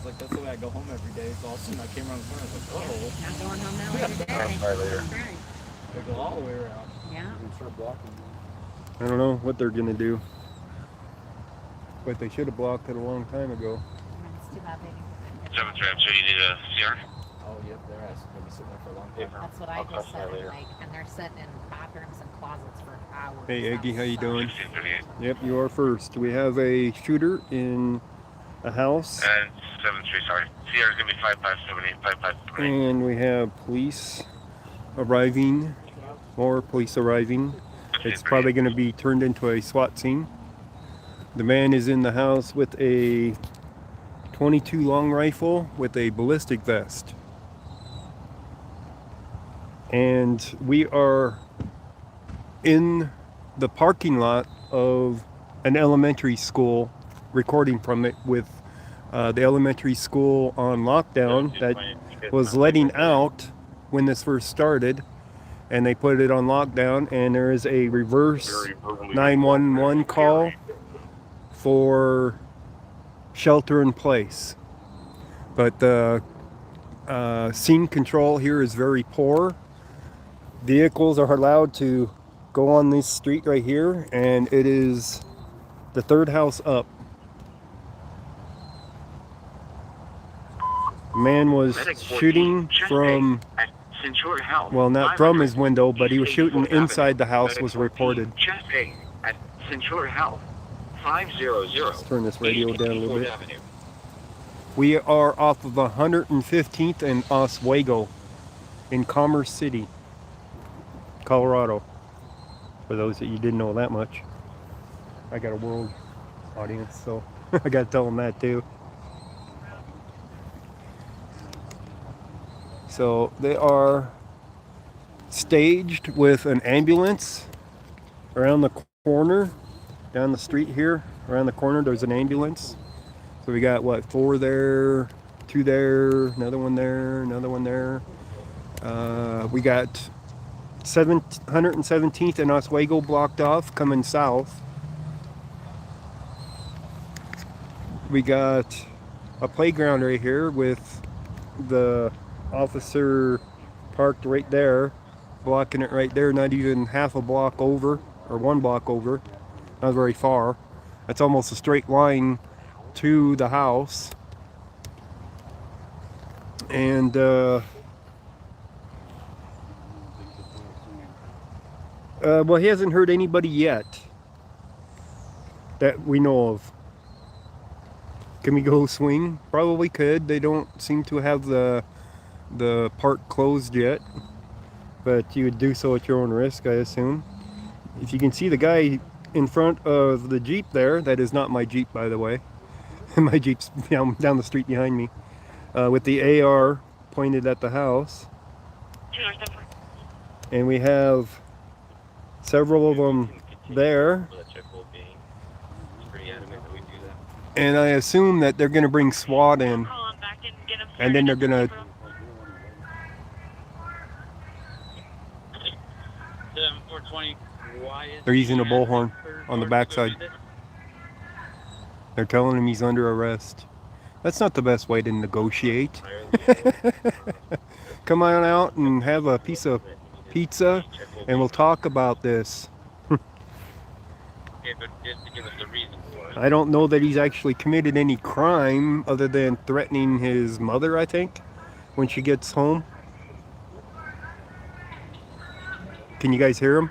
was like, that's the way I go home every day. So all of a sudden I came around the corner. I was like, oh. Not going home now every day. Later. Right. They go all the way around. Yeah. I don't know what they're gonna do, but they should have blocked it a long time ago. It's too bad they didn't. 7-3, I'm sure you need a CR. Oh, yep, they're gonna be sitting there for a long time. That's what I just said. And they're sitting in bathrooms and closets for hours. Hey Eggy, how you doing? 1638. Yep, you are first. We have a shooter in a house, And 7-3, sorry. CR is going to be 5578, 5578. and we have police arriving. More police arriving. It's probably going to be turned into a SWAT scene. The man is in the house with a 22 long rifle with a ballistic vest. And we are in the parking lot of an elementary school, recording from it with the elementary school on lockdown that was letting out when this first started, and they put it on lockdown, and there is a reverse 911 call for shelter in place. But the scene control here is very poor. Vehicles are allowed to go on this street right here, and it is the third house up. Man was shooting from, well, not from his window, but he was shooting inside the house, was reported. At Centura Health, 500. Let's turn this radio down a little bit. We are off of 115th and Oswego in Commerce City, Colorado. For those that you didn't know that much. I got a world audience, so I got to tell them that too. So they are staged with an ambulance around the corner, down the street here. Around the corner, there's an ambulance. So we got, what, 4 there, 2 there, another one there, another one there. We got 117th and Oswego blocked off, coming south. We got a playground right here with the officer parked right there, blocking it right there, not even half a block over, or 1 block over, not very far. That's almost a straight line to the house. And well, he hasn't hurt anybody yet that we know of. Can we go swing? Probably could. They don't seem to have the park closed yet, but you would do so at your own risk, I assume. If you can see the guy in front of the Jeep there, that is not my Jeep, by the way. My Jeep's down the street behind me, with the AR pointed at the house. And we have several of them there. And I assume that they're going to bring SWAT in, and then they're going to they're using a bullhorn on the backside. They're telling him he's under arrest. That's not the best way to negotiate. Come on out and have a piece of pizza, and we'll talk about this. I don't know that he's actually committed any crime other than threatening his mother, I think, when she gets home. Can you guys hear him?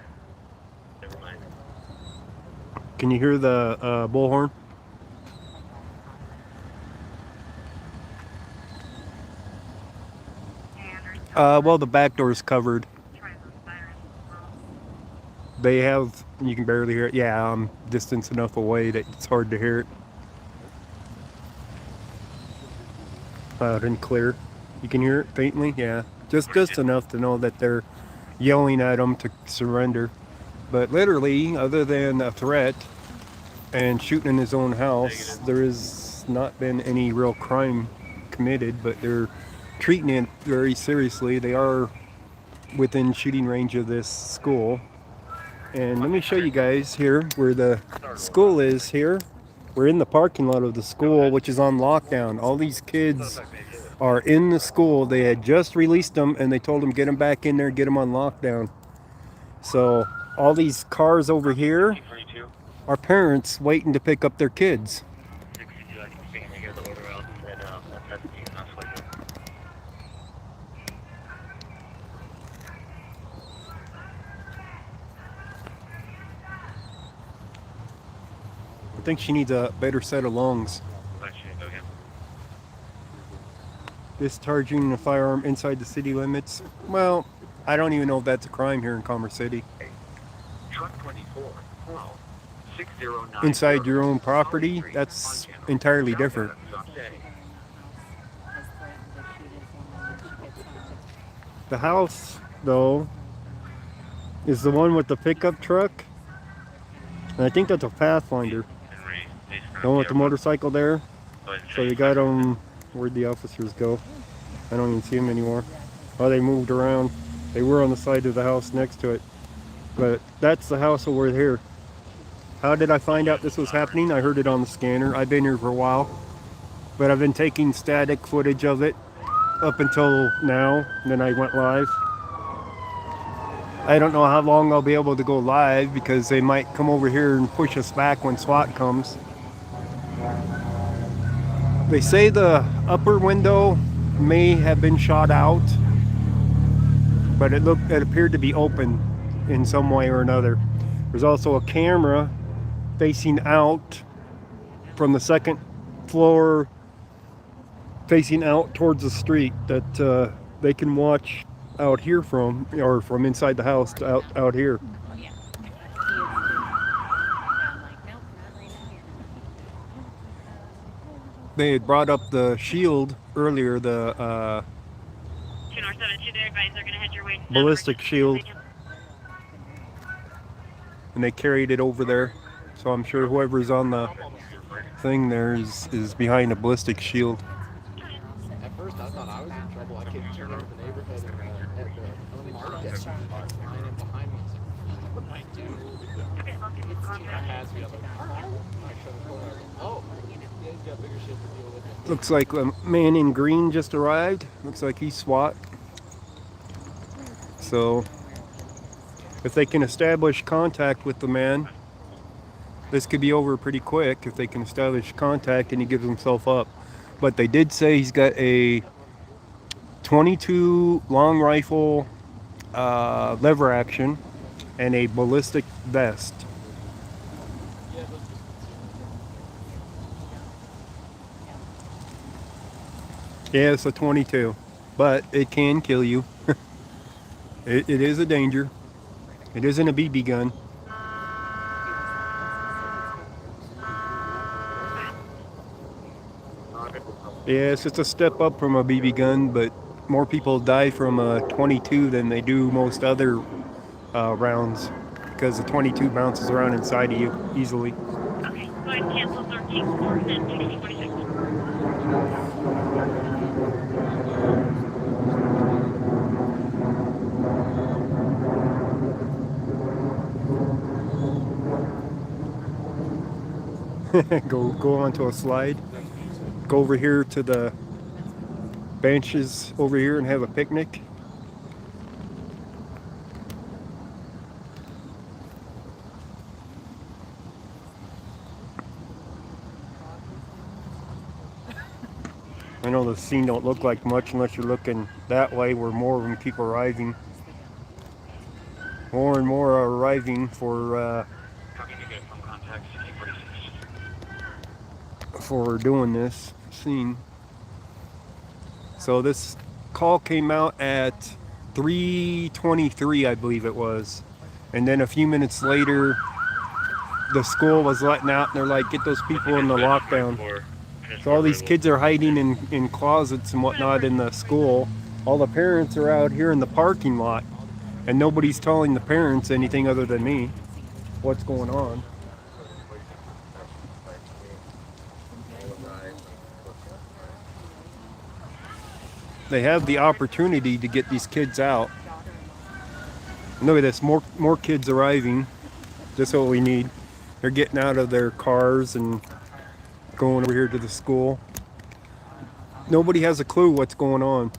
Can you hear the bullhorn? Well, the back door is covered. They have, you can barely hear it. Yeah, I'm distance enough away that it's hard to hear it. Loud and clear. You can hear it faintly? Yeah, just enough to know that they're yelling at him to surrender. But literally, other than a threat and shooting in his own house, there has not been any real crime committed, but they're treating it very seriously. They are within shooting range of this school. And let me show you guys here where the school is here. We're in the parking lot of the school, which is on lockdown. All these kids are in the school. They had just released them, and they told them get them back in there, get them on lockdown. So all these cars over here are parents waiting to pick up their kids. I think she needs a better set of lungs. Discharging a firearm inside the city limits. Well, I don't even know if that's a crime here in Commerce City. Truck 24. Wow. 609. Inside your own property, that's entirely different. The house, though, is the one with the pickup truck. And I think that's a Pathfinder. The one with the motorcycle there. So they got them. Where'd the officers go? I don't even see them anymore. Oh, they moved around. They were on the side of the house next to it. But that's the house over here. How did I find out this was happening? I heard it on the scanner. I've been here for a while. But I've been taking static footage of it up until now. And then I went live. I don't know how long I'll be able to go live because they might come over here and push us back when SWAT comes. They say the upper window may have been shot out, but it appeared to be open in some way or another. There's also a camera facing out from the second floor, facing out towards the street that they can watch out here from, or from inside the house to out here. They had brought up the shield earlier, the ballistic shield, and they carried it over there. So I'm sure whoever's on the thing there is behind a ballistic shield. At first I thought I was in trouble. I came turn around the neighborhood and at the market flying in behind me. I was like, what am I doing? I passed the other I showed the corner. Oh, yeah, he's got bigger shit to deal with. Looks like a man in green just arrived. Looks like he's SWAT. So if they can establish contact with the man, this could be over pretty quick if they can establish contact and he gives himself up. But they did say he's got a 22 long rifle, lever action, and a ballistic vest. Yeah, it's a 22, but it can kill you. It is a danger. It isn't a BB gun. Yes, it's a step up from a BB gun, but more people die from a 22 than they do most other rounds, because the 22 bounces around inside of you easily. Okay, go ahead and cancel 13 4 and 1626. Go onto a slide. Go over here to the benches over here and have a picnic. I know the scene don't look like much unless you're looking that way where more of them keep arriving. More and more are arriving for doing this scene. So this call came out at 3:23, I believe it was, and then a few minutes later the school was letting out and they're like, get those people in the lockdown. So all these kids are hiding in closets and whatnot in the school. All the parents are out here in the parking lot, and nobody's telling the parents anything other than me what's going on. They have the opportunity to get these kids out. Look at this, more kids arriving. Just what we need. They're getting out of their cars and going over here to the school. Nobody has a clue what's going on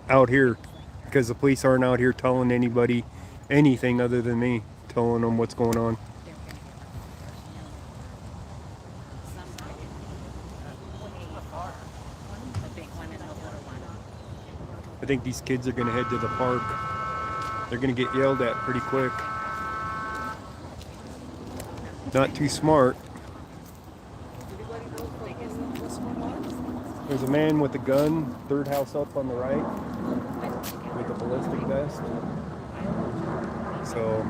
out here because the police aren't out here telling anybody anything other than me telling them what's going on. I think these kids are going to head to the park. They're going to get yelled at pretty quick. Not too smart. There's a man with a gun, third house up on the right, with a ballistic vest. So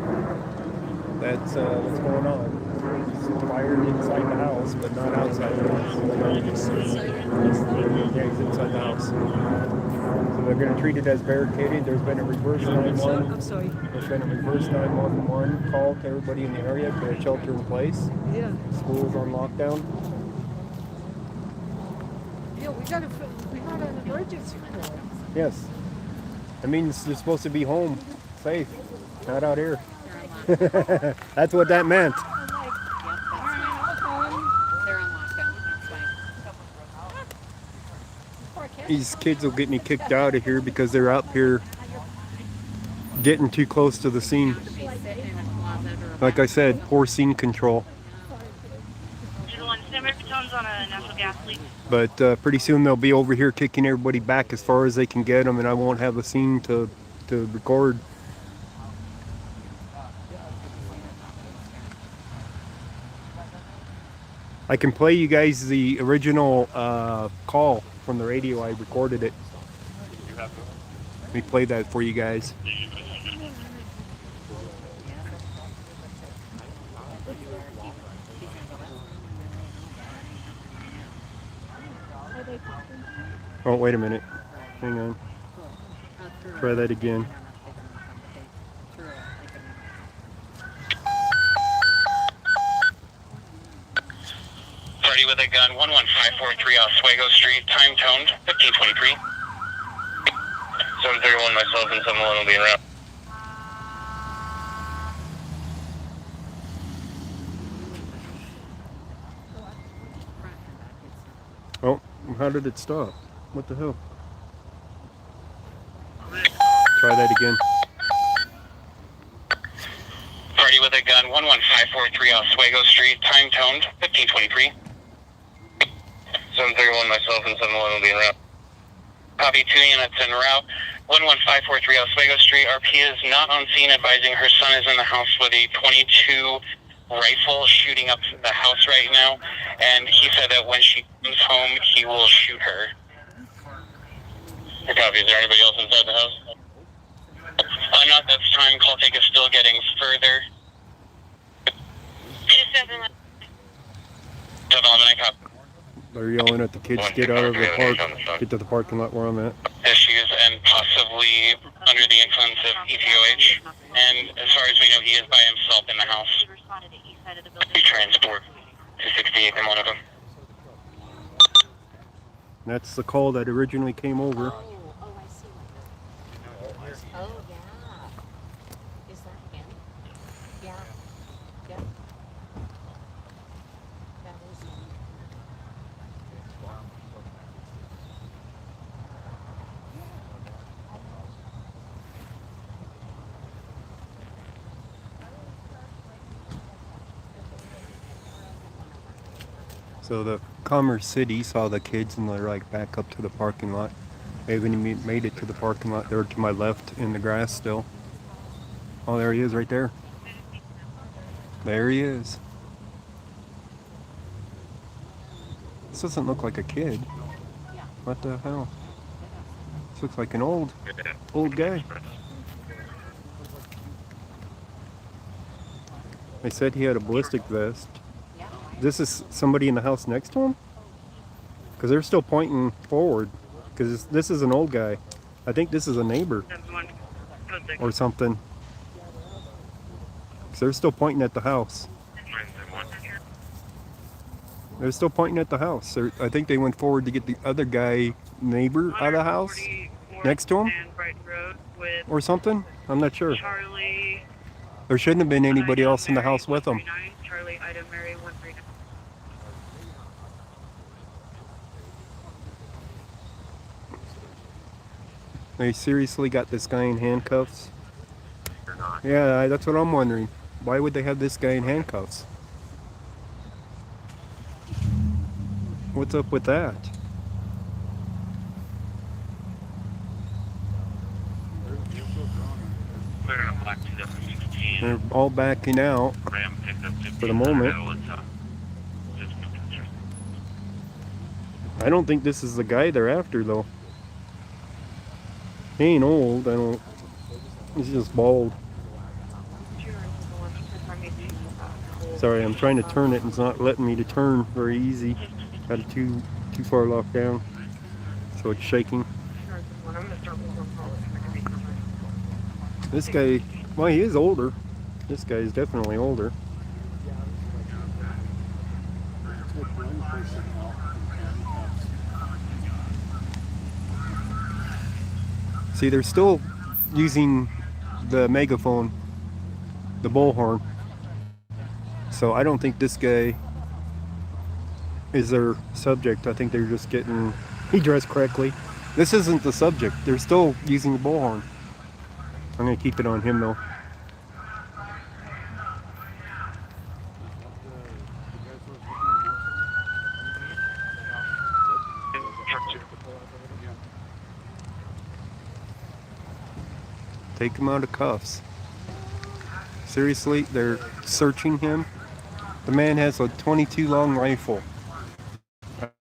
that's what's going on. He's fired inside the house, but not outside the house. Yeah, he's inside the house. So they're going to treat it as barricaded. There's been a reverse 911. I'm sorry. There's been a reverse 911 call to everybody in the area for a shelter in place. Yeah. School's on lockdown. Yeah, we got an emergency call. Yes. That means they're supposed to be home, safe, not out here. That's what that meant. They're on lockdown. That's fine. These kids will get me kicked out of here because they're out here getting too close to the scene. Like I said, poor scene control. Tones on a natural gas leak. But pretty soon they'll be over here kicking everybody back as far as they can get them, and I won't have a scene to record. I can play you guys the original call from the radio. I recorded it. Let me play that for you guys. Oh, wait a minute. Hang on. Try that again. Party with a gun, 11543 Oswego Street, time toned, 1523. 731 myself and 71 will be around. Oh, how did it stop? What the hell? Try that again. Party with a gun, 11543 Oswego Street, time toned, 1523. 731 myself and 71 will be around. Copy, 2 units en route. 11543 Oswego Street. RP is not on scene, advising her son is in the house with a .22 rifle shooting up the house right now. And he said that when she comes home, he will shoot her. Copy. Is there anybody else inside the house? Not this time. Call take is still getting further. 2711. 711, I copy. They're yelling at the kids, get out of the park, get to the parking lot where I'm at. Issues and possibly under the influence of EPOH. And as far as we know, he is by himself in the house. We transport 268 in one of them. That's the call that originally came over. Oh, I see. Oh, yeah. Is that him? Yeah. Yep. That is him. So the Commerce City saw the kids and they're like back up to the parking lot. They haven't even made it to the parking lot. They're to my left in the grass still. Oh, there he is right there. There he is. This doesn't look like a kid. What the hell? This looks like an old guy. They said he had a ballistic vest. This is somebody in the house next to him? Because they're still pointing forward. Because this is an old guy. I think this is a neighbor or something. Because they're still pointing at the house. They're still pointing at the house. I think they went forward to get the other guy, neighbor, out of the house next to him or something. I'm not sure. There shouldn't have been anybody else in the house with them. They seriously got this guy in handcuffs? Or not. Yeah, that's what I'm wondering. Why would they have this guy in handcuffs? What's up with that? Clear on black 2016. They're all backing out Ram pickup 15. for the moment. I don't think this is the guy they're after, though. He ain't old. I don't. He's just bald. Sorry, I'm trying to turn it and it's not letting me to turn very easy. Got it too far locked down, so it's shaking. This guy, well, he is older. This guy is definitely older. See, they're still using the megaphone, the bullhorn. So I don't think this guy is their subject. I think they're just getting, he dressed correctly. This isn't the subject. They're still using the bullhorn. I'm going to keep it on him though. Take him out of cuffs. Seriously, they're searching him. The man has a .22 long rifle.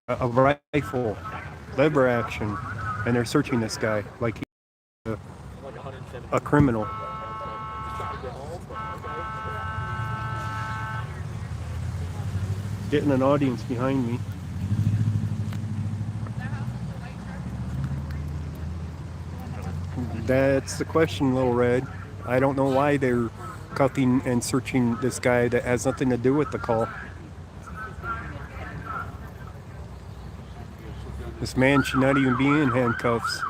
A rifle, lever action, and they're searching this guy like he's a criminal. Getting an audience behind me. That's the question, Little Red. I don't know why they're cuffing and searching this guy that has nothing to do with the call. This man should not even be in handcuffs.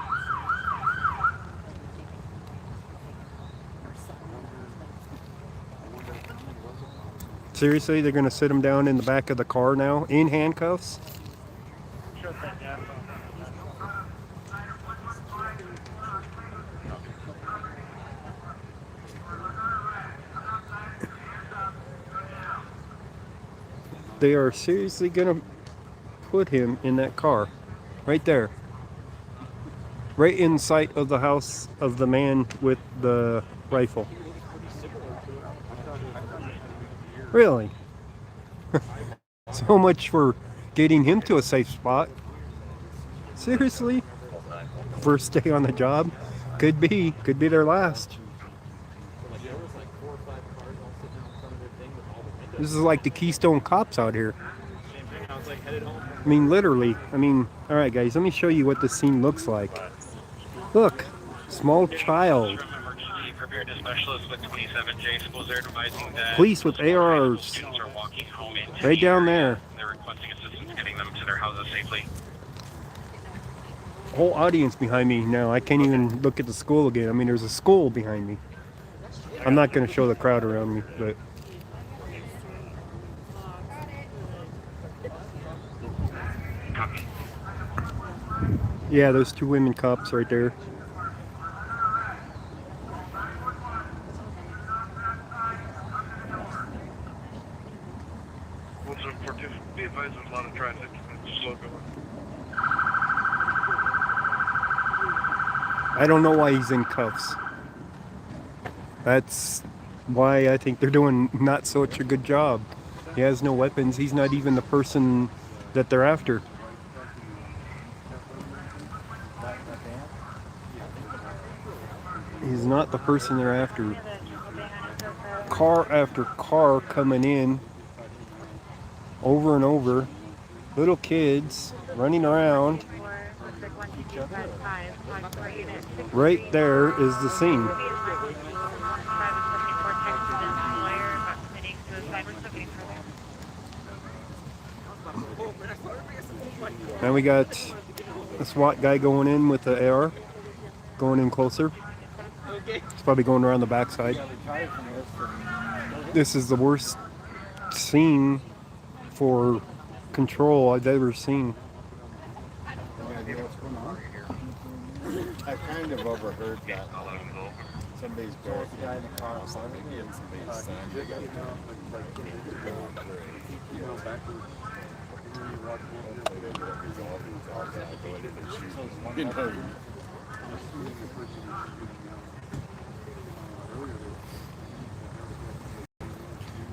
Seriously, they're going to sit him down in the back of the car now in handcuffs? They are seriously going to put him in that car. Right there. Right in sight of the house of the man with the rifle. Really? So much for getting him to a safe spot. Seriously? First day on the job? Could be their last. This is like the Keystone Cops out here. I mean, literally. I mean, alright guys, let me show you what this scene looks like. Look, small child. Police with ARs. Right down there. They're requesting assistance getting them to their houses safely. Whole audience behind me now. I can't even look at the school again. I mean, there's a school behind me. I'm not going to show the crowd around me, but... Yeah, those two women cops right there. Be advised, there's a lot of traffic. It's slow going. I don't know why he's in cuffs. That's why I think they're doing not such a good job. He has no weapons. He's not even the person that they're after. He's not the person they're after. Car after car coming in. Over and over. Little kids running around. Right there is the scene. Now we got a SWAT guy going in with the AR. Going in closer. It's probably going around the backside. This is the worst scene for control I've ever seen. I kind of overheard that somebody's barricading the car, somebody getting somebody's son. You know.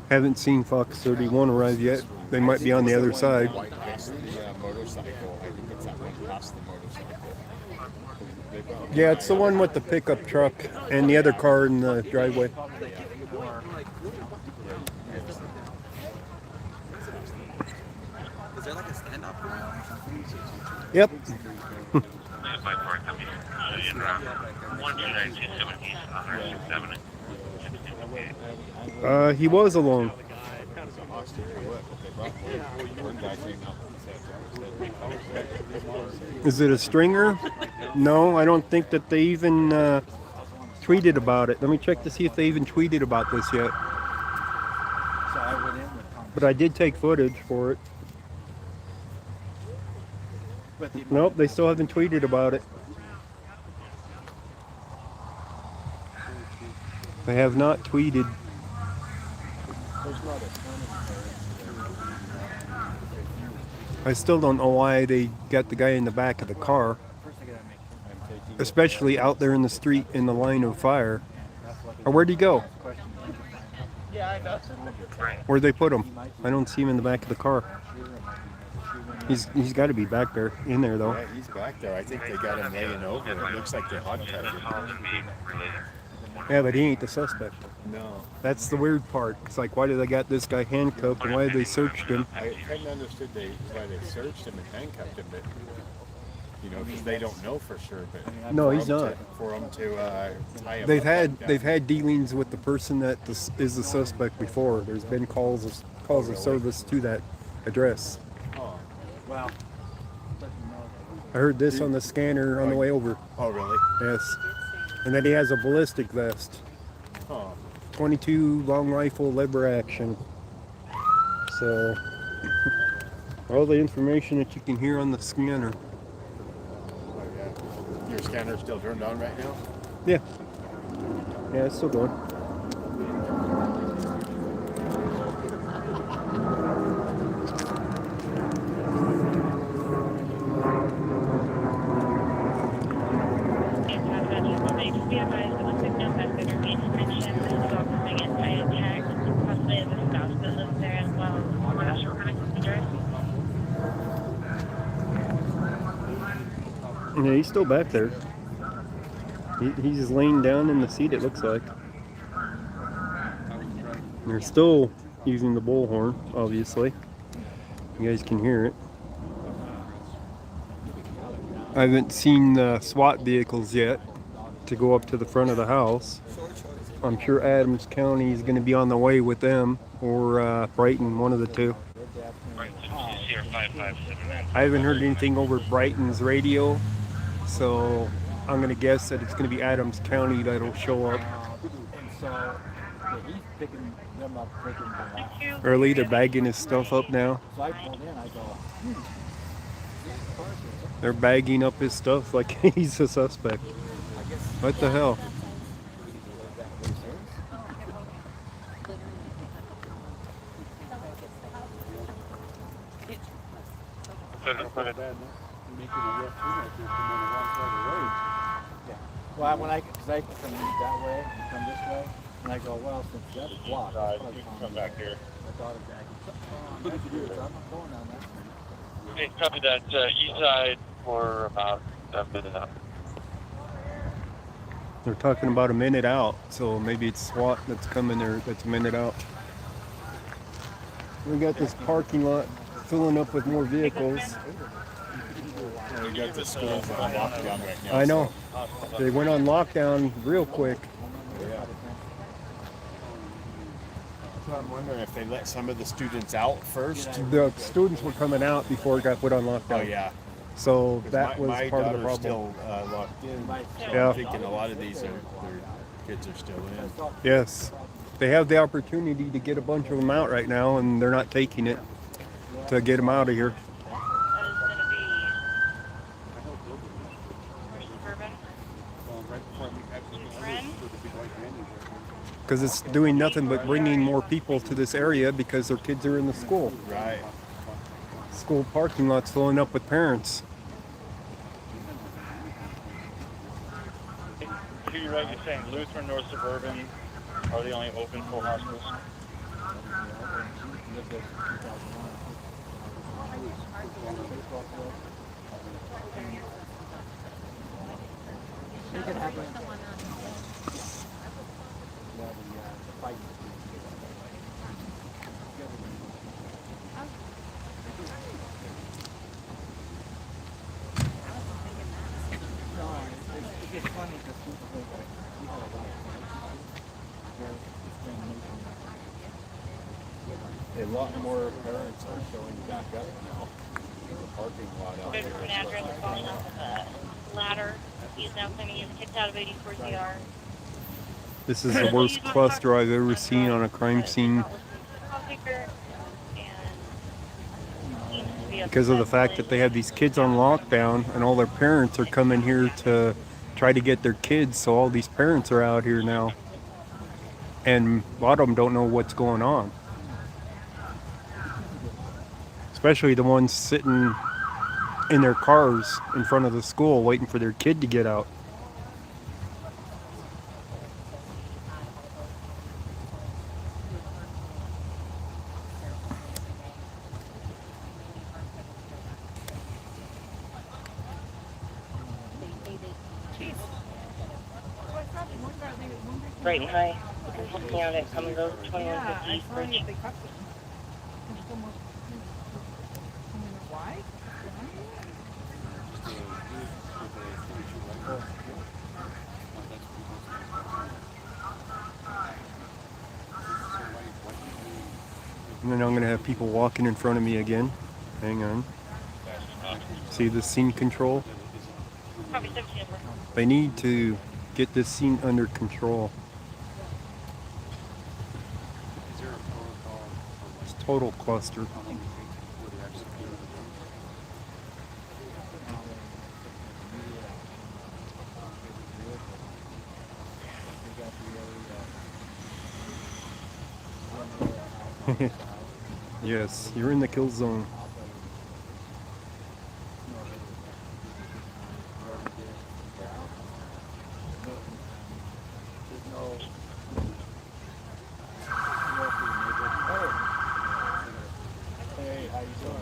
Haven't seen Fox 31 arrive yet. They might be on the other side. Right past the motorcycle. I think it's that one past the motorcycle. Yeah, it's the one with the pickup truck and the other car in the driveway. Is there like a standoff? Yep. 12927 He was alone. Is it a stringer? No, I don't think that they even tweeted about it. Let me check to see if they even tweeted about this yet. But I did take footage for it. Nope, they still haven't tweeted about it. They have not tweeted. I still don't know why they got the guy in the back of the car, especially out there in the street in the line of fire. Or where'd he go? Where'd they put him? I don't see him in the back of the car. He's got to be back there, in there though. Yeah, he's back there. I think they got him laying over. It looks like they hot him. Yeah, but he ain't the suspect. No. That's the weird part. It's like, why did they got this guy handcuffed and why did they searched him? I hadn't understood why they searched him and handcuffed him, but you know, because they don't know for sure. But No, he's not. For them to tie him They've up had like that. they've had dealings with the person that is the suspect before. There's been calls of service to that address. Oh. Well, I heard this on the scanner on the way over. Oh, really? Yes. And then he has a ballistic vest. Oh. 22 long rifle lever action. So all the information that you can hear on the scanner. Oh, yeah. Your scanner's still turned on right now? Yeah. Yeah, it's still going. Be advised that looks like no suspect remains mentioned. This is all coming in by a text, possibly the spouse that lives there as well. We're not sure what address. Yeah, he's still back there. He's just laying down in the seat, it looks like. And they're still using the bullhorn, obviously. You guys can hear it. I haven't seen the SWAT vehicles yet to go up to the front of the house. I'm sure Adams County is going to be on the way with them, or Brighton, one of the two. I haven't heard anything over Brighton's radio, so I'm going to guess that it's going to be Adams County that'll show up. Early, they're bagging his stuff up now. They're bagging up his stuff like he's a suspect. What the hell? Well, when cause I come that way, come this way, and I go, well, since that's blocked, you can come back here. I thought of that. I'm going on that. Hey, copy that. East side for about a minute out. They're talking about a minute out, so maybe it's SWAT that's coming there that's a minute out. We got this parking lot filling up with more vehicles. We got the schools on lockdown right now. I know. They went on lockdown real quick. Yeah. So I'm wondering if they let some of the students out first. The students were coming out before it got put on lockdown. Oh, yeah. So that was my part of the daughter's problem. still locked in. So Yeah. I'm thinking a lot of these their kids are still in. Yes. They have the opportunity to get a bunch of them out right now, and they're not taking it to get them out of here. Suburban. Ren? Because it's doing nothing but bringing more people to this area because their kids are in the school. Right. School parking lot's filling up with parents. To your right, you're saying Lutheran or Suburban are the only open full hospitals? It's funny because people think like, you have a lot of A lot more parents are showing back up now. The parking lot out There's there. an address falling off of the ladder. He's now sending his kids out of 84 CR. This is the worst cluster I've ever seen on a crime scene because of the fact that they have these kids on lockdown and all their parents are coming here to try to get their kids, so all these parents are out here now and a lot of them don't know what's going on, especially the ones sitting in their cars in front of the school waiting for their kid to get out. Right behind. Looking out at Come and Go 2150 East Bridge. Why? And then I'm going to have people walking in front of me again. Hang on. See the scene control? Probably 17 number. They need to get this scene under control. It's total cluster. Yes, you're in the kill zone. Hey, how you doing?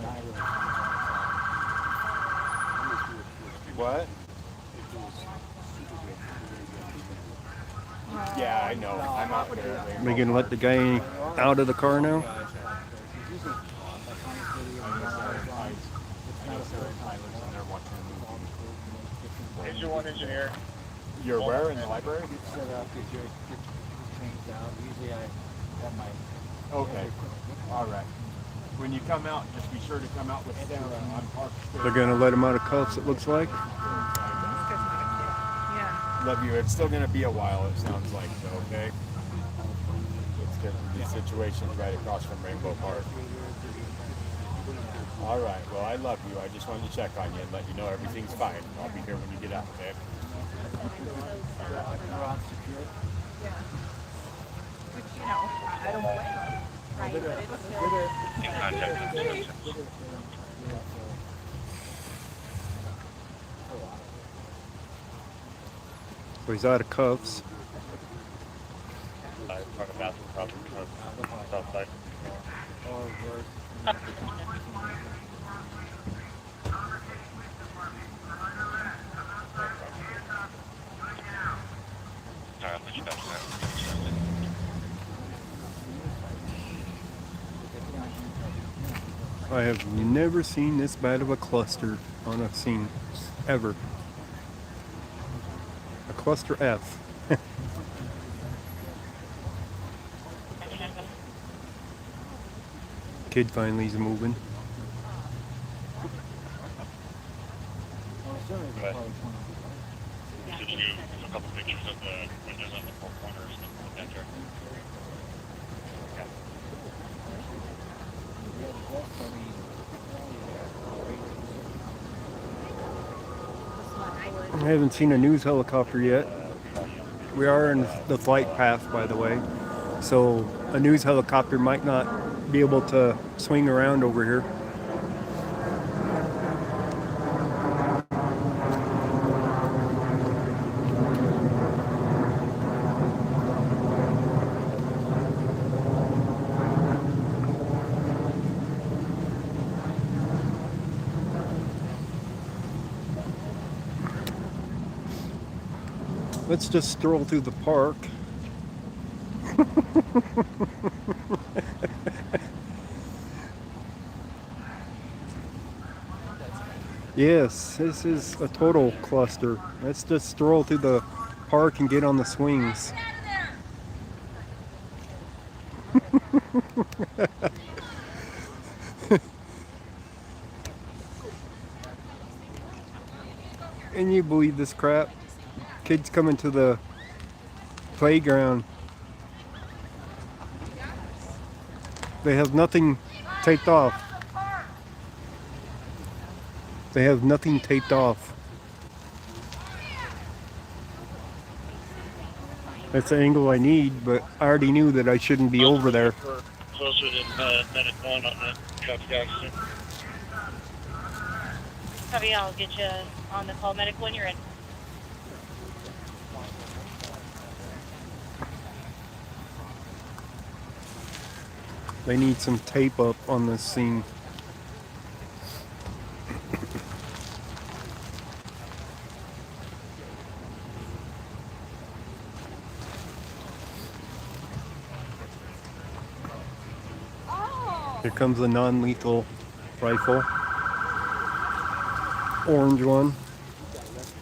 What? Yeah, I know. I'm out there. Are we going to let the guy out of the car now? Is your one engineer? You're where in the library? Set up, get your changed out. Usually I have my... Okay. All right. When you come out, just be sure to come out with... They're going to let him out of cuffs, it looks like. Yeah. Love you. It's still going to be a while, it sounds like, so, okay? It's good. The situation's right across from Rainbow Park. All right. Well, I love you. I just wanted to check on you and let you know everything's fine. I'll be here when you get out, okay? Which, you know, I don't blame them. Right, but it's still... So he's out of cuffs. South side. I have never seen this bad of a cluster on a scene, ever. A cluster F. Kid finally is moving. Did you a couple pictures of the windows on the four corners of the enter? I haven't seen a news helicopter yet. We are in the flight path, by the way, so a news helicopter might not be able to swing around over here. Let's just stroll through the park. Yes, this is a total cluster. Let's just stroll through the park and get on the swings. Can you believe this crap? Kids coming to the playground. They have nothing taped off. They have nothing taped off. That's the angle I need, but I already knew that I shouldn't be over there. Closer than Medic 1 on the traffic accident. Copy, I'll get you on the call. Medic 1, you're in. They need some tape up on this scene. Here comes a non-lethal rifle. Orange one.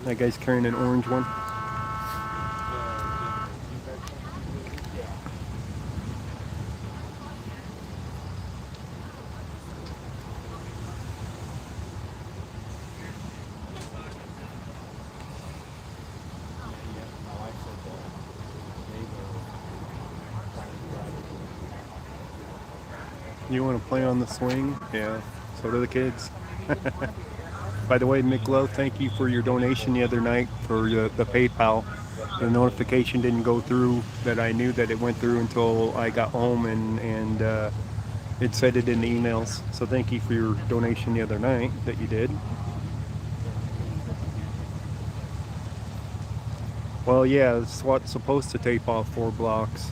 That guy's carrying an orange one. You want to play on the swing? Yeah, so do the kids. By the way, Mick Love, thank you for your donation the other night for the PayPal. The notification didn't go through that I knew that it went through until I got home and it said it in the emails. So thank you for your donation the other night that you did. Well, yeah, SWAT's supposed to tape off 4 blocks.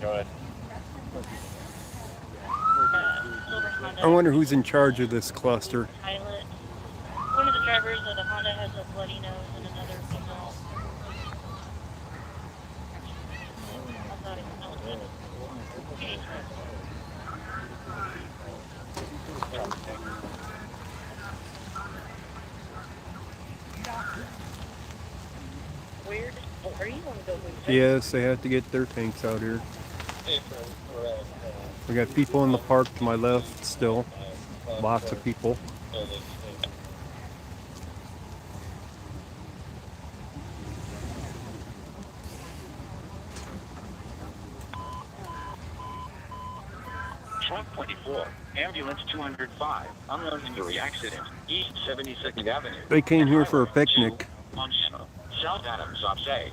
Go ahead. I wonder who's in charge of this cluster. Pilot. One of the drivers of the Honda has a bloody nose and another female. I thought he smelled it. Weird. Oh, are you going to go with Yes, they have to get their tanks out here. We got people in the park to my left still. Lots of people. Truck 24, ambulance 205, unknown injury accident, East 72nd Avenue. They came here for a picnic. On channel, South Adams, Opsay.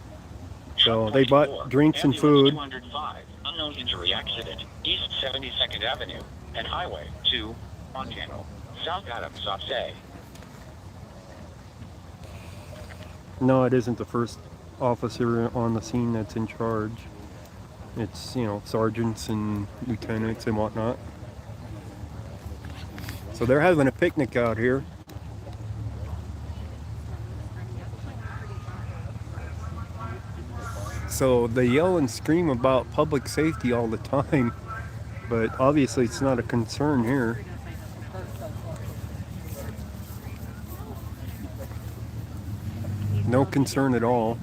So they bought drinks and food. 205, unknown injury accident, East 72nd Avenue, and Highway 2, on channel, South Adams, Opsay. No, it isn't the first officer on the scene that's in charge. It's, you know, sergeants and lieutenants and whatnot. So they're having a picnic out here. So they yell and scream about public safety all the time, but obviously it's not a concern here. No concern at all.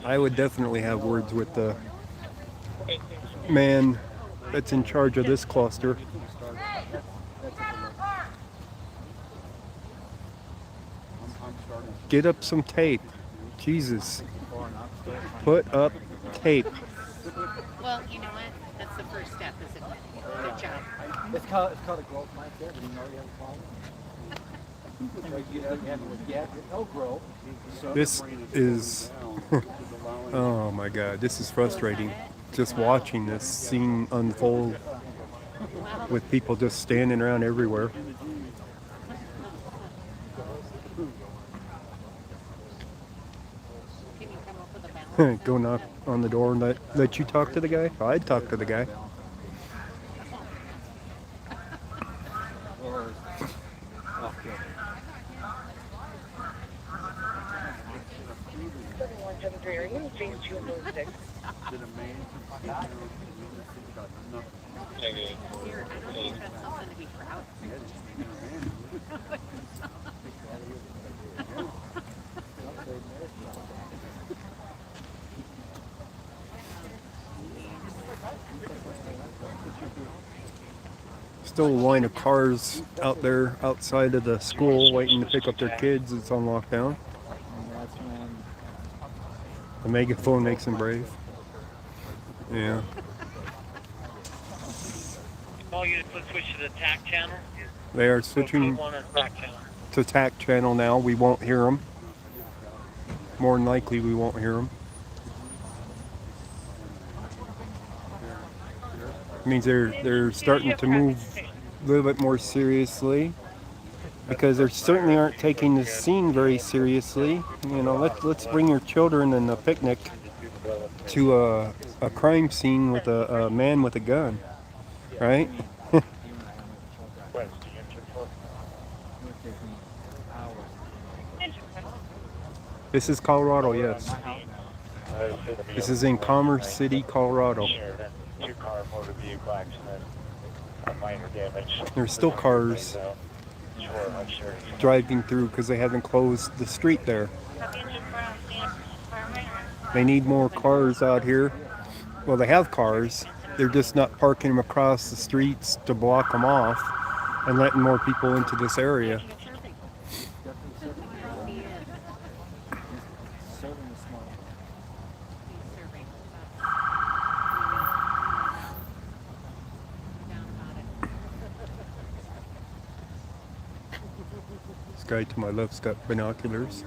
I would definitely have words with the man that's in charge of this cluster. Get up some tape. Jesus. Put up tape. Well, you know what? That's the first step, is admitting it. Good job. It's called a growth mindset. When you know you have a problem. No growth. This is, oh my God, this is frustrating. Just watching this scene unfold with people just standing around everywhere. Can you come up with a balance? Go knock on the door and let you talk to the guy? I'd talk to the guy. Here, I don't know if that's something to be proud of. Still a line of cars out there outside of the school waiting to pick up their kids. It's on lockdown. The megaphone makes them brave. Yeah. All units, let's switch to the TAC channel. They are switching to TAC channel now. We won't hear them. More than likely, we won't hear them. It means they're starting to move a little bit more seriously, because they certainly aren't taking the scene very seriously. You know, let's bring your children and a picnic to a crime scene with a man with a gun, right? This is Colorado, yes. This is in Commerce City, Colorado. Two-car motor vehicle accident, minor damage. There's still cars driving through because they haven't closed the street there. They need more cars out here. Well, they have cars. They're just not parking them across the streets to block them off and letting more people into this area. This guy to my left's got binoculars.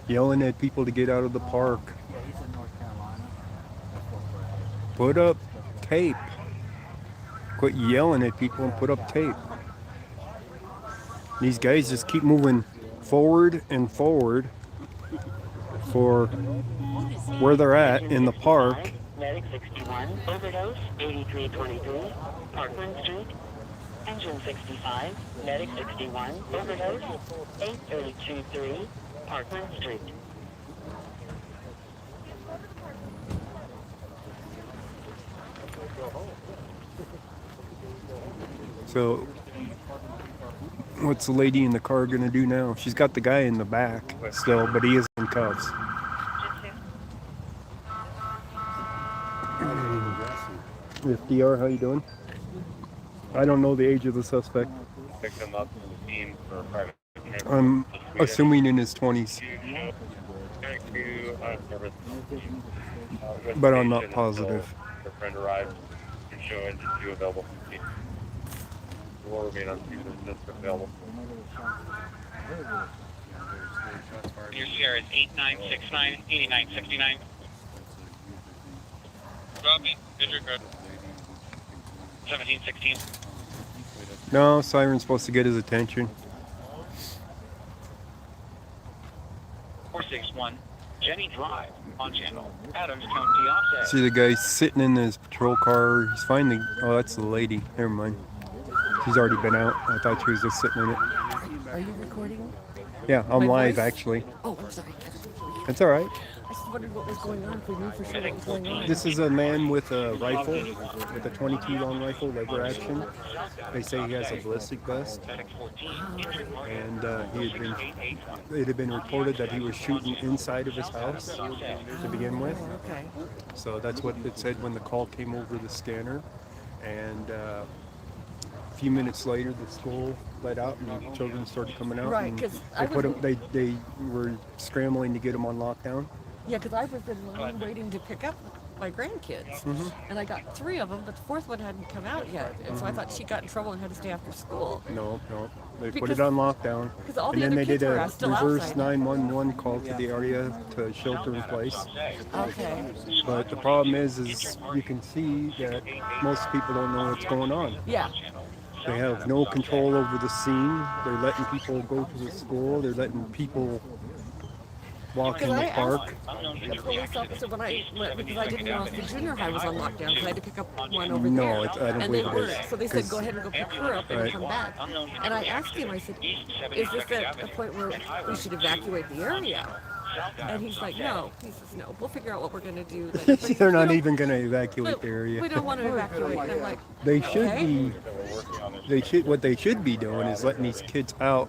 Yelling at people to get out of the park. Put up tape. Quit yelling at people and put up tape. These guys just keep moving forward and forward for where they're at in the park. Medic 61, overdose 8323, Parkland Street. Engine 65, Medic 61, overdose 8323, Parkland Street. So, what's the lady in the car gonna do now? She's got the guy in the back still, but he is in cuffs. FDR, how you doing? I don't know the age of the suspect. Picked him up from the scene for private. I'm assuming in his 20s. But I'm not positive. The friend arrived and show engine 2 available. Will remain on scene and just available. Your Sierra is 8969, 8969. Copy. Disregard. 1716. No, siren's supposed to get his attention. 461, Jenny Drive, on channel, Adams County offset. See the guy sitting in his patrol car. He's finally. Oh, that's the lady. Never mind. She's already been out. I thought she was just sitting in it. Are you recording? Yeah, I'm My live voice? actually. Oh, I'm sorry. It's all right. I just wondered what was going on. If we knew for sure what was going on. This is a man with a rifle, with a 22 long rifle, lever action. They say he has a ballistic vest, and it had been reported that he was shooting inside of his house to begin with. Okay. So that's what it said when the call came over the scanner, and a few minutes later the school let out and children started coming out. Right, and 'cause they were scrambling to get them on lockdown. Yeah, because I was in line waiting to pick up my grandkids, and I got 3 of them, but the 4th one hadn't come out yet, and so I thought she got in trouble and had to stay after school. No, they put Because- it on lockdown, because all and the then other they kids did were a still reverse outside. 911 call to the area to shelter in place. Okay. But the problem is you can see that most people don't know what's going on. Yeah. They have no control over the scene. They're letting people go to the school. They're letting people walk in Because the I park. asked the police officer when I went, because I didn't know if the junior high was on lockdown, because I had to pick up one over No, there. I don't and they believe it weren't. is, So they said, 'cause- go ahead and go pick her up and Right. come back. And I asked him, I said, is this at a point where we should evacuate the area? And he's like, no. He says, no, we'll figure out what we're going to do. But he says, They're not "We don't- even going to evacuate but the area. We don't want to evacuate. And I'm like, They should okay. what they should be doing is letting these kids out,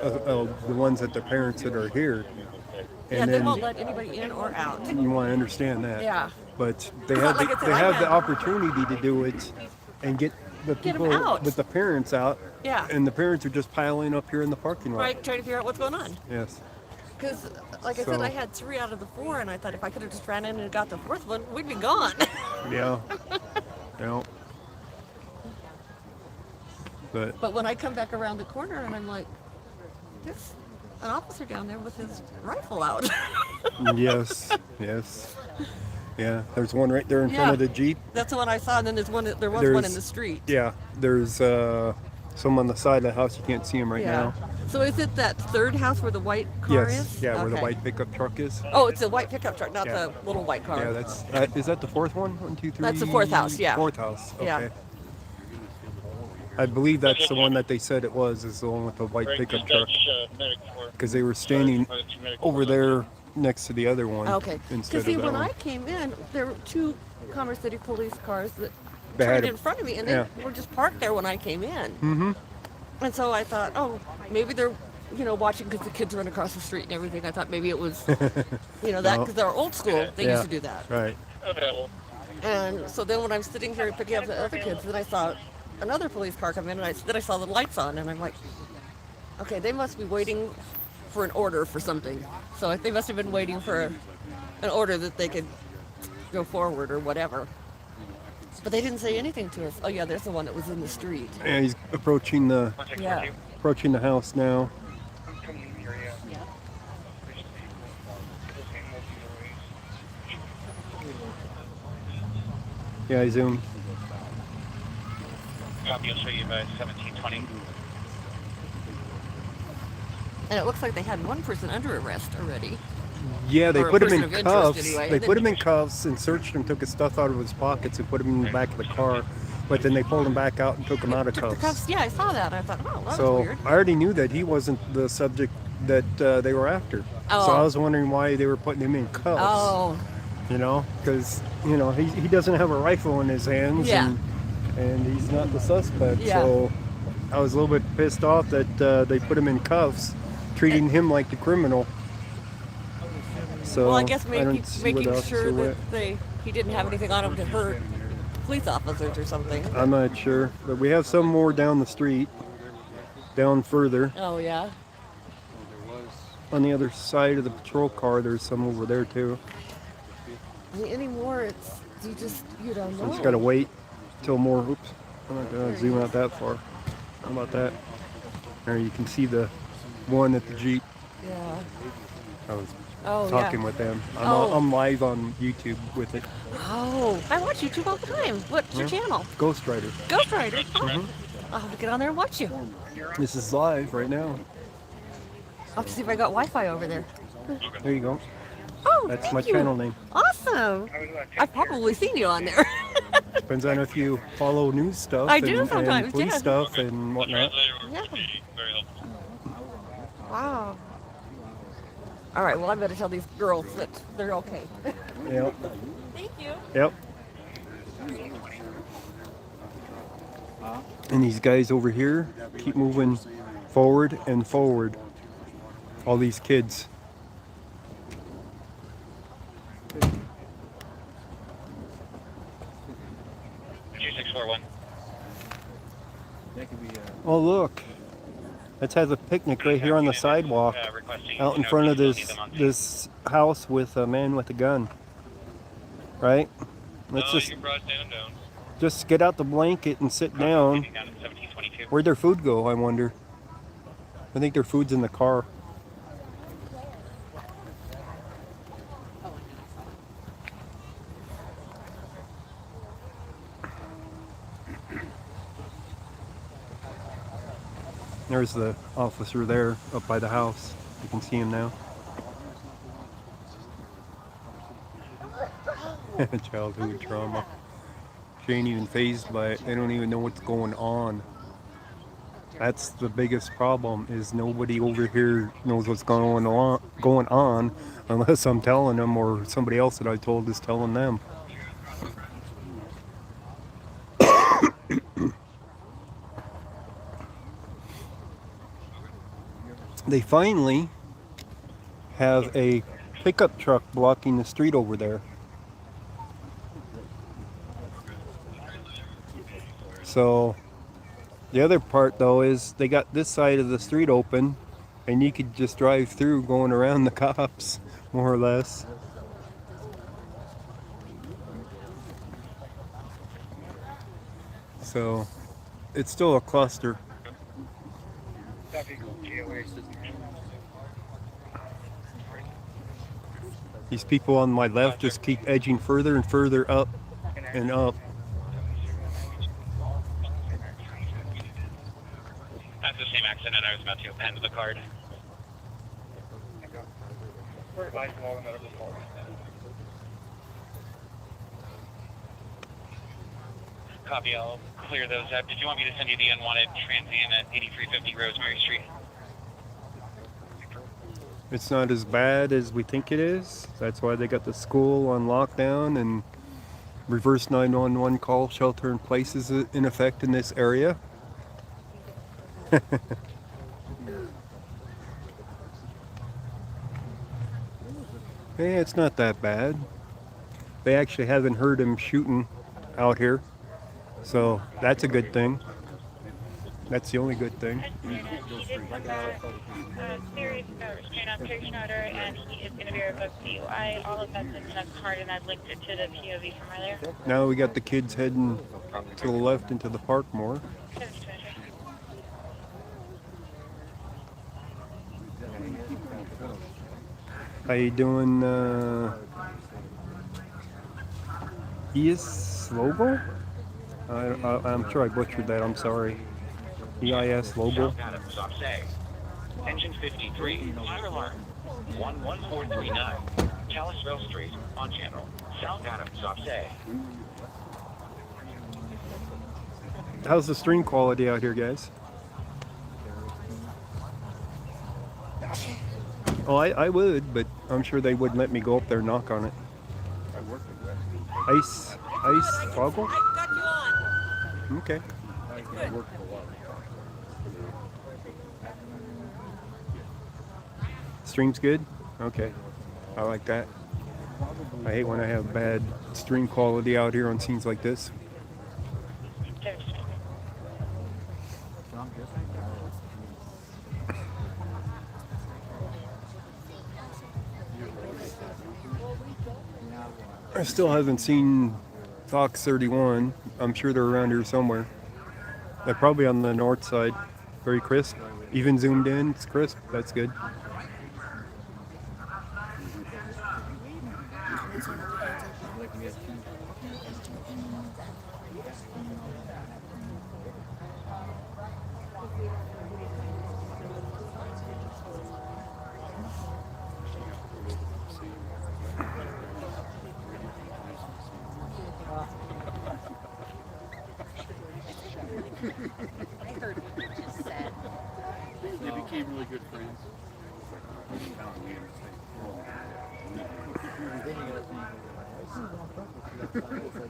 the ones that the parents that are here. Yeah, And they then won't let anybody in or out. you want to understand that. Yeah. But they It's have not like it's they an have the island. opportunity to do it and get the Get 'em people out. with the parents out. Yeah. And the parents are just piling up here in the parking lot. Right, trying to figure out what's going on. Yes. Because, like I said, So- I had 3 out of the 4, and I thought if I could have just ran in and got the 4th one, we'd be gone. Yeah. Yeah. But when I come back around the corner, and I'm like, there's an officer down there with his rifle out. Yes. Yes. Yeah. There's one right there in front Yeah. of the Jeep. That's the one I saw, and then there was one in There's- the street. Yeah. There's some on the side of the house. You can't see him right now. So is it that 3rd house where the white car Yes. is? Yeah. Where the Okay. white pickup truck is. Oh, it's a white pickup truck, not Yeah. the little white car. Yeah. Is that the 4th one? 1, 2, 3. That's the 4th house, yeah. 4th house. Okay. Yeah. I believe that's the one that they said it was, is the one with the white pickup truck. Because they were standing over there next to the other one. Okay. Instead Because see, of that when one. I came in, there were 2 Commerce City police cars that They had turned a- in front of me, and they yeah. were just parked there when I came in. Mm-hmm. And so I thought, oh, maybe they're, watching because the kids run across the street and everything. I thought maybe it was, that No. because they're old school. They Yeah. used to do that. Right. And so then when I'm sitting here picking up the other kids, then I saw another police car come in, and then I saw the lights on, and I'm like, okay, they must be waiting for an order for something. So they must have been waiting for an order that they could go forward or whatever. But they didn't say anything to us. Oh yeah, there's the one that was in the street. And he's approaching the Yeah. house now. Yeah, I zoomed. Copy, I'll show you by 1720. And it looks like they had one person under arrest already. Yeah, they Or a put him person in of interest cuffs. anyway, They and put then- him in cuffs and searched him, took his stuff out of his pockets and put him in the back of the car. But then they pulled him back out and took him out of Took the cuffs. cuffs. Yeah, I saw that. I thought, oh, that's So weird. I already knew that he wasn't the subject that they were after. Oh. So I was wondering why they were putting him in cuffs. Oh, Because he doesn't have a rifle in his hands, Yeah. and he's not the suspect. Yeah. So I was a little bit pissed off that they put him in cuffs, treating him like the criminal. So well, I guess don't see what making else sure to that he didn't have anything on him to hurt police officers or something. I'm not sure, but we have some more down the street, down further. Oh yeah. On the other side of the patrol car, there's some over there too. I mean, anymore, you don't know. So just gotta wait till more. Oops, I'm not gonna zoom out that far. How about that? There you can see the one at the Jeep. Yeah. I was Oh, talking yeah. with them. Oh. I'm live on YouTube with it. Oh, I watch YouTube all the time. What's your Yeah. channel? Ghost Rider. Ghost Rider. Oh, Mhm. I'll have to get on there and watch you. This is live right now. I'll have to see if I got Wi-Fi over there. There you go. Oh, That's thank my you. channel name. Awesome. I've probably seen you on there. Depends on if you follow news stuff I do and sometimes, police yeah. stuff and whatnot. Yeah. Wow. All right, well, I better tell these girls that they're okay. Yep. Thank you. Yep. And these guys over here keep moving forward and forward. All these kids. 2641. That could be Oh, look. Let's have a picnic right here on the sidewalk, out in front of this house with a man with a gun. Right? Let's just get out the blanket and sit down. Where'd their food go, I wonder? I think their food's in the car. There's the officer there up by the house. You can see him now. Childhood trauma. She ain't even fazed by it. They don't even know what's going on. That's the biggest problem, is nobody over here knows what's going on unless I'm telling them, or somebody else that I told is telling them. They finally have a pickup truck blocking the street over there. So the other part though is they got this side of the street open and you could just drive through going around the cops, more or less. So it's still a cluster. These people on my left just keep edging further and further up and up. That's the same accident I was about to append to the card. Copy, I'll clear those up. Did you want me to send you the unwanted transient at 8350 Rosemary Street? It's not as bad as we think it is. That's why they got the school on lockdown and reverse 911 call shelter in place is in effect in this area. Yeah, it's not that bad. They actually haven't heard him shooting out here, so that's a good thing. That's the only good thing. He did come back serious about restraint on picture order, and he is going to be revoked DUI. All of that's in the card, and I've linked it to the POV from earlier. Now we got the kids heading to the left into the park more. How you doing, EIS logo? I'm sure I butchered that, I'm sorry. EIS logo. Engine 53, fire alarm, 11439, Kalispell Street, on channel, South Adams, Oxay. How's the stream quality out here, guys? Oh, I would, but I'm sure they wouldn't let me go up there and knock on it. Ice toggle? I got you on. Okay. Good. Stream's good? Okay. I like that. I hate when I have bad stream quality out here on scenes like this. I still haven't seen Fox 31. I'm sure they're around here somewhere. They're probably on the north side. Very crisp. Even zoomed in, it's crisp. That's good. I heard what you just said. They became really good friends.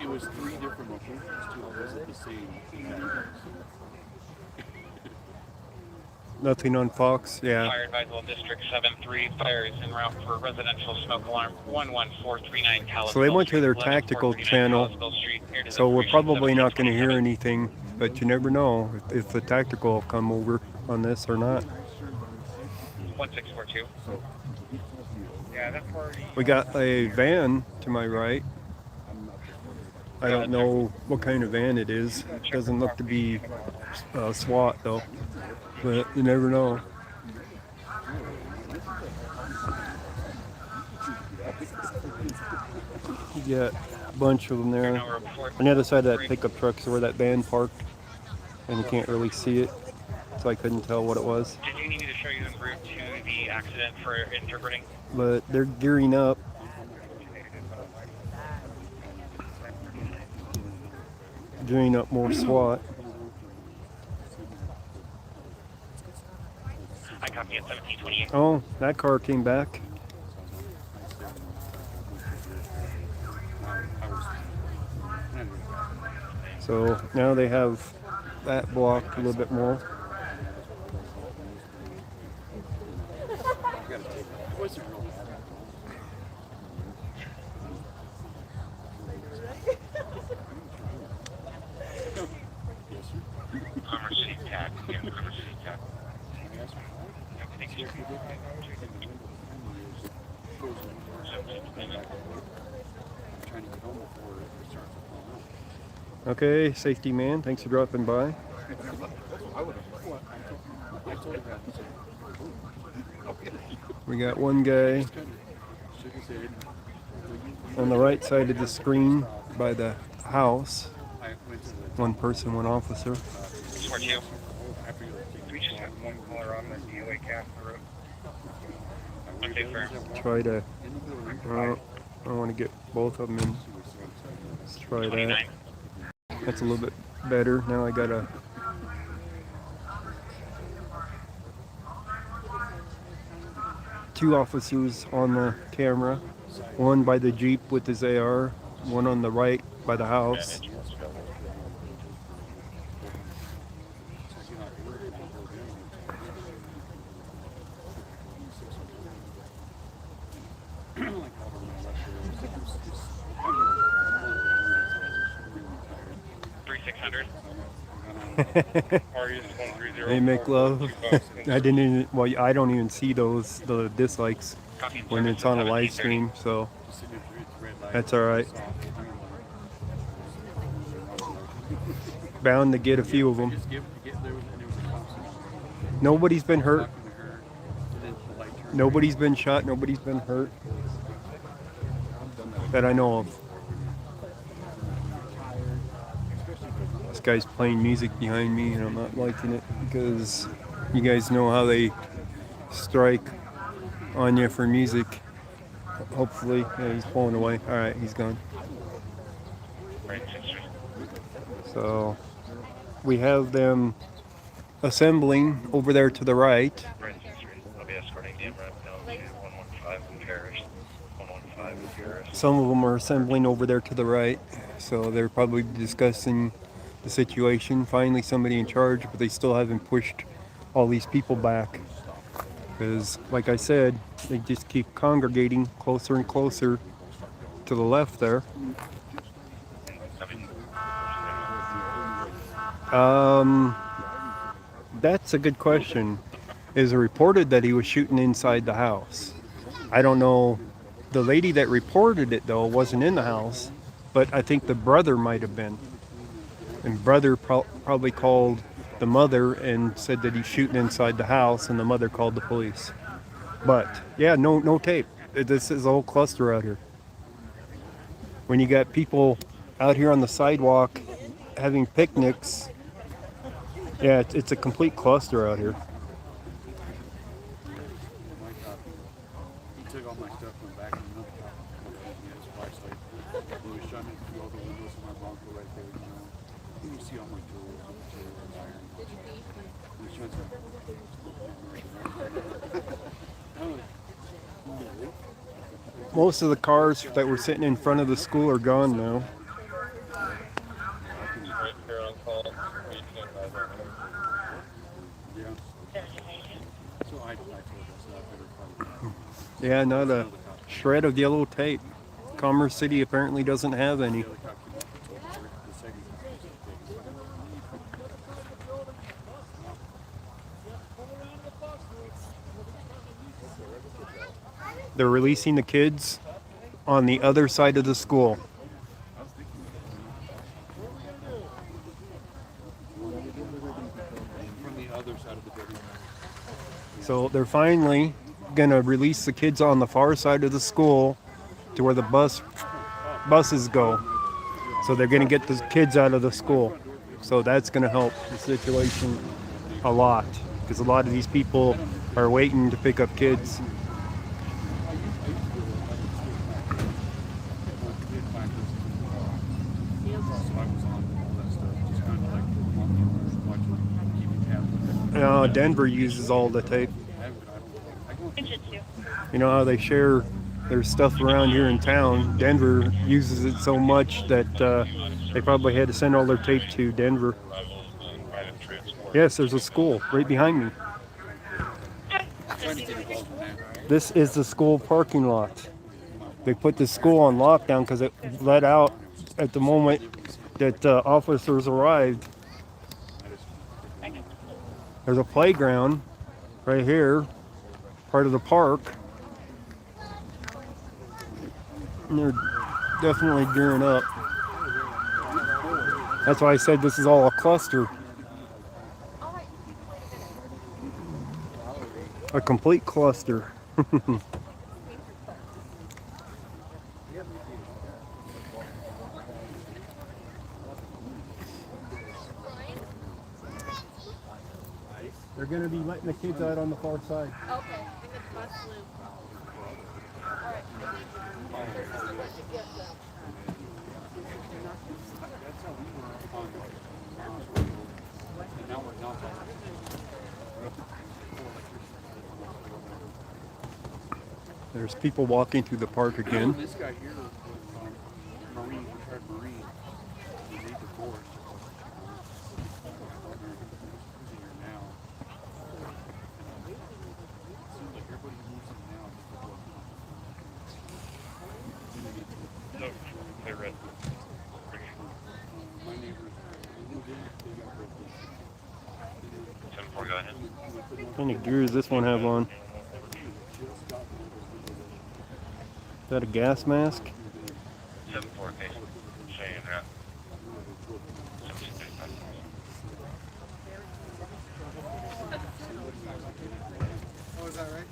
It was 3 different locations too. It wasn't the same. Nothing on Fox, yeah. Fire advisable District 7-3. Fire is en route for residential smoke alarm 11439 Kalispell So they went to their Street, tactical 11439 channel, Kalispell Street, near to the so we're probably not going to hear 727. anything, but you never know if the tactical will come over on this or not. 1642. Yeah, that's already. We got a van to my right. I don't know what kind of van it is. It doesn't look to be SWAT though, but you never know. You got a bunch of them there. On the other side of that pickup truck is where that van parked, and you can't really see it, so I couldn't tell what it was. Did you need me to show you en route to the accident for interpreting? But they're gearing up. Gearing up more SWAT. I copy at 1728. Oh, that car came back. So now they have that blocked a little bit more. Okay, safety man, thanks for dropping by. We got one guy on the right side of the screen by the house. One person, one officer. We just have one caller on the DOA cast the road. Okay, fair. Try to, I want to get both of them in. Let's try that. 29. That's a little bit better. Now I got two officers on the camera. One by the Jeep with his AR, one on the right by the house. They make love. I don't even see the dislikes when it's on a live stream, so that's all right. Bound to get a few of them. Nobody's been hurt. Nobody's been shot. Nobody's been hurt that I know of. This guy's playing music behind me and I'm not liking it because you guys know how they strike on you for music. Hopefully, yeah, he's pulling away. All right, he's gone. So we have them assembling over there to the right. I'll be escorting the MRAP down to 115 in Paris. 115 in Paris. Some of them are assembling over there to the right, so they're probably discussing the situation. Finally somebody in charge, but they still haven't pushed all these people back because, like I said, they just keep congregating closer and closer to the left there. That's a good question. It was reported that he was shooting inside the house. I don't know. The lady that reported it though wasn't in the house, but I think the brother might have been. And brother probably called the mother and said that he's shooting inside the house, and the mother called the police. But yeah, no tape. This is a whole cluster out here. When you got people out here on the sidewalk having picnics, yeah, it's a complete cluster out here. He took all my stuff from back in another car. He had his flashlight. He was shining through all the windows of my Bronco right there. You can see all my tools and material and iron. He shines Most of the cars that were sitting in front of the school are gone now. Right here on call. 18 Yeah. So I told us that better probably. Yeah, not a shred of yellow tape. Commerce City apparently doesn't have any. They're releasing the kids on the other side of the school. From the other side of the building. So they're finally going to release the kids on the far side of the school to where the buses go. So they're going to get the kids out of the school. So that's going to help the situation a lot, because a lot of these people are waiting to pick up kids. Denver uses all the tape. You know how they share their stuff around here in town? Denver uses it so much that they probably had to send all their tape to Denver. Yes, there's a school right behind me. This is the school parking lot. They put the school on lockdown because it let out at the moment that officers arrived. There's a playground right here, part of the park. And they're definitely gearing up. That's why I said this is all a cluster. A complete cluster. They're going to be letting the kids out on the far side. Okay, in the bus loop. There's people walking through the park again. This guy here was Marine, retired Marine. He divorced. He's here now. Seems like everybody moves in now. No, they read. My neighbors moved in, they got broken. 10-4, go ahead. What kind of gear does this one have on? Is that a gas mask? 7-4, okay. Saying that. Oh, is that right?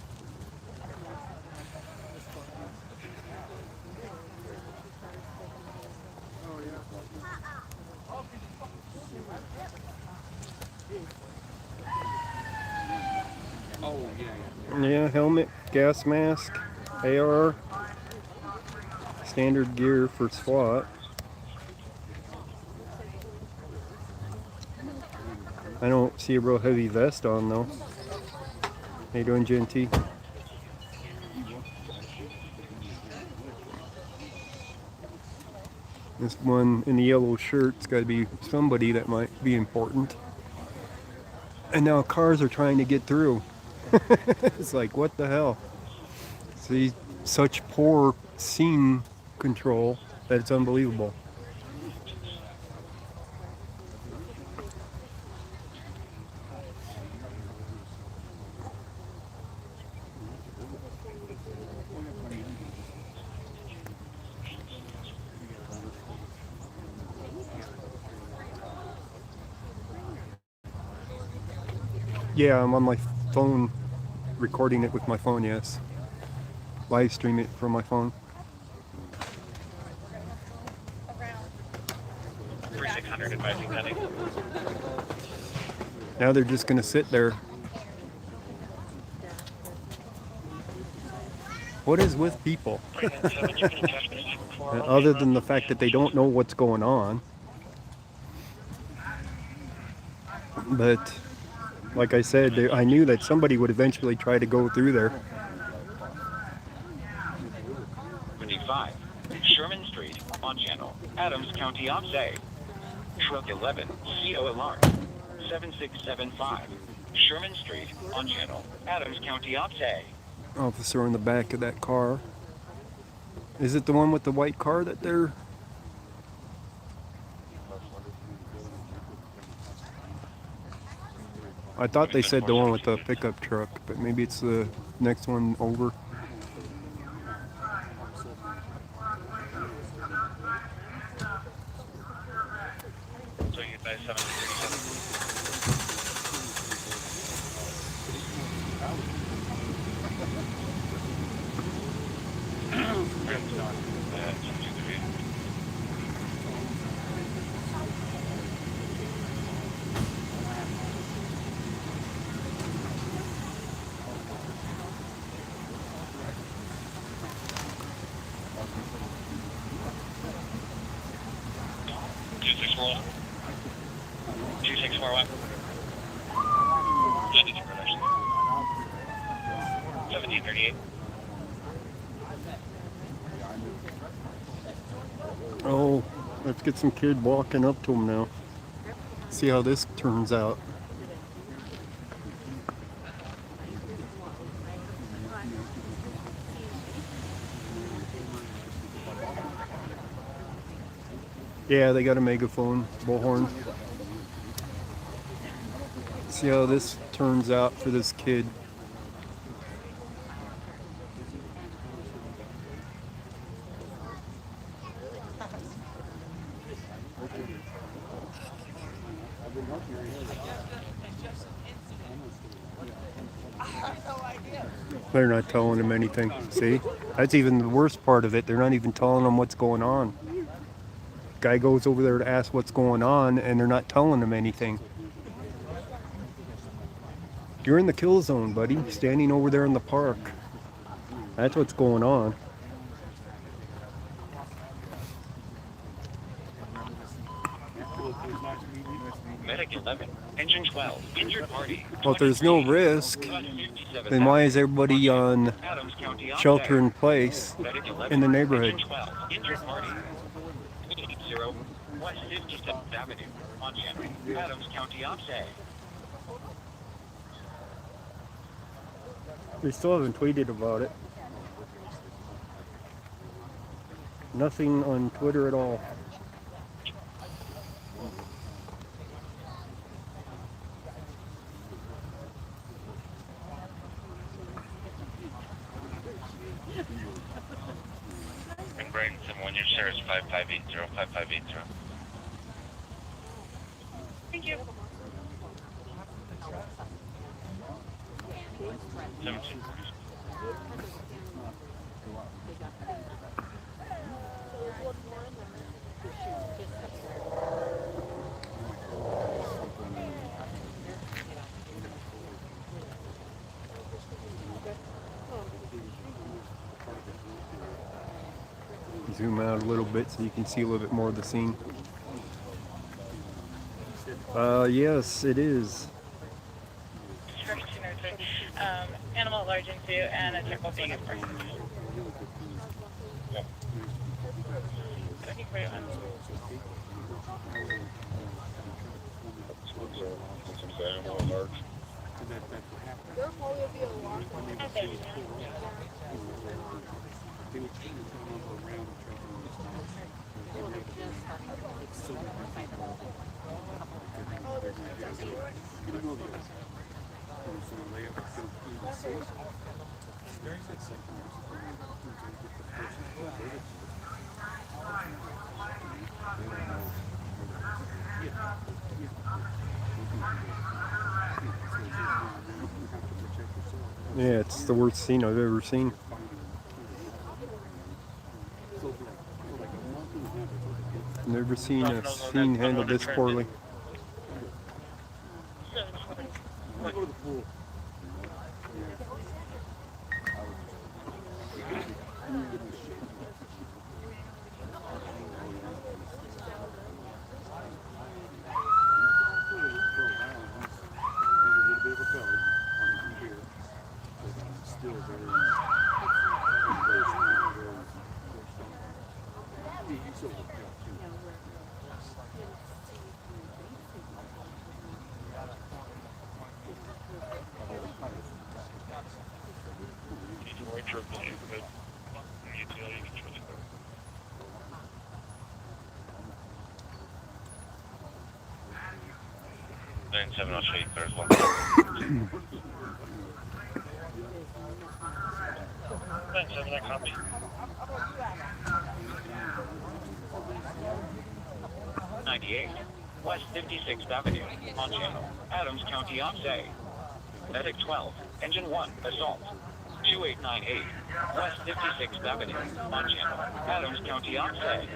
Oh, yeah. Oh, yeah. Yeah, helmet, gas mask, AR, standard gear for SWAT. I don't see a real heavy vest on though. How you doing, GNT? This one in the yellow shirt's got to be somebody that might be important. And now cars are trying to get through. It's like, what the hell? See, such poor scene control that it's unbelievable. Yeah, I'm on my phone, recording it with my phone, yes. Live stream it from my phone. 3600 advising pending. Now they're just going to sit there. What is with people? Other than the fact that they don't know what's going on. But like I said, I knew that somebody would eventually try to go through there. 765, Sherman Street, on channel, Adams County Ops A. Truck 11, CO alarm. 7675, Sherman Street, on channel, Adams County Ops A. Officer in the back of that car. Is it the one with the white car that they're... I thought they said the one with the pickup truck, but maybe it's the next one over. So you guys 737. Roll. 2641. 1738. Oh, let's get some kid walking up to him now. See how this turns out. Yeah, they got a megaphone, bullhorn. See how this turns out for this kid. They're not telling him anything. See? That's even the worst part of it. They're not even telling him what's going on. Guy goes over there to ask what's going on, and they're not telling him anything. You're in the kill zone, buddy. Standing over there in the park. That's what's going on. Medic 11, engine 12, injured party. Well, if there's no risk, then why is everybody on shelter in place in the neighborhood? Injured party. 80 West 57th Avenue, on channel, Adams County Ops A. They still haven't tweeted about it. Nothing on Twitter at all. And Bradenton, when your share is 5580, 5580. Thank you. 17. Zoom out a little bit so you can see a little bit more of the scene. Yes, it is. Animal at large in two and a triple being a person. Looking for you. Animal at large. Yeah, it's the worst scene I've ever seen. Never seen a scene handled this poorly. Seven, I'll show you there's one. 7, I copy. 98 West 56th Avenue, on channel, Adams County Oxay. Medic 12, Engine 1, Assault. 2898 West 56th Avenue, on channel, Adams County Oxay.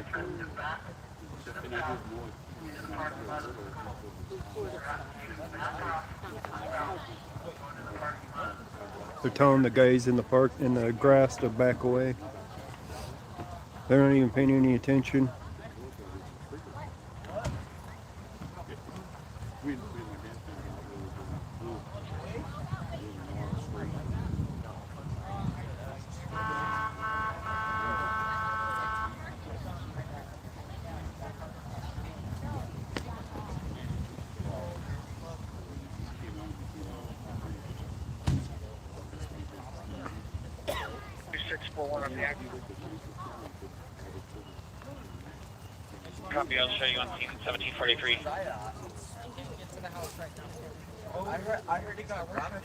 They're telling the guys in the park, in the grass, to back away. They're not even paying any attention. Copy, I'll show you on scene 1743. I heard he got grounded.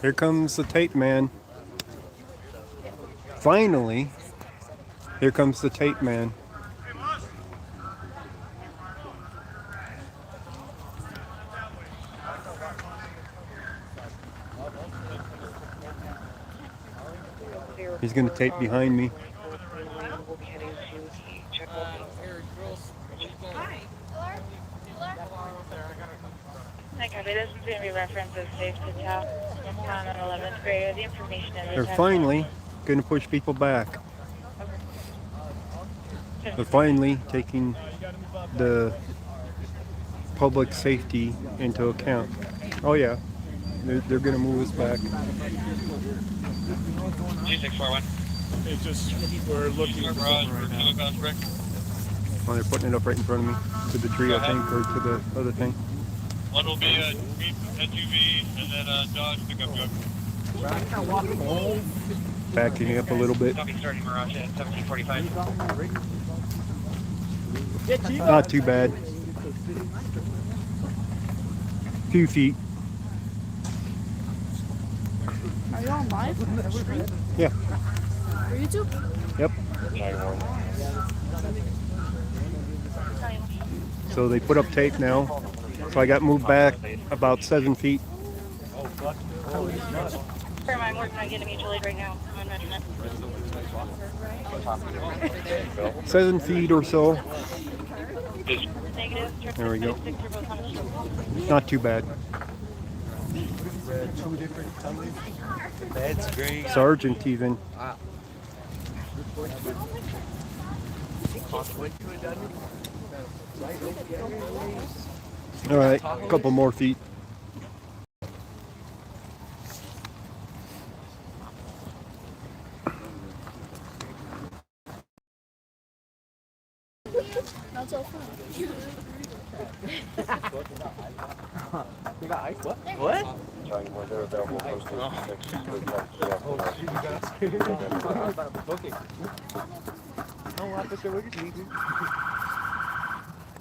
Here comes the tape man. Finally, here comes the tape man. He's going to tape behind me. Hi, copy. This is going to be referenced as safe to tell on 11th grade. The information in They're finally going to push people back. They're finally taking the public safety into account. Oh yeah, they're going to move us back. 2641. It's just, we're looking for something right now. Oh, they're putting it up right in front of me. To the tree, I think, or to the other thing. One will be a Jeep SUV and then a Dodge pickup truck. Backing up a little bit. Copy, starting Mirage at 1745. Not too bad. Few feet. Are you on live? Yeah. For YouTube? Yep. So they put up tape now. So I got moved back about 7 feet. I'm working on getting mutual aid right now. I'm running it. 7 feet or so. Negative. There we go. Not too bad. That's great. Sergeant even. All right, a couple more feet. Not so fun. We got ice? What? What?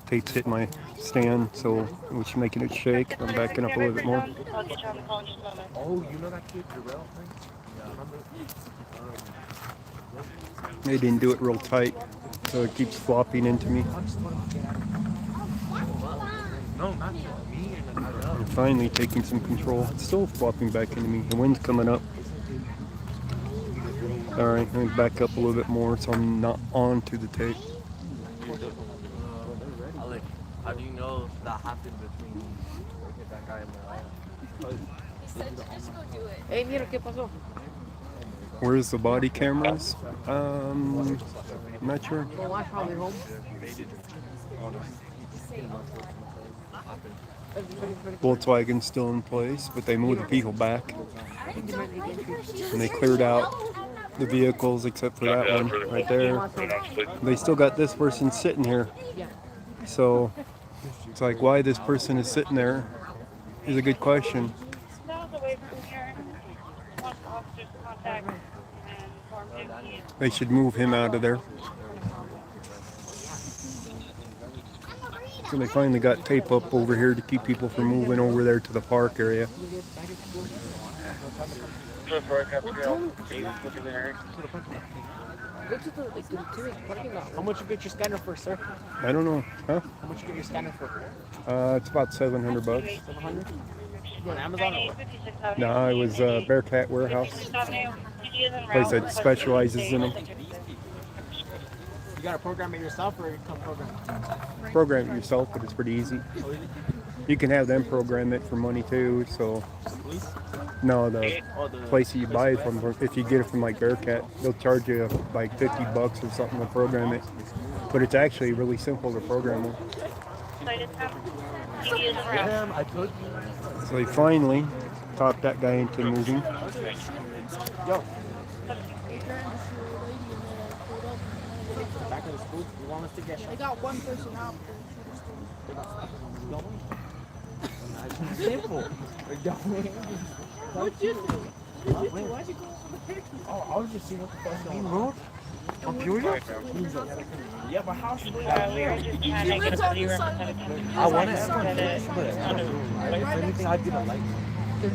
Tape's hit my stand, so which making it shake. I'm backing up a little bit more. I'll get you on the call in just a moment. Oh, you know that kid, Jarrell thing? They didn't do it real tight, so it keeps flopping into me. No, not me. I'm finally taking some control. It's still flopping back into me. The wind's coming up. All right, let me back up a little bit more so I'm not onto the tape. Alec, how do you know that happened between that guy and Mariah? Hey, mira, ¿qué pasó? Where's the body cameras? I'm not sure. Well, I'm probably home. Volkswagen's still in place, but they moved the people back. And they cleared out the vehicles except for that one right there. They still got this person sitting here. So it's like, why this person is sitting there is a good question. They should move him out of there. So they finally got tape up over here to keep people from moving over there to the park area. How much you get your scanner for, sir? I don't know, huh? How much you get your scanner for? It's about $700. 700? On Amazon or what? No, it was Bearcat Warehouse. Place that specializes in them. You gotta program it yourself or you come program it? Program it yourself, but it's pretty easy. You can have them program it for money too. So no, the place that you buy it from, if you get it from like Bearcat, they'll charge you like $50 or something to program it. But it's actually really simple to program them. So they finally talked that guy into moving. Yo. Back in the school, you want us to get shot? I got one person out. Simple. What'd you do? Why'd you go over there? Oh, I was just seeing what the fuck's going on. I'm curious. Yeah, but how should we I want it, but if anything, I didn't like it.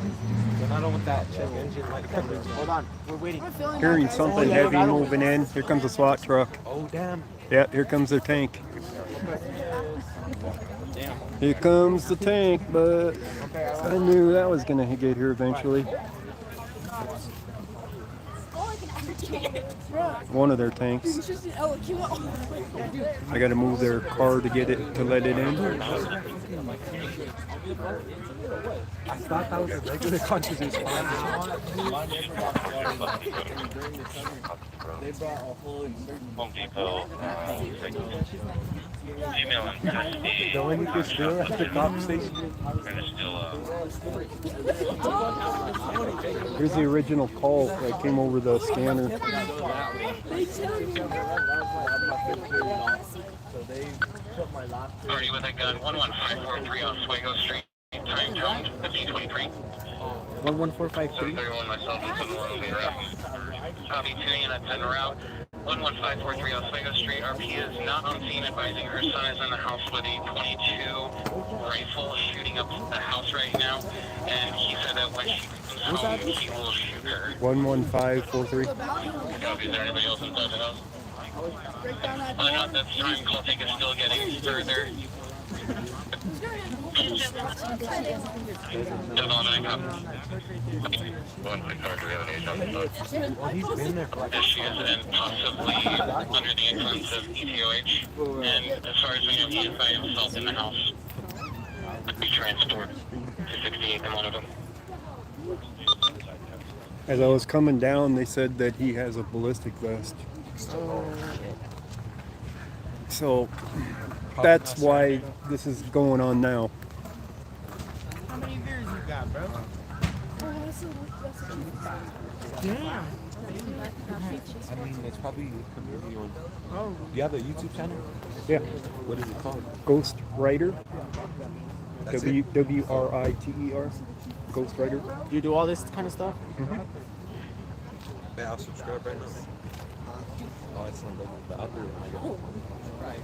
And I don't want that check engine like hold on, we're waiting. Hearing something heavy moving in. Here comes a SWAT truck. Oh, damn. Yeah, here comes their tank. Damn. Here comes the tank, but I knew that was going to get here eventually. One of their tanks. I got to move their car to get it, to let it in. I thought that was a regular consciousness. They brought a whole Home Depot. Female and custody. the one you could steal at the cop station. Here's the original call that came over the scanner. Party with a gun, 11543 on Oswego Street. Time zone, 1523. 11453. 731 myself and 71 will be around. Copy 2 units en route. 11543 Oswego Street. RP is not on scene, advising her son is in the house with a .22 rifle shooting up the house right now. And he said that when she comes home, he will shoot her. 11543. Copy, is there anybody else inside the house? Whether or not that's time, call take is still getting further. She is and possibly under the influence of ETOH, and as far as we know, he is by himself in the house. Be transported to 68 in one of them. As I was coming down, they said that he has a ballistic vest. So that's why this is going on now. How many beers you got, bro? Damn. I mean, it's probably a community on. Oh. You have a YouTube channel? Yeah. What is it called? Ghost Rider. That's WRITER. Ghost Rider. You do all this kind of stuff? Mm-hmm. Yeah, I'll subscribe right now. Oh, it's on the other one. Right.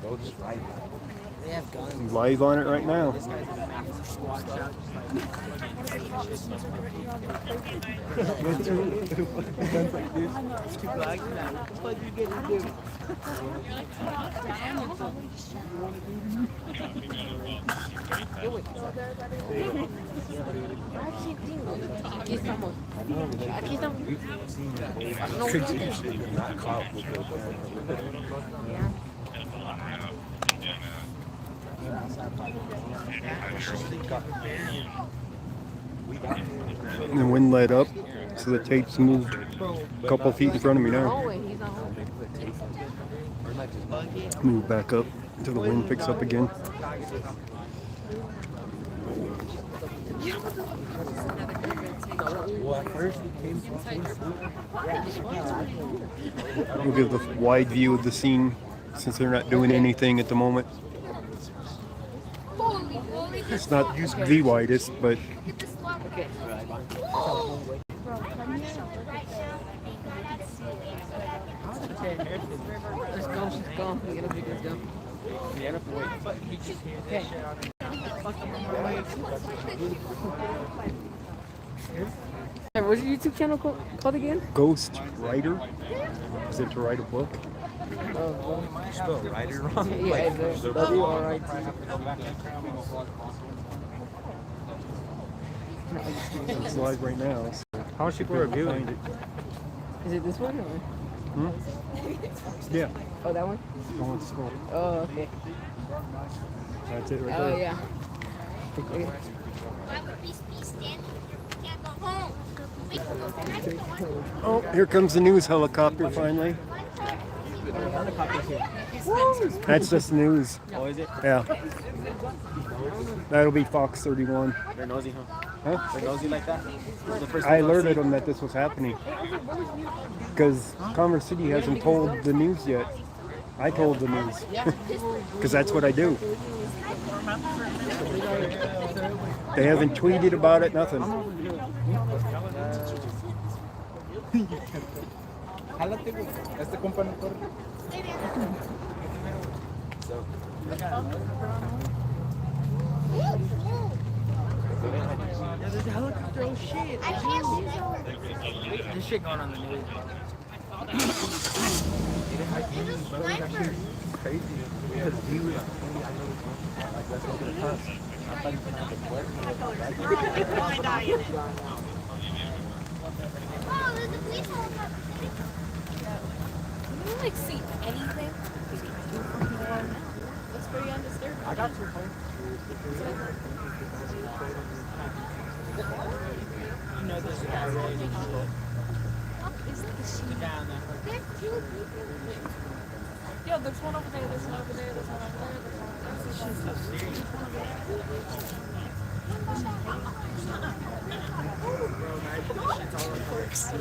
Ghost Rider. They have guns. Live on it right now. This guy's after squad shot, just like what you get to do? Aquí estamos. Aquí estamos. And the wind let up, so the tape's moved a couple feet in front of me now. Move back up until the wind picks up again. Well, at first he came We'll give the wide view of the scene since they're not doing anything at the moment. It's not the widest, but Let's go. We gotta make this go. Okay. Hey, what's your YouTube channel called again? Ghost Writer? Is it to write a book? You spell writer wrong? Yeah, it's W-R-I-T. It's live right now. So How much people are viewing it? Is it this one or? Yeah. Oh, that one? Going to school. Oh, okay. That's it right Oh, there. yeah. Okay. Oh, here comes the news helicopter finally. That's just news. Oh, is it? Yeah. That'll be Fox 31. They're nosy, huh? Huh? They're nosy like that? I alerted them that this was happening. Because Commerce City hasn't told the news yet. I told the news. Because that's what I do. They haven't tweeted about it, nothing. Este compa no corre. There's a helicopter, oh shit. This shit going on the news. Crazy. Because he was like, let's go to the bus. I thought he was going to Can you like see anything? Looks pretty undisturbed. I got your phone. You know there's a guy ready to go. Down there. There's two people. Yo, there's one over there, there's one over there, there's one over there, there's one over there. She's so serious.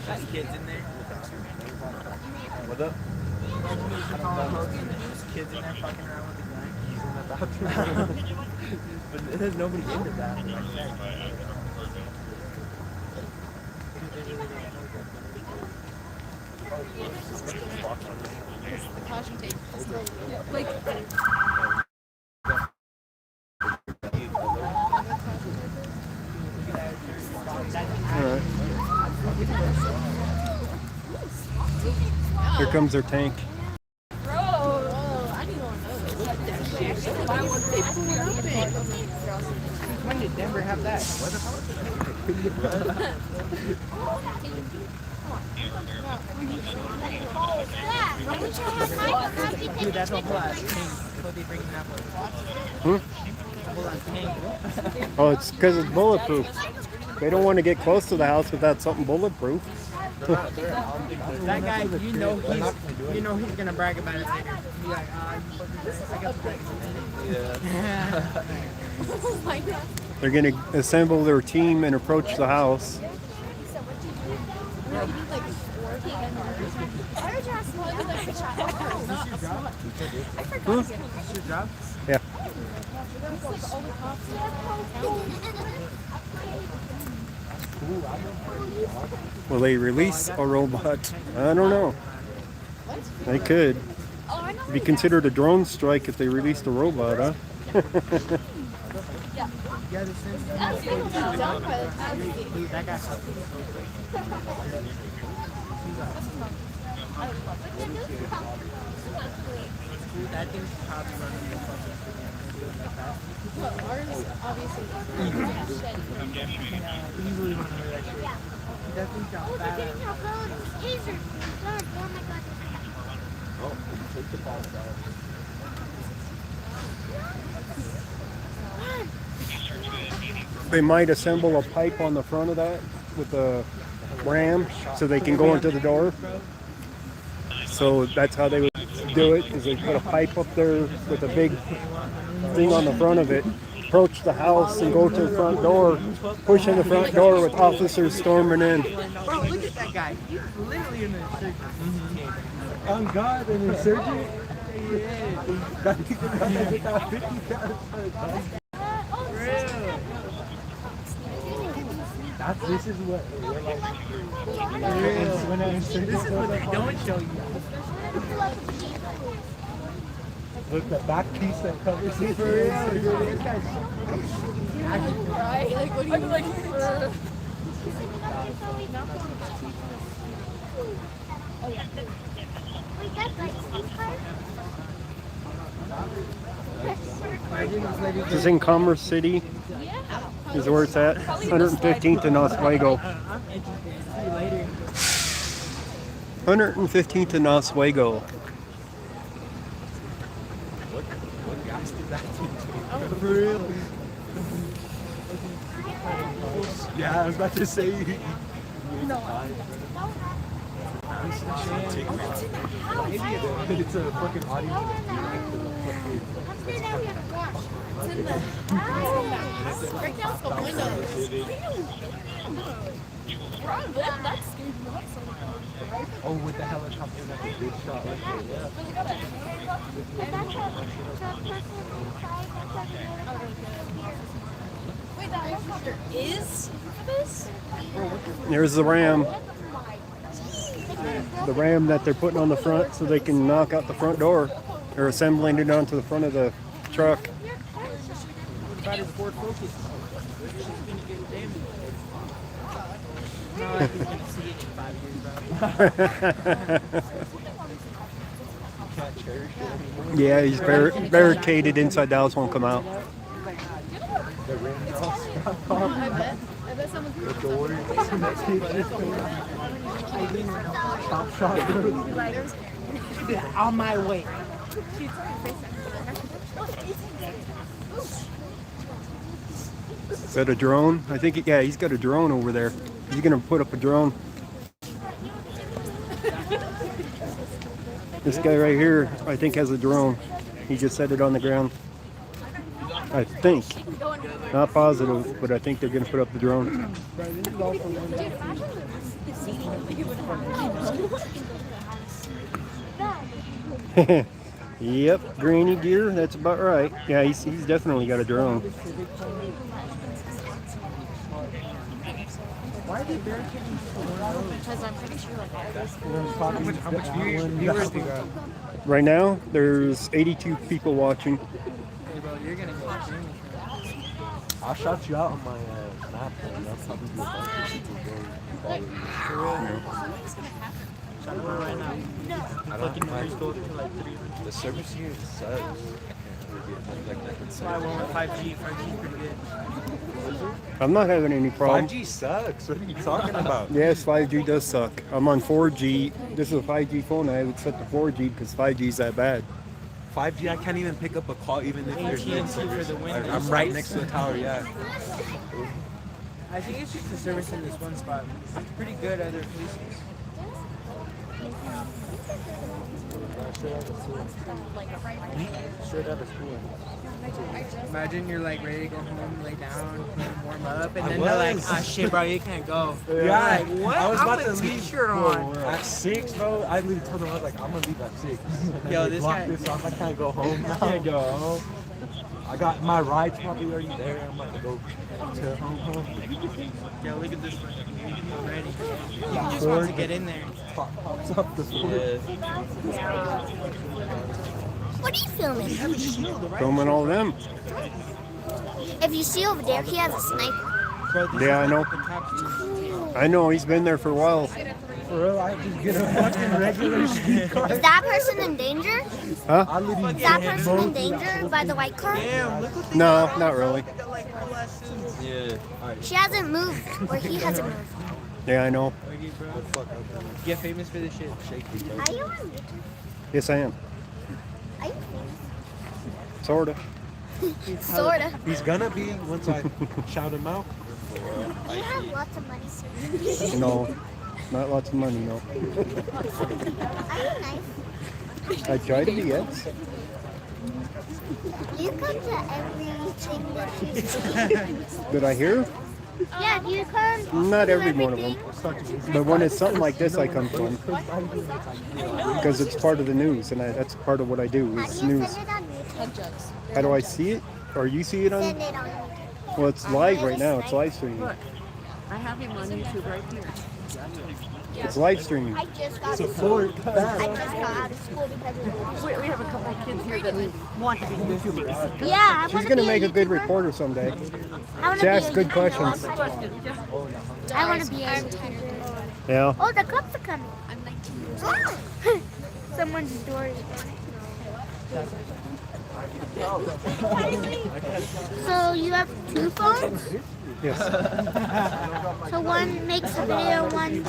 There's kids in there. What up? There's kids in there fucking around with the Yankees in the bathroom. But there's nobody in the bathroom. The caution tape is still, like, Alright. Here comes their tank. bro, I didn't want to know this. Why would they pull it up in? When did Denver have that? Dude, that's a whole ass tank. What they bringing that for? Whole ass tank. Oh, it's because it's bulletproof. They don't want to get close to the house without something bulletproof. That guy, you know he's gonna brag about it later. Be like, this is like a yeah. Oh my god. They're going to assemble their team and approach the house. Yeah. Will they release a robot? I don't know. They could. It'd be considered a drone strike if they released a robot, huh? That thing's probably running the fucking Well, ours obviously easily one of that shit. That thing's got fat. They might assemble a pipe on the front of that with a ram so they can go into the door. So that's how they would do it, is they put a pipe up there with a big thing on the front of it approach the house and go to the front door, pushing the front door with officers storming in. Bro, look at that guy. He's literally an insurgent. On God, an insurgent? Yeah. This is what This is what they don't show you. Look, the back piece that covers it. For real, dude. This guy's Right? Like, what do you like? This is in Commerce City. Is where it's at. 115th and Oswego. 115th and Oswego. What gas did that take? for real. Yeah, I was about to say. No. It's a fucking audio. It's in the right now it's the windows. Ron, that scared me. Oh, with the helicopter, that's a big shot right there. Wait, that helicopter is for this? There's the Ram. The Ram that they're putting on the front so they can knock out the front door. They're assembling it onto the front of the truck. Try to Ford Focus. She's gonna get damaged. No, I think we're gonna see it in 5 years, Can't cherish it anymore. Yeah, he's barricaded inside the house, won't come out. The rim all strapped I on. bet. I bet someone's The gonna door. Top shot, dude. On my way. Is that a drone? I think, yeah, he's got a drone over there. He's gonna put up a drone. This guy right here, I think, has a drone. He just set it on the ground. I think. Not positive, but I think they're gonna put up the drone. Yep, grainy gear, that's about right. Yeah, he's definitely got a drone. Why are they barricading Because I'm pretty sure like all this. How much viewers do you got? Right now, there's 82 people watching. Hey bro, you're gonna get famous. I'll shout you out on my map, and that's probably be a bunch of people going For real. Shout out right now. I Fucking don't numbers go to like 300. The service here sucks. That's why I went with 5G. 5G is pretty good. I'm not having any problem. 5G sucks. What are you talking about? Yes, 5G does suck. I'm on 4G. This is a 5G phone. I have it set to 4G because 5G is that bad. 5G, I can't even pick up a call even if there's no AT&T for the Windows. I'm right next to the tower, yeah. I think it's just the service in this one spot. It's pretty good at other places. Straight out of school. Imagine you're like ready to go home, lay down, warm up, and I then they're like, was. ah shit bro, you can't go. Yeah, You're like, what? I was I'm about with to leave t-shirt on. at 6, bro. I literally told them, I was like, I'm gonna leave at 6. And Yo, they this blocked guy- this off. I can't go home. I can't go home. I got my ride's probably already there. I'm about to go to home. Yo, look at this one. I'm ready. You just want to get in there. Pops up the floor. What are you filming? Filming all of them. If you see over there, he has a sniper. Yeah, I know. I know, he's been there for a while. For real, I just get a fucking regular street car. Is that person in danger? Huh? Is that person in danger by the white car? No, not really. Yeah. She hasn't moved, or he hasn't moved. Yeah, I know. Get famous for this shit. Are you on YouTube? Yes, I am. Are you Sorta. famous? Sorta. He's gonna be once I shout him out. Do you have lots of money? No, not lots of money, no. Are you nice? I try to be, yes. You come to everything that you see. Did I hear? Yeah, do you come? Not to every one of them. But when it's something like this, I come to them. Because it's part of the news, and that's part of what I do, How is do you news. send it on YouTube? How do I see it? Or you see it on? Send it on YouTube. Well, it's live right now. It's live streaming. Look, I have him on YouTube right here. It's live streaming. I just got out of school. I just got out of school because of the We have a couple of kids here that want to be YouTubers. Yeah, I She's want going to be make a good YouTuber. reporter someday. I wanna She be asks a good YouTuber. questions. I want to be a YouTuber. Yeah. Oh, the cops are coming. I'm 19 years old. Someone's door is So you have two phones? Yes. So one makes a video, one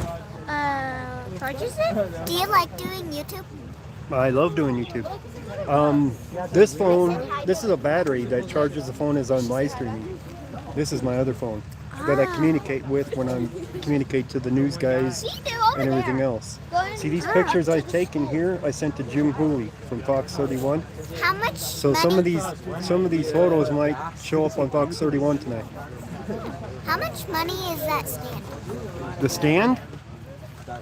charges it? Do you like doing YouTube? I love doing YouTube. This phone, this is a battery that charges the phone as I'm live streaming. This is my other phone that I communicate with when I communicate to the news guys and everything else. See these pictures I've taken here, I sent to Jim Hooley from Fox 31. How much So money? some of these photos might show up on Fox 31 tonight. How much money is that stand? The stand?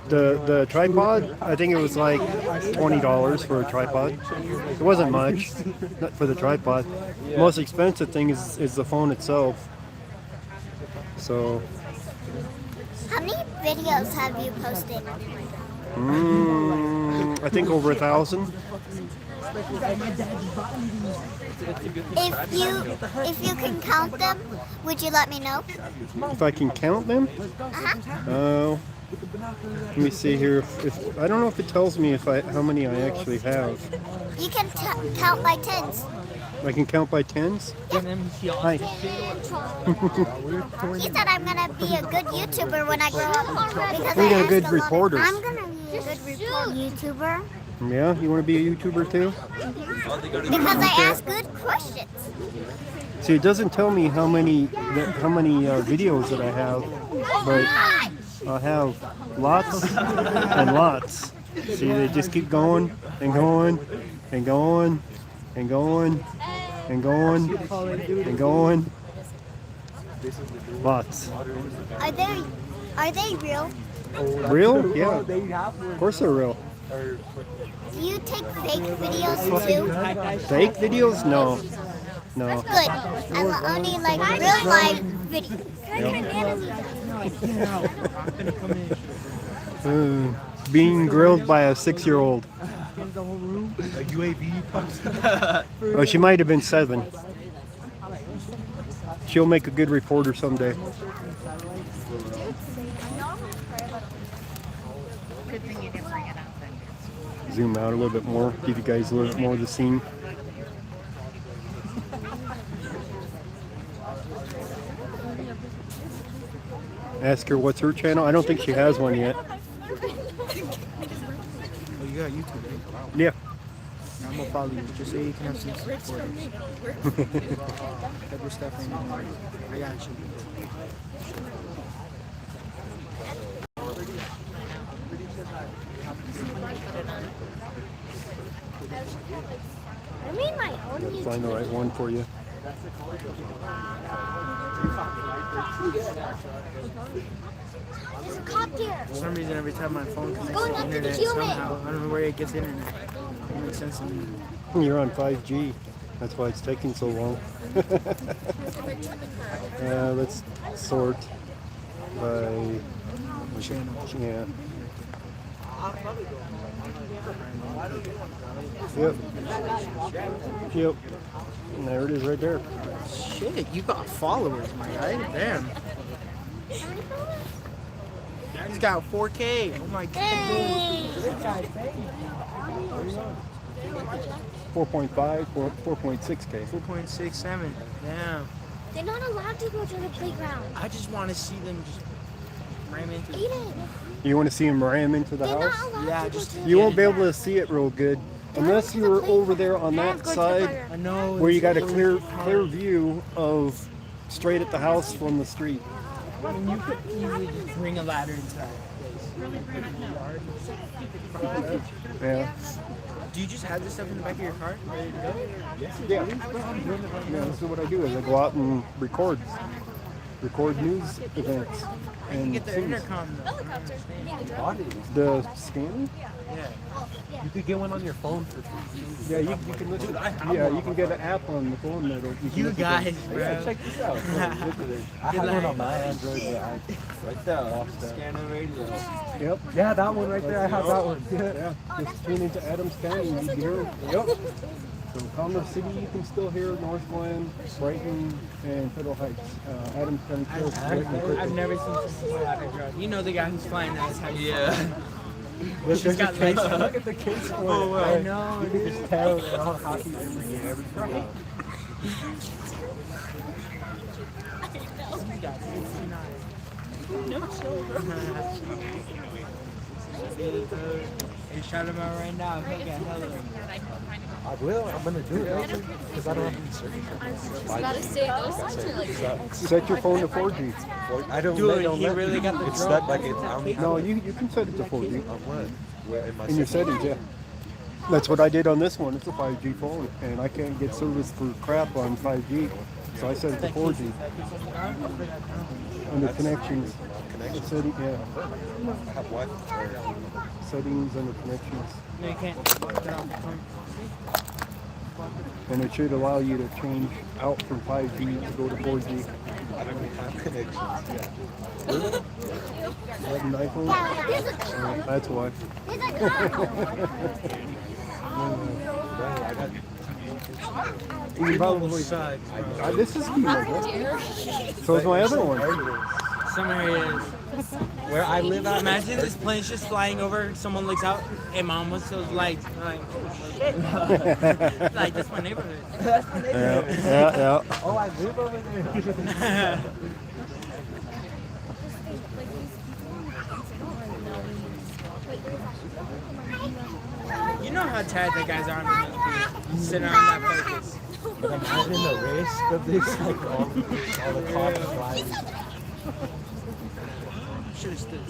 The tripod, I think it was like $20 for a tripod. It wasn't much, not for the tripod. The most expensive thing is the phone itself. So, How many videos have you posted? I think over 1,000. If you can count them, would you let me know? If I can count them? Let me see here. If I don't know if it tells me how many I actually have. You can count by tens. I can count by tens? Hi. He said I'm gonna be a good YouTuber when I grow up. Because You're I a ask good lot of- reporter. I'm gonna be a good YouTuber Yeah, you want to be a YouTuber too? because I ask good questions. See, it doesn't tell me how many videos that I have, but I have lots and lots. See, they just keep going and going and going and going and going and going. Lots. Are they real? Real? Yeah. Of course they're real. Do you take fake videos too? Fake videos? No. No. Good. I'm only like real life videos. Being grilled by a 6-year-old. Oh, she might have been 7. She'll make a good reporter someday. Good thing you didn't bring it up then. Zoom out a little bit more, give you guys a little bit more of the scene. Ask her what's her channel. I don't think she has one yet. Oh, you got YouTube, right? Yeah. I'm gonna follow you. Just say you can have some supporters. Pepper stuff in there. I got you. I made my own Gotta YouTube. find the right one for you. There's a cop here. For some reason, every time my phone connects Going to the up to the internet, human. somehow, I don't know where it gets internet. It makes sense to me. You're on 5G. That's why it's taking so long. Let's sort by Channel. Yeah. Yep. Yep. And there it is right there. Shit, you got followers, my guy. Damn. He's got 4K. Oh my god. 4.5, 4.6K. 4.67. Damn. They're not allowed to go to the playground. I just want to see them just ram into Aiden. You want to see him ram into the They're house? not allowed Yeah, to go just- to You won't be able to see it real good unless you're over there on that side I know. where you got a clear view of straight at the house from the street. I mean, you could easily just bring a ladder inside. Yeah. Do you just have this stuff in the back of your car ready to go? Yeah. Yeah, this is what I do is I go out and record news events You and get the scenes. intercom though. The scanner? Yeah. You could get one on your phone for Yeah, you can listen. Yeah, you can get an app on the phone that'll. You listen to guys, it. bro. Yeah, check this out. Look at this. I have one on my Android, but right there. Scanner radio. Yep. Yeah, that one right there. I have that one. Yeah. Just tune into Adams County and you can hear it. Yep. From Commerce City, you can still hear North Glen, Brighton, and Fiddle Heights. Adams County. I've never seen someone fly out of drug. You know the guy who's flying that is how you Yeah. She's got case, lights. look at the case for Oh, it. I know, You can dude. just tell they're all happy to bring in everything. No children. Hey, shout him out right now. He'll get hella. I will. I'm gonna do it because I don't have any circuit. About to say those songs are like. Set your phone to 4G. I don't. Dude, they don't he let really me. got the It's drone. set like it's. I don't No, you can set it to 4G. On what? Where in my In your settings, yeah. That's what I did on this one. It's a 5G phone, and I can't get service for crap on 5G, so I set it to 4G. Under connections. Connections. Setting, yeah. I have Wi-Fi. Settings under connections. No, you can't. Get off the phone. And it should allow you to change out from 5G to go to 4G. I don't even have connections. Really? You have an iPhone? That's why. You can probably. This is T-Mobile. So is my other one. Some areas where I live out. Imagine this plane's just flying over. Someone looks out. Hey, mom, what's those lights? I'm like, oh, shit. Like, that's my neighborhood. That's my neighborhood. Yeah. Oh, I live over there. You know how tired the guys are on me sitting on that focus. But imagine the risk of this, like all the cops flying. Should have stood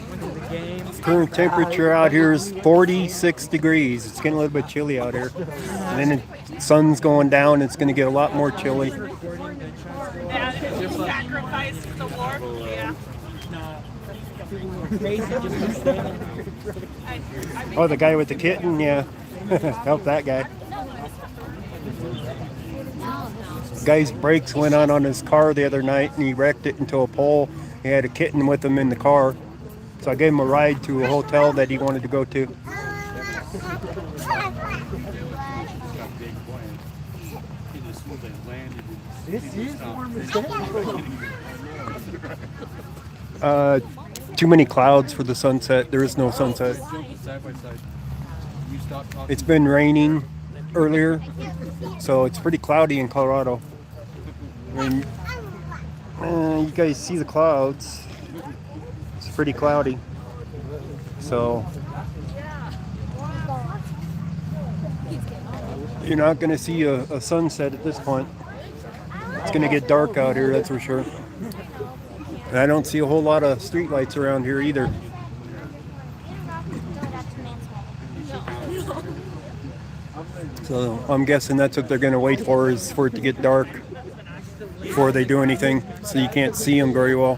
went to the game. Current temperature out here is 46 degrees. It's getting a little bit chilly out here. And then the sun's going down. It's going to get a lot more chilly. Yeah, it's sacrifice to war. Yeah. Oh, the guy with the kitten, yeah. Help that guy. Guy's brakes went on his car the other night and he wrecked it into a pole. He had a kitten with him in the car. So I gave him a ride to a hotel that he wanted to go to. This is Too many clouds for the sunset. There is no sunset. It's been raining earlier, so it's pretty cloudy in Colorado. And you guys see the clouds. It's pretty cloudy. So you're not going to see a sunset at this point. It's going to get dark out here, that's for sure. And I don't see a whole lot of street lights around here either. So I'm guessing that's what they're going to wait for, is for it to get dark before they do anything, so you can't see them very well.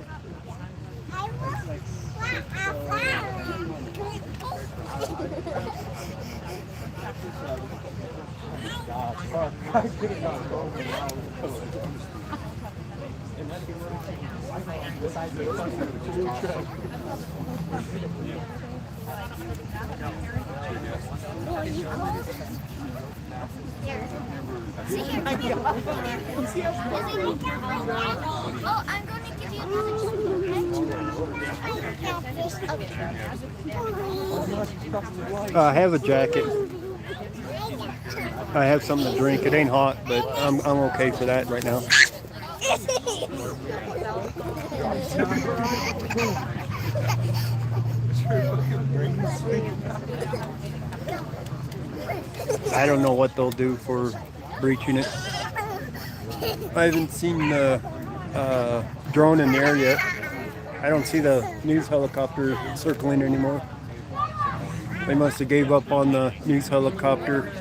Oh, I'm going to give you another I have a jacket. I have something to drink. It ain't hot, but I'm okay for that right now. I don't know what they'll do for breaching it. I haven't seen the drone in the air yet. I don't see the news helicopter circling anymore. They must have gave up on the news helicopter.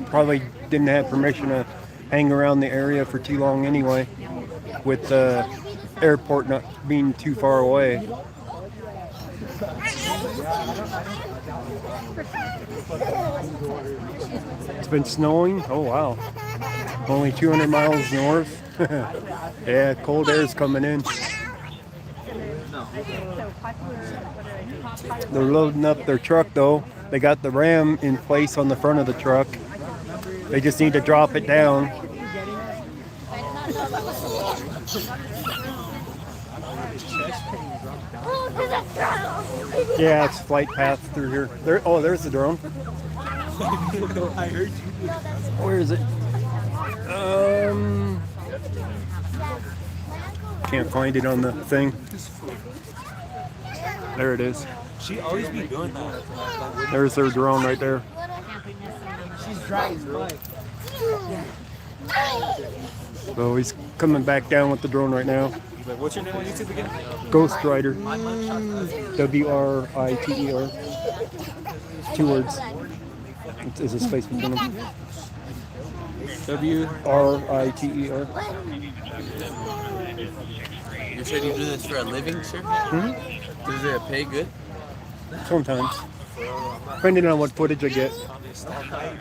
Probably didn't have permission to hang around the area for too long anyway, with the airport not being too far away. It's been snowing. Oh wow. Only 200 miles north. Yeah, cold air is coming in. They're loading up their truck though. They got the ram in place on the front of the truck. They just need to drop it down. Yeah, it's flight path through here. There. Oh, there's the drone. I heard you. Where is it? Can't find it on the thing. There it is. She always be doing that. There's their drone right there. She's dry as fuck. So he's coming back down with the drone right now. What's your name on YouTube again? Ghost Rider. W-R-I-T-E-R. 2 words. There's a space between them. W-R-I-T-E-R. You said you do this for a living, sir? Mm-hmm. Does it pay good? Sometimes. Depending on what footage I get.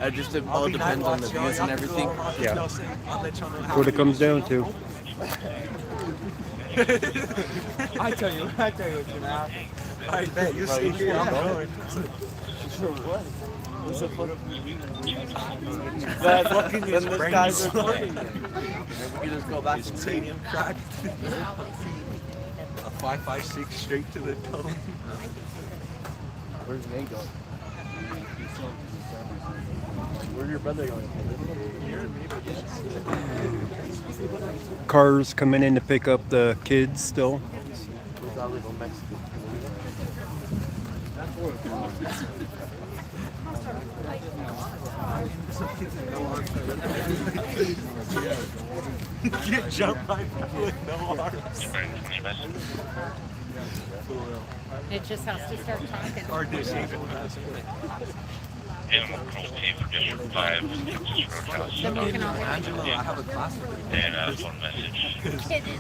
It just all depends on the views and everything. Yeah. That's what it comes down to. I tell you what you're not. I bet you see here. I'm going. What? What's the photo? That's fucking then this guy's recording. Maybe we can just go back to stadium crack. A 5.56 straight to the dome. Where's Nate going? Where's your brother going? Cars coming in to pick up the kids still. Where's that little Mexican? Get jumped by people with no arms. It just has to start talking. Or disabled. Animal control team for District 5. Angela, I have a class with her. And phone message.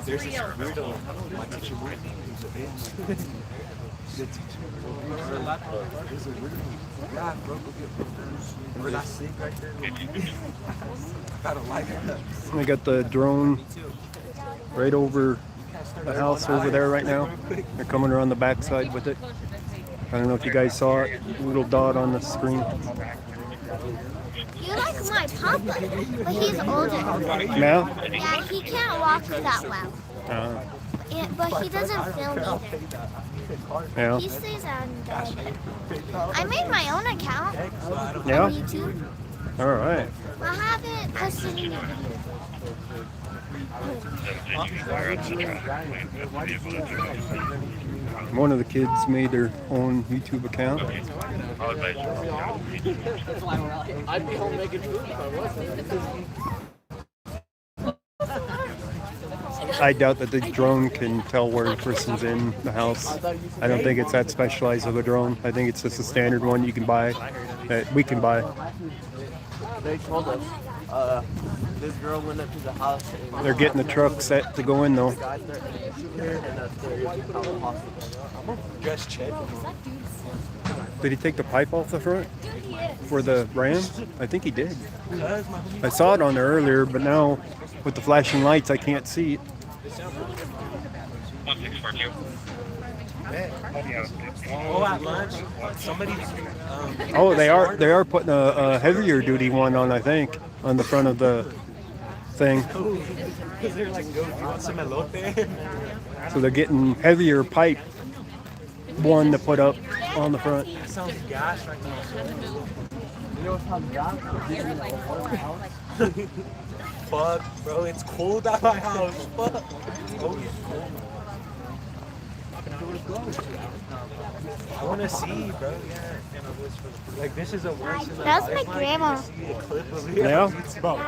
There's this weirdo. My teacher moved. He's a bitch. The teacher. There's a laptop. There's a weirdo. Yeah, bro, go get papers. Where that sink right there. Gotta light it up. I got the drone right over the house over there right now. They're coming around the backside with it. I don't know if you guys saw it. Little dot on the screen. You're like my papa, but he's older. Now? Yeah, he can't walk that well. Yeah, but he doesn't film either. Yeah. He stays on bed. I made my own account Yeah? on YouTube. All right. I haven't posted any videos. One of the kids made their own YouTube account. I'd be home making food if I wasn't. I doubt that the drone can tell where a person's in the house. I don't think it's that specialized of a drone. I think it's just a standard one you can buy, that we can buy. They told us, this girl went up to the house. And They're getting the truck set to go in though. Just check. Did he take the pipe off the front for the ram? I think he did. I saw it on there earlier, but now with the flashing lights, I can't see it. 1642. Oh, at lunch, somebody. Oh, they are putting a heavier duty one on, I think, on the front of the thing. Because they're like, go, you want some elote? So they're getting heavier pipe one to put up on the front. That sounds gas right now. You know what sounds gas? Fuck, bro, it's cold at my house. Fuck. It's always cold. I want to see, bro. Yeah. Like, this is a once in a That was my lifetime. grandma. See a clip of it. Yeah? Bro.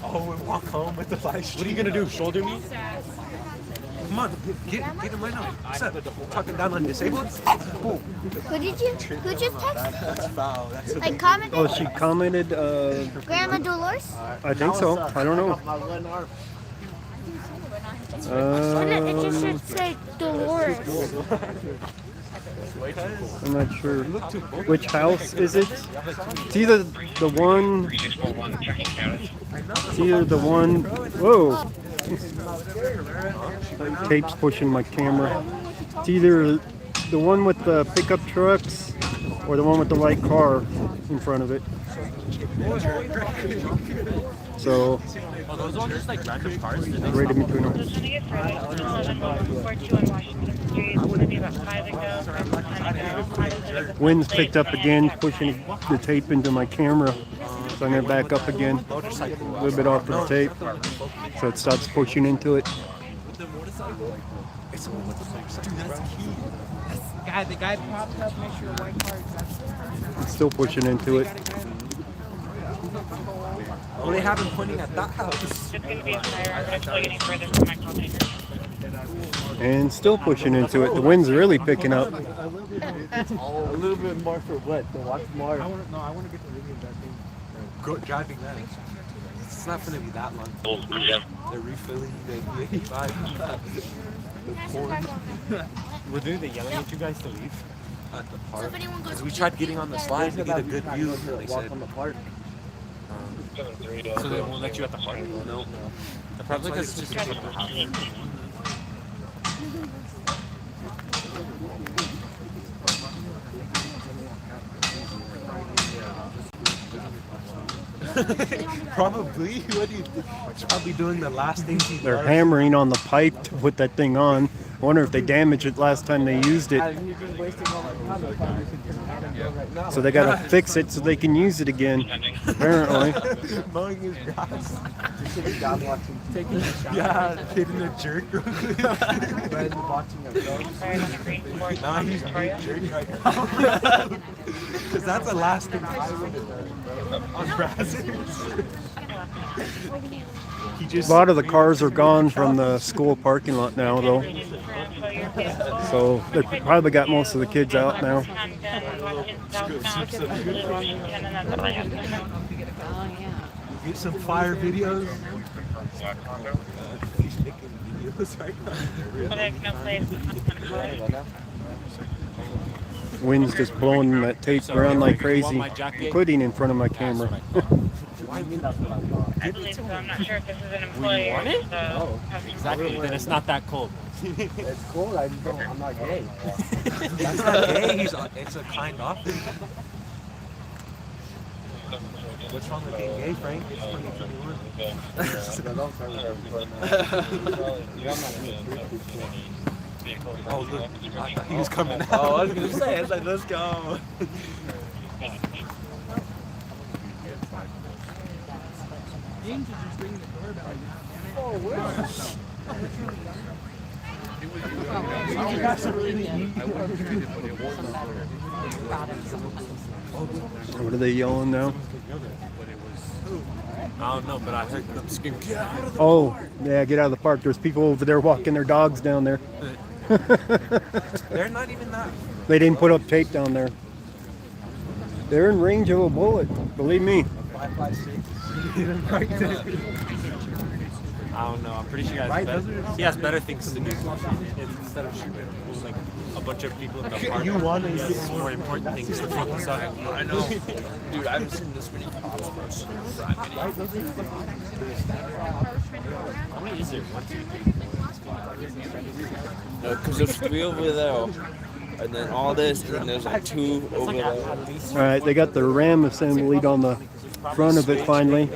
Oh, we walk home with the live stream. What are you going to do? Shoulder me? Come on, get him right now. What's up? Talking down on disabled? Who just texted? That's foul. That's Like commented? Oh, she commented. Grandma Dolores? I think so. I don't know. It just should say Dolores. I'm not sure. Which house is it? It's either the one. It's either the one. Whoa. Tape's pushing my camera. It's either the one with the pickup trucks or the one with the white car in front of it. So, Oh, those all just like random cars? right in between them. Wind's picked up again, pushing the tape into my camera. So I'm going to back up again, a little bit off the tape, so it stops pushing into it. The guy popped up next to your white car. It's still pushing into it. Oh, they have him pointing at that house. It's going to be a fire. I'm going to plug any further from my container. And still pushing into it. The wind's really picking up. A little bit more for what? To watch more. I want to get the video of that thing. Go driving that. It's not going to be that long. They're refilling the 85. Were they yelling at you guys to leave? At the park. Because we tried getting on the slide to get a good view. They said. On the park. So they won't let you at the park? No. Probably because it's just a house. Probably. What do you think? It's probably doing the last thing he They're does. hammering on the pipe to put that thing on. I wonder if they damaged it last time they used it. So they gotta fix it so they can use it again, apparently. Mowing his grass. Yeah, taking a jerk real quick. Nah, he's being a jerk right now. Because that's the last thing I would have done, bro. On grass. A lot of the cars are gone from the school parking lot now, though. So they probably got most of the kids out now. Get some fire videos. He's making videos right now. Wind's just blowing that tape around like crazy, including in front of my camera. I believe so. I'm not sure if this is an employee. want it? So Exactly. Then it's not that cold. It's cool. I'm not gay. That's not gay. It's a kind offer. What's wrong with being gay, Frank? It's 2021. Oh, look. I thought he was coming out. Oh, I was going to say, I was like, let's go. What are they yelling now? I don't know, but I heard them scream, "Get out of the Oh, yeah, get out of the park. There's people over there walking their dogs down there. They're not even that. They didn't put up tape down there. They're in range of a bullet, believe me. 5.56. I don't know. I'm pretty sure he has better things to do instead of shooting like a bunch of people in the park. He has more important things to focus on. I know. Dude, I haven't seen this many cops, bro. How many is there? 1, 2, 3. Because there's 3 over there. And then all this, and then there's like 2 over there. All right, they got the RAM assembled on the front of it finally.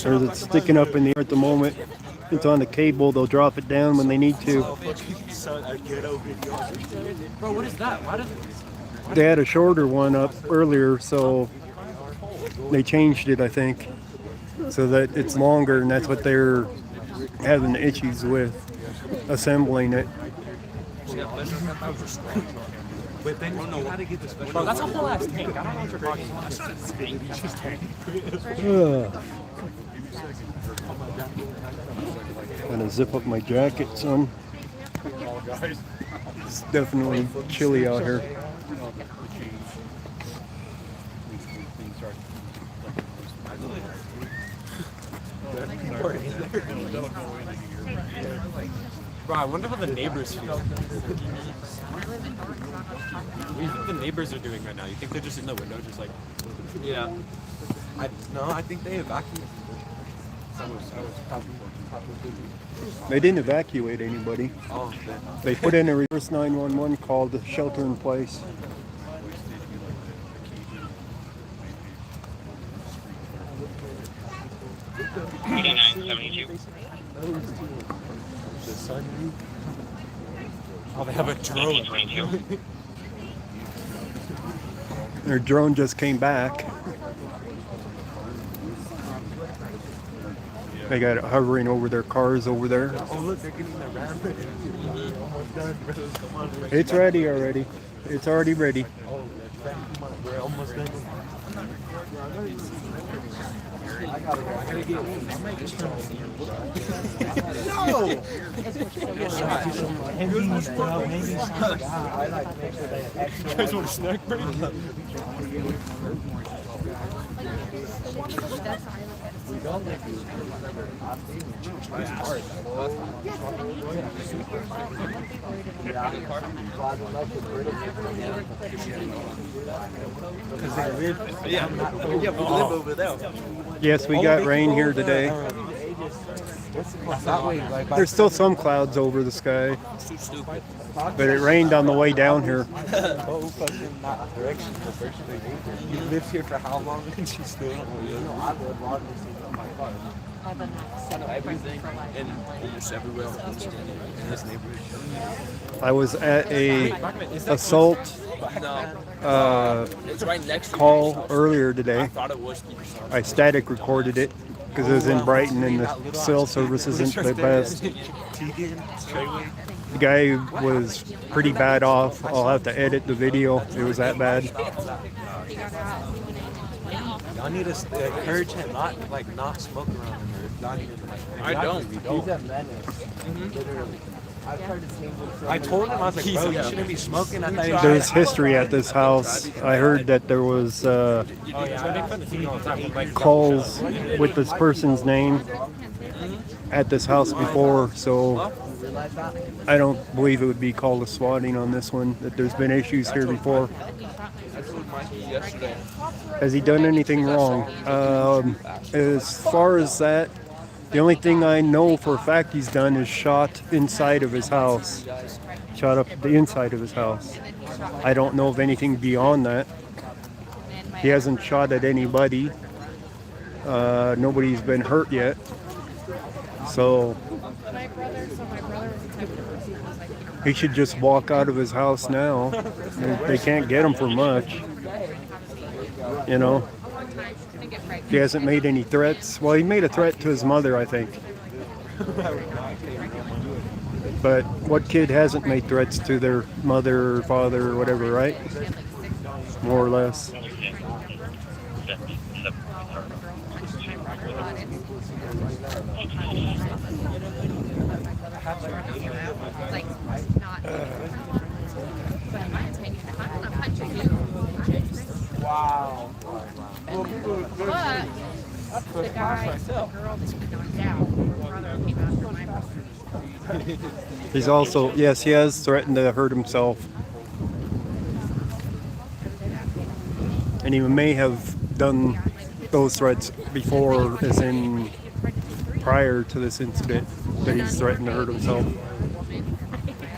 Or it's sticking up in the air at the moment. It's on the cable. They'll drop it down when they need to. Bro, what is that? Why does They had a shorter one up earlier, so they changed it, I think, so that it's longer, and that's what they're having issues with. assembling it. But then you had to get the special. Bro, that's a whole ass tank. I don't know what you're talking about. Gonna zip up my jacket, son. It's definitely chilly out here. Bro, I wonder how the neighbors feel. What do you think the neighbors are doing right now? You think they're just in the window, just like... Yeah. I think they evacuated. They didn't evacuate anybody. Oh, They put in a reverse 911 call to shelter in place. Oh, they have a drone. Their drone just came back. They got it hovering over their cars over there. Oh, look, they're getting the ram. Almost done, brothers. Come on, bro. It's ready already. It's already ready. Oh, come on, we're almost done. I gotta get one. No! You guys want a snack break? Yes, we got rain here today. There's still some clouds over the sky, but it rained on the way down here. You lived here for how long and you still don't know? I live longer since everything and almost everywhere in this neighborhood. I was at a assault It's right next to call earlier today. I thought it was. I static recorded it because it was in Brighton and the cell service isn't the best. The guy was pretty bad off. I'll have to edit the video. It was that bad. Y'all need to encourage him not smoke around him. I don't. He's a menace. Literally. I told him, I was like, bro, you shouldn't be smoking. I thought There's history at this house. I heard that there was calls with this person's name at this house before, so I don't believe it would be called a swatting on this one, that there's been issues here before. Has he done anything wrong? As far as that, the only thing I know for a fact he's done is shot inside of his house. Shot up the inside of his house. I don't know of anything beyond that. He hasn't shot at anybody. Nobody's been hurt yet. So he should just walk out of his house now. They can't get him for much. You know? He hasn't made any threats. Well, he made a threat to his mother, I think. But what kid hasn't made threats to their mother or father or whatever, right? More or less. Wow. But the guy, the girl that he knocked out, her brother came after my brother. He's also, yes, he has threatened to hurt himself. And he may have done those threats before, as in prior to this incident, that he's threatened to hurt himself.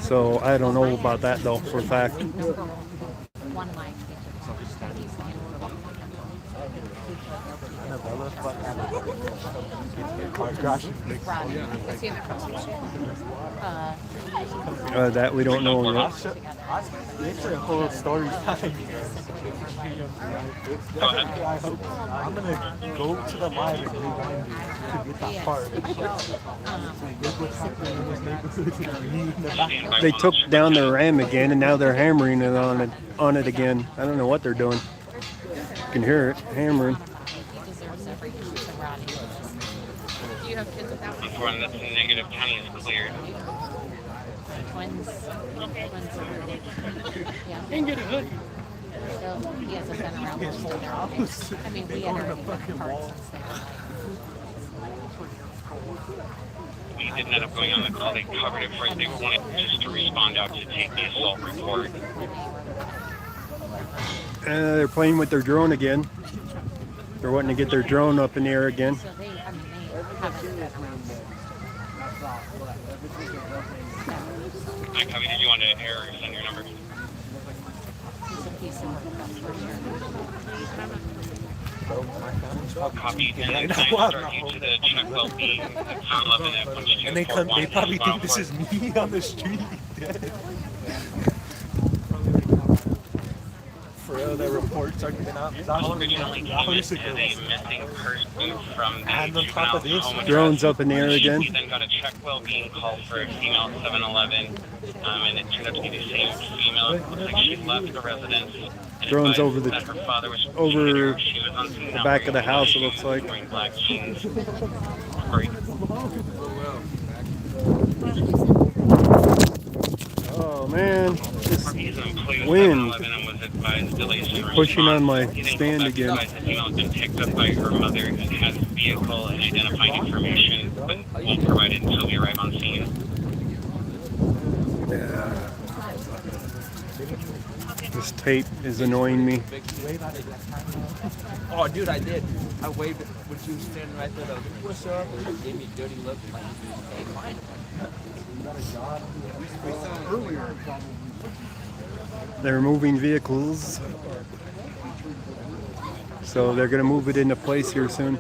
So I don't know about that though, for a fact. Car crash. Is he in the cross That we don't know yet. It's a whole story time. I'm gonna go to the live and rewind it to get that part. Look what's happening in this neighborhood. They took down their ram again, and now they're hammering it on it again. I don't know what they're doing. You can hear it hammering. He deserves every ounce of rowdy. Do you have kids with that one? Informed that the negative county is cleared. Twins. Yeah. So he hasn't been around most of their lives. I mean, we had already been cards since they were We didn't end up going on the call. They covered it first. They wanted just to respond out to take the assault report. They're playing with their drone again. They're wanting to get their drone up in the air again. So they, I mean, they haven't been around. I copy. Did you want to air or send your number? He's a piece of work, that's for sure. Copy. And then start you to the check well-being at 11 at 122. And they probably think this is me on the street. For real, the reports are giving out. Call originally came in as a missing person from the juvenile home. Drones up in the air again. We then got a check well-being call for a female at 7-Eleven, and it turned out to be the same female. It looks like she left the residence. Drones over the back of the house, it looks like. Wearing black jeans. Oh man, this wind pushing on my stand again. The female has been picked up by her mother and has vehicle and identifying information, but won't provide it until we arrive on scene. Yeah. This tape is annoying me. Oh, dude, I did. I waved when she was standing right there. I was like, what's up? And she gave me a dirty look. I'm like, hey, fine. They're moving vehicles, so they're going to move it into place here soon.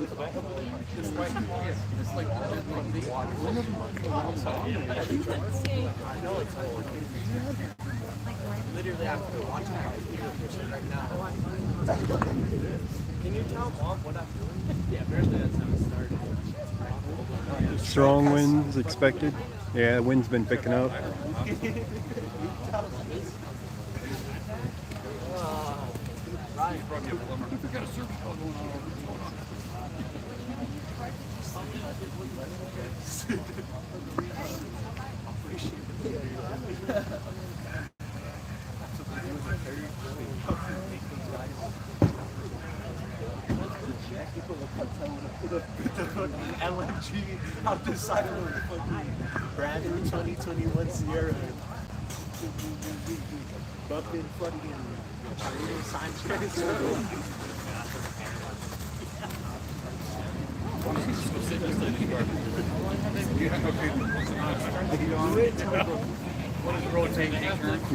Literally, I'm watching right now. Can you tell Mom what I'm doing? Yeah, apparently that's how it started. Strong winds expected. Yeah, the wind's been picking up. LMG out the side of the fucking brand new 2021 Sierra. Bumping fucking sign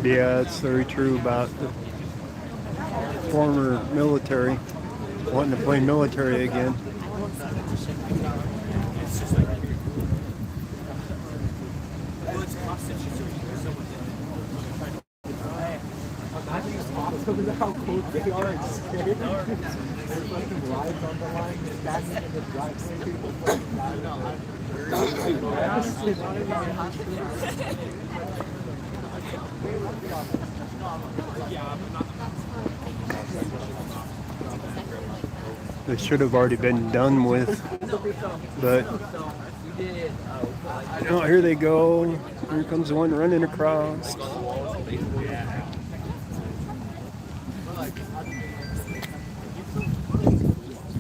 Yeah, it's very true about the former military wanting to play military again. How cool they are and scared. There's fucking rides on the line, standing in the driveway. People fucking They should have already been done with, but oh, here they go. Here comes one running across.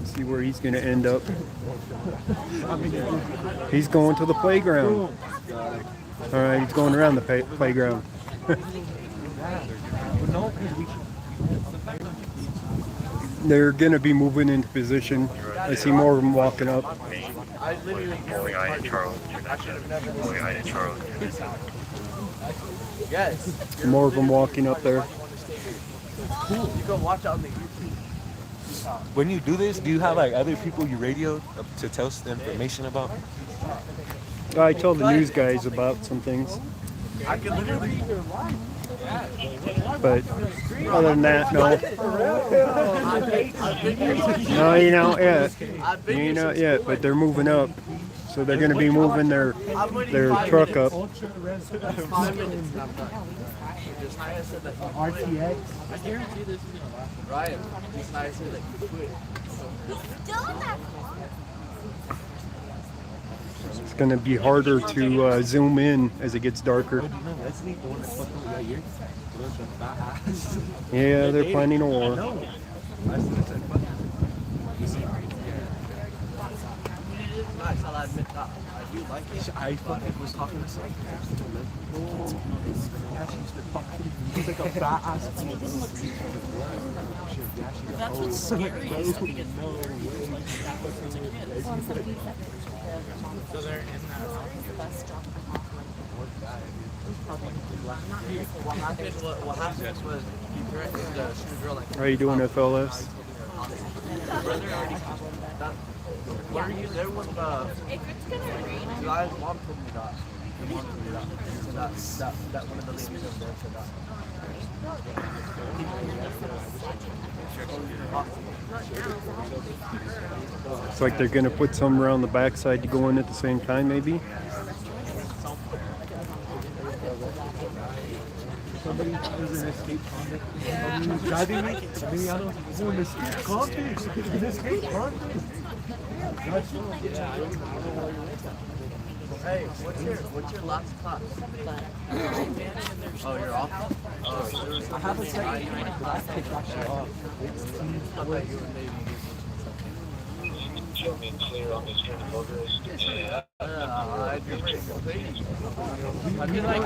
See where he's going to end up. He's going to the playground. All right, he's going around the playground. They're going to be moving into position. I see more of them walking up. Yes. More of them walking up there. Cool. You go watch on the YouTube. when you do this, do you have like other people you radio to tell us the information about? I tell the news guys about some things. I can literally. But other than that, no. No, you not yet. You ain't not yet, but they're moving up. So they're going to be moving their truck up. RTX. I guarantee this is gonna last. Ryan, it's nice that you quit. It's going to be harder to zoom in as it gets darker. Yeah, they're planning a war. Nice, I'll admit that. I do like it. I fucking was talking to someone. He's like a fat ass. That's what's scary. Is that we get So they're in that What happened was he threatened to shoot a girl like. How you doing, FLS? Were you there when Guy's mom told me that? Your mom told me that. So that one of the ladies over there said that. It's like they're going to put some around the backside to go in at the same time, maybe? Somebody was an escape convict. Driving me. Maybe I don't know. An escape convict. An escape convict. Hey, what's your last class? Oh, you're off? Oh, I have a second class actually off. I bet you and Navy. Clear on this here motorist. I do I'd be like,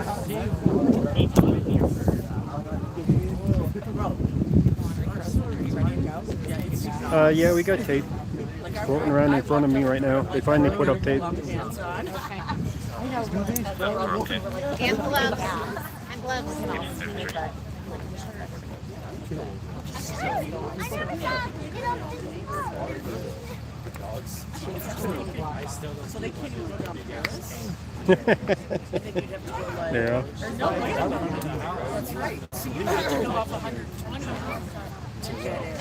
Yeah, we got tape. It's floating around in front of me right now. They finally put up tape. And gloves. And gloves and all. So they can't even go down Paris? Yeah. That's right. So you have to go off 120 to get it.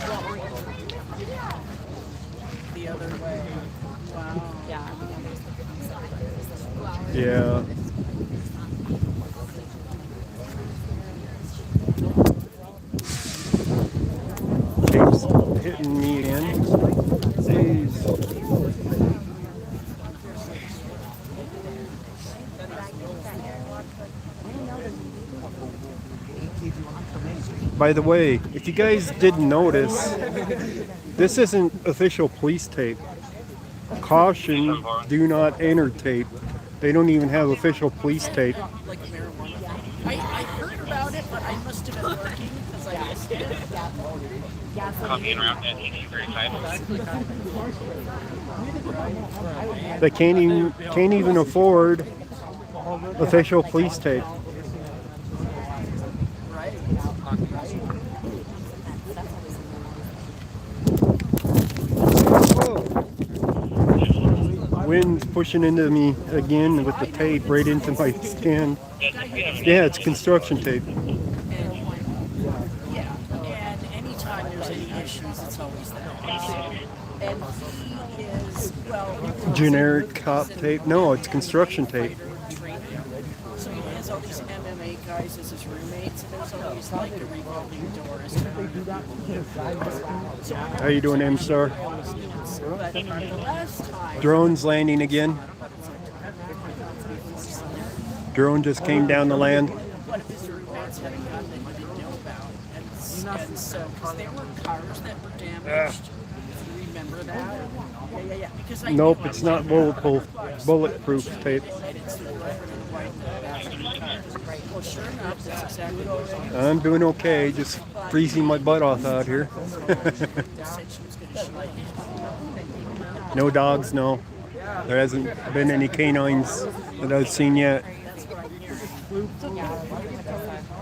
The other way. Wow. Yeah. Yeah. Tape's hitting me again. Jeez. By the way, if you guys didn't notice, this isn't official police tape. Caution, do not enter tape. They don't even have official police tape. Like marijuana. I heard about it, but I must have been working because I missed it. Copy and route at 1835. They can't even afford official police tape. Wind's pushing into me again with the tape right into my skin. Yeah, it's construction tape. Yeah, and anytime there's any issues, it's always that. And he is, well... Generic cop tape? No, it's construction tape. So he has all these MMA guys as his roommates, and there's always like a revolving door. How you doing, M-Star? But last time... Drone's landing again. Drone just came down the land. One of his roommates had a gun that he didn't know about. And so, because there were cars that were damaged. You remember that? Yeah. Because I Nope, it's not bulletproof tape. Well, sure enough, that's exactly what I'm doing okay, just freezing my butt off out here. No dogs, no. There hasn't been any canines that I've seen yet.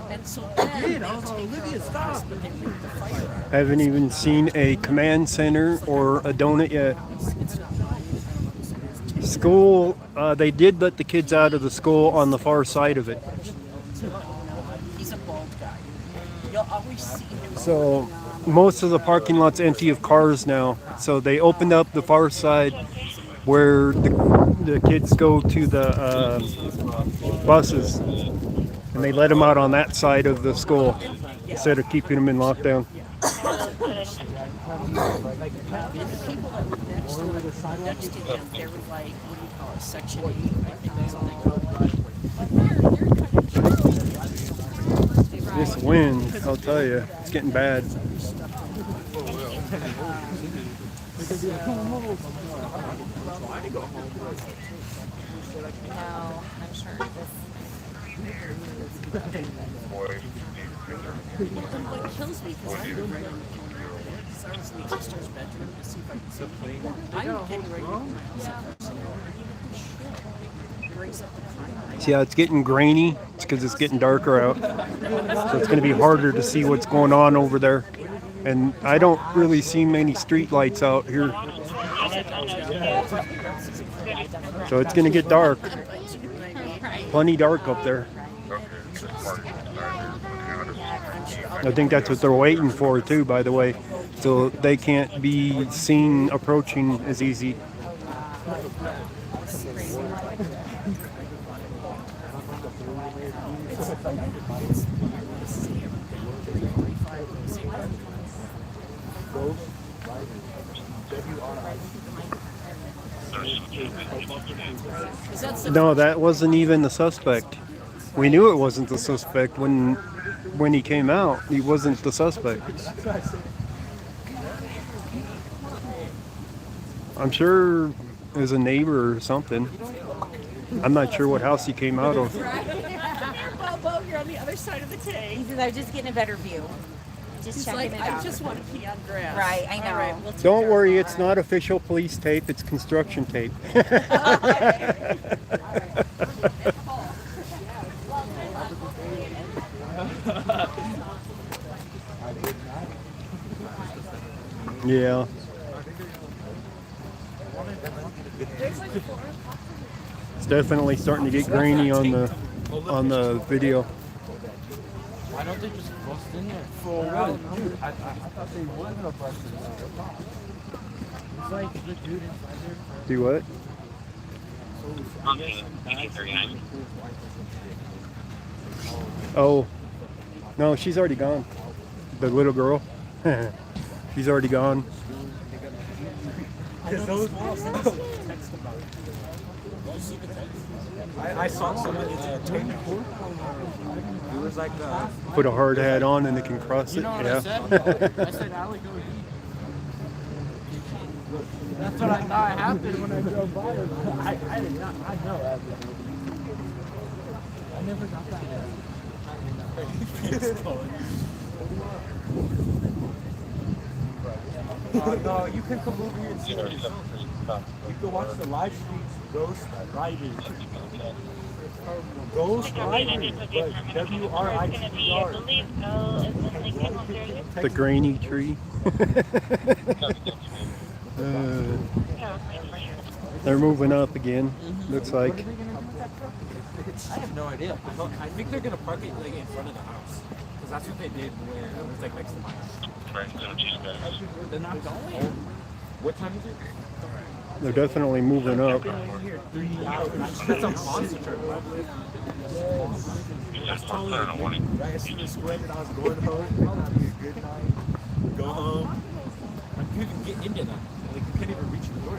And And so then Olivia, stop! But they lit the fire. I haven't even seen a command center or a donut yet. School, they did let the kids out of the school on the far side of it. He's a bald guy. You'll always see him. So most of the parking lot's empty of cars now. So they opened up the far side where the kids go to the buses. And they let them out on that side of the school instead of keeping them in lockdown. The people that were next to him, they were like, what do you call it, Section 8, I think that's what they call it. This wind, I'll tell you, it's getting bad. No, I'm sure this. What kills me, because I was in the sister's bedroom to see if I could see him. I'm getting ready to Yeah, it's getting grainy. It's because it's getting darker out. So it's going to be harder to see what's going on over there. And I don't really see many street lights out here. So it's going to get dark. Plenty dark up there. I think that's what they're waiting for too, by the way. So they can't be seen approaching as easy. No, that wasn't even the suspect. We knew it wasn't the suspect when he came out. He wasn't the suspect. I'm sure it was a neighbor or something. I'm not sure what house he came out of. Bobo, you're on the other side of the tank. He says, I'm just getting a better view. Just He's checking like, it I out. just want to pee on grass. Right, I know. All right, we'll take Don't our worry, car. it's not official police tape, it's construction tape. Yeah. It's definitely starting to get grainy on the video. Why don't they just bust in there? For what? Dude, I thought they would have busted in there. It's like the dude inside there. Do what? Oh, no, she's already gone. The little girl. She's already gone. I saw someone in the tank. It was like Put a hard hat on and they can cross it. You know what Yeah. I said? I said, Alec, go eat. That's what I thought happened when I drove by. I did not. I know that. I never got that. no, you can come over here and see it yourself. You can watch the live streams. Ghost Riders. Ghost Riders, but WRITER. The grainy tree. They're moving up again. Looks like. I have no idea. I think they're gonna park it like in front of the house, because that's what they did where it was like next to my house. They're not going. What time is it? They're definitely moving up. That's a monster truck. That's totally right. As soon as sweating, I was going home. Have a good night. Go home. I couldn't even get into that. Like, you couldn't even reach the door.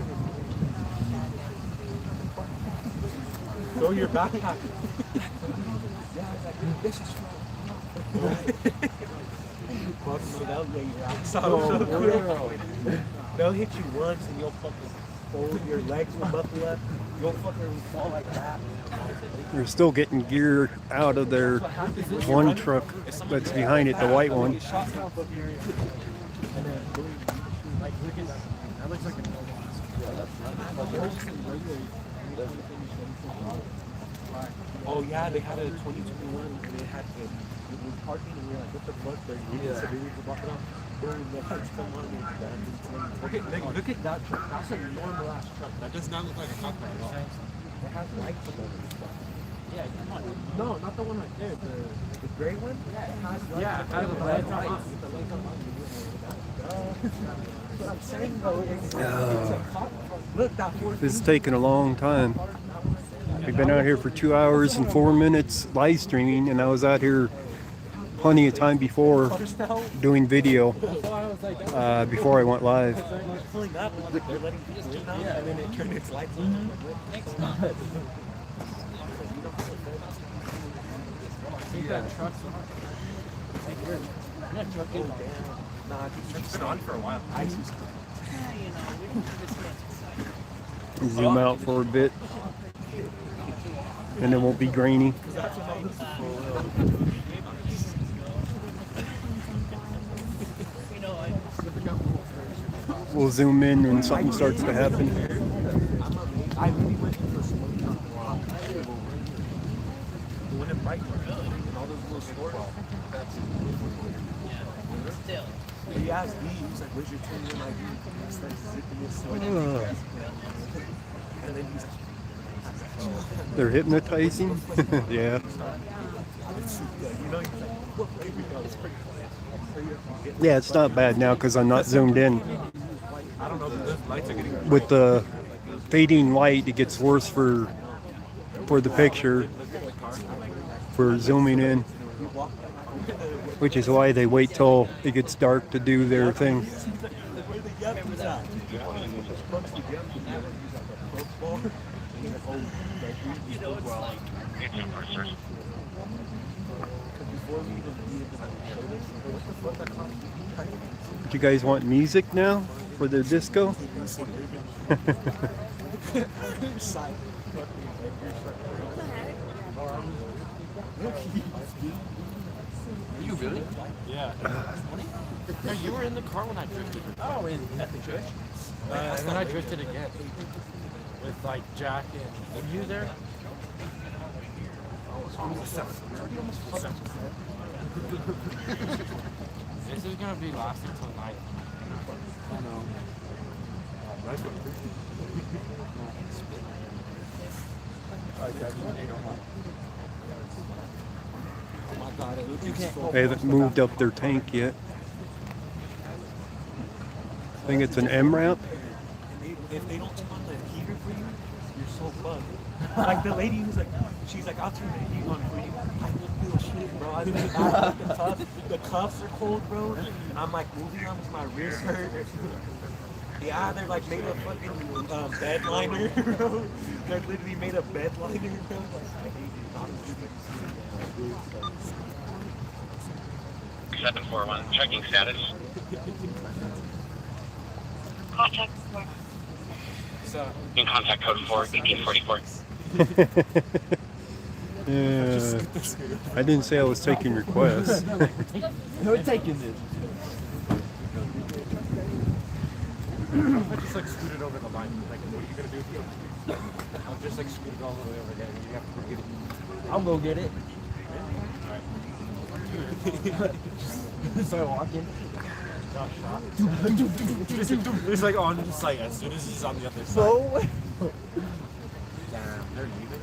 Throw your backpack. They'll hit you once and you'll fucking fold your legs will buckle up. You'll fucking fall like that. They're still getting gear out of their one truck that's behind it, the white one. That looks like a Oh yeah, they had a 2021 and they had the parking and we're like, what the fuck? Like, we need civilians to block it off. Boom, the lights come on and okay, look at that truck. That's a normal ass truck. That does not look like a cop car at all. It has lights above it. Yeah, come on. No, not the one right there. The gray one? Yeah, it has lights. Yeah, it has lights. The lights on. What I'm saying though is it's a cop car. Look, that This is taking a long time. We've been out here for 2 hours and 4 minutes live streaming, and I was out here plenty of time before doing video before I went live. Pulling up, they're letting people in now, and then it turned its lights on. It's been on for a while. Zoom out for a bit, and it won't be grainy. We'll zoom in when something starts to happen. I really went for smoking on the one in Brighton and all those little stores. Still. He asked me, he's like, where's your 21 ID? He started zipping his sword. And then he's like, They're hypnotizing? Yeah. Yeah, it's not bad now because I'm not zoomed in. With the fading light, it gets worse for the picture, for zooming in, which is why they wait till it gets dark to do their thing. Do you guys want music now for the disco? You really? Yeah. No, you were in the car when I drifted. Oh, at the church? And then I drifted again. With like Jack and you there? This is gonna be lasting till night. I know. They haven't moved up their tank yet. I think it's an M-ramp. If they don't turn on the heater for you, you're so fucked. Like the lady who's like, she's like, I'll turn the heat on for you. I don't feel shit, bro. I mean, the cuffs are cold, bro. I'm like moving on because my wrist hurt. Yeah, they're like made of fucking bed liner, bro. They're literally made of bed liner, bro. I hate it. 741, checking status. Contact. In contact code 41844. I didn't say I was taking requests. No taking this. I just like scooted over the line. Like, what are you gonna do? I'll just like scoot it all the way over there. You have to go get it. I'll go get it. Alright. So I walk in. It's like on just like as soon as he's on the other side. So damn, they're leaving.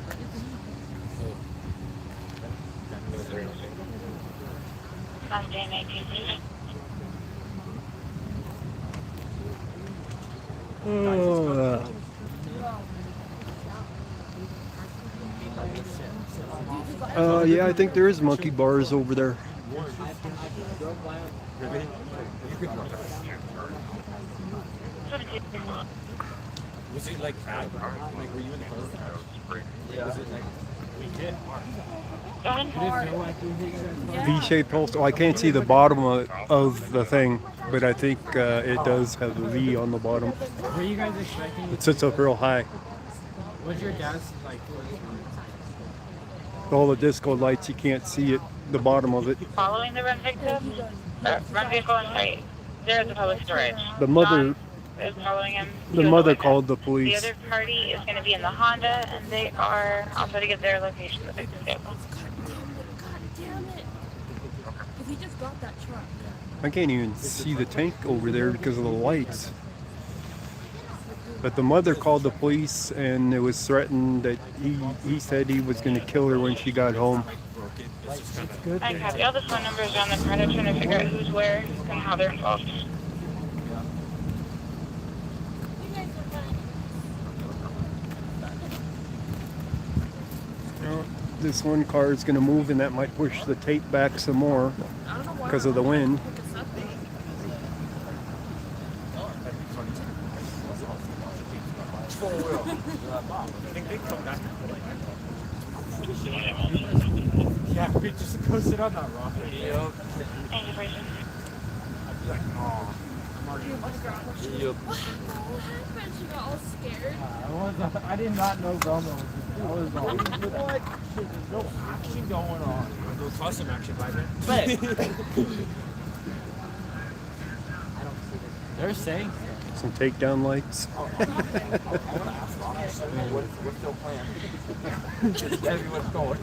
I'm doing 18. Yeah, I think there is monkey bars over there. Was it like bad? Like, were you in the car? Yeah. Was it like we did? V-shaped hole. Oh, I can't see the bottom of the thing, but I think it does have a V on the bottom. Were you guys expecting? It sits up real high. What's your dad's like? All the disco lights, you can't see it, the bottom of it. Following the run victim, run vehicle on site. There's a public storage. The mother Is following him. The mother called the The police. other party is going to be in the Honda, and they are. I'll try to get their location. The victim's vehicle. I can't even see the tank over there because of the lights. But the mother called the police, and it was threatened that he said he was going to kill her when she got home. I copy. All the phone numbers are on the card. I'm trying to figure out who's where and how they're involved. This one car is going to move, and that might push the tape back some more because of the wind. Yeah, we just go sit on that rock. Thank you, Bryson. Like, oh. Yep. What happened? She got all scared. I did not know Velma was what? There's no action going on. There was some action by then. But they're saying Some takedown lights. what's your plan? Everyone's going.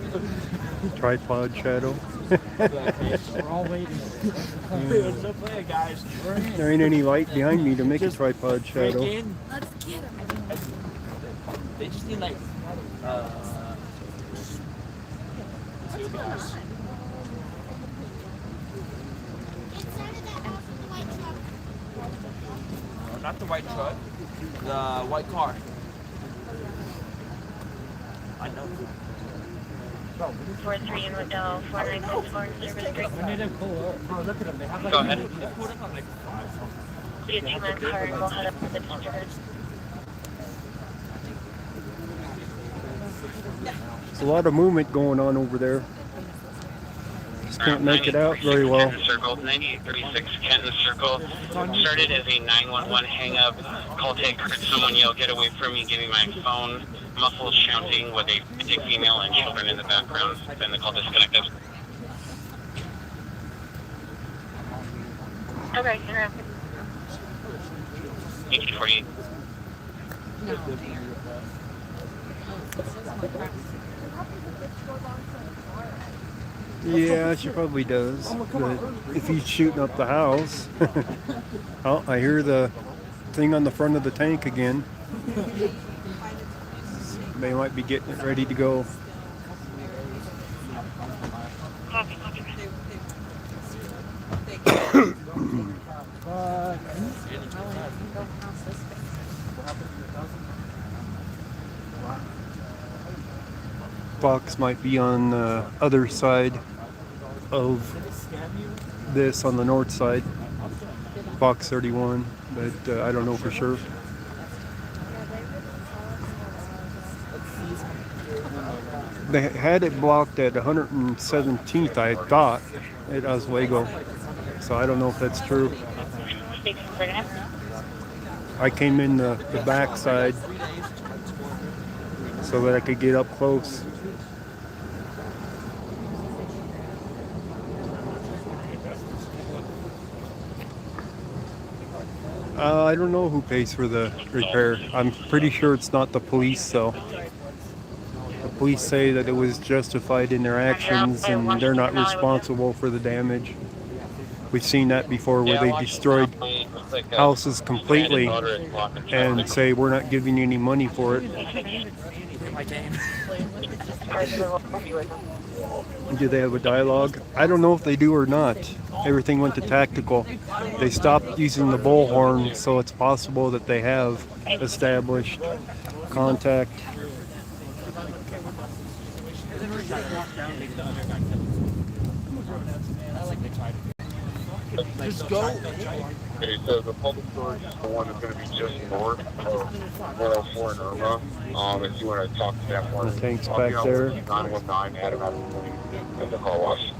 Tripod shadow. We're all waiting. What's the plan, guys? There ain't any light behind me to make a tripod shadow. Let's get him. They just need like two guys. No, not the white truck. The white car. I know. 4-3 in Waddell, 4964 Service Street. We need to pull up. Oh, look at them. They have like Go ahead. They pulled up on like 5. Be a 2-man car and we'll head up to the district. There's a lot of movement going on over there. Just can't make it out very well. Kenton Circle, 9836 Kenton Circle. Started as a 911 hang-up. Call take, heard someone yell, "Get away from me," give me my phone. Muffled shouting with a big female and children in the background. Then the call disconnected. Okay, you're up. 1848. Yeah, she probably does. But if he's shooting up the house. Oh, I hear the thing on the front of the tank again. They might be getting it ready to go. Copy, copy. Fox might be on the other side of this, on the north side. Fox 31, but I don't know for sure. They had it blocked at 117th, I thought, at Oswego. So I don't know if that's true. Speaking for him. I came in the back side so that I could get up close. I don't know who pays for the repair. I'm pretty sure it's not the police, though. The police say that it was justified in their actions and they're not responsible for the damage. We've seen that before where they destroyed houses completely and say we're not giving you any money for it. Do they have a dialogue? I don't know if they do or not. Everything went to tactical. They stopped using the bullhorn, so it's possible that they have established contact. Just go. Okay, so the public storage is the one that's going to be just north of 104 in Irma. If you want to talk to that one, The tank's back there. 919 Adam at the car wash.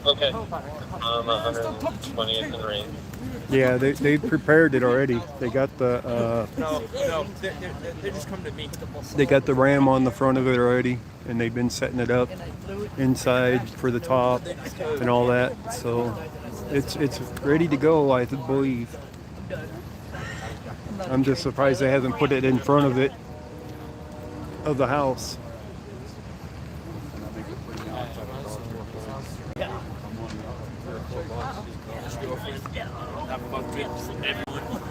Okay. 120th and range. Yeah, they prepared it already. They got the No, they just come to me. they got the ram on the front of it already, and they've been setting it up inside for the top and all that. So it's ready to go, I believe. I'm just surprised they haven't put it in front of it, of the house. That fucked me. Everyone.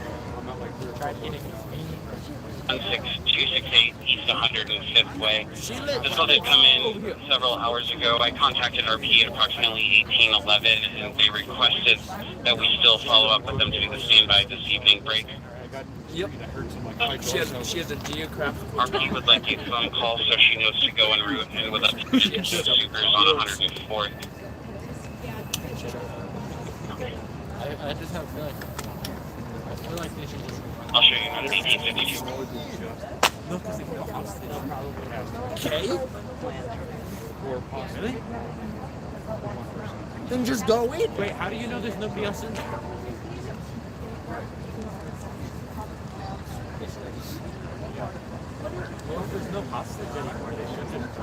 16268 East 105th Way. This call did come in several hours ago. I contacted RP at approximately 1811, and they requested that we still follow up with them to do the standby this evening break. Yep. She has a geographical. RP would like a phone call so she knows to go en route and with up to 2 supers on 104th. I just have a feeling. I feel like they should just. I'll show you on 1852. No, because they go outside. Okay. Really? Then just go in. Wait, how do you know there's nobody else in there? Well, if there's no hostage anymore, they shouldn't.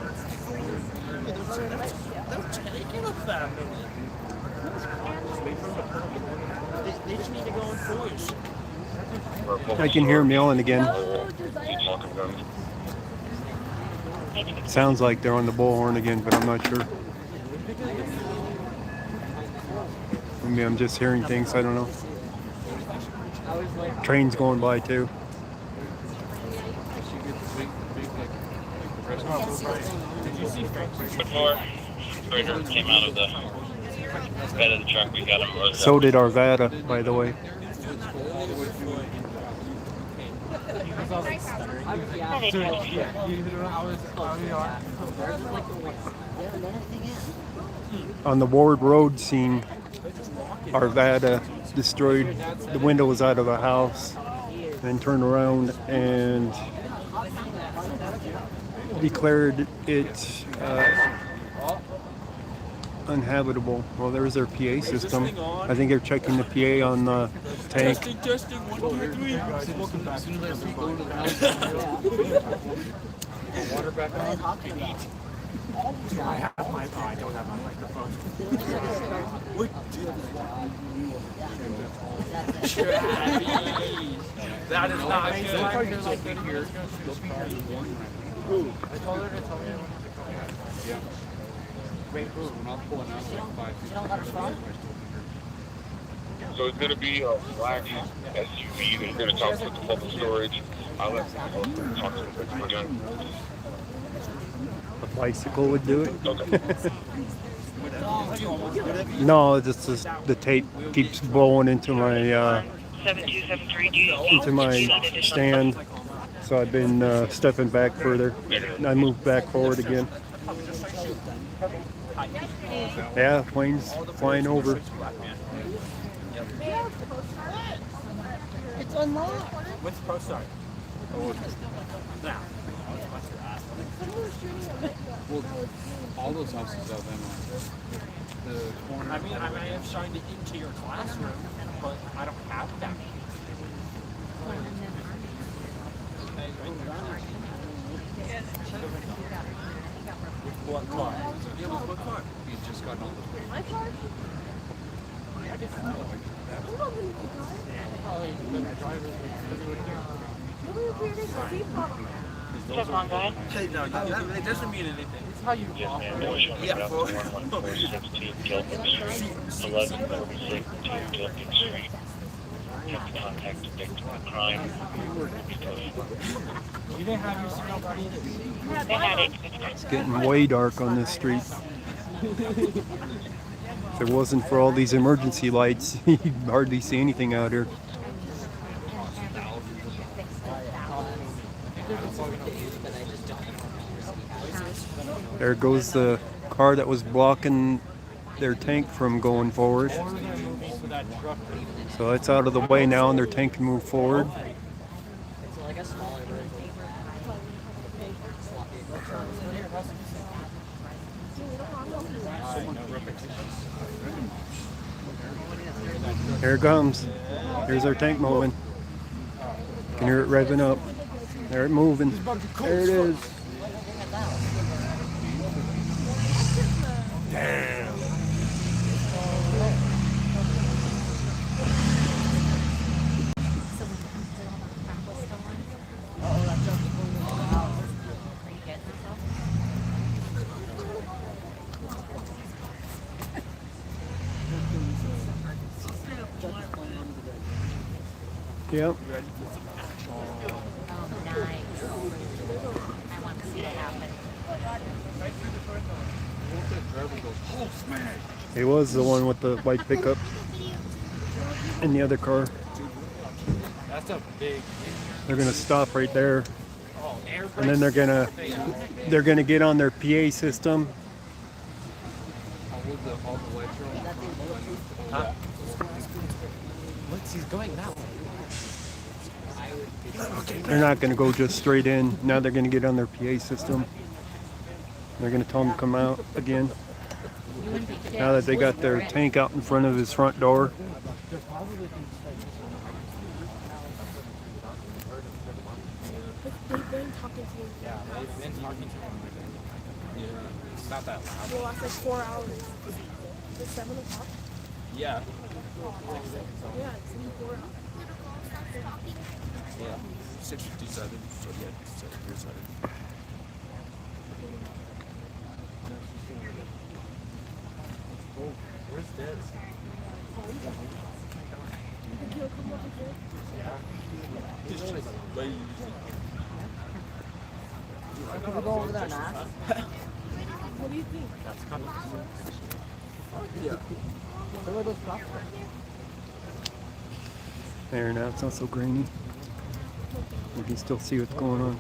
They're taking a family. They just need to go in force. I can hear him yelling again. Sounds like they're on the bullhorn again, but I'm not sure. Maybe I'm just hearing things, I don't know. Trains going by too. Did you see before? Freighter came out of the bed of the truck. We got him. So did Arvada, by the way. On the Ward Road scene, Arvada destroyed the windows out of a house and turned around and declared it uninhabitable. Well, there's their PA system. I think they're checking the PA on the tank. Testing, 1, 2, 3. Welcome back. As soon as I see going to the house. Water back on. I have my. Oh, I don't have my microphone. What? That is not good. Here. I told her to tell me I wanted to come. Yeah. Wait, when I'm pulling out like 5 feet. So it's going to be a black SUV that you're going to talk with the public storage. I'll let them talk to them again. A bicycle would do it? Okay. No, it's just the tape keeps blowing into my stand. So I've been stepping back further. I moved back forward again. Yeah, planes flying over. It's unlocked. What's Post-standoff? Now. Well, all those houses have them on. The corner. I mean, I have shined it into your classroom, but I don't have that. What car? Yeah, what car? He's just gotten on the plane. My car? Check on, guy. Hey, no, it doesn't mean anything. It's how you walk. Yeah, 116 Gilpin Street, 1146 Gilpin Street. Have to contact the victim of crime. You didn't have your signal ready? They had it. It's getting way dark on this street. If it wasn't for all these emergency lights, you'd hardly see anything out here. There goes the car that was blocking their tank from going forward. So it's out of the way now and their tank can move forward. Here it comes. Here's our tank moving. You can hear it revving up. There it moving. There it is. Damn. Yep. Oh, nice. I want to see it happen. He was the one with the white pickup in the other car. That's a big. They're gonna stop right there, Oh, air and then they're gonna get on their PA system. Huh? What's he's going that way? They're not gonna go just straight in. Now they're gonna get on their PA system. They're gonna tell him to come out again. Now that they got their tank out in front of his front door. They've been talking to him. Yeah, they've been talking to him. Yeah, it's not that loud. The last like 4 hours. It's 7 o'clock. Yeah. Yeah, it's in 4 hours. Yeah. 6:57. So yeah, it's your side. Oh, where's Des? Think he'll come up again? Can we go over there now? What do you think? That's coming. Yeah. Where are those props? There now, it's not so grainy. You can still see what's going on.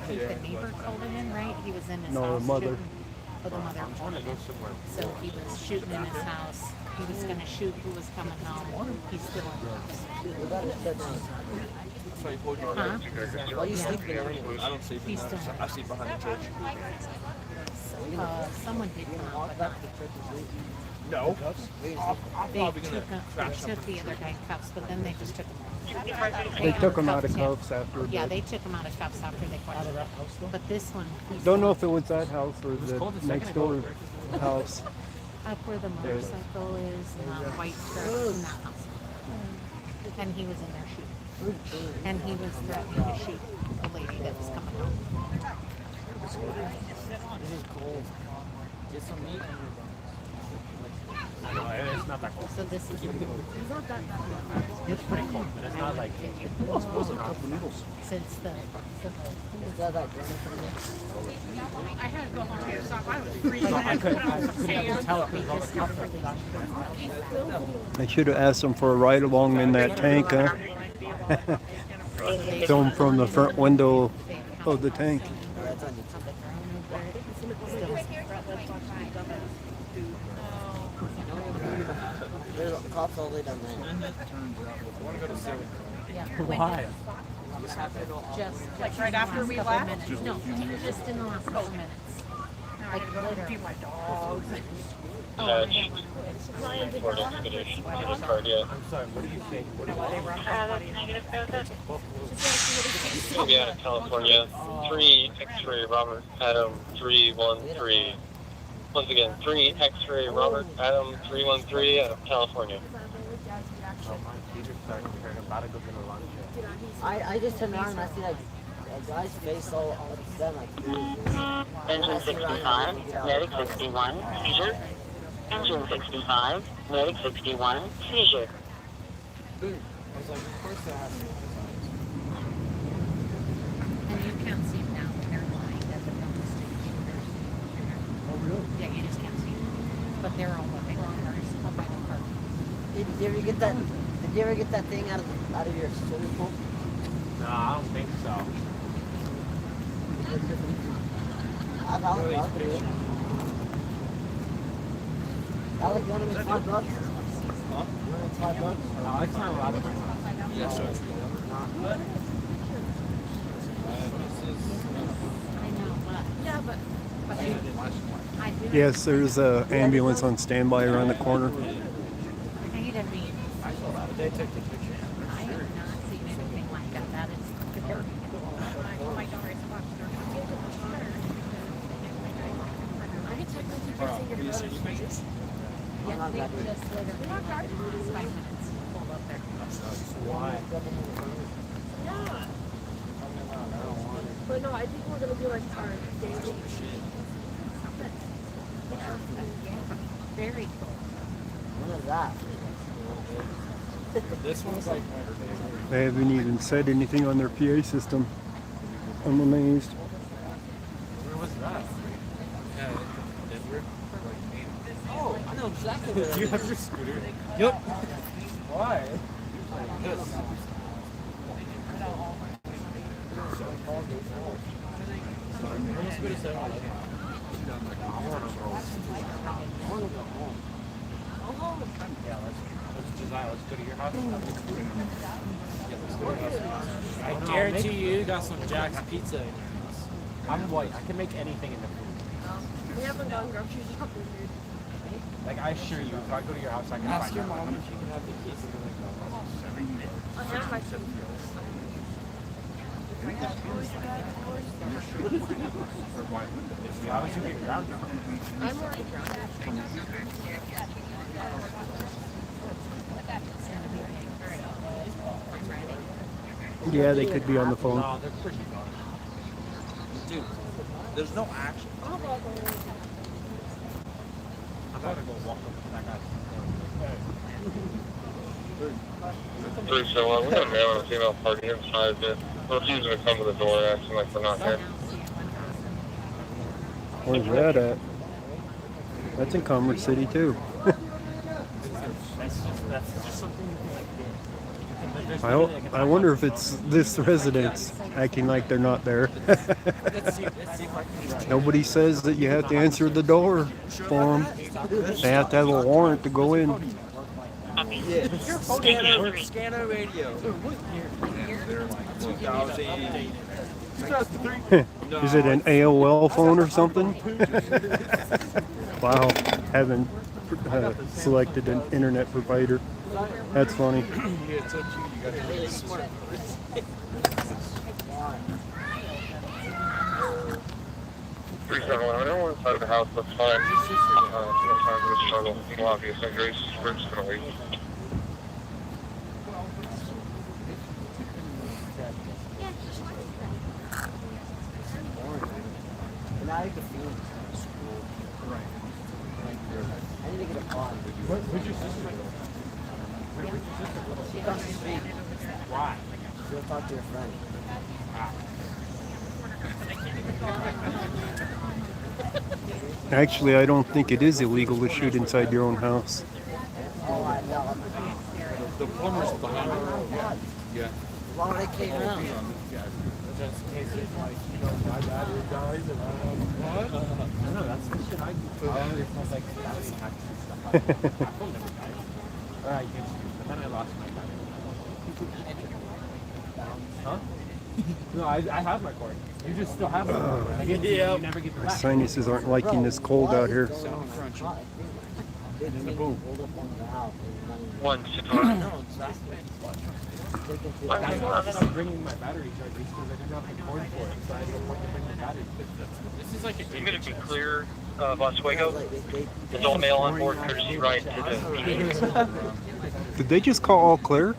The neighbor called him in, right? He was in his No, house. the mother. Shooting. Oh, the mother. So he was shooting in his house. He was going to shoot who was coming home. He's still in the house. Huh? Why are you sleeping there? I don't sleep in He's the still I sleep behind the church. Someone did come out, but not No. they took the other guy in cuffs, but then they just took him. They took him out of cuffs after. Yeah, they took him out of cuffs after they questioned him. But this one, he's Don't know if it was that house or the next door house. up where the motorcycle is and the white truck in that house. And he was in there shooting. And he was threatening to shoot the lady that was coming home. This is cold. Get some meat. No, it's not that cold. So this is Not that bad. It's pretty cold, but it's not like. It's supposed to be a couple noodles. since the Is that like I had to go home and stop. I was freezing. I couldn't tell it because I should have asked them for a ride along in that tank, huh? Film from the front window of the tank. There's cops all the way down there. I want to go to Syria. Why? just Like right after we left? minutes. No, just in the last couple minutes. Like literally. My dogs. For expedition. Card, yeah. I'm sorry, what do you think? What do you That's negative, go ahead. It's gonna be out of California. 3 X-ray Robert Adam 313. Once again, 3 X-ray Robert Adam 313 out of California. I just turned around and I see like a guy's face all upset like. Engine 65, medic 61, seizure. Engine 65, medic 61, seizure. And you can't see them now when they're lying at the film station. Oh, really? Yeah, you just can't see them. But they're all looking at cars up by the park. Did you ever get that? Did you ever get that thing out of your swimming pool? No, I don't think so. I thought it was pretty. Alec, you want to make $5? Huh? You want to make $5? No, it's not a lot of money. Yes, sir. Yeah, but I did. Yes, there's an ambulance on standby around the corner. I mean, I saw that. They took the picture. I have not seen anything like that. That is very cool. My daughter's watched her. I can technically just say your brother's face. Yeah, they just literally in the last 5 minutes pulled up there. Why? Yeah. But no, I think we're gonna be like our daily. Very cool. What is that? This one's like. They haven't even said anything on their PA system. I'm amazed. Where was that? Yeah, Denver. Oh, I know exactly where Do you that have is. your scooter? Yep. Why? This. Let's go to your house. I guarantee you got some Jack's pizza in your house. I'm white. I can make anything in the food. We haven't gone grocery shopping, dude. Like, I assure you, if I go to your house, I can Ask find your out mom how if much she can have the keys to the I have my food. How would you get grounded? I'm already grounded. Yeah, they could be on the phone. No, they're pretty gone. Dude, there's no action. I'm about to go. I'm about to go walk up to that guy. So we're gonna mail a female party inside. We're refusing to come to the door, acting like we're not here. Where's that at? That's in Commerce City too. I wonder if it's this residence acting like they're not there. Nobody says that you have to answer the door for them. They have to have a warrant to go in. Scanner radio. They're like 2000. Is it an AOL phone or something? Wow, haven't selected an internet provider. That's funny. Everyone inside of the house, that's fine. No time for the struggle. No obvious injuries. We're just gonna leave. And I like the feeling of school. Right. I need to get a bond. Where's your sister? Where's your sister? She comes to speak. Why? She'll talk to your friend. Actually, I don't think it is illegal to shoot inside your own house. Oh, I know. The plumber's behind her. Yeah. Why would I came around? Just in case it's like, you know, my battery dies and I don't know what. I know, that's the shit I do. It smells like battery hacks and stuff. My phone never died. Or I used to, but then I lost my battery. Huh? No, I have my cord. You just still have my cord. You never get the My back. sinuses aren't liking this cold out here. And the boom. 1 No, exactly. I'm bringing my battery charger because I didn't have the cord for it, so I had no point to bring the battery. This is like a I'm going to be clear, Oswego. Adult male on board, courtesy right to the PD. Did they just call all clear?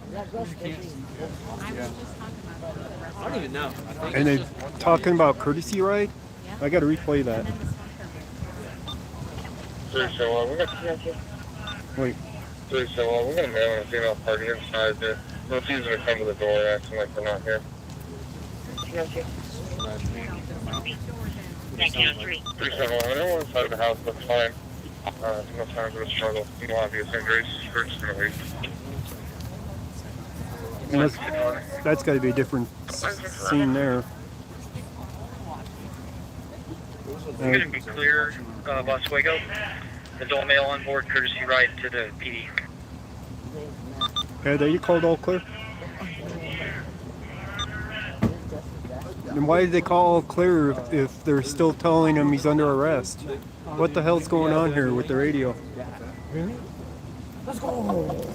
I don't even know. And they're talking about courtesy ride? I gotta replay that. we're gonna Wait. we're gonna mail a female party inside. We're refusing to come to the door, acting like we're not here. 371. Everyone inside of the house, that's fine. No time for the struggle. No obvious injuries. We're just gonna leave. That's got to be a different scene there. I'm going to be clear, Oswego. Adult male on board, courtesy right to the PD. Okay, you called all clear? And why did they call all clear if they're still telling him he's under arrest? What the hell's going on here with the radio? Really? Let's go.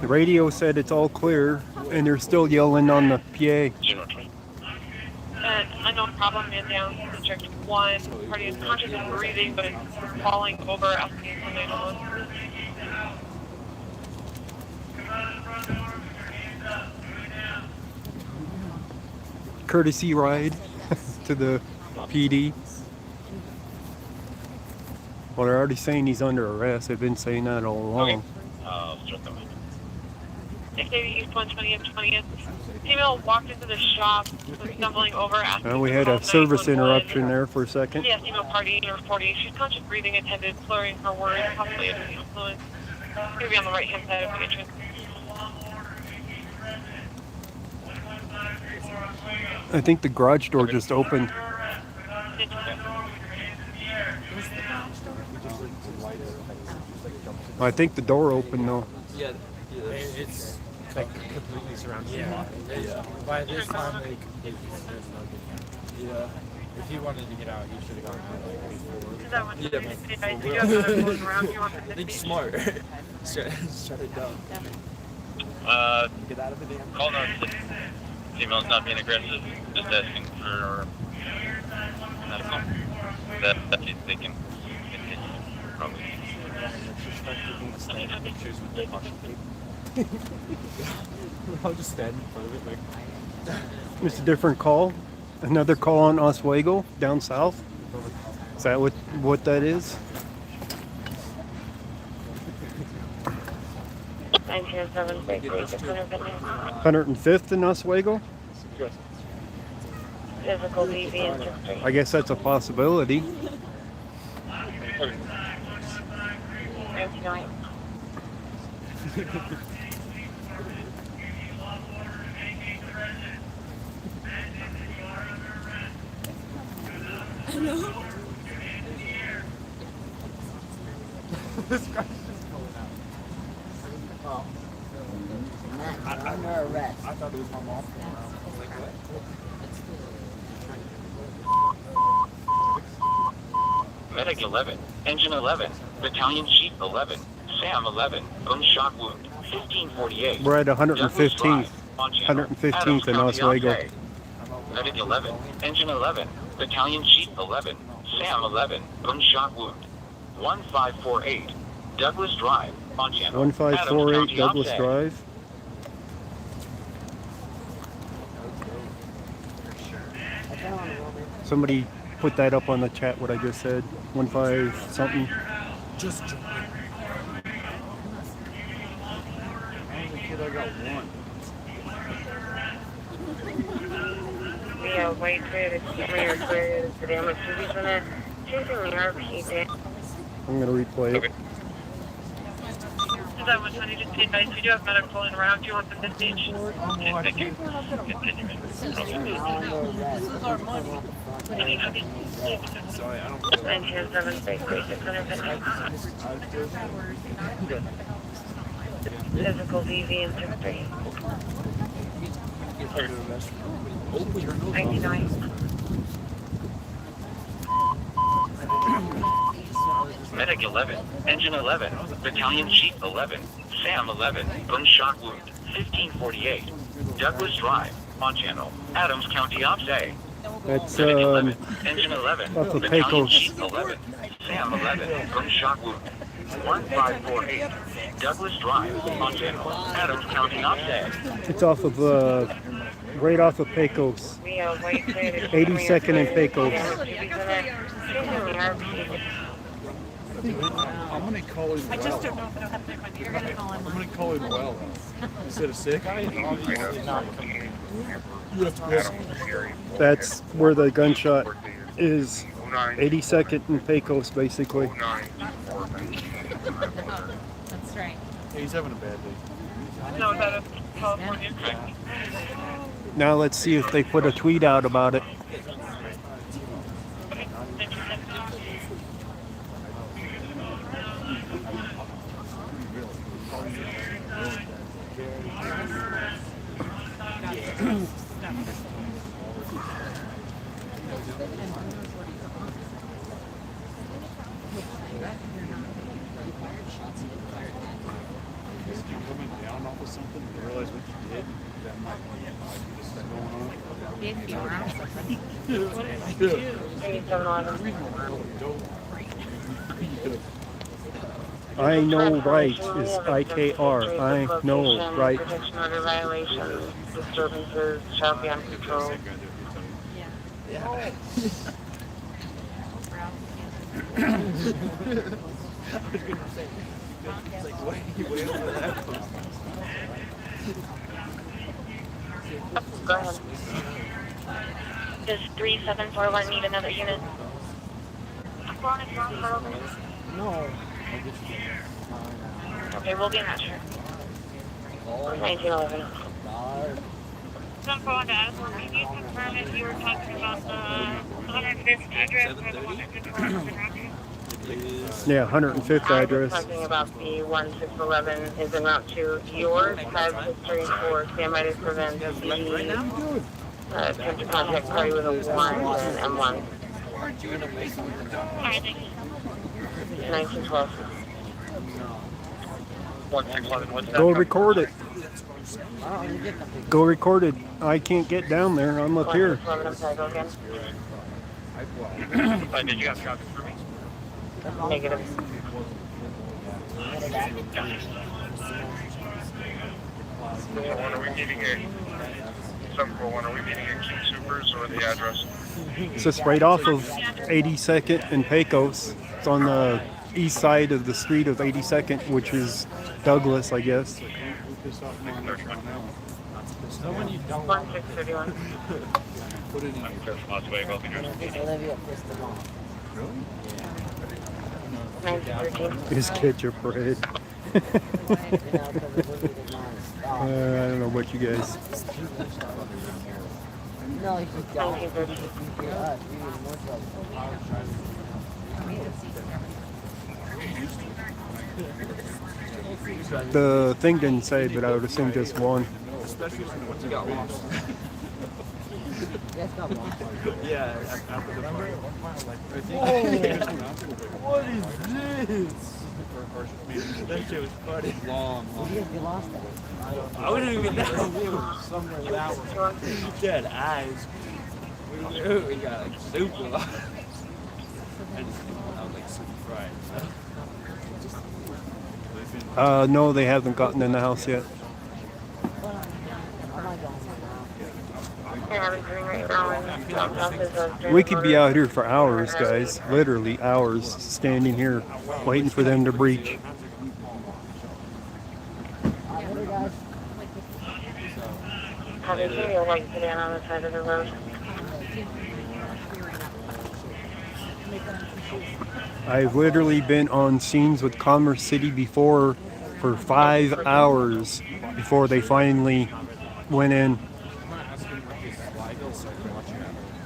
The radio said it's all clear, and they're still yelling on the PA. Unknown problem in down District 1. Party is conscious and breathing, but falling over, asking for 911. Courtesy ride to the PD. Well, they're already saying he's under arrest. They've been saying that all along. East 120 and 20th. Female walked into the shop, was stumbling over, asking Well, we to had call a service 911. interruption there for a second. Yes, female party or 40. She's conscious breathing, attended, slurring her words, possibly under the influence. It's going to be on the right-hand side of the entrance. I think the garage door just opened. I think the door opened though. Yeah, it's like completely surrounded. Yeah. By this time, like, there's no getting out. Yeah. If he wanted to get out, he should have gone out like before. Yeah, think smart. Shut it down. Get out of the damn. Call notes. Female's not being aggressive. Just asking for medical. That they can continue. Probably. I'll just stand in front of it like. It's a different call. Another call on Oswego down south. Is that what that is? 105th in Oswego? Physical deviant. I guess that's a possibility. 99. This guy's just pulling out. Oh. Under arrest. I thought it was my mom pulling out. I was like, what? Medic 11, Engine 11, Battalion Chief 11, Sam 11, gunshot wound, 1548. We're at 115th. 115th in Oswego. Medic 11, Engine 11, Battalion Chief 11, Sam 11, gunshot wound, 1548, Douglas Drive, Montana. 1548 Douglas Drive. Somebody put that up on the chat, what I just said. 15 something. Just join. I got one. Yeah, white clear, clear, clear, the damage to be from it. Choosing the RP. I'm going to replay it. Is that 120 just be advised? We do have medical in route. Do you want them to stage? Thank you. This is our money. Sorry, I don't. 907 600. Physical deviant to 3. 99. Medic 11, Engine 11, Battalion Chief 11, Sam 11, gunshot wound, 1548, Douglas Drive, Montana, Adams County Ops A. That's Medic 11, Engine 11, off of Battalion Pecos. Chief 11, Sam 11, gunshot wound, 1548, Douglas Drive, Montana, Adams County Ops A. It's off of, right off of Pecos. 82nd and Pecos. I'm gonna call him. I just don't know if it'll happen if I'm going to call him. I'm gonna call him well instead of sick. That's where the gunshot is. 82nd and Pecos, basically. That's right. Hey, he's having a bad day. No, that is California. Now let's see if they put a tweet out about it. Coming down off of something, you realize what you did. That might be just going on. If you were on something. What did I do? I know right is IKR. I know right. Protection order violations, disturbances, shall be on control. Yeah. gonna say, it's like way over that. Go ahead. Does 3741 need another unit? No. Okay, we'll be in that shirt. 1911. 741 to Addison, can you confirm if you were talking about the 105th address or the one that just went up in route 2? Yeah, 105th address. I was talking about the 1611 is in route 2. Yours has history for standby to prevent the attempt to contact party with a warrant and M1. Alright, thank you. 1912. Go record it. Go record it. I can't get down there. I'm up here. Did you have copies for me? Negative. Are we meeting at 741? Are we meeting at King Supers or the address? It's just right off of 82nd and Pecos. It's on the east side of the street of 82nd, which is Douglas, I guess. So when you don't 1631. put it in Olivia pissed them off. Really? 1913. Is ketchup bread. I don't know about you guys. No, you just don't. We need more trouble. The thing didn't say, but I would assume just one. Especially once you got lost. That's not long. Yeah, after the fire. What is this? That shit was funny. Long. You lost that. I wouldn't even know. It was somewhere that one. She had eyes. We got like super lost. I was like super fried. No, they haven't gotten in the house yet. We could be out here for hours, guys. Literally hours, standing here, waiting for them to breach. Have you seen your white sedan on the side of the road? I've literally been on scenes with Commerce City before for 5 hours before they finally went in.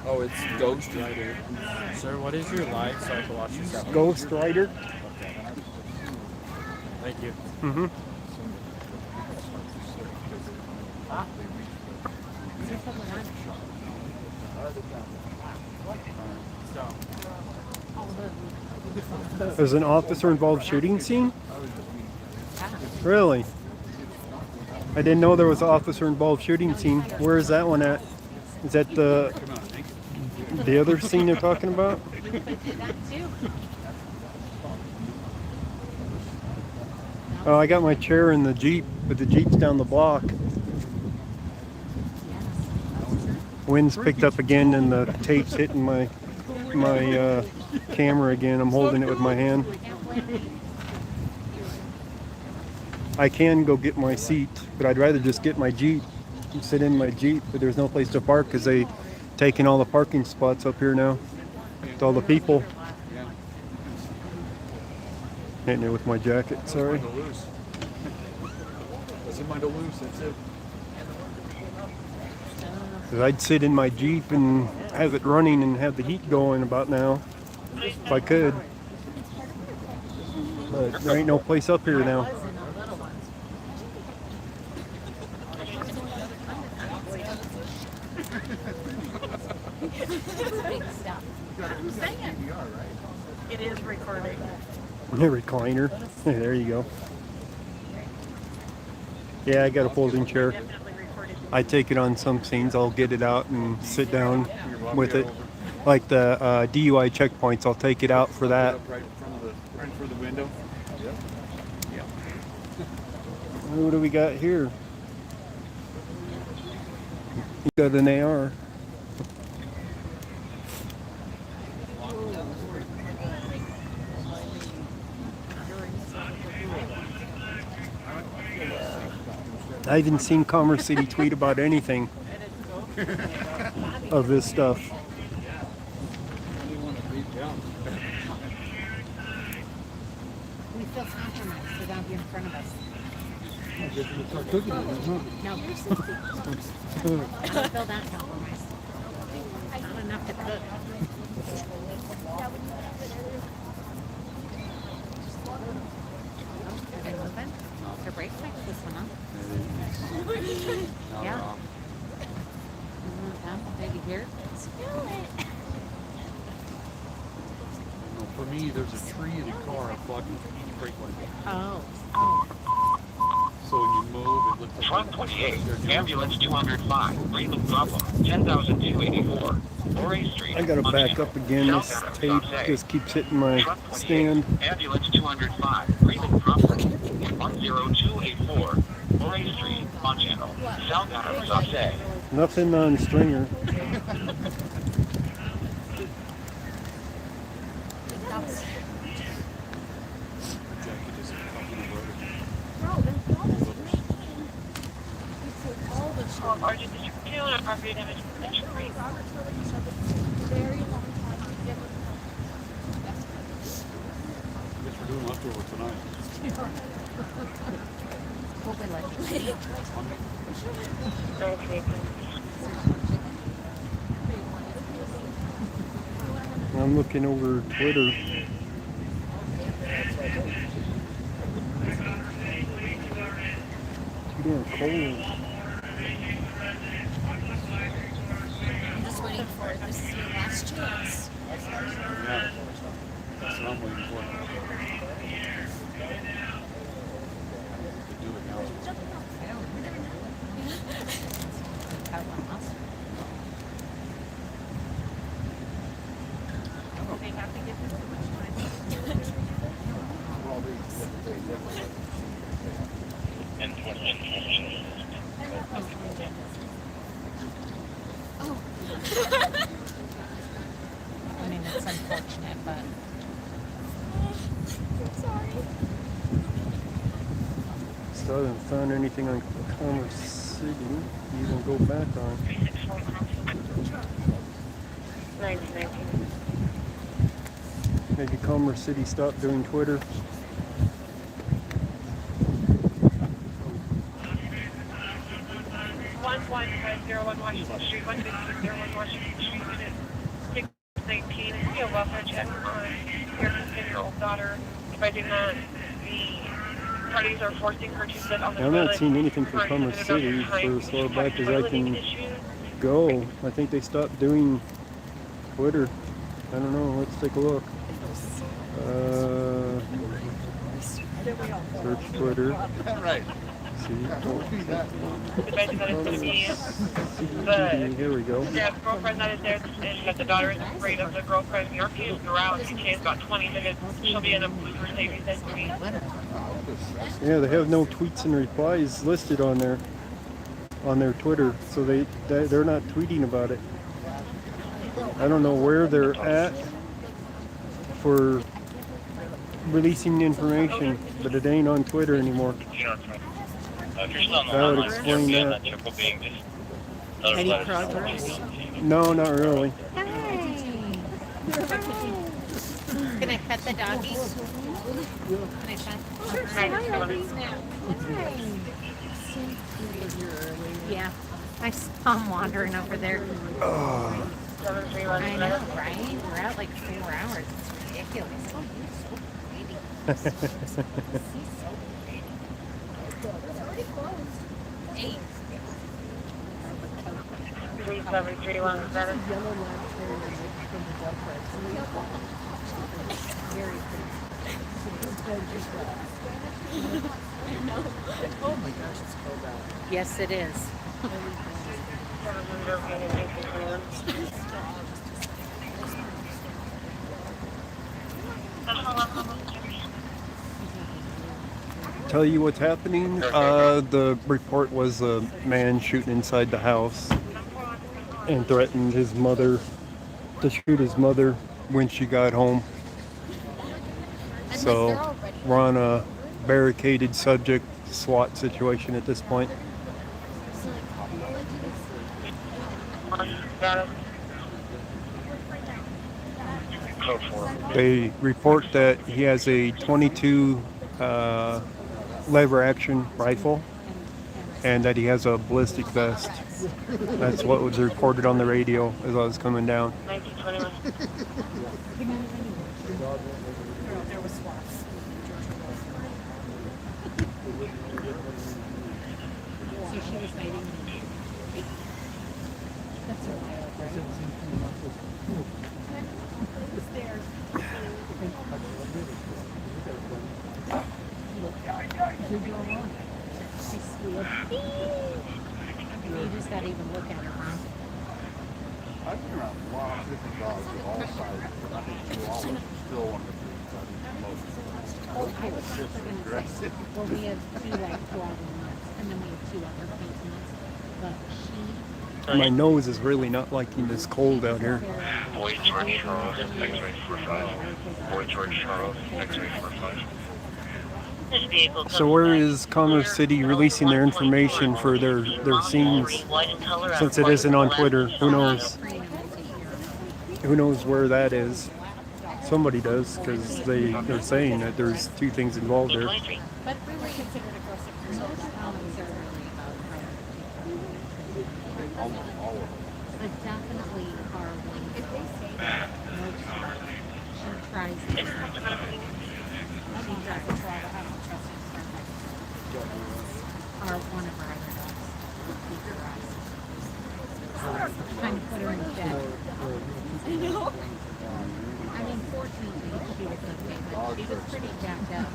Oh, it's Ghost Rider. Sir, what is your light so I can watch this out? Ghost Rider? Thank you. Mm-hmm. There's an officer-involved shooting scene? Really? I didn't know there was an officer-involved shooting scene. Where is that one at? Is that the other scene they're talking about? Oh, I got my chair in the Jeep, but the Jeep's down the block. Wind's picked up again and the tape's hitting my camera again. I'm holding it with my hand. I can go get my seat, but I'd rather just get my Jeep and sit in my Jeep, but there's no place to park because they taking all the parking spots up here now with all the people. Hitting it with my jacket, sorry. Doesn't mind a loose, that's it. Because I'd sit in my Jeep and have it running and have the heat going about now, if I could. But there ain't no place up here now. It is recording. Recliner. There you go. Yeah, I got a folding chair. I take it on some scenes. I'll get it out and sit down with it. Like the DUI checkpoints, I'll take it out for that. Right in front of the window. Yep. Yeah. What do we got here? You got an AR. I haven't seen Commerce City tweet about anything of this stuff. We feel compromised. They're down here in front of us. I guess we'll start cooking it, huh? No. I don't feel that compromised. Not enough to cook. Are they moving? Their brakes like this one, huh? Yeah. Maybe here. No, for me, there's a tree in the car blocking each brake light. Oh. So when you move, it looks like... Truck 28, ambulance 205, breathing problem, 10,284. Ore Street. I gotta back up again. This tape just keeps hitting my stand. Ambulance 205, breathing problem, 10284. Ore Street, on channel, South Adams, Sauce. Nothing on stringer. Largest District 2 and property damage from District 3. Guess we're doing leftover tonight. What we like. I'm looking over Twitter. Too damn cold. I'm just waiting for it. This is your last chance. Yeah. That's what I'm waiting for. To do it now. They have to give him so much time. Oh. I mean, it's unfortunate, but... Sorry. Still haven't found anything on Commerce City you can go back on. 1919. Maybe Commerce City stopped doing Twitter. 11501 Washington Street, 11501 Washington Street, unit 619. We have welfare check on your 15-year-old daughter, advising that the parties are forcing her to sit on the I'm toilet. not seeing anything from Commerce City for as far back as I can go. I think they stopped doing Twitter. I don't know. Let's take a look. Search Twitter. Right. See. Advising that it's going to be Here we go. the girlfriend that is there, and that the daughter is afraid of the girlfriend. The RP is around. She takes about 20 minutes. She'll be in a blue Mercedes SUV. Yeah, they have no tweets and replies listed on their Twitter, so they're not tweeting about it. I don't know where they're at for releasing the information, but it ain't on Twitter anymore. That would explain that. Any progress? No, not really. Can I pet the doggies? Can I pet? Yeah. I saw him wandering over there. Oh. I know, right? We're out like 4 hours. It's ridiculous. It's already closed. 8. 37317. Oh my gosh, it's cold out. Yes, it is. Tell you what's happening. The report was a man shooting inside the house and threatened his mother to shoot his mother when she got home. So we're on a barricaded subject SWAT situation at this point. got him. Code 4. They report that he has a 22 lever action rifle and that he has a ballistic vest. That's what was reported on the radio as I was coming down. 1921. There was SWAT. So she was waiting. That's her. She's sweet. You just gotta even look at her, huh? I've been around a lot of different dogs of all sizes, but I think Chihuahua is still one of the breeds I think the most. I was just gonna say, well, we have two like 12 months, and then we have two other Containments, but she. My nose is really not liking this cold out here. Boy George Charles, X-ray 45. Boy George Charles, X-ray 45. So where is Commerce City releasing their information for their scenes? Since it isn't on Twitter, who knows? Who knows where that is? Somebody does, because they're saying that there's two things involved there. But we were considered aggressive criminals. But definitely are one. If they say that, she tries to. She tries to try to have a trust in or one of our other dogs. Kind of put her in bed. I know. I mean, fortunately, she was okay, but she was pretty jacked up.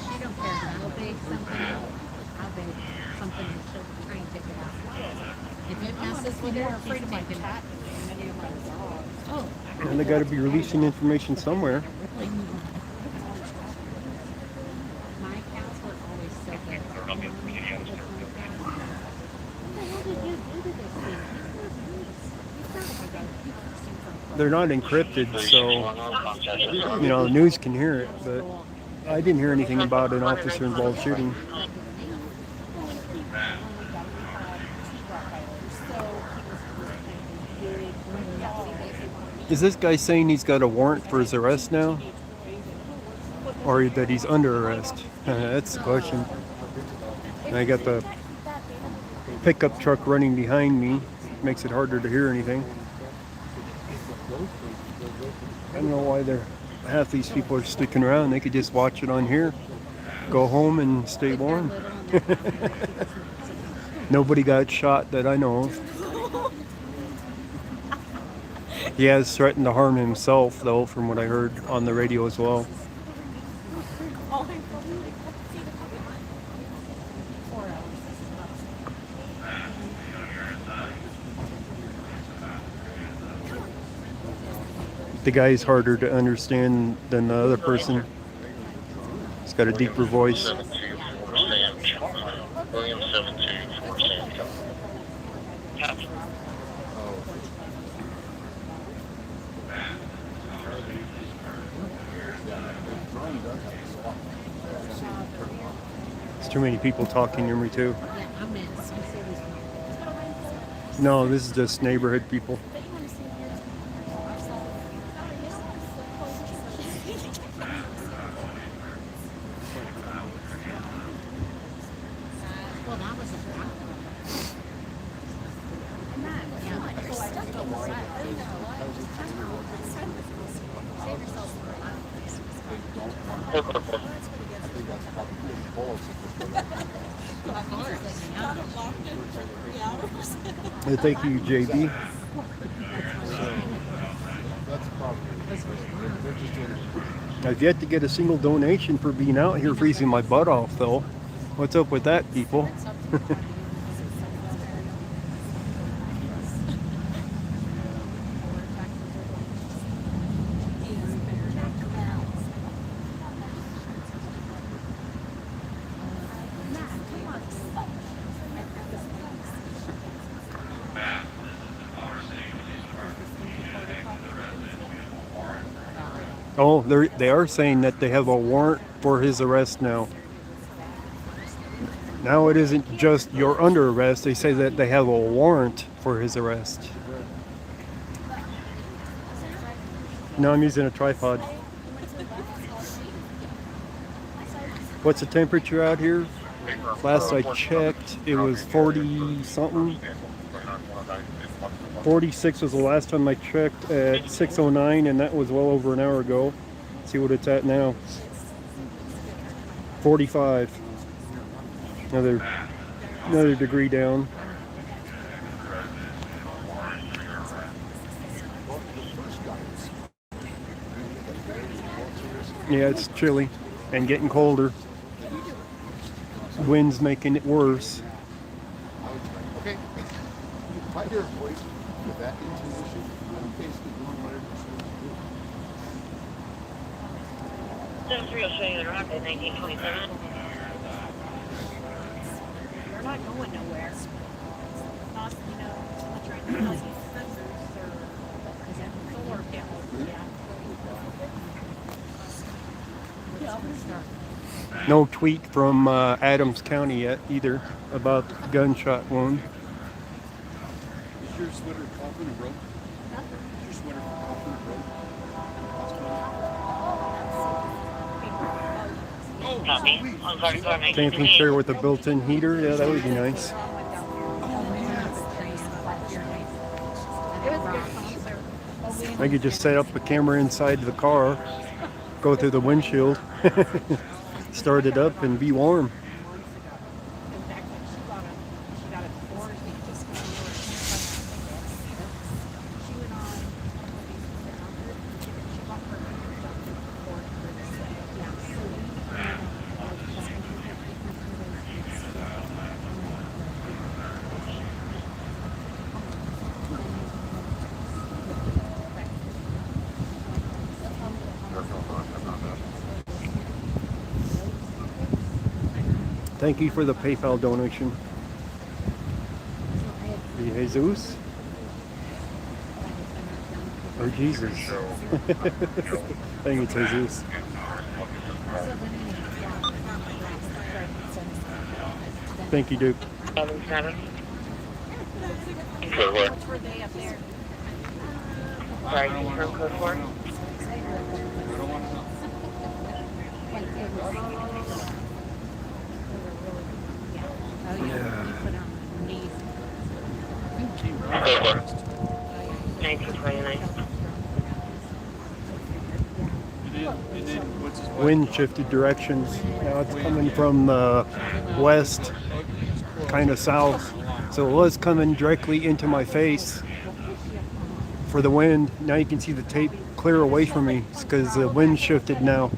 She don't care how big something is, she'll try and take it out. If it messes with her, she's taking it. Oh. And they got to be releasing information somewhere. My cats were always so good. What the hell did you do to this thing? They're not encrypted, so the news can hear it, but I didn't hear anything about an officer-involved shooting. Is this guy saying he's got a warrant for his arrest now? Or that he's under arrest? That's the question. And I got the pickup truck running behind me. Makes it harder to hear anything. I don't know why half these people are sticking around. They could just watch it on here, go home and stay warm. Nobody got shot that I know of. He has threatened to harm himself, though, from what I heard on the radio as well. The guy's harder to understand than the other person. He's got a deeper voice. William 724 Sam. There's too many people talking near me too. No, this is just neighborhood people. Thank you, JB. I've yet to get a single donation for being out here freezing my butt off, though. What's up with that, people? Oh, they are saying that they have a warrant for his arrest now. Now it isn't just you're under arrest. They say that they have a warrant for his arrest. No, I'm using a tripod. What's the temperature out here? Last I checked, it was 40 something. 46 was the last time I checked at 6:09, and that was well over an hour ago. Let's see what it's at now. 45. Another degree down. Yeah, it's chilly and getting colder. Wind's making it worse. Okay. If I hear a voice with that intonation, I'm basically doing whatever you're supposed to do. 730 showing the rock at 1927. They're not going nowhere. Not, you know, trying to tell you sensors or solar panels. Yeah. No tweet from Adams County yet either about the gunshot wound. Is your sweater coffin or rope? Is your sweater coffin or rope? Copy. Camping chair with a built-in heater. Yeah, that would be nice. I could just set up a camera inside the car, go through the windshield, start it up, and be warm. Thank you for the PayPal donation. Jesus? Or Jesus? I think it's Jesus. Thank you, Duke. Were they up there? Sorry, confirm code 4. Yeah. 1929. Wind shifted directions. Now it's coming from west, kind of south. So it was coming directly into my face for the wind. Now you can see the tape clear away from me because the wind shifted now.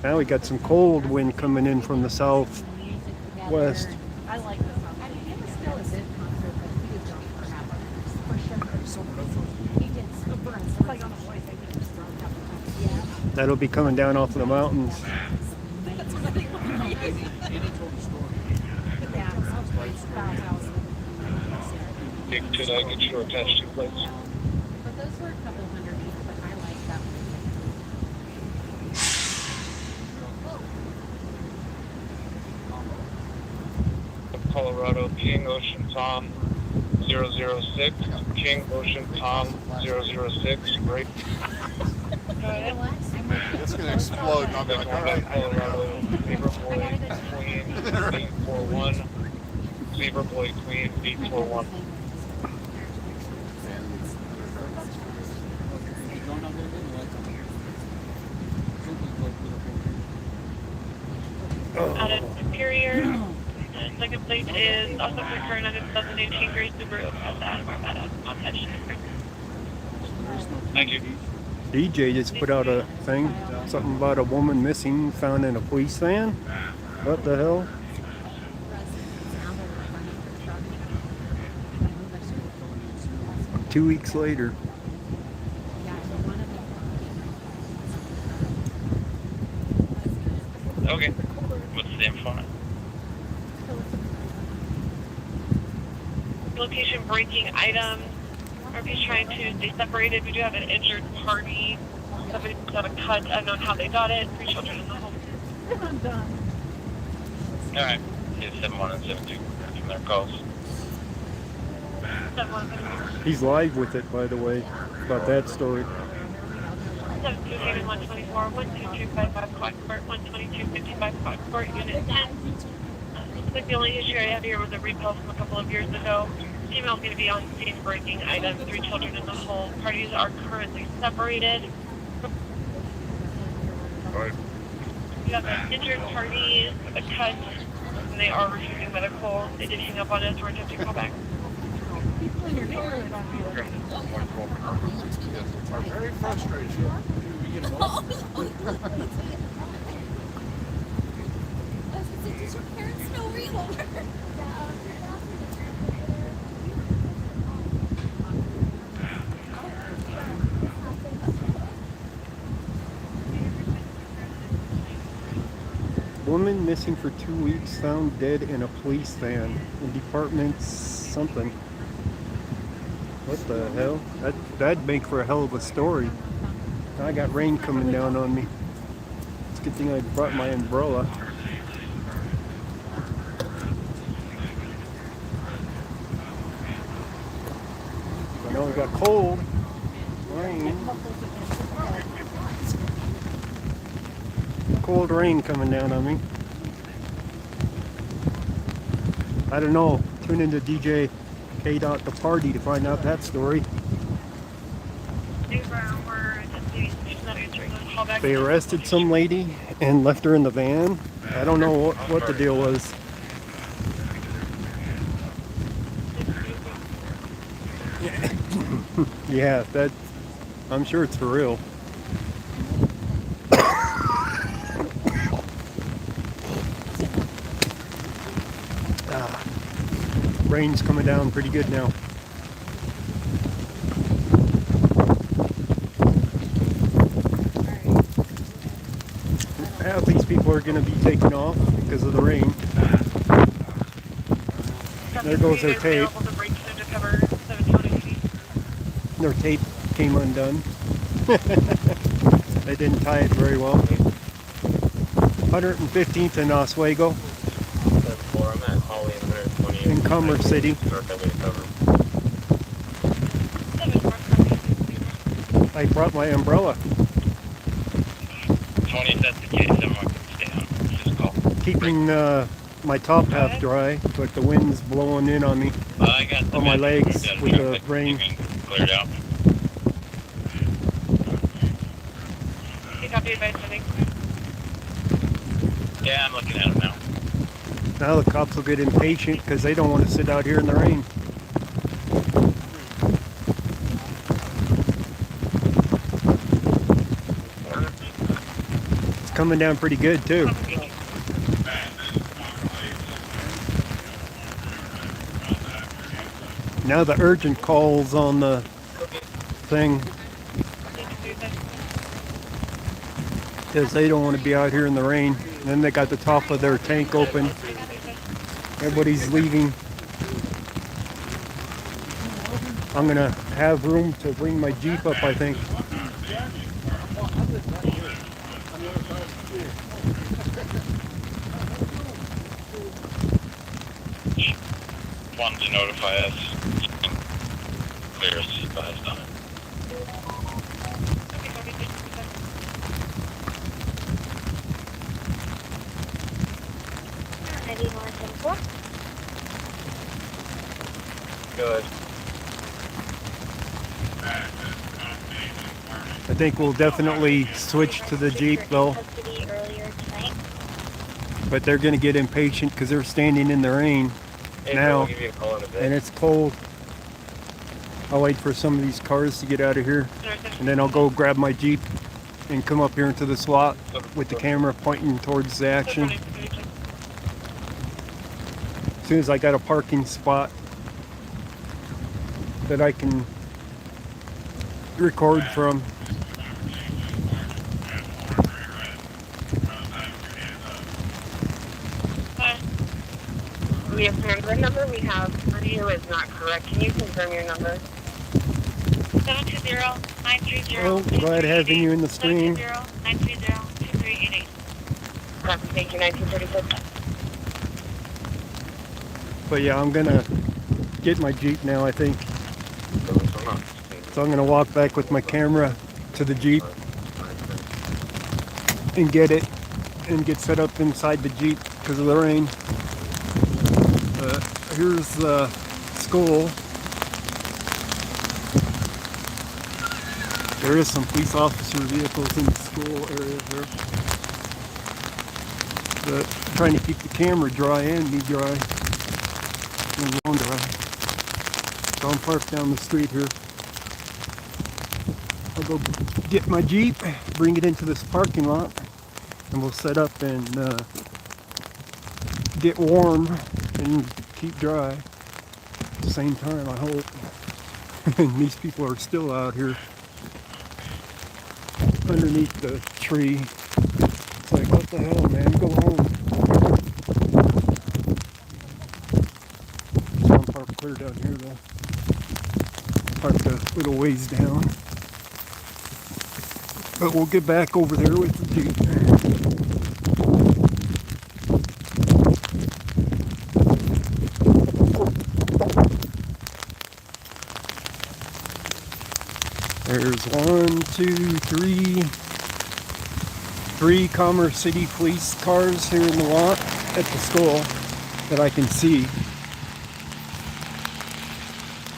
Now we got some cold wind coming in from the southwest. I like this one. He was still a bit concert, but he was drunk for half an hour. He did super and stuff. Like on a voice, I think he was drunk half the time. Yeah. That'll be coming down off of the mountains. That's what I think. Could I get you attached to plates? But those were a couple hundred each, but I like that one. Colorado, King Ocean Tom 006, King Ocean Tom 006, great. It's going to explode, and I'll be like, all right. Colorado, Zebra Boy Queen 841, Zebra Boy Queen 841. Out of Superior. Second place is also concurrent on 2018 Gray Subaru. Thank you. DJ just put out a thing, something about a woman missing, found in a police van. What the hell? Two weeks later. Okay. What's the info? Location breaking item. RV's trying to stay separated. We do have an injured party. Somebody got a cut. Unknown how they got it. 3 children in the home. I'm done. Alright. Is 71 and 72 from their calls. He's live with it, by the way, about that story. 124, 12255 Clockport, 12255 Clockport, Unit 10. Looks like the only issue I have here was a repel from a couple of years ago. Female going to be on scene breaking items, 3 children in the home. Parties are currently separated. Alright. You have an injured party, a cut, and they are refusing medical. They did hang up on us. We're attempting to call back. Are very frustrated. You know? Does your parents know real? Woman missing for 2 weeks, found dead in a police van. In department something. What the hell? That'd make for a hell of a story. I got rain coming down on me. It's a good thing I brought my umbrella. I know it got cold. Rain. Cold rain coming down on me. I don't know. Tune into DJ K. The Party to find out that story. They arrested some lady and left her in the van. I don't know what the deal was. Yeah, that I'm sure it's for real. Rain's coming down pretty good now. Half these people are going to be taken off because of the rain. There goes their tape. Their tape came undone. They didn't tie it very well. 115th in Oswego. In Commerce City. I brought my umbrella. 20, if that's the case, everyone can stay on. Just call. Keeping my top half dry, but the wind's blowing in on me. I got on my legs with the rain. Cleared out. You copy advice, I think. Yeah, I'm looking at them now. Now the cops will get impatient because they don't want to sit out here in the rain. It's coming down pretty good too. Now the urgent calls on the thing because they don't want to be out here in the rain. And then they got the top of their tank open. Everybody's leaving. I'm gonna have room to bring my Jeep up, I think. Wanted to notify us. Clear as advised on it. Good. I think we'll definitely switch to the Jeep though. But they're gonna get impatient because they're standing in the rain now and it's cold. I'll wait for some of these cars to get out of here and then I'll go grab my Jeep and come up here into the SWAT with the camera pointing towards the action. As soon as I got a parking spot that I can record from. We have the number we have for you is not correct. Can you confirm your number? 720-930. Well, glad having you in the stream. 720-930-2388. Thank you, 1936. But yeah, I'm gonna get my Jeep now, I think. So I'm gonna walk back with my camera to the Jeep and get it and get set up inside the Jeep because of the rain. Here's the school. There is some police officer vehicles in the school area here. But I'm trying to keep the camera dry and be dry. And blown dry. So I'm parked down the street here. I'll go get my Jeep, bring it into this parking lot, and we'll set up and get warm and keep dry at the same time, I hope. And these people are still out here underneath the tree. It's like, what the hell, man? Go home. So I'm parked clear down here though. Parked a little ways down. But we'll get back over there with the Jeep. There's 3 Commerce City police cars here in the lot at the school that I can see.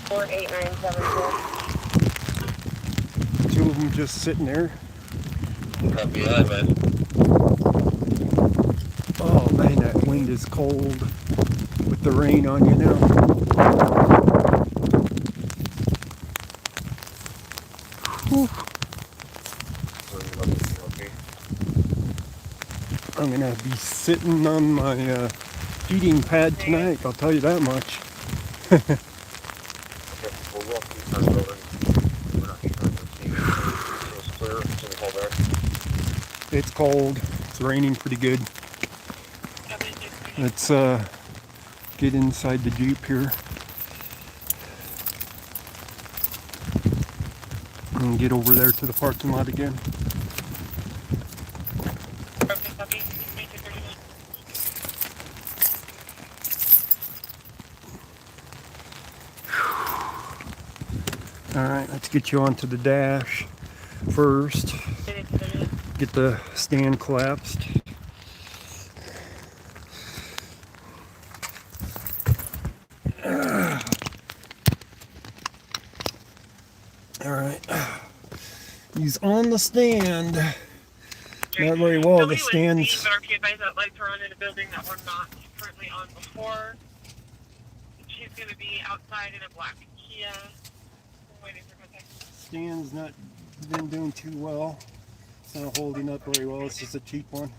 48974. 2 of them just sitting there. Copy that, man. Oh man, that wind is cold with the rain on you now. Whew. I'm gonna be sitting on my feeding pad tonight, I'll tell you that much. It's cold. It's raining pretty good. Let's get inside the Jeep here and get over there to the parking lot again. Alright, let's get you onto the dash first. Get the stand collapsed. Alright. He's on the stand. Not very well. The stand's. But be advised that lights are on in a building that we're not currently on before. She's going to be outside in a black Kia. We're waiting for contact. Stand's not been doing too well. It's not holding up very well. It's just a cheap one.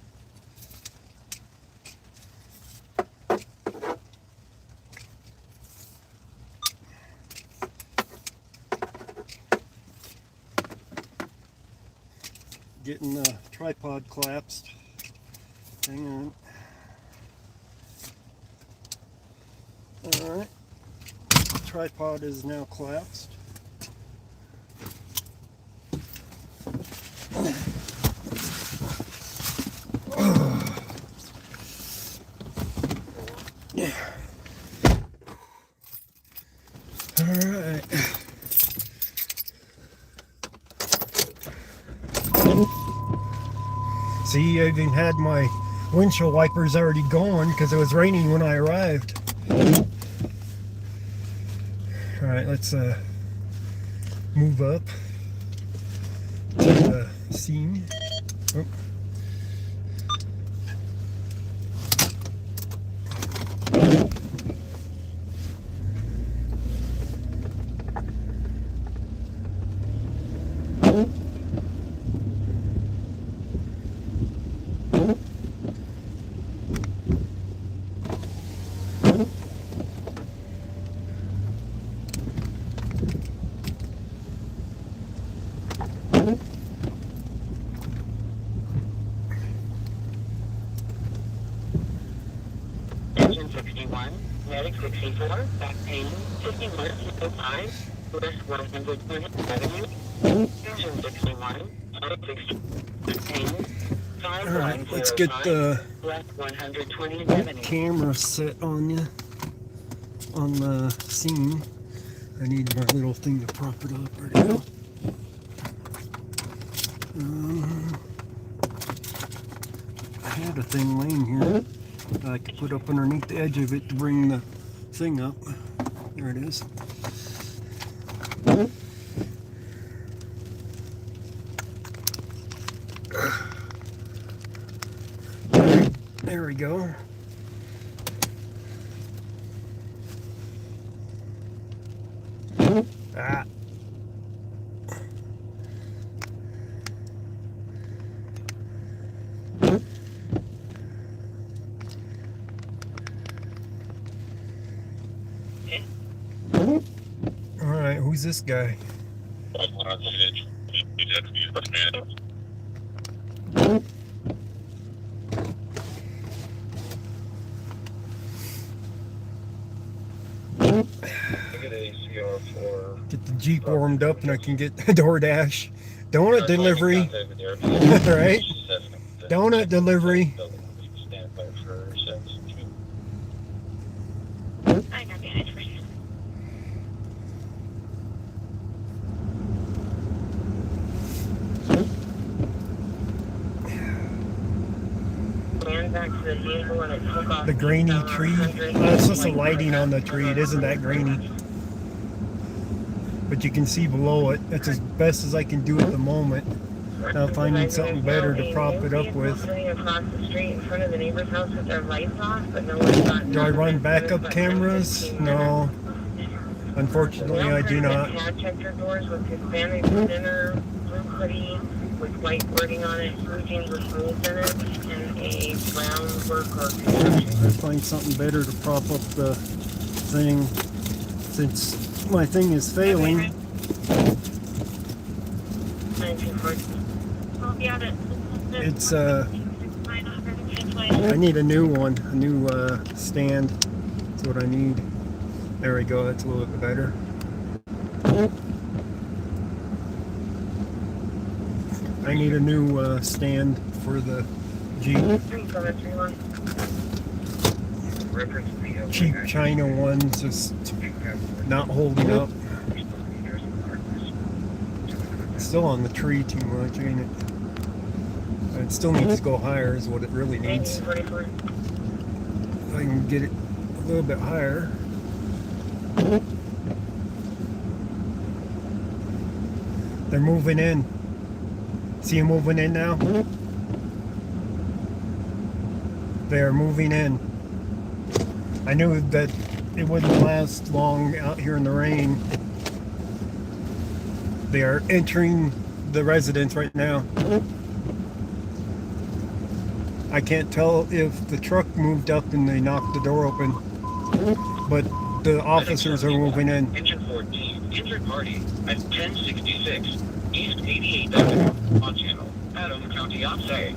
Getting the tripod collapsed. Hang on. Alright. Tripod is now collapsed. Alright. See, I even had my windshield wipers already going because it was raining when I arrived. Alright, let's move up to the scene. Oh. Engine 61, medic 64, back pain, 5105, west 120th Avenue. Engine 61, medic 60, back pain, 5105, Alright, let's get the west 120th Avenue. camera set on you. on the scene. I need my little thing to prop it up. Where'd it go? I had a thing laying here that I could put up underneath the edge of it to bring the thing up. There it is. There we go. Ah. All right, who's this guy? Get the Jeep warmed up and I can get DoorDash. Donut delivery. Right? Donut delivery. I got the edge for you. Ran back to the vehicle and it took off. The grainy tree. That's just the lighting on the tree. It isn't that grainy. But you can see below it. That's as best as I can do at the moment. Now finding something better to prop it up with. Sitting across the street in front of the neighbor's house with their lights off, but no one's gotten. Do I run backup cameras? No. Unfortunately, I do not. Had checked her doors with Hispanic dinner, blue hoodie with white wording on it, blue jeans with holes in it, and a brown work or construction. I'll find something better to prop up the thing since my thing is failing. It's I need a new one, a new stand. That's what I need. There we go, that's a little bit better. I need a new stand for the Jeep. Cheap China ones just not holding up. It's still on the tree too much, ain't it? It still needs to go higher is what it really needs. If I can get it a little bit higher. They're moving in. See them moving in now? They are moving in. I knew that it wouldn't last long out here in the rain. They are entering the residence right now. I can't tell if the truck moved up and they knocked the door open, but the officers are moving in. Engine 14, injured party at 1066 East 88th Avenue on channel, Adams County Offsay.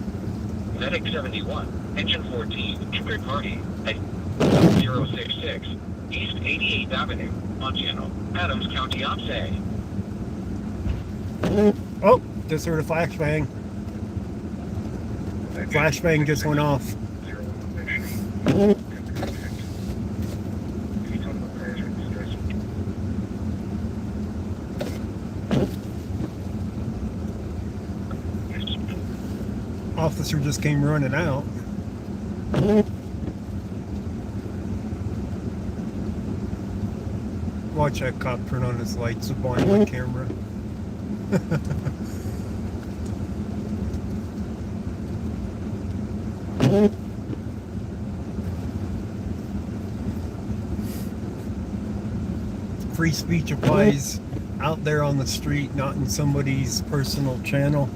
Medic 71, engine 14, injured party at 066 East 88th Avenue on channel, Adams County Offsay. Oh, just heard a flashbang. Flashbang just went off. Officer just came running out. Watch that cop turn on his lights to blind my camera. Free speech applies out there on the street, not in somebody's personal channel.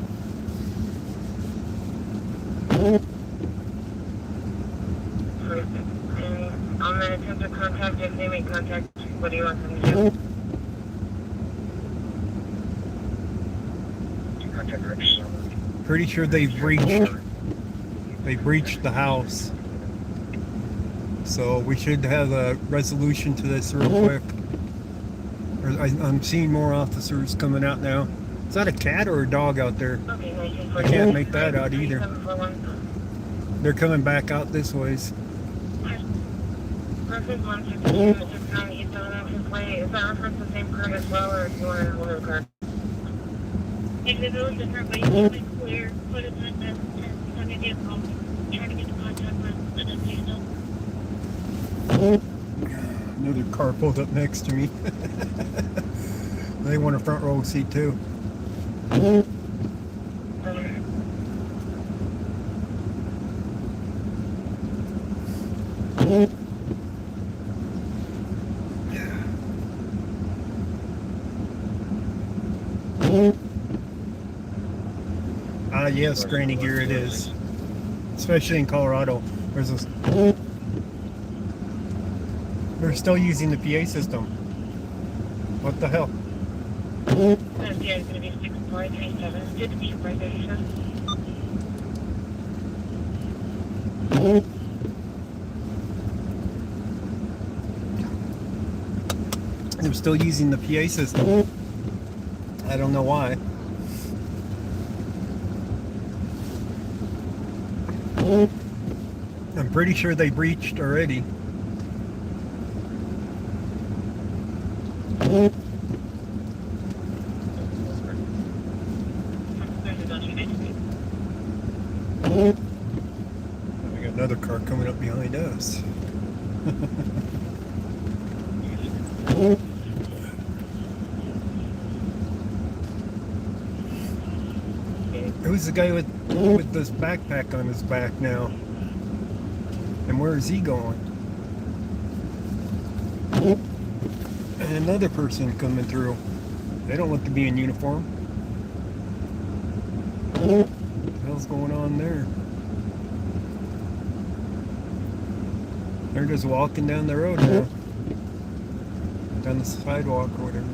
I'm going to attempt to contact if they make contact. What do you want them to do? Pretty sure they breached the house. So we should have a resolution to this real quick. I'm seeing more officers coming out now. Is that a cat or a dog out there? I can't make that out either. They're coming back out this ways. Person 152 at 69 East Elementary Way. Is that reference the same card as well, or do you want a whole new card? If it was different, but you can make clear, put it in this, and send me a call. Try to get in contact with the detained. Another car pulled up next to me. They want a front row seat too. Ah, yes, Granny Gear it is. Especially in Colorado. There's this. They're still using the PA system. What the hell? Yeah, it's going to be 6437. Did you right there, you said? They're still using the PA system. I don't know why. I'm pretty sure they breached already. We got another car coming up behind us. Who's the guy with this backpack on his back now? And where is he going? And another person coming through. They don't look to be in uniform. What the hell's going on there? They're just walking down the road now. Down the sidewalk or whatever.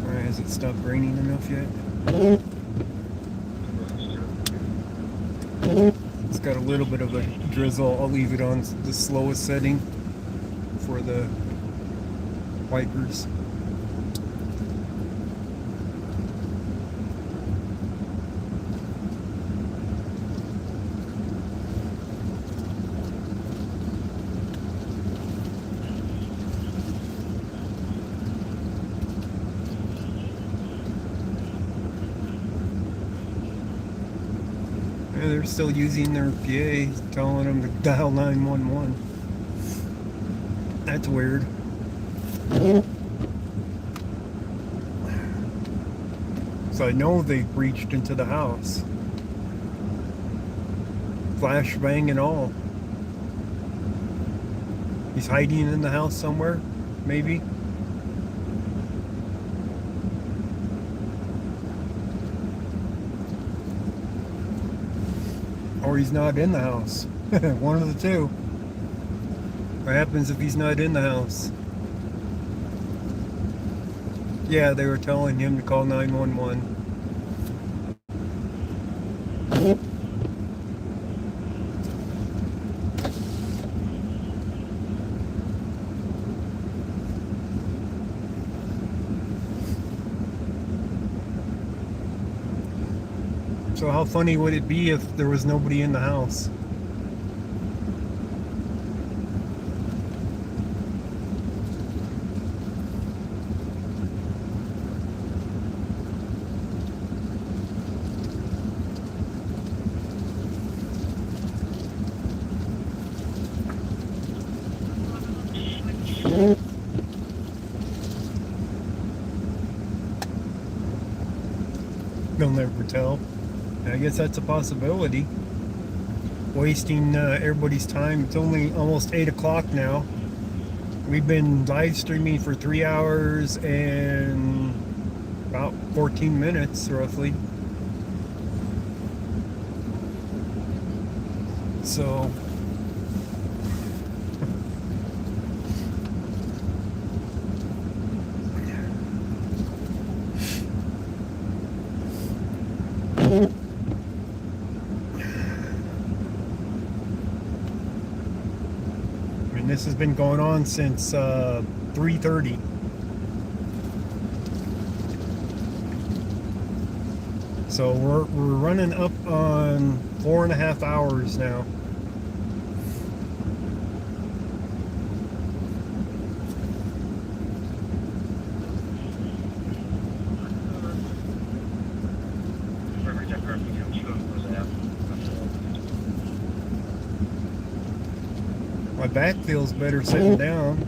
Alright, has it stopped raining enough yet? It's got a little bit of a drizzle. I'll leave it on the slowest setting for the wipers. They're still using their PA, telling them to dial 911. That's weird. So I know they breached into the house. Flashbang and all. He's hiding in the house somewhere, maybe. Or he's not in the house. One of the two. What happens if he's not in the house? Yeah, they were telling him to call 911. So how funny would it be if there was nobody in the house? They'll never tell. I guess that's a possibility. Wasting everybody's time. It's only almost 8 o'clock now. We've been live streaming for 3 hours and about 14 minutes roughly. So this has been going on since 3:30. So we're running up on 4.5 hours now. My back feels better sitting down,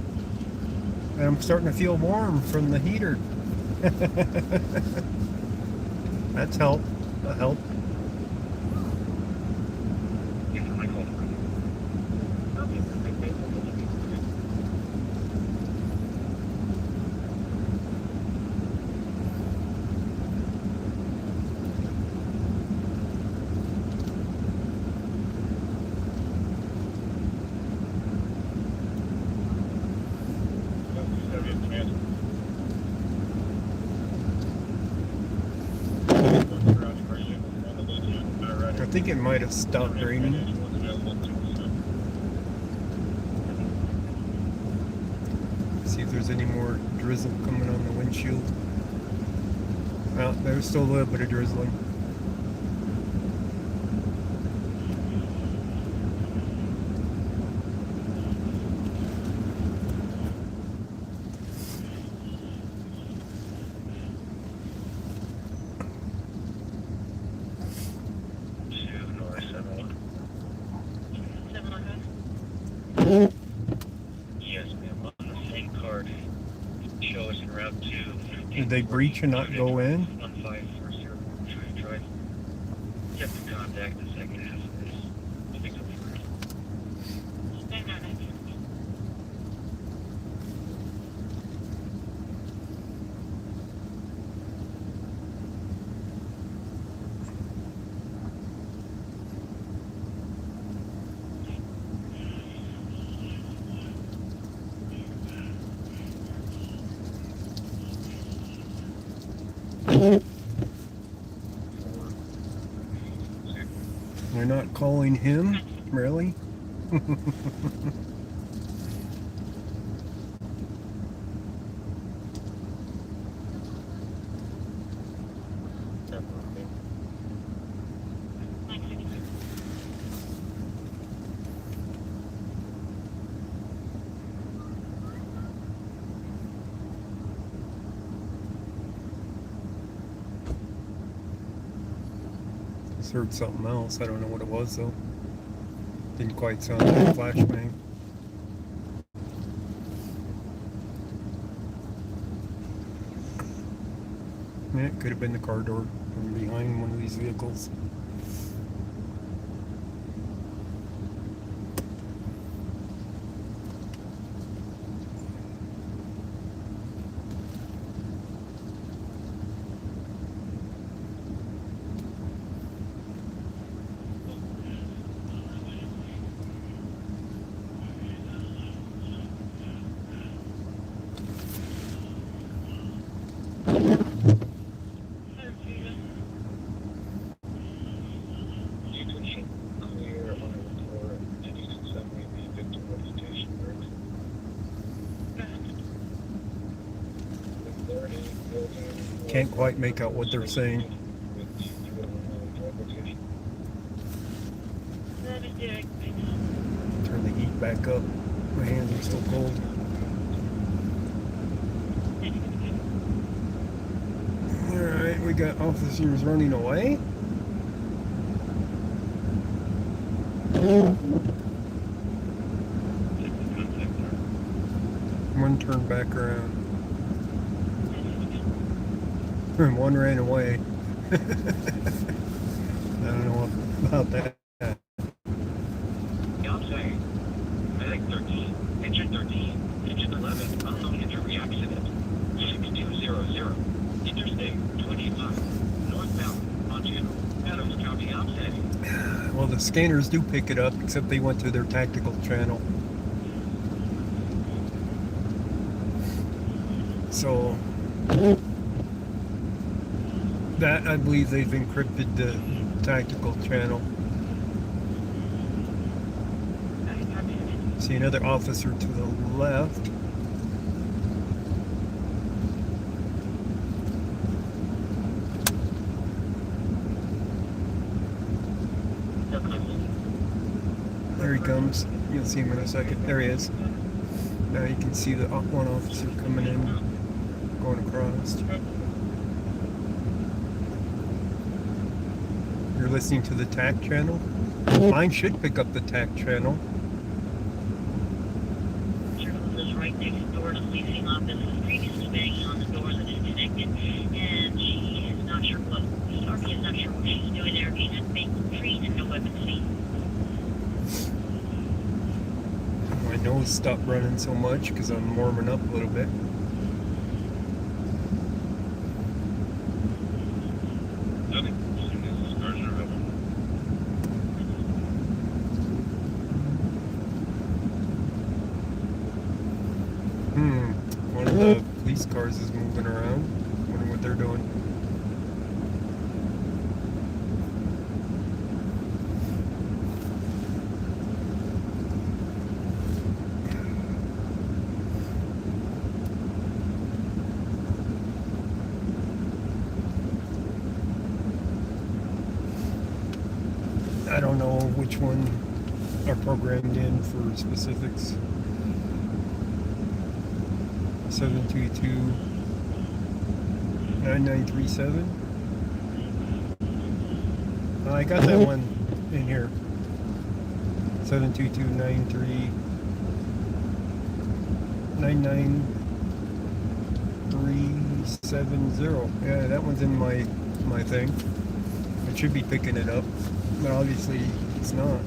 and I'm starting to feel warm from the heater. That's help. A help. I think it might have stopped raining. See if there's any more drizzle coming on the windshield. Well, there's still a little bit of drizzling. Yes, ma'am, on the same card. Show us in route 2. Did they breach and not go in? 1540 Drive. Get the contact the second half of this. We'll be going for it. They're not calling him? Really? Just heard something else. I don't know what it was though. Didn't quite sound like a flashbang. Yeah, it could have been the car door from behind one of these vehicles. Can't quite make out what they're saying. Turn the heat back up. My hands are still cold. Alright, we got officers running away. One turned back around. And one ran away. I don't know about that. Outside. Medic 13, engine 13, engine 11, unknown injury accident. 6200, Interstate 25, northbound, on channel, Adams County outside. Well, the scanners do pick it up, except they went to their tactical channel. So that, I believe they've encrypted the tactical channel. See another officer to the left. There he comes. You'll see him in a second. There he is. Now you can see the one officer coming in, going across. You're listening to the TAC channel? Mine should pick up the TAC channel. Was right next door to the leasing office, was previously banging on the door that is connected, and she is not sure what, the RP is not sure what she's doing there. She's just making trees and no weapons seen. My nose stopped running so much because I'm warming up a little bit. One of the police cars is moving around. Wonder what they're doing. I don't know which one are programmed in for specifics. 722-9937. I got that one in here. 722-939-99370. Yeah, that one's in my thing. It should be picking it up, but obviously it's not.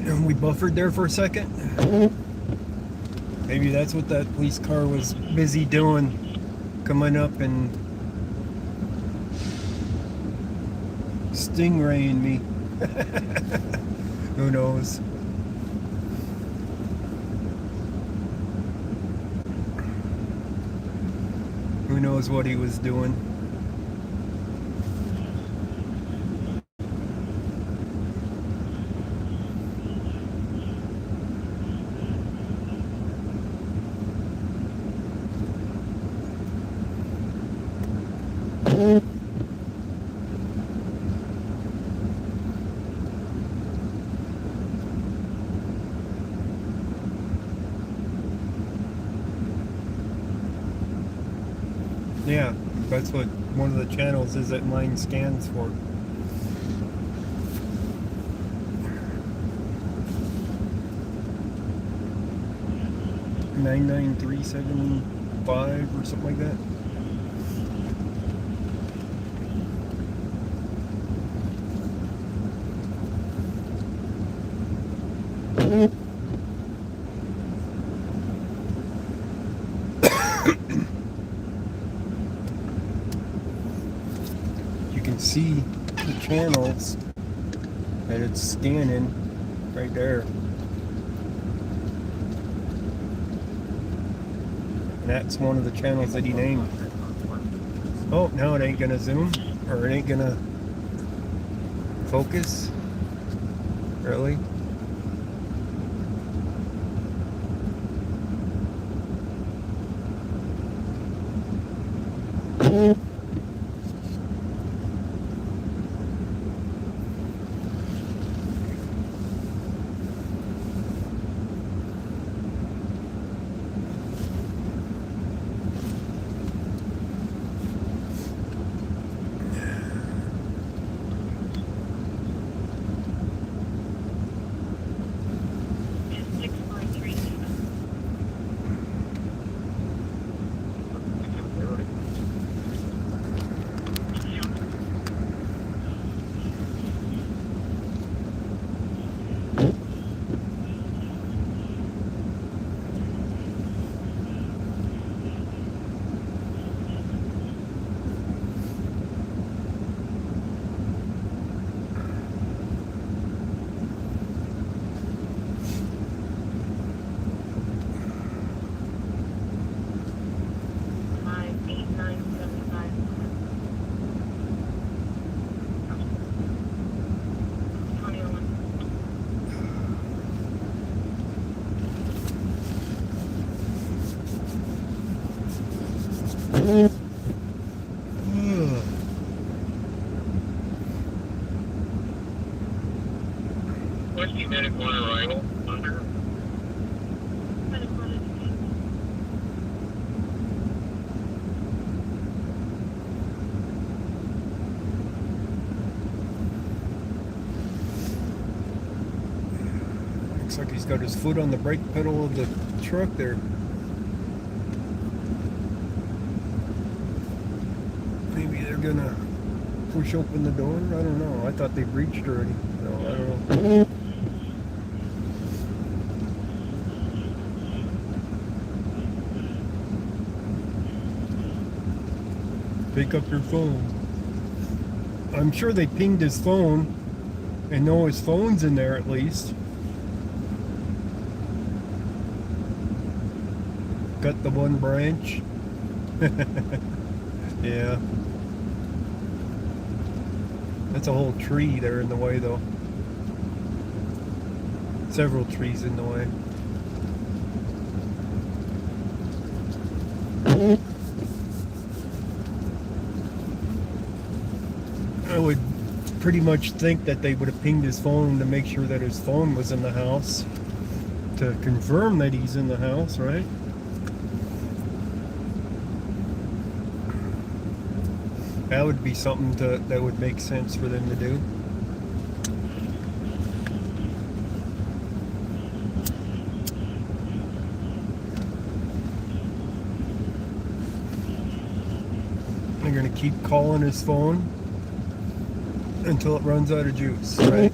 And we buffered there for a second. Maybe that's what that police car was busy doing, coming up and stingraying me. Who knows? Who knows what he was doing? Yeah, that's what one of the channels is that mine scans for. $99375 or something like that. You can see the channels that it's scanning right there. And that's one of the channels that he named. Oh, now it ain't gonna zoom, or it ain't gonna focus. Really? Whiskey medic on arrival. Under. Looks like he's got his foot on the brake pedal of the truck there. Maybe they're gonna push open the door? I don't know. I thought they breached already. So I don't know. Pick up your phone. I'm sure they pinged his phone and know his phone's in there at least. Cut the one branch. Yeah. That's a whole tree there in the way though. Several trees in the way. I would pretty much think that they would have pinged his phone to make sure that his phone was in the house, to confirm that he's in the house, right? That would be something that would make sense for them to do. They're going to keep calling his phone until it runs out of juice, right?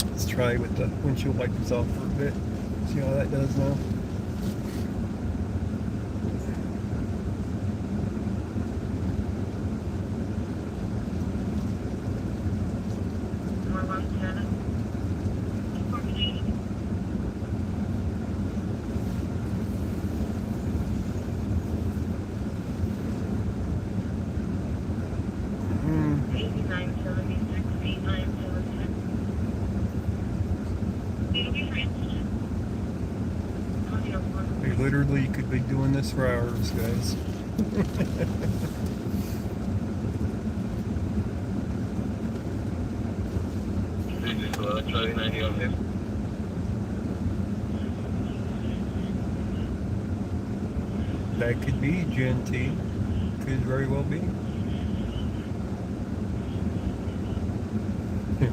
Let's try with the windshield wipers off for a bit. See how that does now. We literally could be doing this for hours, guys. That could be Gen T. Could very well be.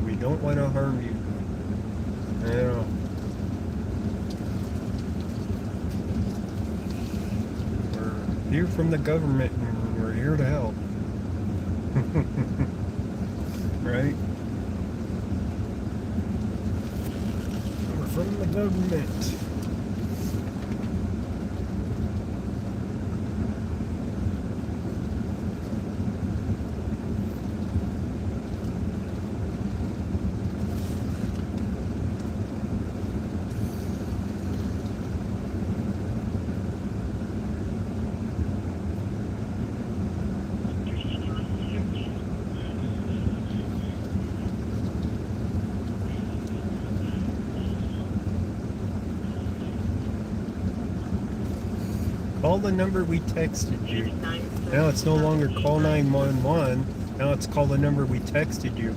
We don't want to harm you. I know. We're here from the government and we're here to help. Right? We're from the government. Call the number we texted you. Now it's no longer call 911. Now it's call the number we texted you.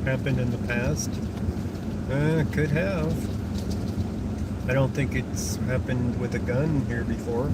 Happened in the past? Could have. I don't think it's happened with a gun here before.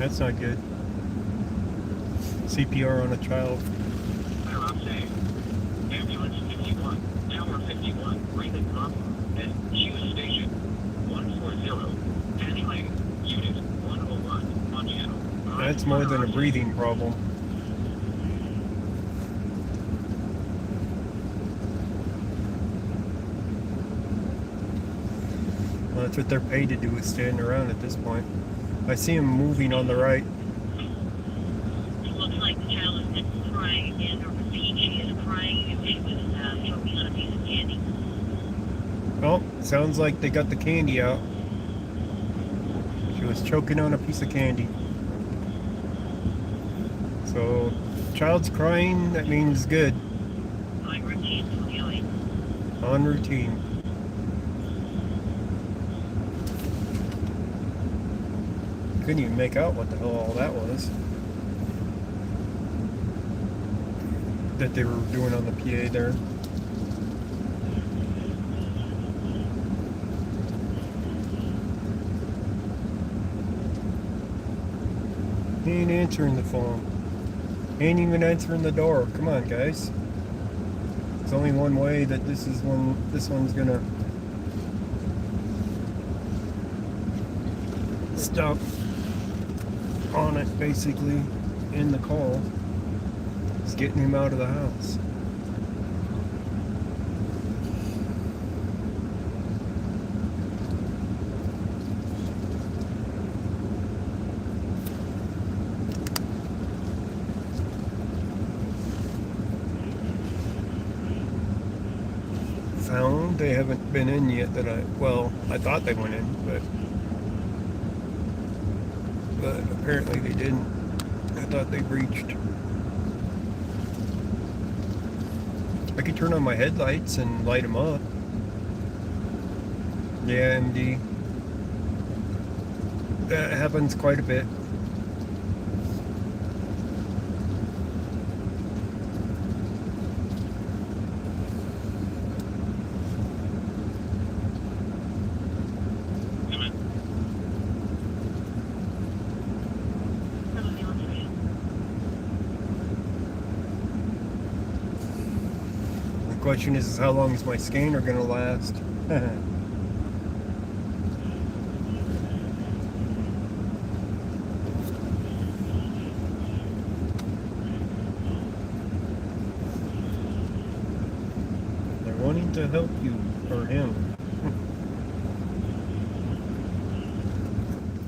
That's not good. CPR on a child. Ambulance 51, Tower 51, Raven Pop, and Hughes Station 140, Penny Lane, Unit 101, on channel. That's more than a breathing problem. Well, that's what they're paid to do, is stand around at this point. I see him moving on the right. It looks like the child is crying again, or she is crying, and she was choking on a piece of candy. Oh, sounds like they got the candy out. She was choking on a piece of candy. So, child's crying, that means good. On routine, healing. On routine. Couldn't even make out what the hell all that was. That they were doing on the PA there. He ain't answering the phone. He ain't even answering the door. Come on, guys. There's only one way that this one's gonna stop on it, basically, in the call. It's getting him out of the house. Found they haven't been in yet that I thought they went in, but apparently they didn't. I thought they breached. I could turn on my headlights and light them up. Yeah, MD. That happens quite a bit. The question is how long is my scanner going to last? They're wanting to help you, or him.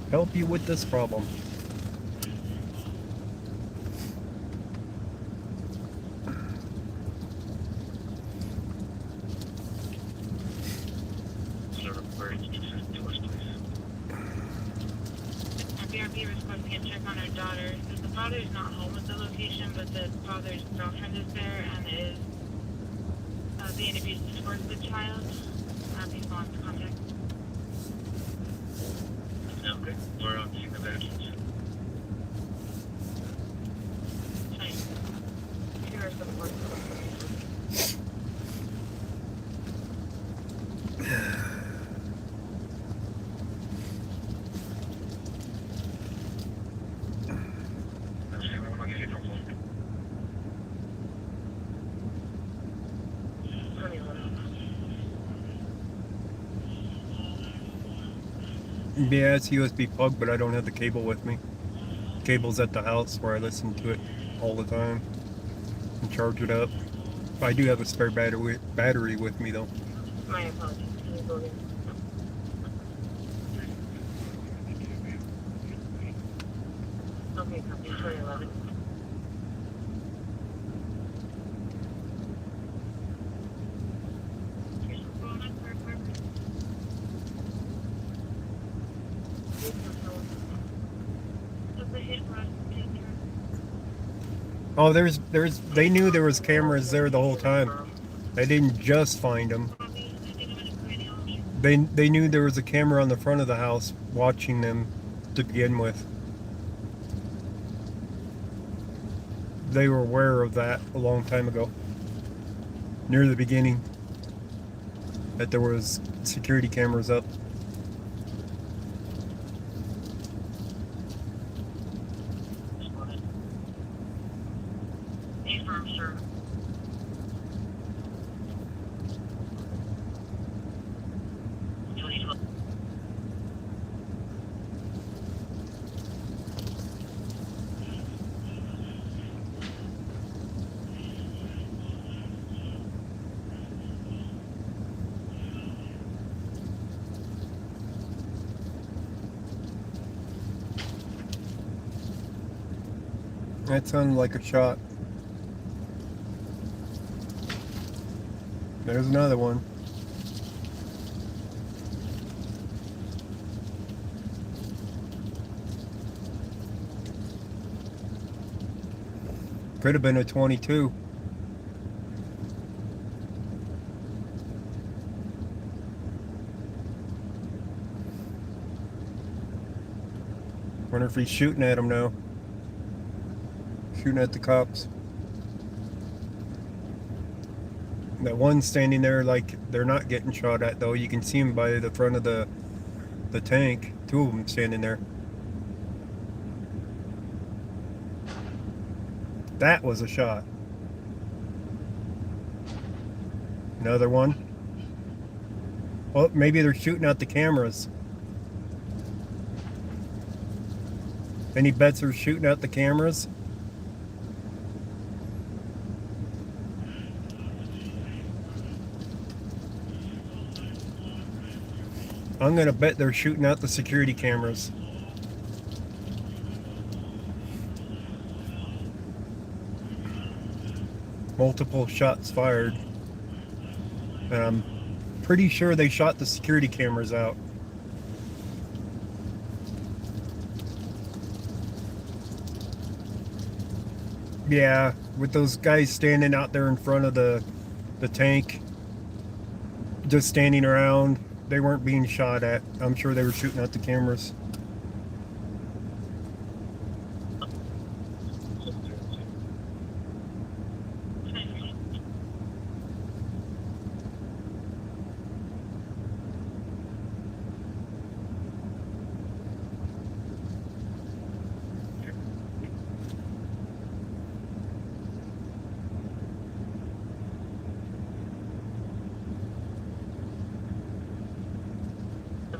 Help you with this problem. BRB was supposed to get check on her daughter. The father's not home at the location, but the father's girlfriend is there and is being abusive towards the child. He's lost contact. Okay, we're on scene of actions. Fine. Here are some words. Yeah, it's USB plug, but I don't have the cable with me. Cable's at the house where I listen to it all the time and charge it up. I do have a spare battery with me though. My apologies. Can you go in? Okay, copy. 2011. Oh, they knew there was cameras there the whole time. They didn't just find them. They knew there was a camera on the front of the house watching them to begin with. They were aware of that a long time ago. Near the beginning. That there was security cameras up. State Farm, sir. That sounded like a shot. There's another one. Could have been a 22. Wonder if he's shooting at him now. Shooting at the cops. That one standing there like they're not getting shot at though. You can see him by the front of the tank. Two of them standing there. That was a shot. Another one. Oh, maybe they're shooting out the cameras. Any bets they're shooting out the cameras? I'm gonna bet they're shooting out the security cameras. Multiple shots fired. And I'm pretty sure they shot the security cameras out. Yeah, with those guys standing out there in front of the tank, just standing around, they weren't being shot at. I'm sure they were shooting at the cameras.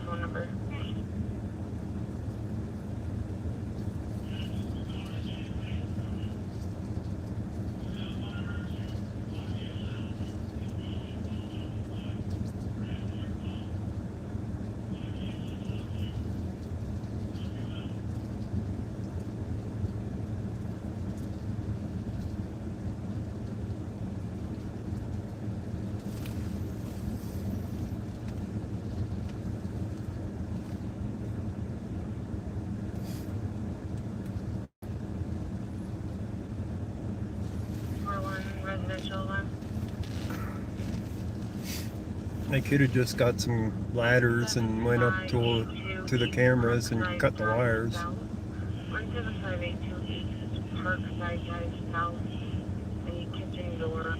Phone number. Residential one. They could have just got some ladders and went up to the cameras and cut the wires. 17582 Parkside Drive South. The kitchen door.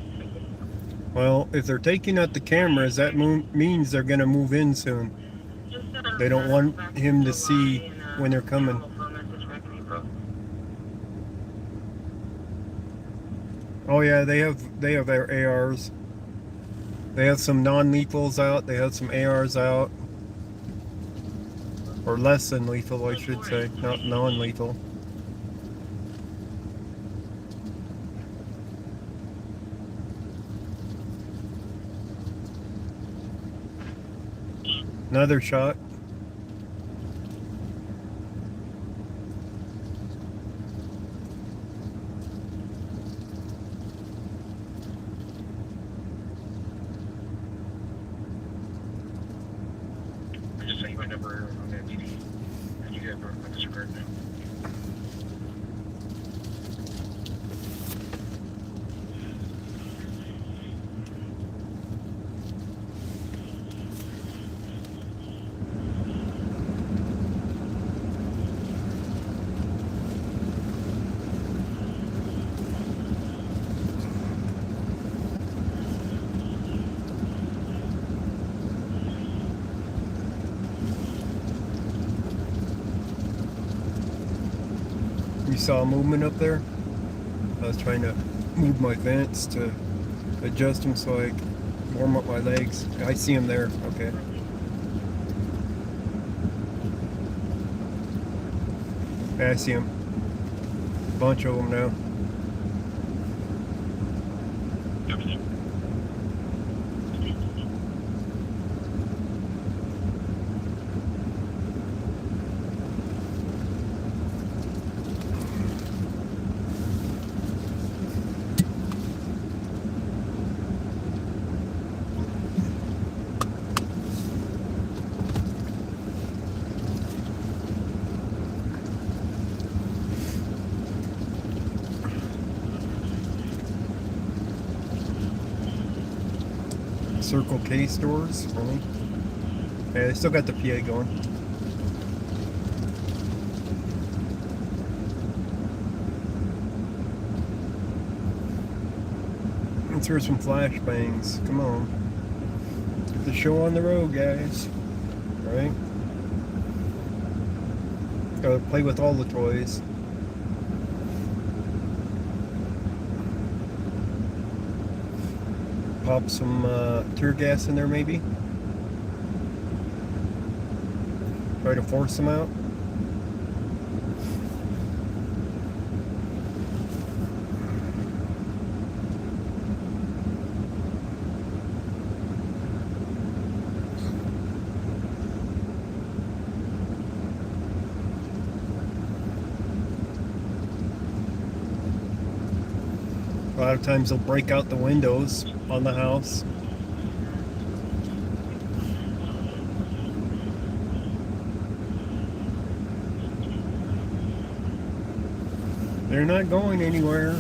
Well, if they're taking out the cameras, that means they're going to move in soon. They don't want him to see when they're coming. Oh yeah, they have their ARs. They have some non-lethals out. They have some ARs out, or less than lethal, I should say, not non-lethal. Another shot. I just sent you my number on that DD. And you have my disregard now. You saw movement up there? I was trying to move my vents to adjust them so I can warm up my legs. I see them there. Okay. Yeah, I see them. Bunch of them now. Circle K stores, really? Yeah, they still got the PA going. Let's hear some flashbangs. Come on. Get the show on the road, guys. Right? Gotta play with all the toys. Pop some tear gas in there, maybe. Try to force them out. A lot of times they'll break out the windows on the house. They're not going anywhere.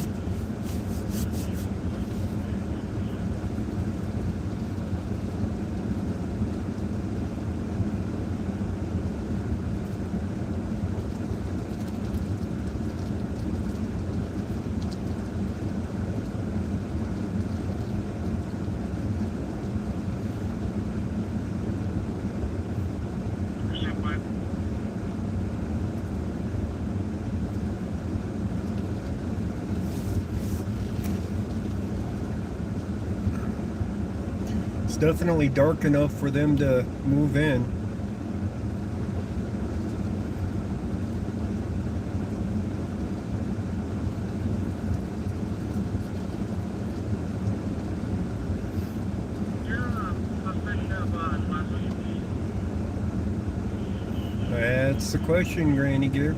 Definitely dark enough for them to move in. That's the question, Granny Gear.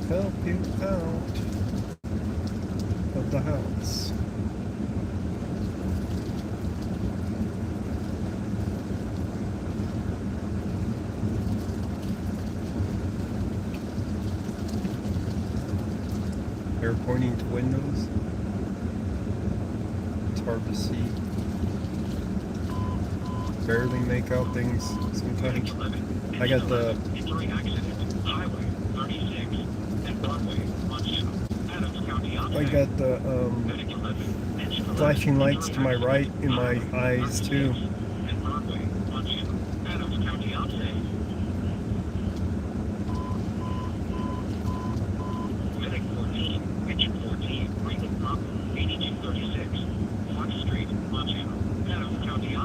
Help you out of the house. They're pointing to windows. It's hard to see. Barely make out things sometimes. I got the flashing lights to my right in my eyes too. Medic 14, Richard 14, Freeman Pop, 8236.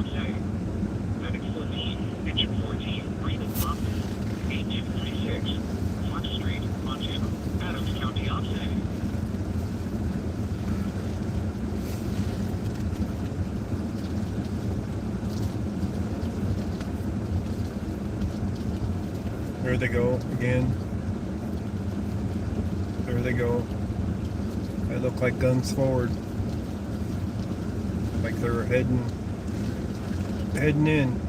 Oxay. Medic 14, Engine 14, Breathing Office, 8236, Fox Street, Montana, Adams County, Oxay. There they go again. There they go. They look like guns forward. Like they're heading in.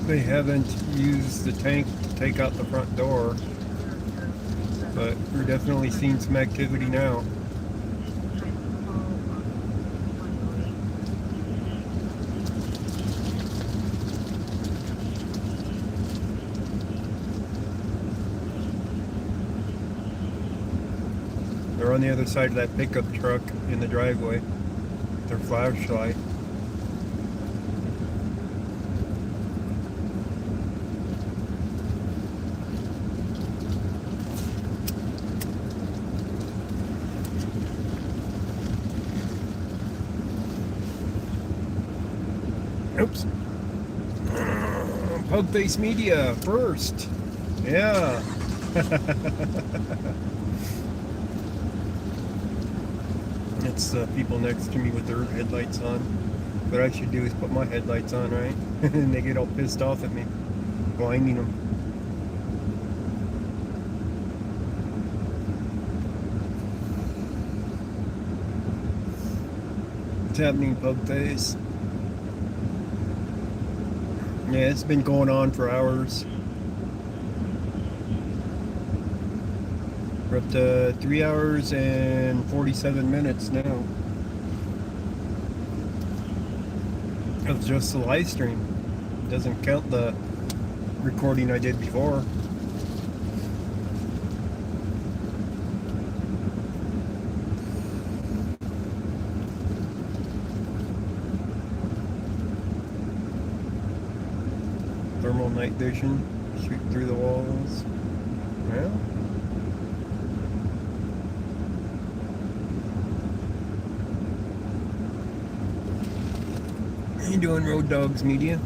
They haven't used the tank to take out the front door, but we're definitely seeing some activity now. They're on the other side of that pickup truck in the driveway. Their flashlight. Oops. Pugface Media first. Yeah. It's people next to me with their headlights on. What I should do is put my headlights on, right? And they get all pissed off at me, blinding them. What's happening, Pugface? Yeah, it's been going on for hours. We're up to 3 hours and 47 minutes now. Of just the live stream. Doesn't count the recording I did before. Thermal night vision, shoot through the walls. Yeah. How you doing, Road Dogs Media?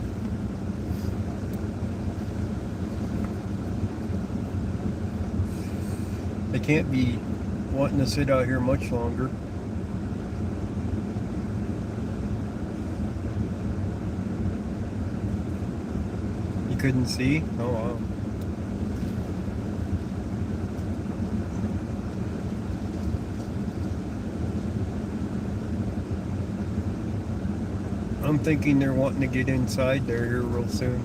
They can't be wanting to sit out here much longer. You couldn't see? Oh wow. I'm thinking they're wanting to get inside there here real soon.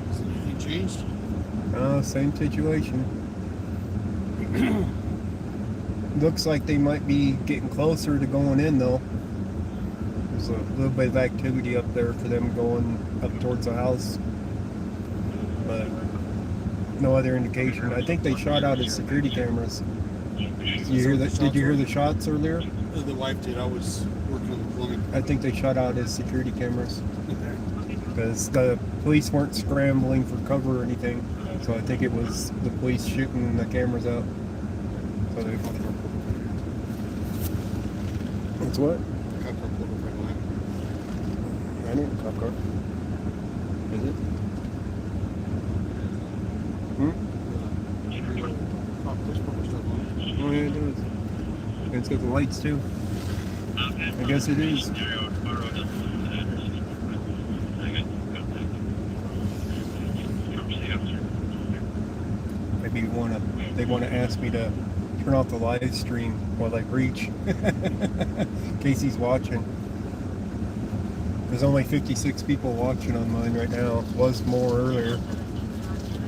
Has anything changed? Same situation. Looks like they might be getting closer to going in though. There's a little bit of activity up there for them going up towards the house. But no other indication. I think they shot out his security cameras. Did you hear the shots earlier? The wife did. I was working on the plumbing. I think they shot out his security cameras. Because the police weren't scrambling for cover or anything. So I think it was the police shooting the cameras out. So they... It's what? I didn't cop car. Is it? Oh yeah, it does. It's got the lights too. I guess it is. Maybe they want to ask me to turn off the live stream while I preach. In case he's watching. There's only 56 people watching on mine right now. It was more earlier.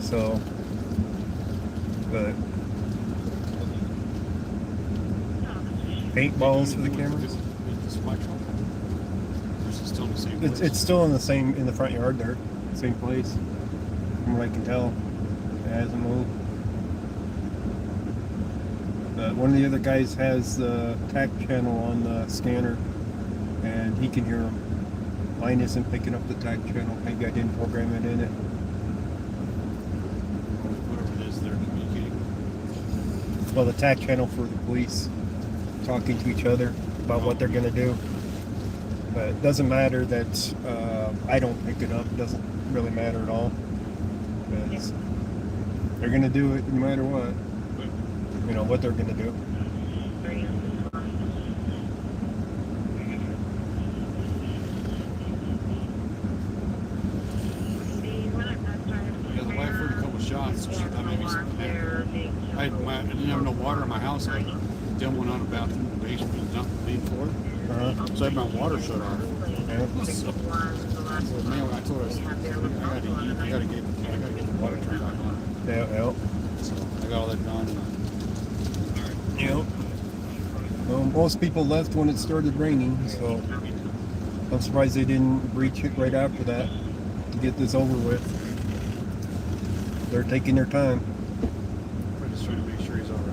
So, but paintballs for the cameras. It's still in the front yard there, same place. From what I can tell, it hasn't moved. One of the other guys has the TAC channel on the scanner. and he can hear them. Mine isn't picking up the TAC channel. Maybe I didn't program it in it. Whatever it is, they're communicating. Well, the TAC channel for the police talking to each other about what they're going to do. But it doesn't matter that I don't pick it up. It doesn't really matter at all. Because they're going to do it no matter what. You know, what they're going to do. Yeah, the wife heard a couple shots. She thought maybe something happened. I didn't have no water in my house. I did one on the bathroom, the basement, not the main floor. So I had my water shut off. So, man, I told her, I gotta get the water turned back on. Yeah. So I got all that done. Yep. Well, most people left when it started raining, so I'm surprised they didn't breach it right after that to get this over with. They're taking their time. I'm just trying to make sure he's all right.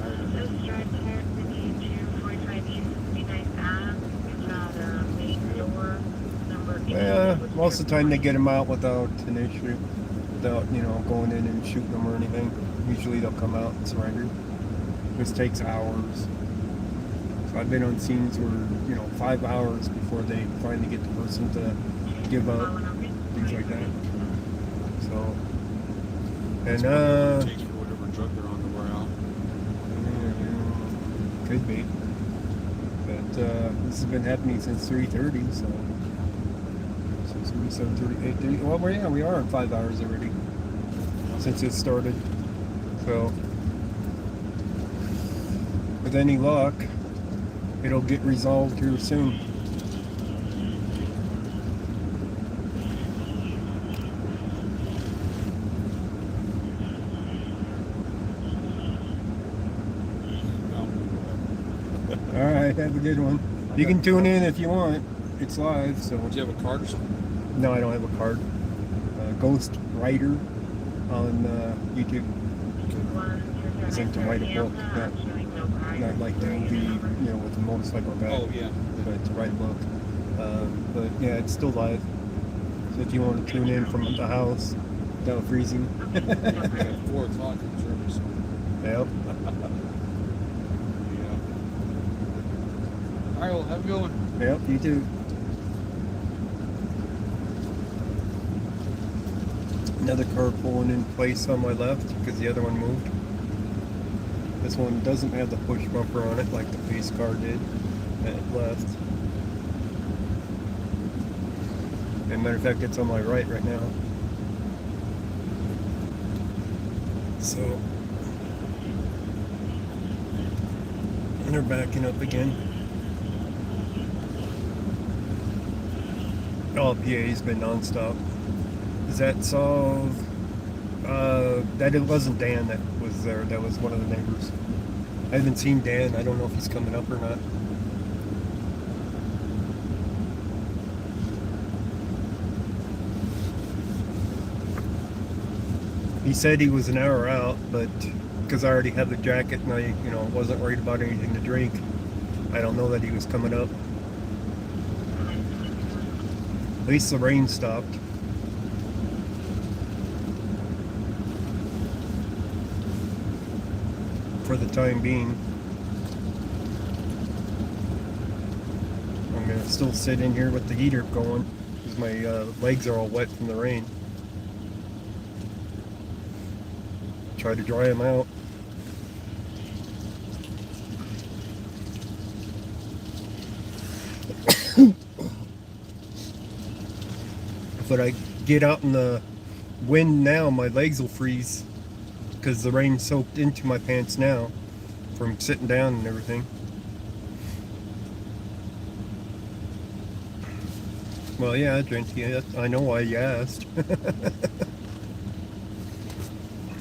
Yeah, most of the time they get them out without an issue, without, you know, going in and shooting them or anything. Usually they'll come out and surrender. This takes hours. So I've been on scenes where, you know, 5 hours before they finally get the person to give up, things like that. So, and it takes for whatever drug they're on to wear out. Could be. But this has been happening since 3:30, so 7:30, 8:30. Well, yeah, we are in 5 hours already since it started. So, with any luck, it'll get resolved here soon. All right, have a good one. You can tune in if you want. It's live, so. Do you have a card or something? No, I don't have a card. Ghost Writer on YouTube. Sent to write a book, not like the movie, you know, with the motorcycle guy. Oh yeah. But to write a book. But yeah, it's still live. So if you want to tune in from the house without freezing. Yeah, 4 o'clock in service. Yep. All right, well, have a good one. Yep, you too. Another car pulling in place on my left because the other one moved. This one doesn't have the push bumper on it like the police car did at left. As a matter of fact, it's on my right now. So, and they're backing up again. All PA's been nonstop. Does that solve? That it wasn't Dan that was there. That was one of the neighbors. I haven't seen Dan. I don't know if he's coming up or not. He said he was an hour out, but because I already had the jacket and I, you know, wasn't worried about anything to drink, I don't know that he was coming up. At least the rain stopped. For the time being. I'm going to still sit in here with the heater going because my legs are all wet from the rain. Try to dry them out. If I get out in the wind now, my legs will freeze because the rain soaked into my pants now from sitting down and everything. Well, yeah, Genty, I know why you asked.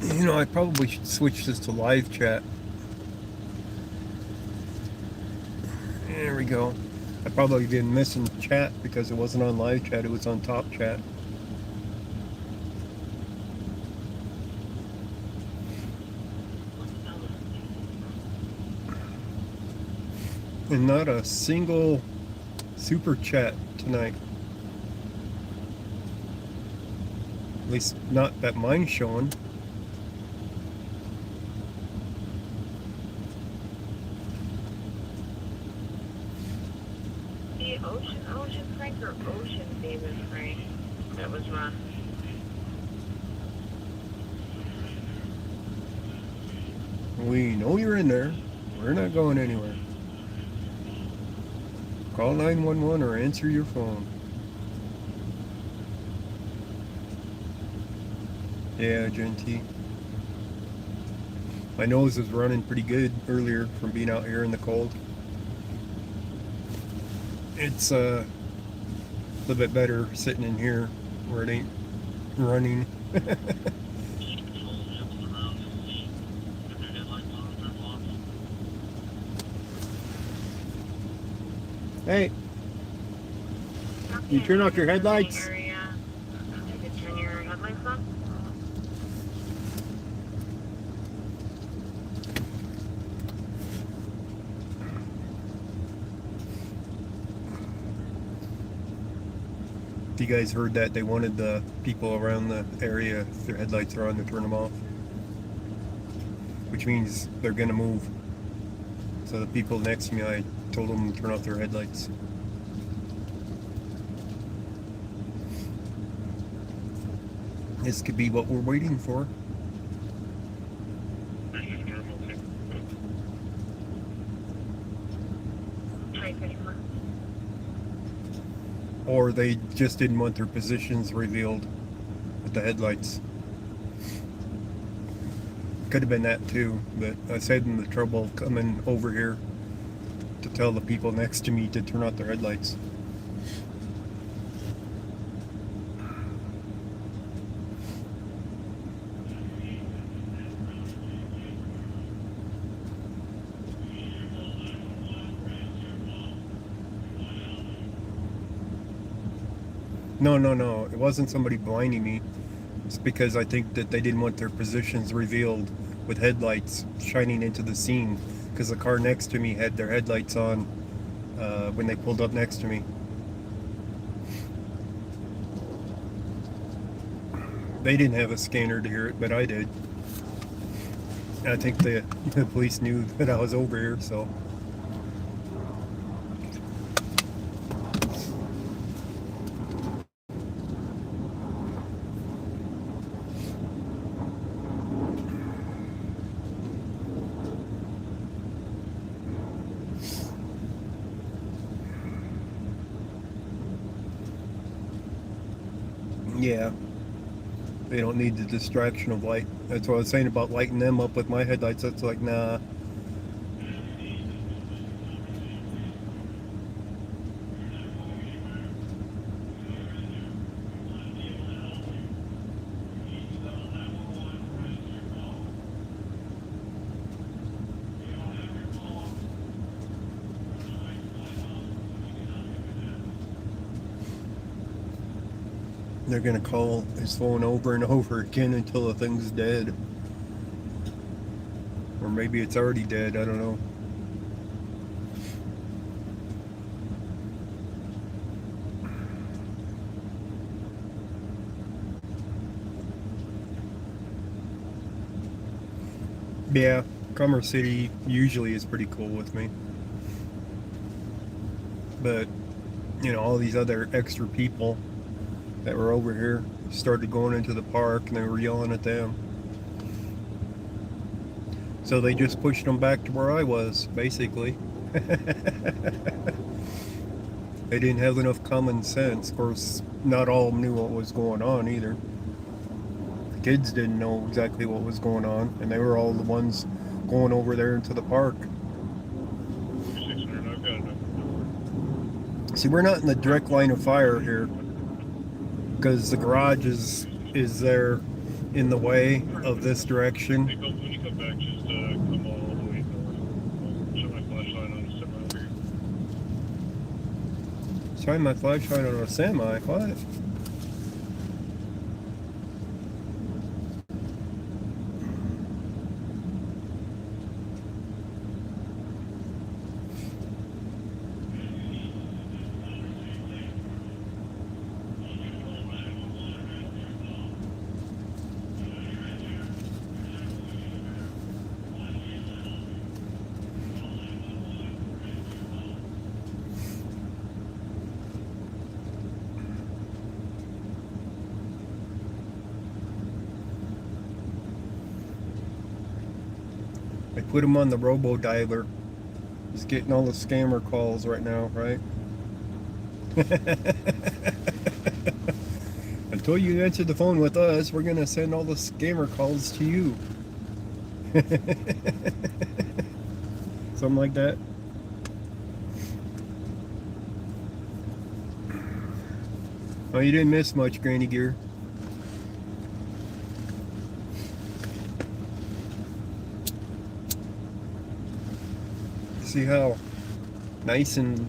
You know, I probably should switch this to live chat. There we go. I probably been missing chat because it wasn't on live chat, it was on top chat. And not a single super chat tonight. At least not that mine's showing. The Ocean Frank or Ocean David Frank that was run. We know you're in there. We're not going anywhere. Call 911 or answer your phone. Yeah, Genty. My nose is running pretty good earlier from being out here in the cold. It's a little bit better sitting in here where it ain't running. Hey, you turn off your headlights? You could turn your headlights on. You guys heard that they wanted the people around the area, if their headlights are on, to turn them off, which means they're gonna move. So the people next to me, I told them to turn off their headlights. This could be what we're waiting for. Or they just didn't want their positions revealed with the headlights. Could have been that too, but I saved them the trouble of coming over here to tell the people next to me to turn off their headlights. No. It wasn't somebody blinding me. It's because I think that they didn't want their positions revealed with headlights shining into the scene, because the car next to me had their headlights on when they pulled up next to me. They didn't have a scanner to hear it, but I did. I think the police knew that I was over here, so. Yeah, they don't need the distraction of light. That's what I was saying about lighting them up with my headlights. That's like, nah. They're gonna call his phone over and over again until the thing's dead. Or maybe it's already dead, I don't know. Yeah, Commerce City usually is pretty cool with me. But, you know, all these other extra people that were over here started going into the park and they were yelling at them. So they just pushed them back to where I was, basically. They didn't have enough common sense. Of course, not all knew what was going on either. The kids didn't know exactly what was going on, and they were all the ones going over there into the park. See, we're not in the direct line of fire here, because the garage is there in the way of this direction. When you come back, just come all the way north. Show my flashlight on a semi over here. Shine my flashlight on a semi? What? put him on the robo dialer. He's getting all the scammer calls right now, right? Until you answer the phone with us, we're gonna send all the scammer calls to you. Something like that. Oh, you didn't miss much, Granny Gear. See how nice and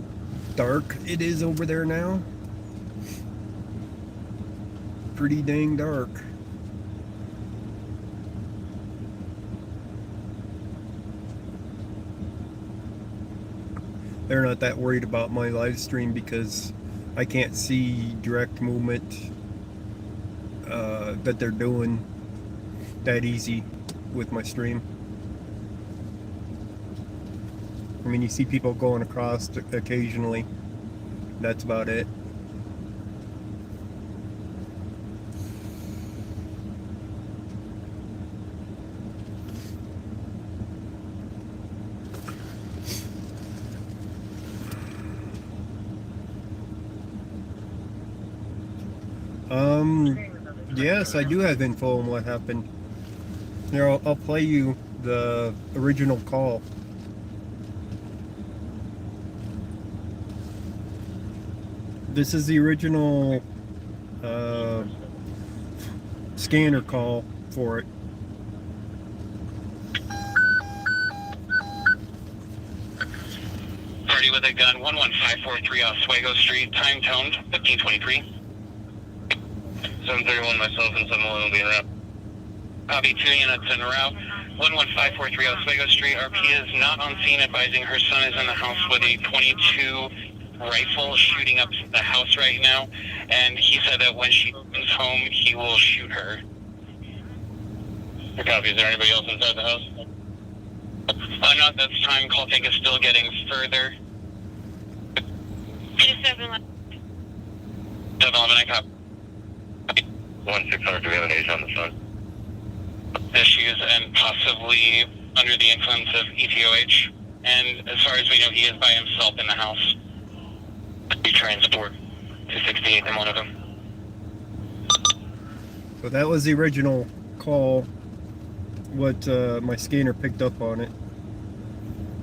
dark it is over there now? Pretty dang dark. They're not that worried about my live stream because I can't see direct movement that they're doing that easy with my stream. I mean, you see people going across occasionally. That's about it. Yes, I do have info on what happened. Here, I'll play you the original call. This is the original scanner call for it. Party with a gun, 11543 Oswego Street, time toned, 1523. 731 myself and 711 will be en route. Copy 2 units en route. 11543 Oswego Street. RP is not on scene, advising her son is in the house with a .22 rifle shooting up the house right now. And he said that when she comes home, he will shoot her. Copy. Is there anybody else inside the house? Not at this time. Call take is still getting further. 711. 711, I copy. 1600, do we have an age on the phone? Issues and possibly under the influence of ETOH. And as far as we know, he is by himself in the house. We transport 268 in one of them. So that was the original call. What my scanner picked up on it.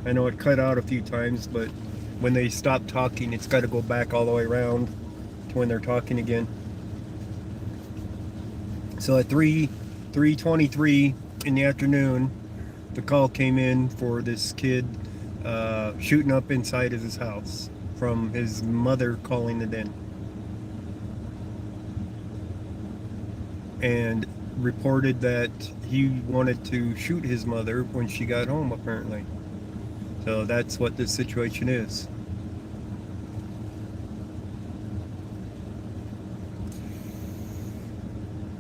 I know it cut out a few times, but when they stop talking, it's got to go back all the way around to when they're talking again. So at 3:23 in the afternoon, the call came in for this kid shooting up inside of his house from his mother calling it in. And reported that he wanted to shoot his mother when she got home, apparently. So that's what this situation is.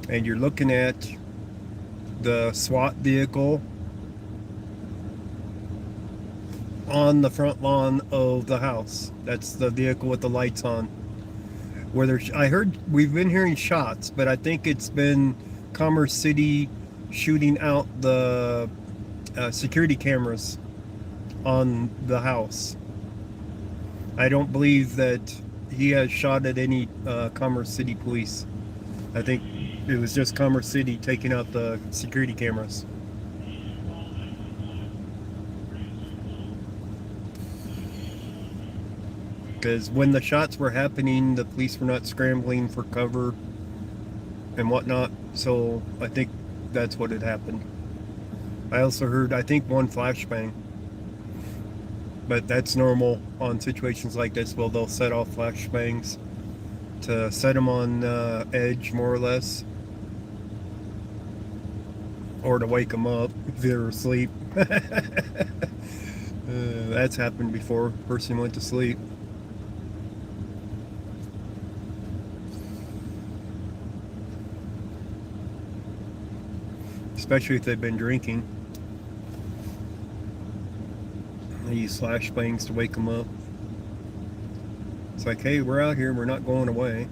And you're looking at the SWAT vehicle on the front lawn of the house. That's the vehicle with the lights on. Where there's, I heard, we've been hearing shots, but I think it's been Commerce City shooting out the security cameras on the house. I don't believe that he has shot at any Commerce City police. I think it was just Commerce City taking out the security cameras. Because when the shots were happening, the police were not scrambling for cover and whatnot. So I think that's what had happened. I also heard, I think, one flashbang. But that's normal on situations like this. Well, they'll set off flashbangs to set them on edge, more or less. Or to wake them up if they're asleep. That's happened before. Person went to sleep. Especially if they've been drinking. They use flashbangs to wake them up. It's like, hey, we're out here, we're not going away.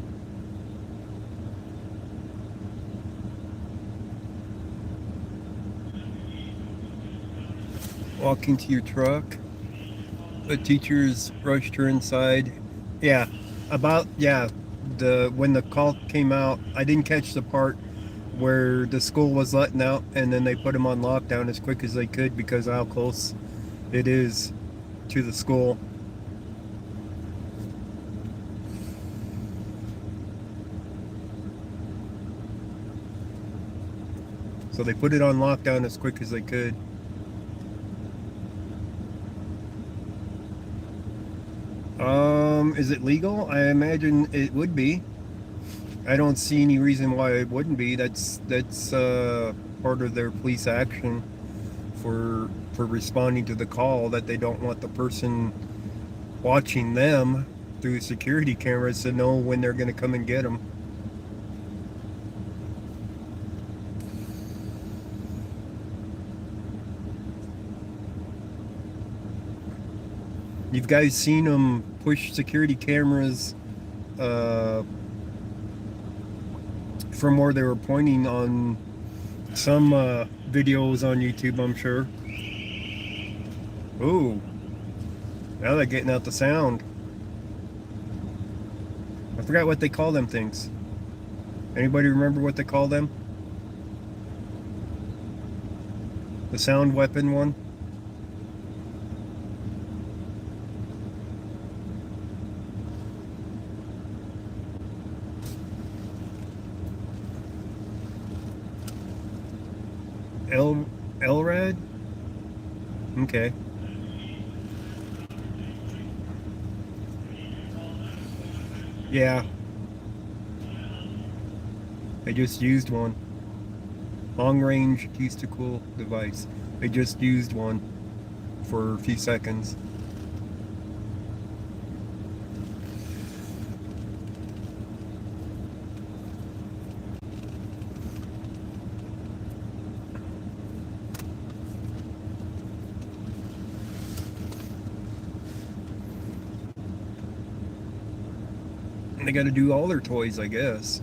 Walking to your truck. The teachers rushed her inside. Yeah, when the call came out, I didn't catch the part where the school was letting out and then they put them on lockdown as quick as they could because of how close it is to the school. So they put it on lockdown as quick as they could. Is it legal? I imagine it would be. I don't see any reason why it wouldn't be. That's part of their police action for responding to the call that they don't want the person watching them through security cameras to know when they're going to come and get them. You guys seen them push security cameras from where they were pointing on some videos on YouTube, I'm sure. Ooh, now they're getting out the sound. I forgot what they call them things. Anybody remember what they call them? The sound weapon one? LRAD? Okay. Yeah. I just used one. Long range acoustical device. I just used one for a few seconds. They got to do all their toys, I guess.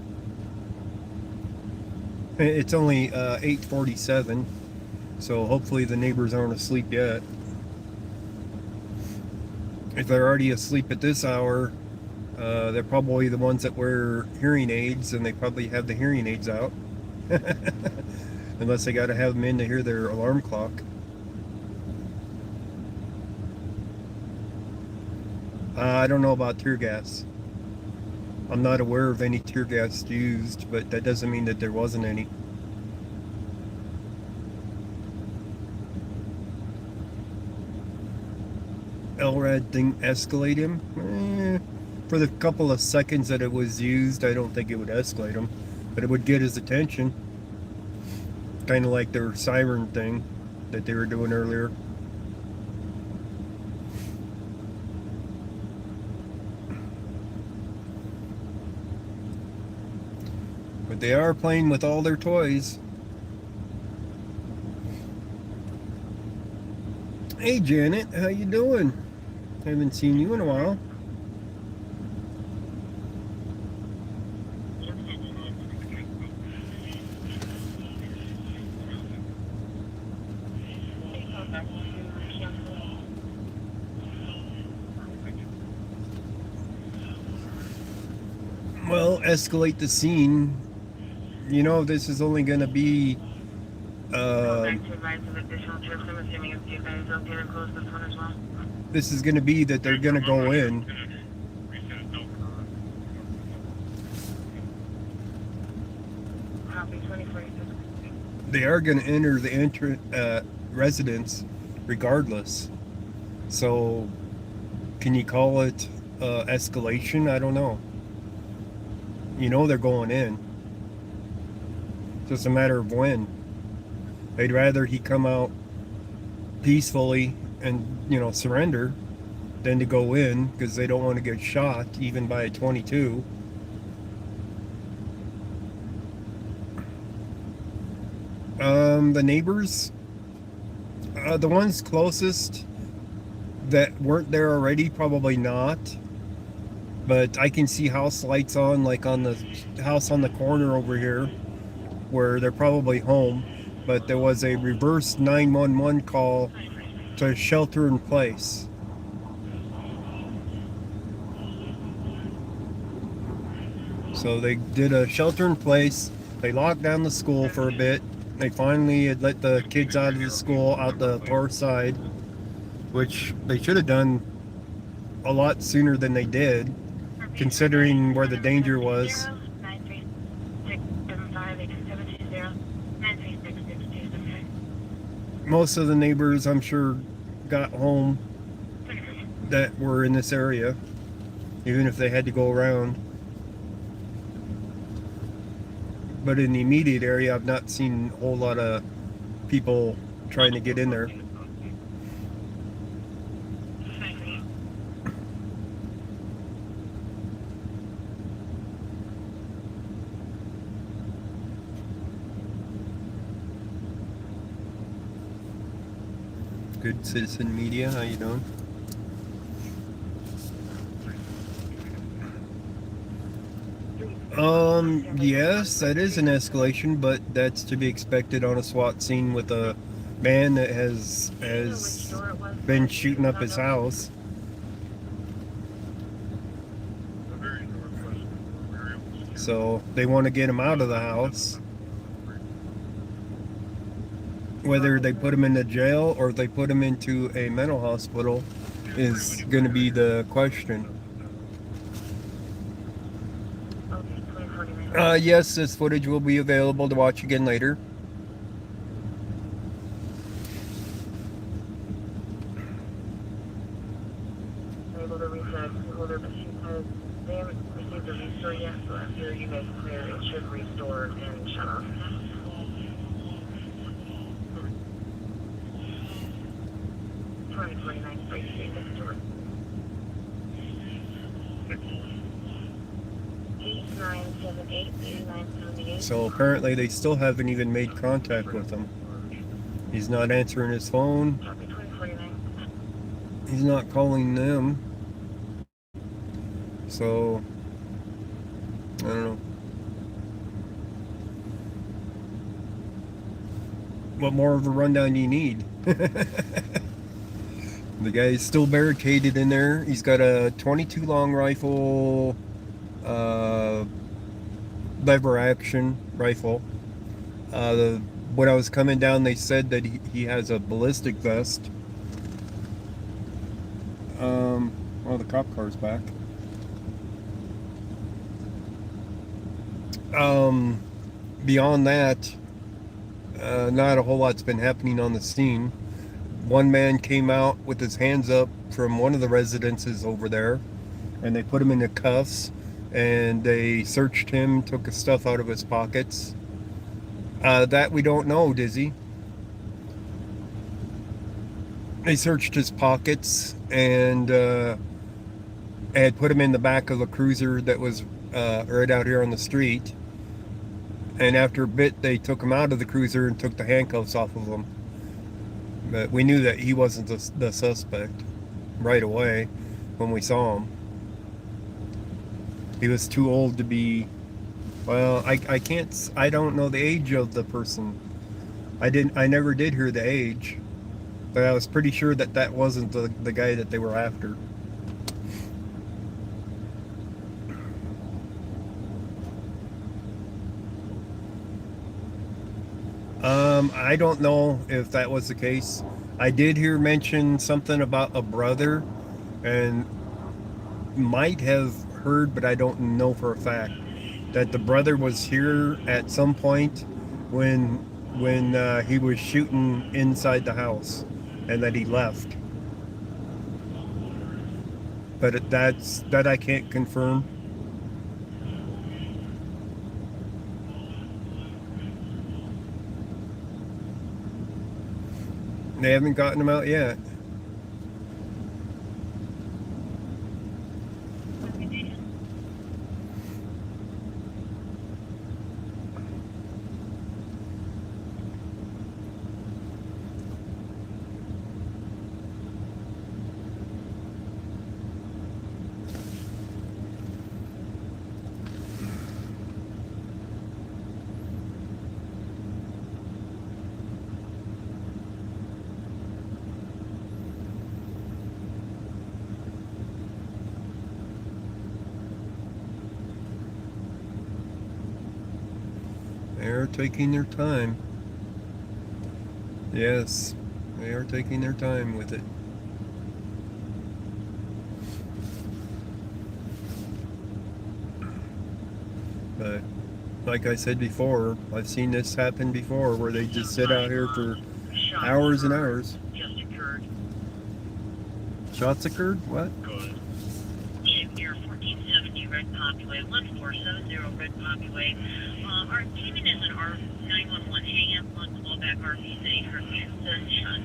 It's only 8:47, so hopefully the neighbors aren't asleep yet. If they're already asleep at this hour, they're probably the ones that wear hearing aids, and they probably have the hearing aids out. Unless they got to have them in to hear their alarm clock. I don't know about tear gas. I'm not aware of any tear gas used, but that doesn't mean that there wasn't any. LRAD thing escalate him? For the couple of seconds that it was used, I don't think it would escalate him, but it would get his attention. Kind of like their siren thing that they were doing earlier. But they are playing with all their toys. Hey Janet, how you doing? Haven't seen you in a while. Well, escalate the scene. You know, this is only going to be this is going to be that they're going to go in. They are going to enter the residence regardless. So can you call it escalation? I don't know. You know they're going in. It's just a matter of when. They'd rather he come out peacefully and, you know, surrender than to go in because they don't want to get shot even by a 22. The neighbors, the ones closest that weren't there already, probably not. But I can see house lights on, like on the house on the corner over here, where they're probably home. But there was a reverse 911 call to shelter in place. So they did a shelter in place. They locked down the school for a bit. They finally had let the kids out of the school out the far side, which they should have done a lot sooner than they did, considering where the danger was. Most of the neighbors, I'm sure, got home that were in this area, even if they had to go around. But in the immediate area, I've not seen a whole lot of people trying to get in there. Good Citizen Media, how you doing? Yes, that is an escalation, but that's to be expected on a SWAT scene with a man that has been shooting up his house. So they want to get him out of the house. Whether they put him into jail or they put him into a mental hospital is going to be the question. Yes, this footage will be available to watch again later. Able to reset holder, but she says they haven't received a restore yet, so after you guys clear, it should restore and shut off. So apparently they still haven't even made contact with him. He's not answering his phone. He's not calling them. So, I don't know. What more of a rundown do you need? The guy's still barricaded in there. He's got a 22 long rifle, lever action rifle. When I was coming down, they said that he has a ballistic vest. Well, the cop car's back. Beyond that, not a whole lot's been happening on the scene. One man came out with his hands up from one of the residences over there, and they put him into cuffs, and they searched him, took his stuff out of his pockets. That we don't know, Dizzy. They searched his pockets and had put him in the back of a cruiser that was right out here on the street. And after a bit, they took him out of the cruiser and took the handcuffs off of him. But we knew that he wasn't the suspect right away when we saw him. He was too old to be, well, I don't know the age of the person. I never did hear the age, but I was pretty sure that that wasn't the guy that they were after. I don't know if that was the case. I did hear mention something about a brother, and might have heard, but I don't know for a fact, that the brother was here at some point when he was shooting inside the house, and that he left. But that I can't confirm. They haven't gotten him out yet. They're taking their time. Yes, they are taking their time with it. But like I said before, I've seen this happen before where they just sit out here for hours and hours. Just occurred. Shots occurred? What? Near 1470 Red Poppy Way, 1470 Red Poppy Way. Our team is an R911 hang up on callback RV City for shot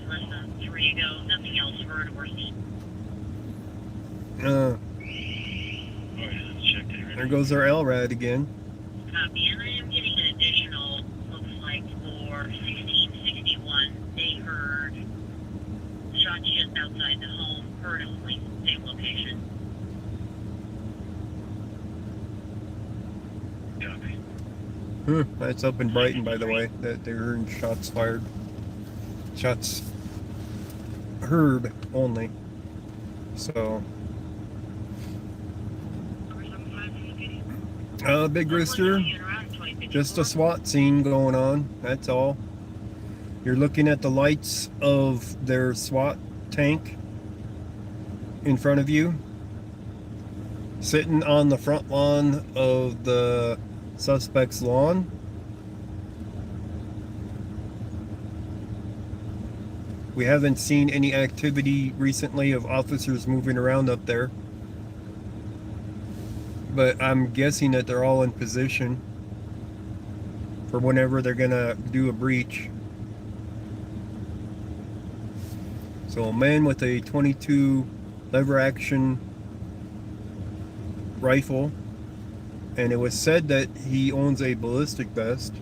less than 3 ago. Nothing else heard or seen. There goes our LRAD again. Copy, and I am getting an additional, looks like for 1661, they heard shots just outside the home, heard only same location. Copy. That's up in Brighton, by the way, that they're hearing shots fired. Shots heard only. So. Big Rooster, just a SWAT scene going on, that's all. You're looking at the lights of their SWAT tank in front of you, sitting on the front lawn of the suspect's lawn. We haven't seen any activity recently of officers moving around up there. But I'm guessing that they're all in position for whenever they're gonna do a breach. So a man with a .22 lever action rifle, and it was said that he owns a ballistic vest.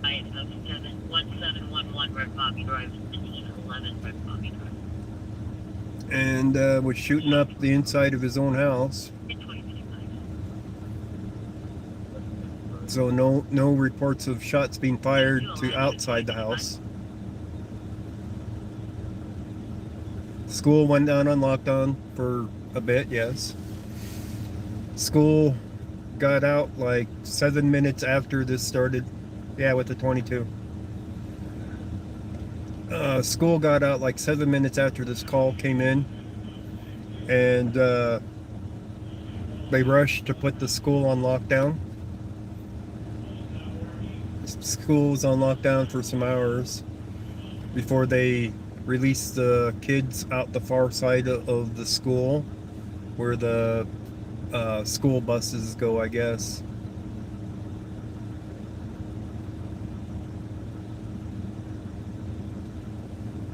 Of 1711 Red Poppy Drive, 1711 Red Poppy Drive. And was shooting up the inside of his own house. So no reports of shots being fired to outside the house. School went down on lockdown for a bit, yes. School got out like 7 minutes after this started. Yeah, with the .22. School got out like 7 minutes after this call came in, and they rushed to put the school on lockdown. School was on lockdown for some hours before they released the kids out the far side of the school where the school buses go, I guess.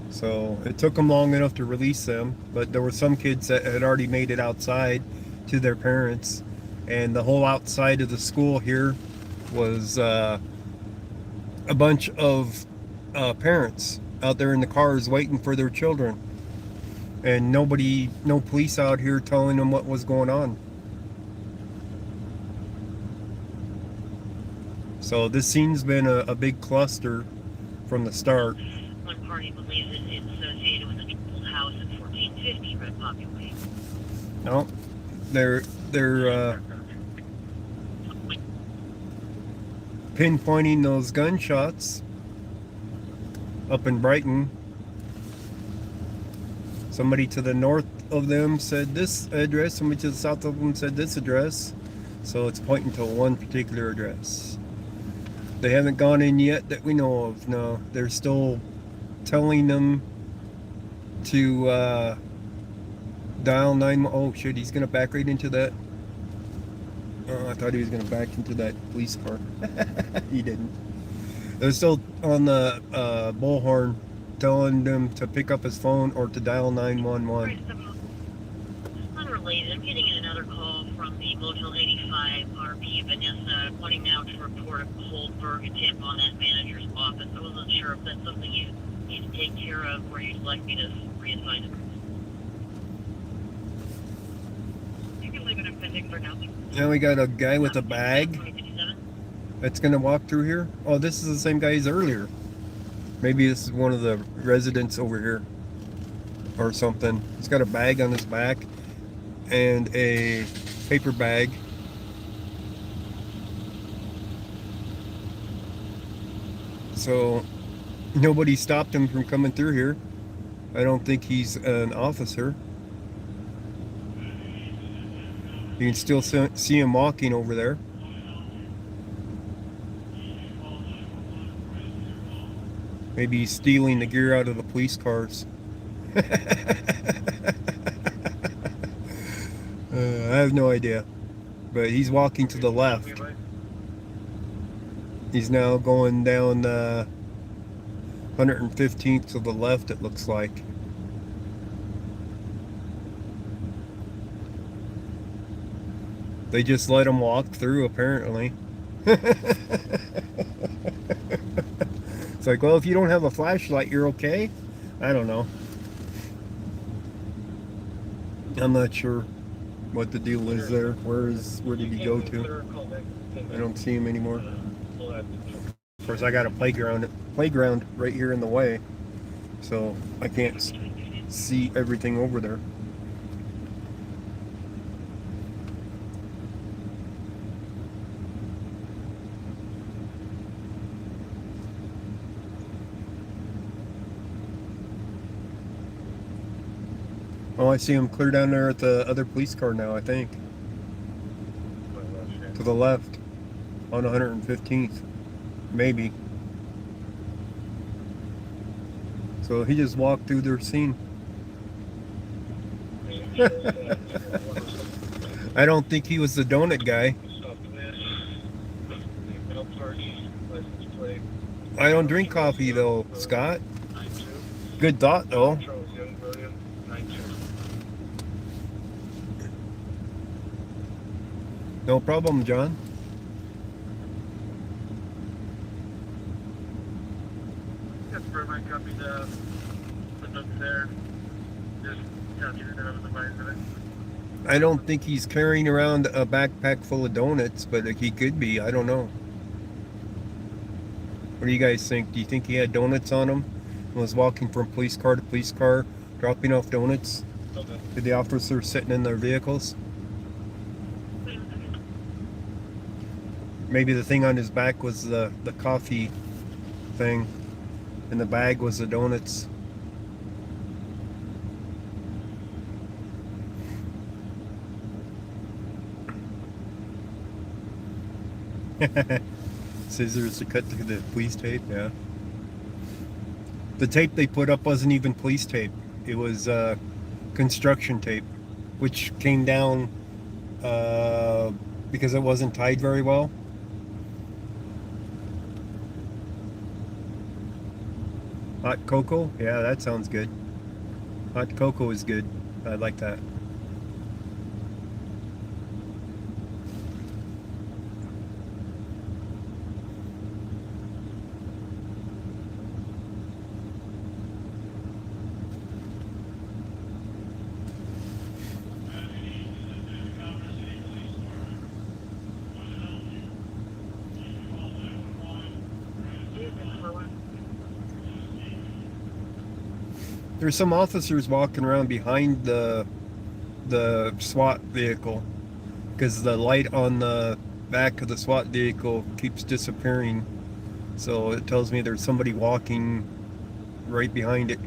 So it took them long enough to release them, but there were some kids that had already made it outside to their parents, and the whole outside of the school here was a bunch of parents out there in the cars waiting for their children, and no police out here telling them what was going on. So this scene's been a big cluster from the start. One party believes it's associated with a troubled house at 1450 Red Poppy Way. No, they're pinpointing those gunshots up in Brighton. Somebody to the north of them said this address, somebody to the south of them said this address, so it's pointing to one particular address. They haven't gone in yet that we know of. No, they're still telling them to dial 911. Oh shit, he's gonna back right into that. Oh, I thought he was gonna back into that police car. He didn't. They're still on the bullhorn telling them to pick up his phone or to dial 911. Unrelated, I'm getting another call from the Motel 85 RP Vanessa wanting now to report a Goldberg attempt on that manager's office. I wasn't sure if that's something you need to take care of or you'd like me to reassign it. You can leave it in pending for now. Now we got a guy with a bag that's gonna walk through here. Oh, this is the same guy as earlier. Maybe this is one of the residents over here or something. He's got a bag on his back and a paper bag. So nobody stopped him from coming through here. I don't think he's an officer. You can still see him walking over there. Maybe he's stealing the gear out of the police cars. I have no idea. But he's walking to the left. He's now going down 115th to the left, it looks like. They just let him walk through, apparently. It's like, well, if you don't have a flashlight, you're okay? I don't know. I'm not sure what the deal is there. Where did he go to? I don't see him anymore. Of course, I got a playground right here in the way, so I can't see everything over there. Oh, I see him clear down there at the other police car now, I think. To the left, on 115th, maybe. So he just walked through their scene. I don't think he was the donut guy. I don't drink coffee though, Scott. Good thought though. No problem, John. That's where my copy the notes there. Just tell you that I was advised of it. I don't think he's carrying around a backpack full of donuts, but he could be. I don't know. What do you guys think? Do you think he had donuts on him and was walking from police car to police car, dropping off donuts to the officers sitting in their vehicles? Maybe the thing on his back was the coffee thing, and the bag was the donuts. Scissors to cut through the police tape, yeah. The tape they put up wasn't even police tape. It was construction tape, which came down because it wasn't tied very well. Hot cocoa? Yeah, that sounds good. Hot cocoa is good. I like that. There's some officers walking around behind the SWAT vehicle because the light on the back of the SWAT vehicle keeps disappearing. So it tells me there's somebody walking right behind it.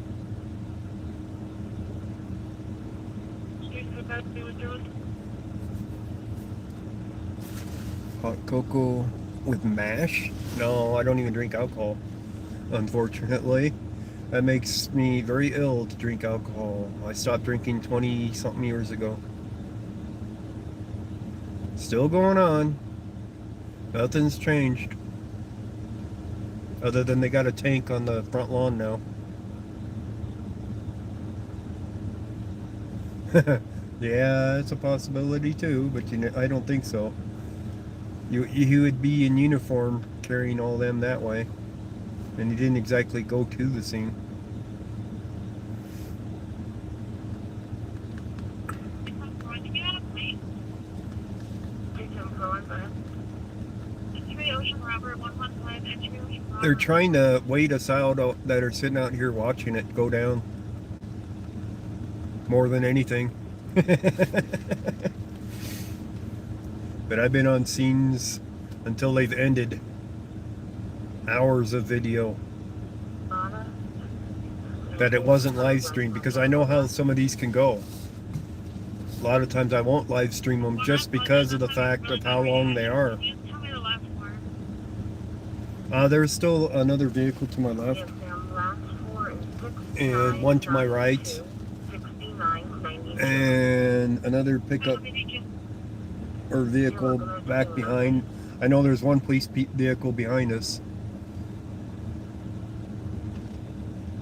Hot cocoa with mash? No, I don't even drink alcohol, unfortunately. That makes me very ill to drink alcohol. I stopped drinking 20-something years ago. Still going on. Nothing's changed. Other than they got a tank on the front lawn now. Yeah, it's a possibility too, but I don't think so. You would be in uniform carrying all them that way. And he didn't exactly go to the scene. They're trying to wait us out that are sitting out here watching it go down. More than anything. But I've been on scenes until they've ended. Hours of video. That it wasn't live streamed, because I know how some of these can go. A lot of times I won't live stream them just because of the fact of how long they are. There's still another vehicle to my left and one to my right and another pickup or vehicle back behind. I know there's one police vehicle behind us.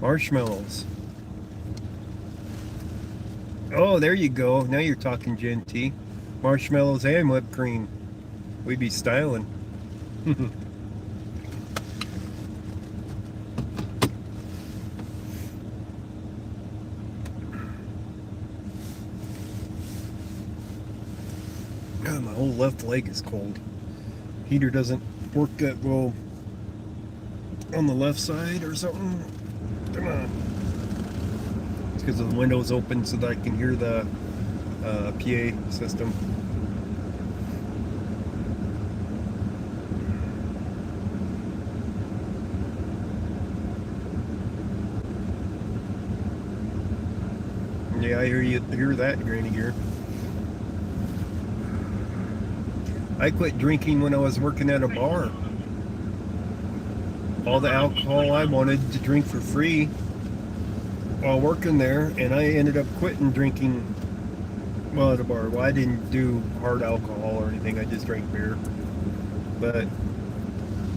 Marshmallows. Oh, there you go. Now you're talking, Genty. Marshmallows and whipped cream. We be styling. God, my whole left leg is cold. Heater doesn't work that well on the left side or something. Come on. It's because the window's open so that I can hear the PA system. Yeah, I hear that, Granny Gear. I quit drinking when I was working at a bar. All the alcohol I wanted to drink for free while working there, and I ended up quitting drinking while at a bar. Well, I didn't do hard alcohol or anything, I just drank beer. But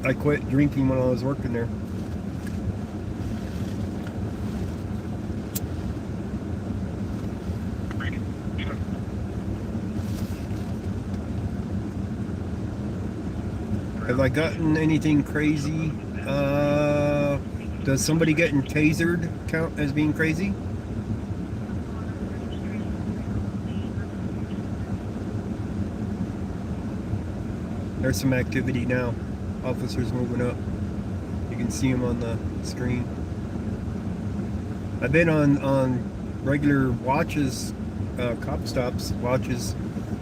I quit drinking when I was working there. Have I gotten anything crazy? Does somebody getting tasered count as being crazy? There's some activity now. Officers moving up. You can see them on the screen. I've been on regular watches, cop stops, watches,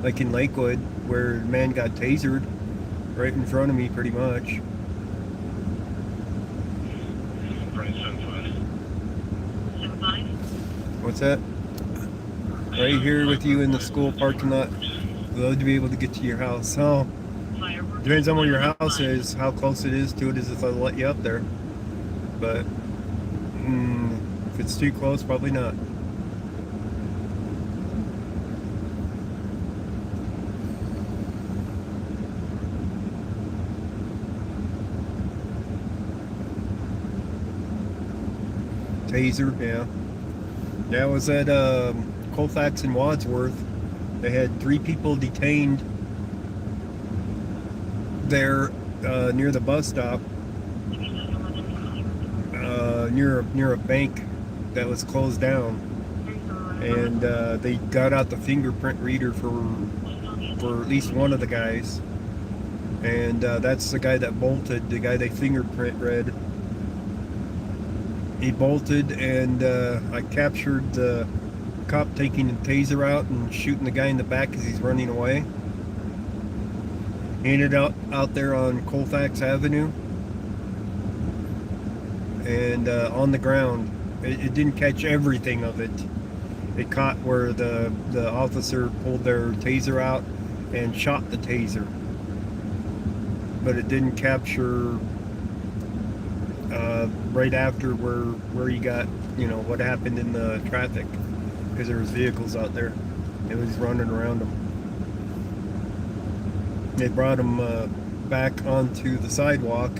like in Lakewood, where a man got tasered right in front of me, pretty much. What's that? Right here with you in the school parking lot. Love to be able to get to your house. Oh, depends on where your house is, how close it is to it, is if they'll let you up there. But if it's too close, probably not. Taser, yeah. Yeah, I was at Colfax and Wadsworth. They had 3 people detained there near the bus stop, near a bank that was closed down, and they got out the fingerprint reader for at least one of the guys, and that's the guy that bolted, the guy they fingerprint read. He bolted, and I captured the cop taking the taser out and shooting the guy in the back as he's running away. He ended up out there on Colfax Avenue and on the ground. It didn't catch everything of it. It caught where the officer pulled their taser out and shot the taser, but it didn't capture right after where he got, what happened in the traffic, because there was vehicles out there. It was running around him. They brought him back onto the sidewalk.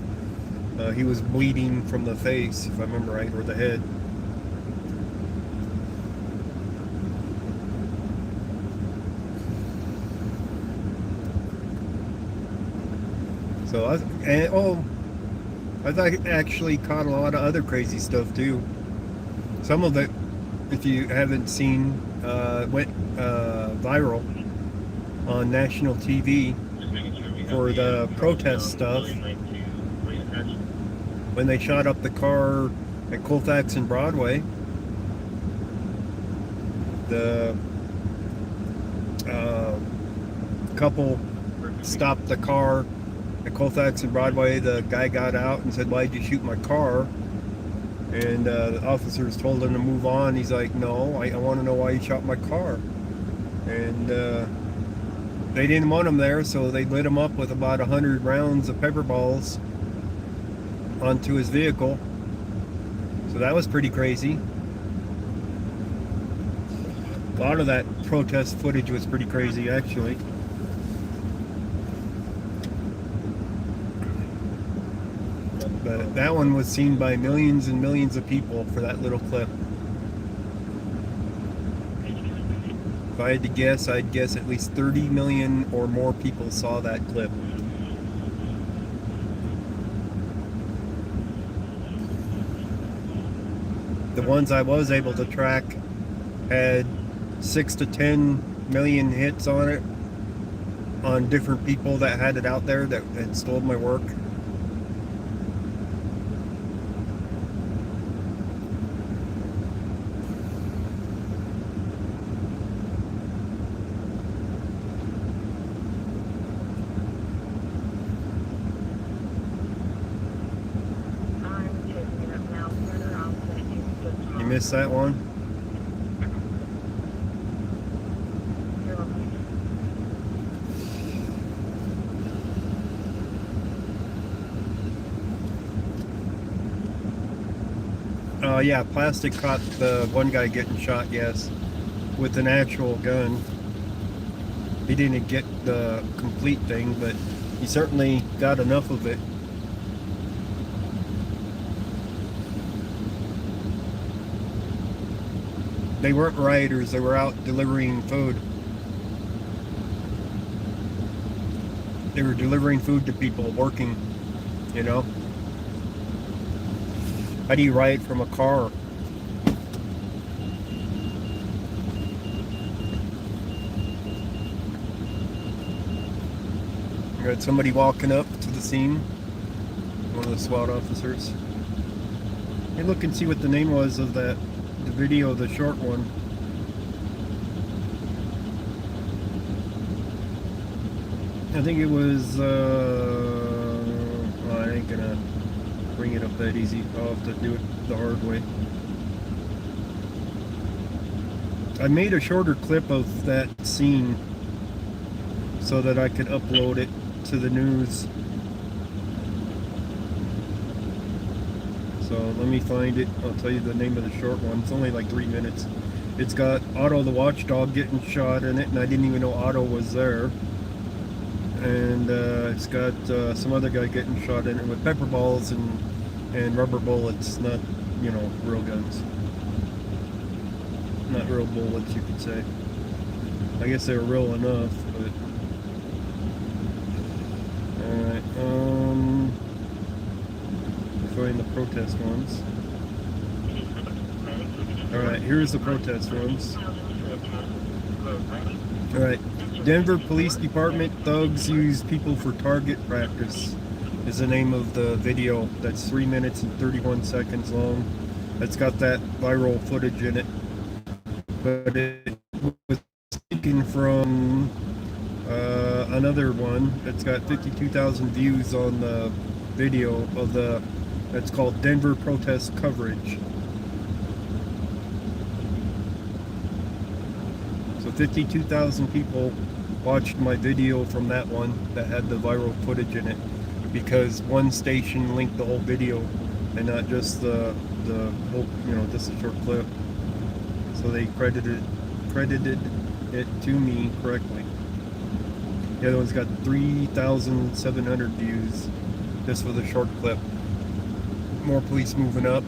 He was bleeding from the face, if I remember right, or the head. So I actually caught a lot of other crazy stuff too. Some of it, if you haven't seen, went viral on national TV for the protest stuff. When they shot up the car at Colfax and Broadway, the couple stopped the car at Colfax and Broadway. The guy got out and said, "Why'd you shoot my car?" And the officers told him to move on. He's like, "No, I want to know why you shot my car." And they didn't want him there, so they lit him up with about 100 rounds of pepper balls onto his vehicle. So that was pretty crazy. A lot of that protest footage was pretty crazy, actually. But that one was seen by millions and millions of people for that little clip. If I had to guess, I'd guess at least 30 million or more people saw that clip. The ones I was able to track had 6 to 10 million hits on it, on different people that had it out there that had stole my work. You missed that one? Yeah, plastic caught the one guy getting shot, yes, with an actual gun. He didn't get the complete thing, but he certainly got enough of it. They weren't rioters, they were out delivering food. They were delivering food to people, working, you know? How do you riot from a car? You got somebody walking up to the scene, one of the SWAT officers. Hey, look and see what the name was of the video, the short one. I think it was, well, I ain't gonna bring it up that easy. I'll have to do it the hard way. I made a shorter clip of that scene so that I could upload it to the news. So let me find it. I'll tell you the name of the short one. It's only like 3 minutes. It's got Otto the watchdog getting shot in it, and I didn't even know Otto was there. And it's got some other guy getting shot in it with pepper balls and rubber bullets, not, you know, real guns. Not real bullets, you could say. I guess they were real enough, but... Alright, find the protest ones. Alright, here's the protest ones. Alright. Denver Police Department thugs use people for target practice is the name of the video. That's 3 minutes and 31 seconds long. It's got that viral footage in it. But it was taken from another one that's got 52,000 views on the video of the, that's called Denver Protest Coverage. So 52,000 people watched my video from that one that had the viral footage in it, because one station linked the whole video and not just the whole, you know, just a short clip. So they credited it to me correctly. The other one's got 3,700 views just for the short clip. More police moving up.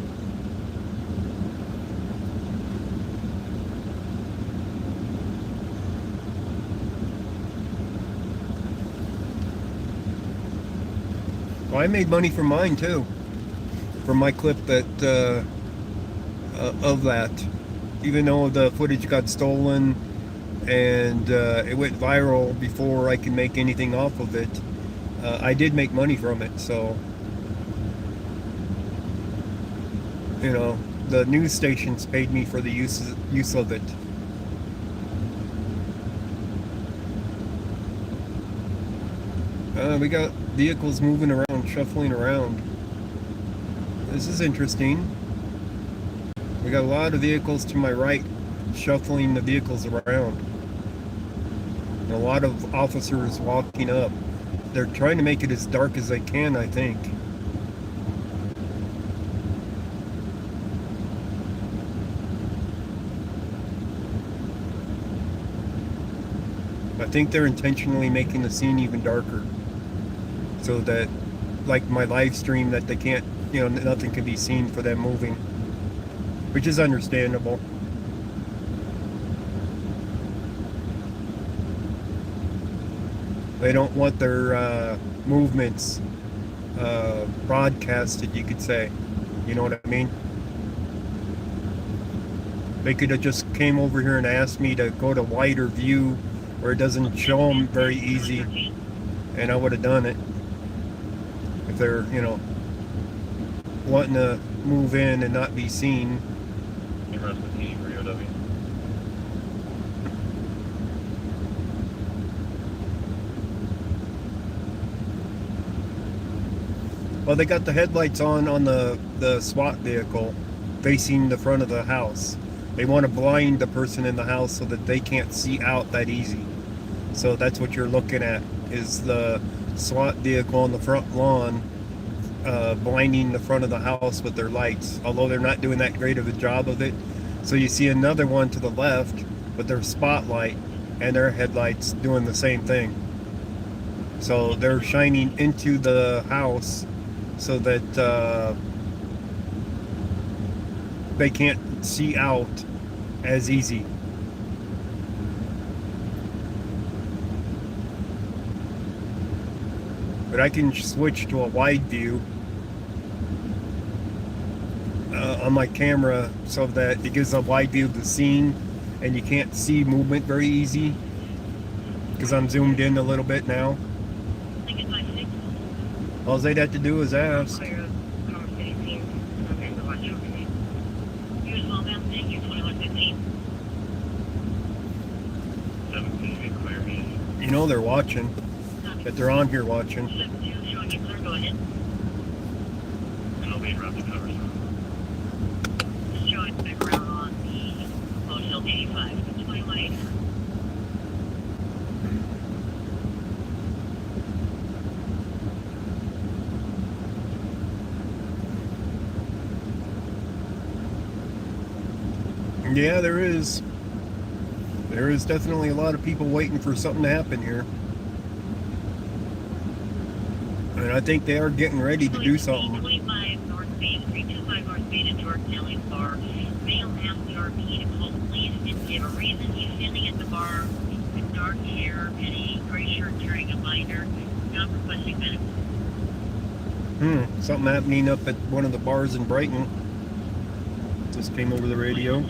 Well, I made money from mine too, from my clip that of that. Even though the footage got stolen and it went viral before I could make anything off of it, I did make money from it. So, you know, the news stations paid me for the use of it. We got vehicles moving around, shuffling around. This is interesting. We got a lot of vehicles to my right, shuffling the vehicles around. And a lot of officers walking up. They're trying to make it as dark as they can, I think. I think they're intentionally making the scene even darker. So that, like my live stream, that they can't, you know, nothing can be seen for them moving. Which is understandable. They don't want their movements broadcasted, you could say. You know what I mean? They could have just came over here and asked me to go to wider view where it doesn't show them very easy, and I would have done it. If they're, you know, wanting to move in and not be seen. Well, they got the headlights on the SWAT vehicle facing the front of the house. They want to blind the person in the house so that they can't see out that easy. So that's what you're looking at, is the SWAT vehicle on the front lawn blinding the front of the house with their lights, although they're not doing that great of a job of it. So you see another one to the left with their spotlight and their headlights doing the same thing. So they're shining into the house so that they can't see out as easy. But I can switch to a wide view on my camera so that it gives a wide view of the scene and you can't see movement very easy because I'm zoomed in a little bit now. All they'd have to do is ask. You know they're watching, that they're on here watching. Yeah, there is. There is definitely a lot of people waiting for something to happen here. And I think they are getting ready to do something. 25 North Main Street, 25 North Main at George Nellie's bar. Male asked the RP to call the police, didn't give a reason. He's standing at the bar with dark hair and a gray shirt carrying a binder, not requesting medical. Something happening up at one of the bars in Brighton. Just came over the radio.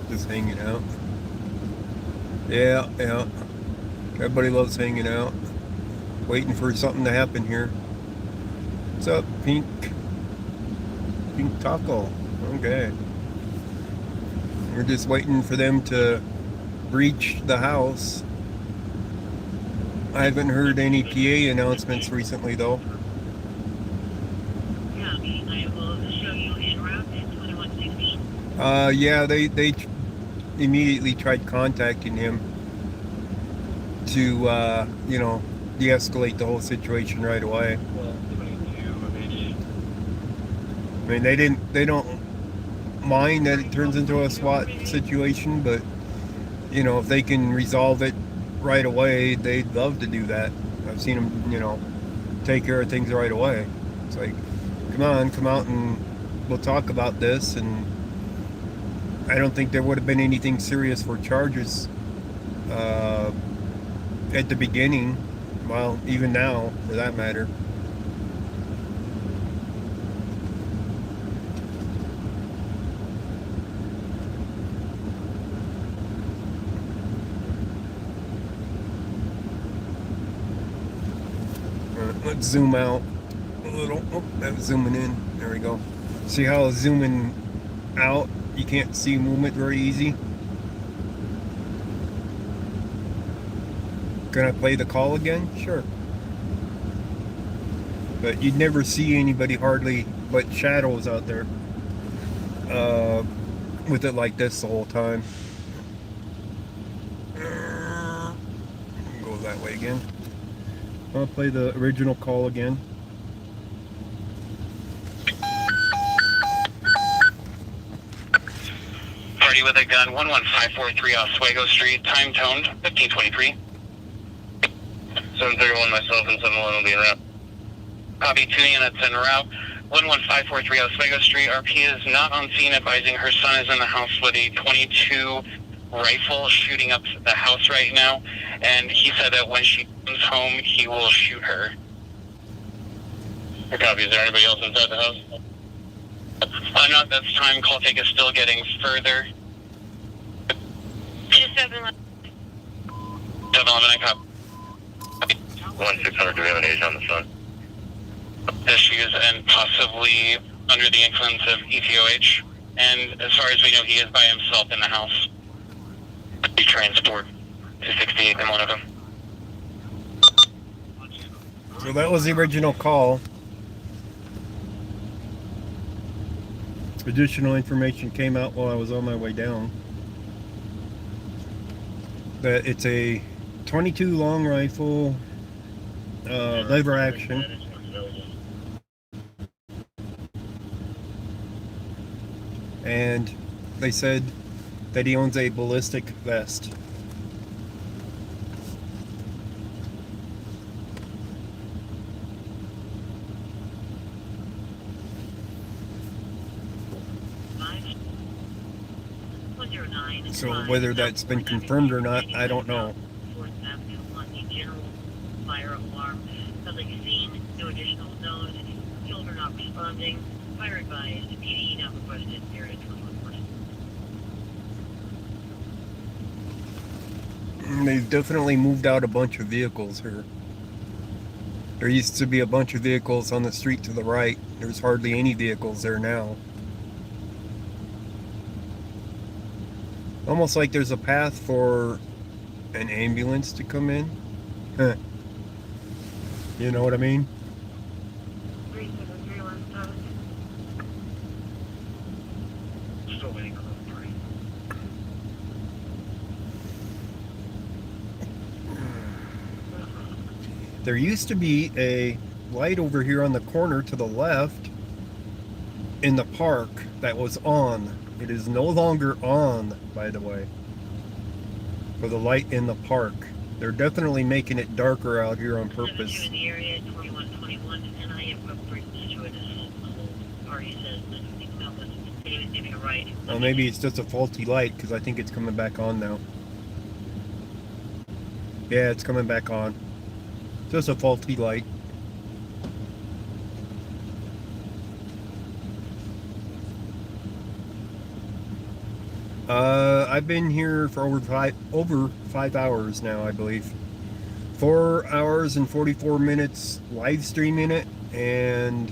Just hanging out. Yeah. Everybody loves hanging out. Waiting for something to happen here. What's up, Pink? Pink Taco. Okay. We're just waiting for them to breach the house. I haven't heard any PA announcements recently, though. Yeah, they immediately tried contacting him to, you know, de-escalate the whole situation right away. I mean, they don't mind that it turns into a SWAT situation, but, you know, if they can resolve it right away, they'd love to do that. I've seen them, you know, take care of things right away. It's like, come on, come out and we'll talk about this. And I don't think there would have been anything serious for charges at the beginning. Well, even now, for that matter. Let's zoom out a little. Oh, that's zooming in. There we go. See how zooming out, you can't see movement very easy? Can I play the call again? Sure. But you'd never see anybody hardly but shadows out there with it like this the whole time. Go that way again. I'll play the original call again. Party with a gun, 11543 Oswego Street, time toned, 1523. 731 myself and 71 will be en route. Copy, 2 units en route. 11543 Oswego Street. RP is not on scene, advising her son is in the house with a .22 rifle shooting up the house right now. And he said that when she comes home, he will shoot her. Copy, is there anybody else inside the house? Not at this time. Call take is still getting further. 711. 711, I copy. 1600, do we have an age on the son? Issues and possibly under the influence of ETOH. And as far as we know, he is by himself in the house. We transport 268 in one of them. So that was the original call. Additional information came out while I was on my way down. That it's a .22 long rifle, lever action. And they said that he owns a ballistic vest. So whether that's been confirmed or not, I don't know. 4th Avenue on the general fire alarm. Nothing seen, no additional known. Children not responding. Fire advised. PD not requested. Area 21. They've definitely moved out a bunch of vehicles here. There used to be a bunch of vehicles on the street to the right. There's hardly any vehicles there now. Almost like there's a path for an ambulance to come in. You know what I mean? 3731. Still waiting on the party. There used to be a light over here on the corner to the left in the park that was on. It is no longer on, by the way, for the light in the park. They're definitely making it darker out here on purpose. In the area 2121, and I have referred to it as the whole party says that David giving a right. Well, maybe it's just a faulty light because I think it's coming back on now. Yeah, it's coming back on. Just a faulty light. I've been here for over five hours now, I believe. 4 hours and 44 minutes live streaming it, and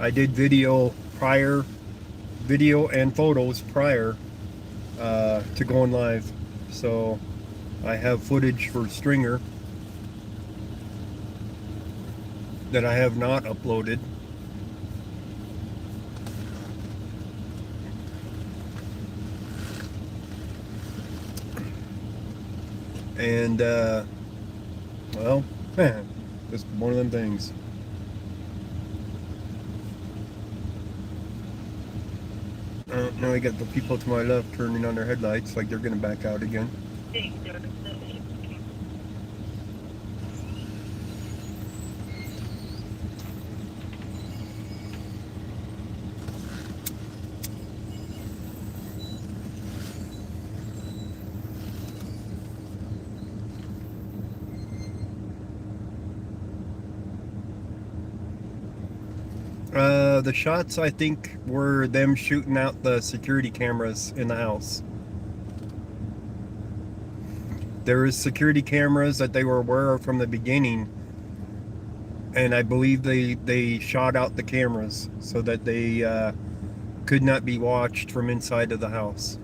I did video and photos prior to going live. So I have footage for Stringer that I have not uploaded. And well, just one of them things. Now I got the people to my left turning on their headlights like they're gonna back out again. The shots, I think, were them shooting out the security cameras in the house. There is security cameras that they were aware of from the beginning, and I believe they shot out the cameras so that they could not be watched from inside of the house.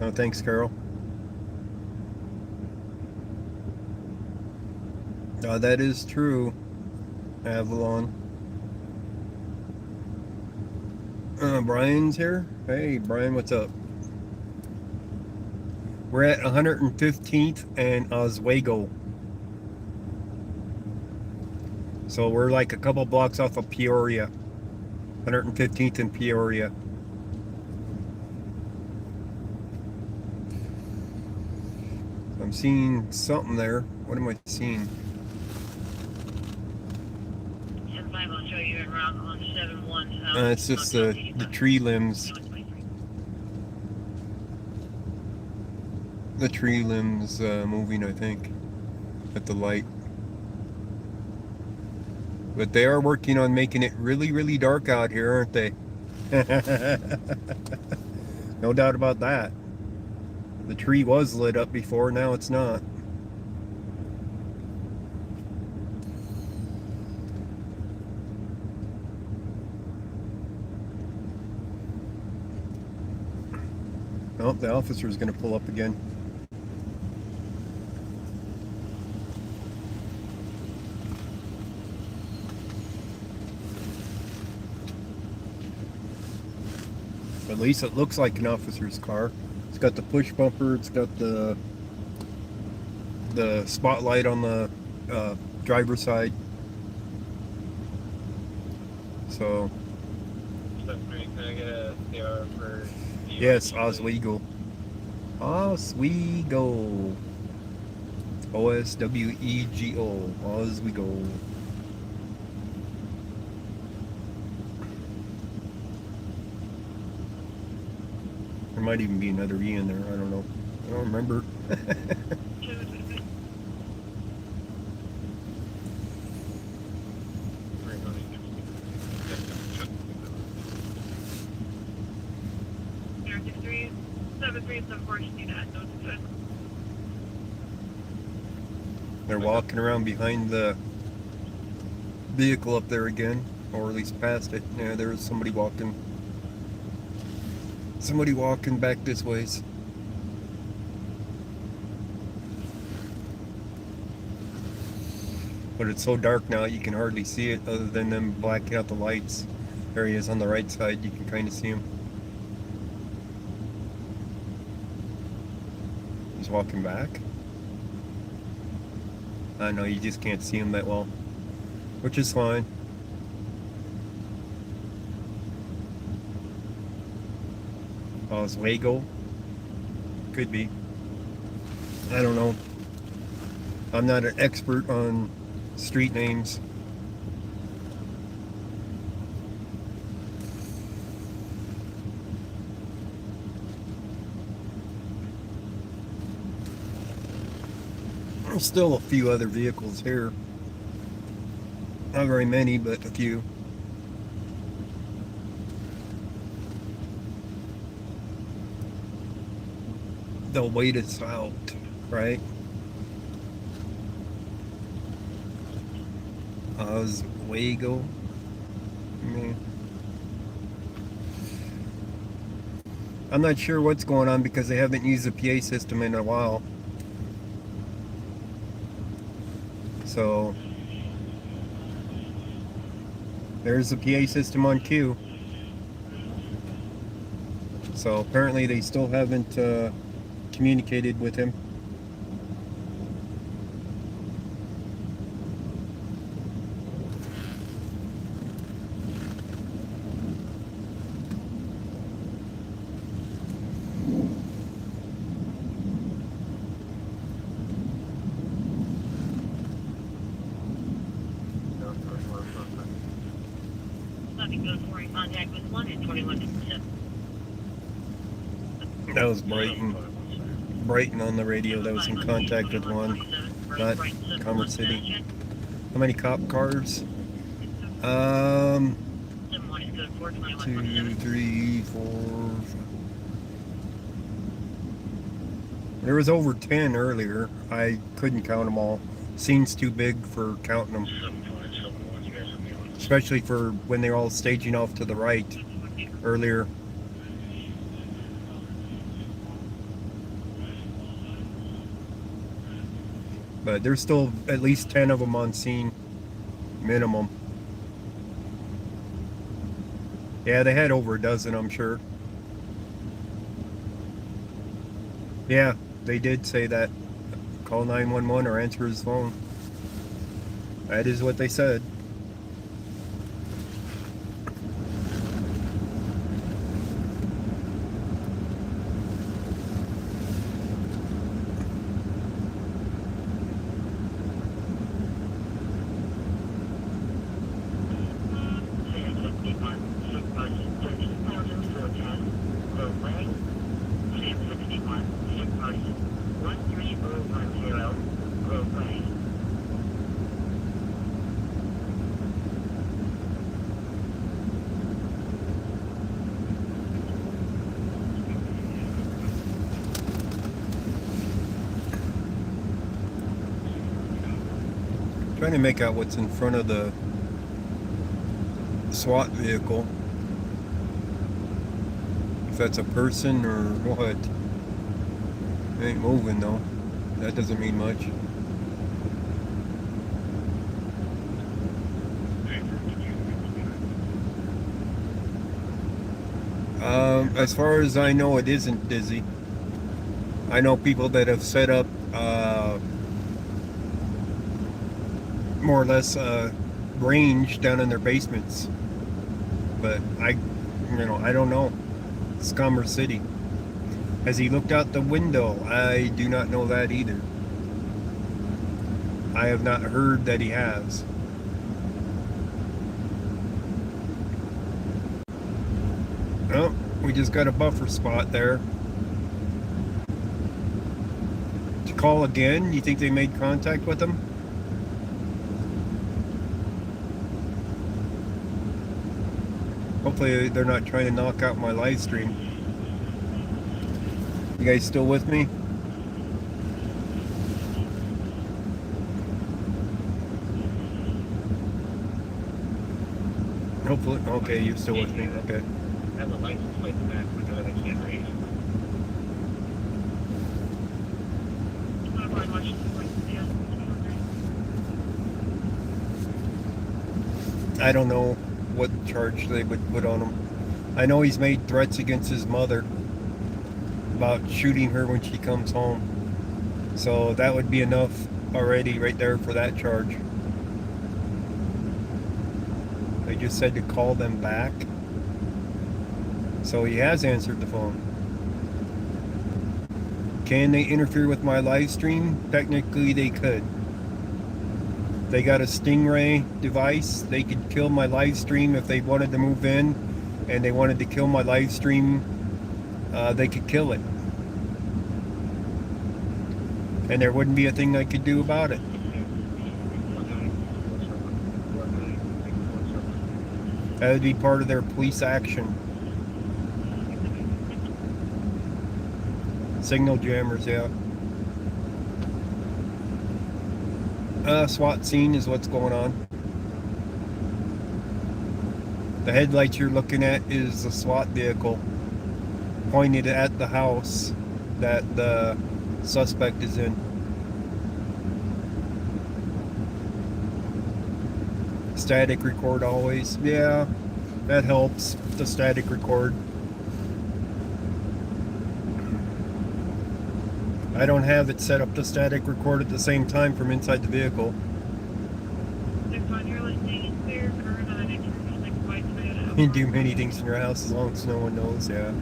Oh, thanks, Carol. That is true, Avalon. Brian's here. Hey, Brian, what's up? We're at 115th and Oswego. So we're like a couple blocks off of Peoria. 115th and Peoria. I'm seeing something there. What am I seeing? 10-5, I'll show you en route on 7-1. It's just the tree limbs. The tree limbs moving, I think, at the light. But they are working on making it really, really dark out here, aren't they? No doubt about that. The tree was lit up before, now it's not. Oh, the officer's going to pull up again. At least it looks like an officer's car. It's got the push bumper, it's got the spotlight on the driver's side. So Can I get a CR for yes, Oswego. Oswego. O-S-W-E-G-O. Oswego. There might even be another E in there. I don't know. I don't remember. They're walking around behind the vehicle up there again, or at least past it. Yeah, there was somebody walking. Somebody walking back this ways. But it's so dark now you can hardly see it other than them blacking out the lights. There he is on the right side, you can kind of see him. He's walking back. I know, you just can't see him that well, which is fine. Oswego? Could be. I don't know. I'm not an expert on street names. There's still a few other vehicles here. Not very many, but a few. They'll wait us out, right? Oswego. I'm not sure what's going on because they haven't used the PA system in a while. So there's the PA system on cue. So apparently they still haven't communicated with him. Contact with 1 and 2157. That was Brighton. Brighton on the radio that was in contact with one, not Commerce City. How many cop cars? 2, 3, 4. There was over 10 earlier. I couldn't count them all. Scene's too big for counting them. Especially for when they're all staging off to the right earlier. But there's still at least 10 of them on scene, minimum. Yeah, they had over a dozen, I'm sure. Yeah, they did say that. Call 911 or answer his phone. That is what they said. Trying to make out what's in front of the SWAT vehicle. If that's a person or what. It ain't moving though. That doesn't mean much. As far as I know, it isn't dizzy. I know people that have set up more or less range down in their basements, but I don't know. It's Commerce City. Has he looked out the window? I do not know that either. I have not heard that he has. Oh, we just got a buffer spot there. To call again? You think they made contact with him? Hopefully they're not trying to knock out my live stream. You guys still with me? Hopefully, okay, you're still with me, okay. Have a license plate in the back window that I can't read. I don't know what charge they would put on him. I know he's made threats against his mother about shooting her when she comes home. So that would be enough already right there for that charge. They just said to call them back. So he has answered the phone. Can they interfere with my live stream? Technically they could. They got a Stingray device. They could kill my live stream if they wanted to move in and they wanted to kill my live stream. They could kill it. And there wouldn't be a thing I could do about it. That would be part of their police action. Signal jammers, yeah. SWAT scene is what's going on. The headlights you're looking at is a SWAT vehicle pointed at the house that the suspect is in. Static record always. Yeah, that helps. The static record. I don't have it set up to static record at the same time from inside the vehicle. You can do many things in your house as long as no one knows, yeah.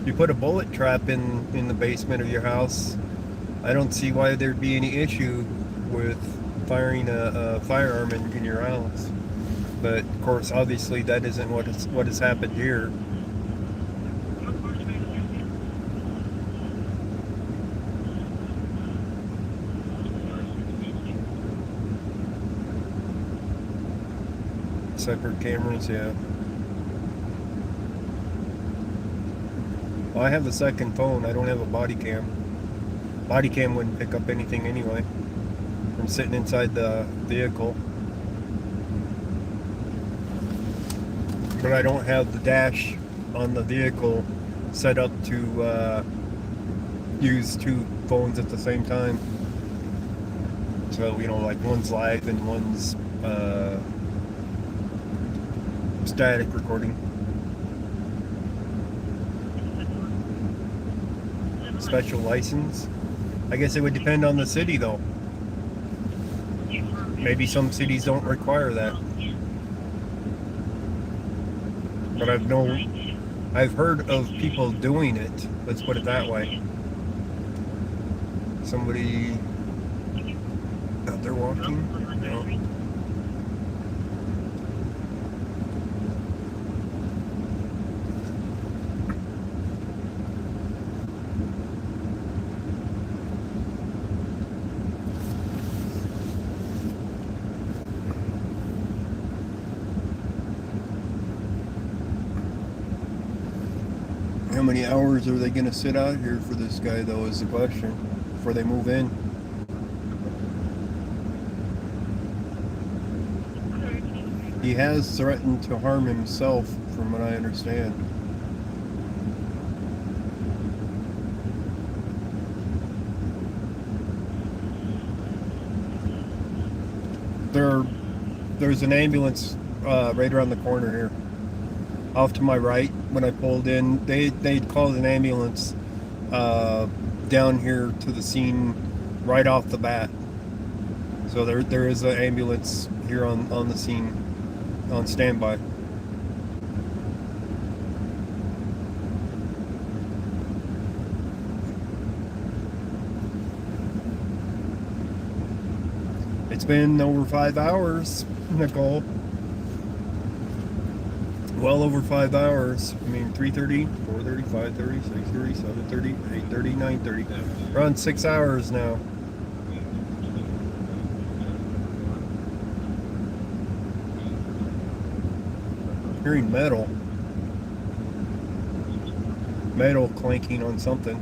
You put a bullet trap in the basement of your house, I don't see why there'd be any issue with firing a firearm in your house. But of course, obviously that isn't what has happened here. Separate cameras, yeah. Well, I have a second phone. I don't have a body cam. Body cam wouldn't pick up anything anyway. I'm sitting inside the vehicle. But I don't have the dash on the vehicle set up to use two phones at the same time. So, you know, like one's live and one's static recording. Special license? I guess it would depend on the city though. Maybe some cities don't require that. But I've heard of people doing it. Let's put it that way. Somebody out there walking? No. How many hours are they going to sit out here for this guy, though, is the question, before they move in? He has threatened to harm himself, from what I understand. There's an ambulance right around the corner here. Off to my right, when I pulled in, they'd called an ambulance down here to the scene right off the bat. So there is an ambulance here on the scene, on standby. It's been over 5 hours, Nicole. Well over 5 hours. I mean, 3:30, 4:30, 5:30, 6:30, 7:30, 8:30, 9:30. We're on 6 hours now. Hearing metal clanking on something.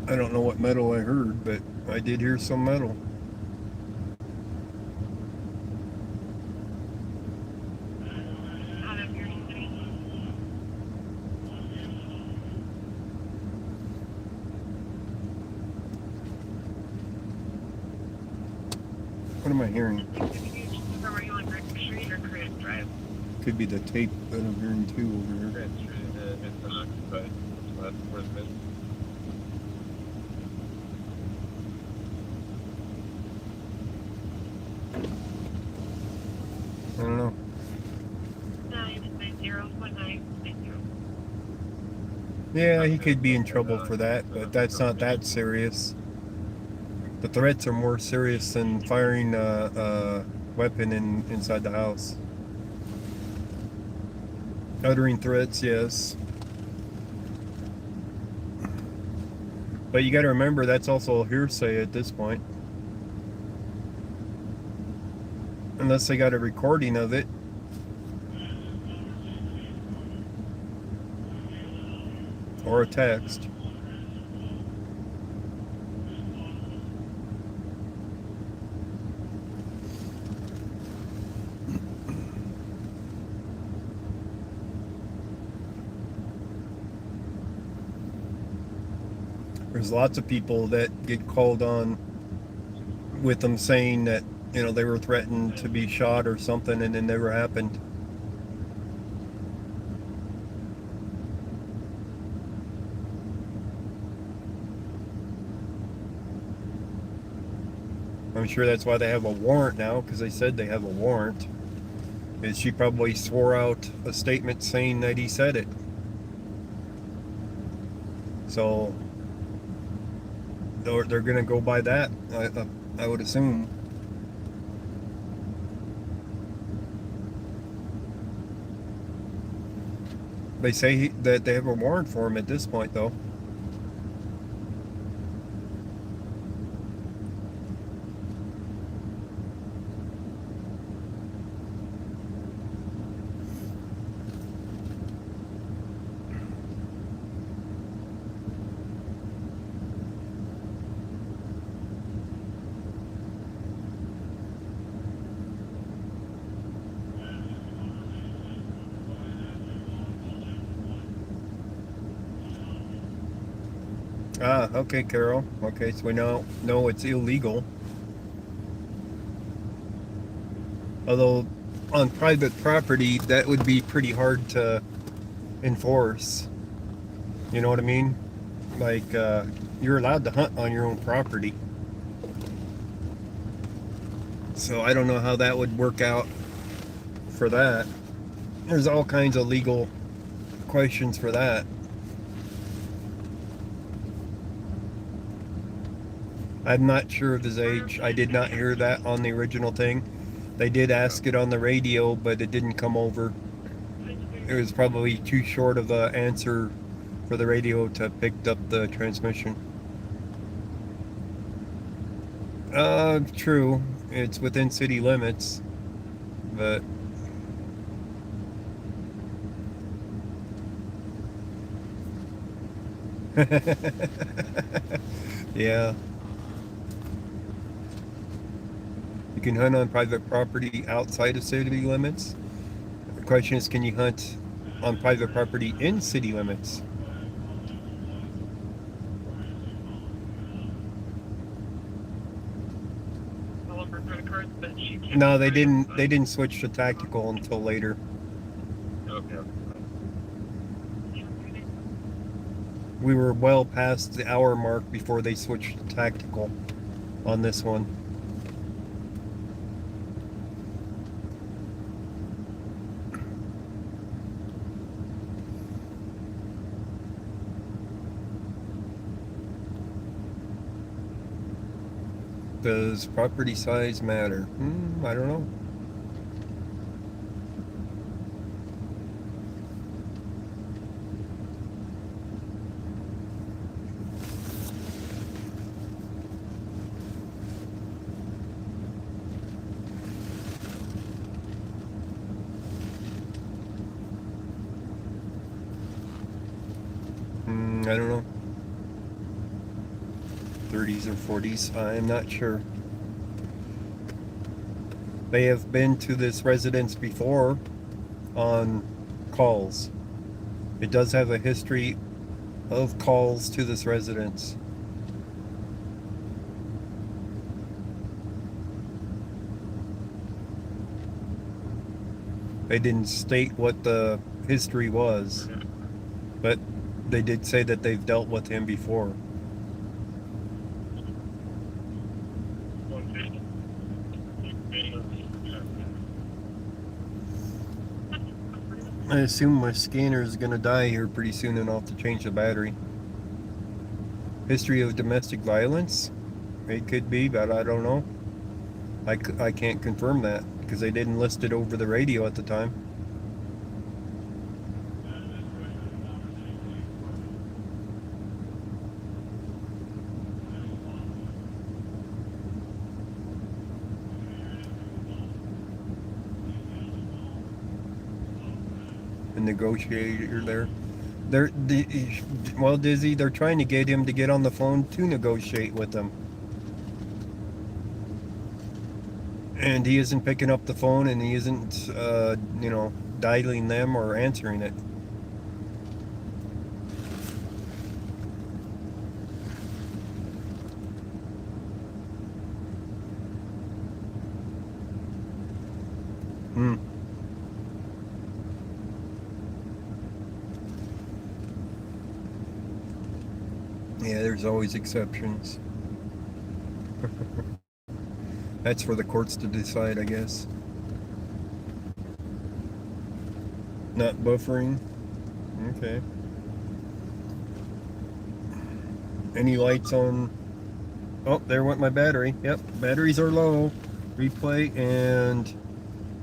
I don't know what metal I heard, but I did hear some metal. What am I hearing? Could be the tape that I'm hearing too over here. I don't know. 9901990. Yeah, he could be in trouble for that, but that's not that serious. The threats are more serious than firing a weapon inside the house. Uttering threats, yes. But you got to remember, that's also hearsay at this point. Unless they got a recording of it. Or a text. There's lots of people that get called on with them saying that, you know, they were threatened to be shot or something, and it never happened. I'm sure that's why they have a warrant now, because they said they have a warrant. And she probably swore out a statement saying that he said it. So they're going to go by that, I would assume. They say that they have a warrant for him at this point, though. Ah, okay, Carol. Okay, so we now know it's illegal. Although, on private property, that would be pretty hard to enforce. You know what I mean? Like, you're allowed to hunt on your own property. So I don't know how that would work out for that. There's all kinds of legal questions for that. I'm not sure of his age. I did not hear that on the original thing. They did ask it on the radio, but it didn't come over. It was probably too short of an answer for the radio to pick up the transmission. True. It's within city limits, but yeah. You can hunt on private property outside of city limits. The question is, can you hunt on private property in city limits? No, they didn't. They didn't switch to tactical until later. Okay. We were well past the hour mark before they switched to tactical on this one. Does property size matter? I don't know. I don't know. 30s or 40s, I'm not sure. They have been to this residence before on calls. It does have a history of calls to this residence. They didn't state what the history was, but they did say that they've dealt with him before. I assume my scanner is going to die here pretty soon and I'll have to change the battery. History of domestic violence? It could be, but I don't know. I can't confirm that because they didn't list it over the radio at the time. Negotiator there. Well, Dizzy, they're trying to get him to get on the phone to negotiate with them. And he isn't picking up the phone and he isn't, dialing them or answering it. Yeah, there's always exceptions. That's for the courts to decide, I guess. Not buffering. Okay. Any lights on? Oh, there went my battery. Yep, batteries are low. Replay and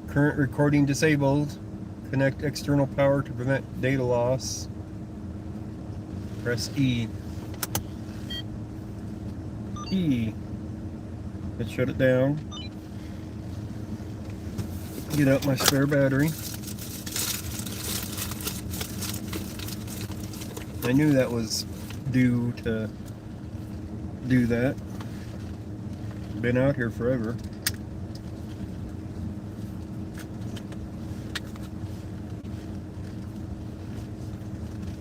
current recording disabled. Connect external power to prevent data loss. Press E. E. Let's shut it down. Get out my spare battery. I knew that was due to do that. Been out here forever.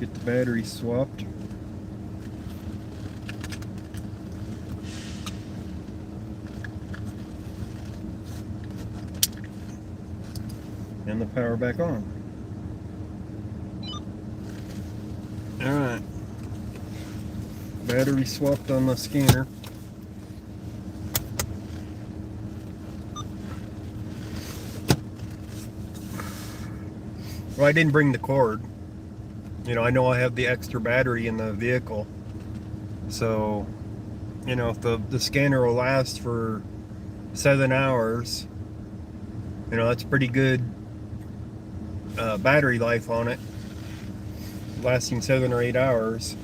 Get the battery swapped. turn the power back on. Alright. Battery swapped on the scanner. Well, I didn't bring the cord. You know, I know I have the extra battery in the vehicle. So, you know, if the scanner will last for 7 hours, you know, that's pretty good battery life on it. Lasting 7 or 8 hours.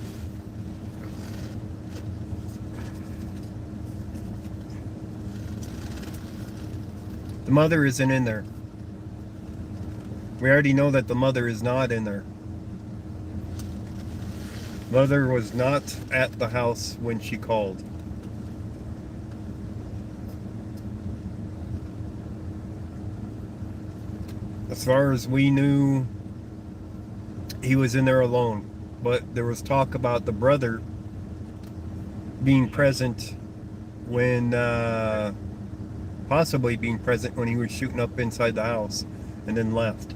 The mother isn't in there. We already know that the mother is not in there. Mother was not at the house when she called. As far as we knew, he was in there alone. But there was talk about the brother being present when, possibly being present when he was shooting up inside the house and then left.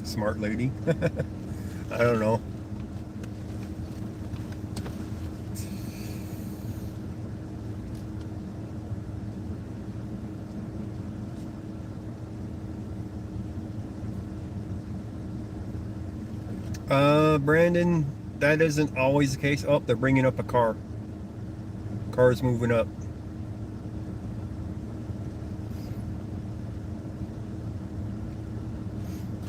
Smart lady. I don't know. Brandon, that isn't always the case. Oh, they're bringing up a car. Car's moving up.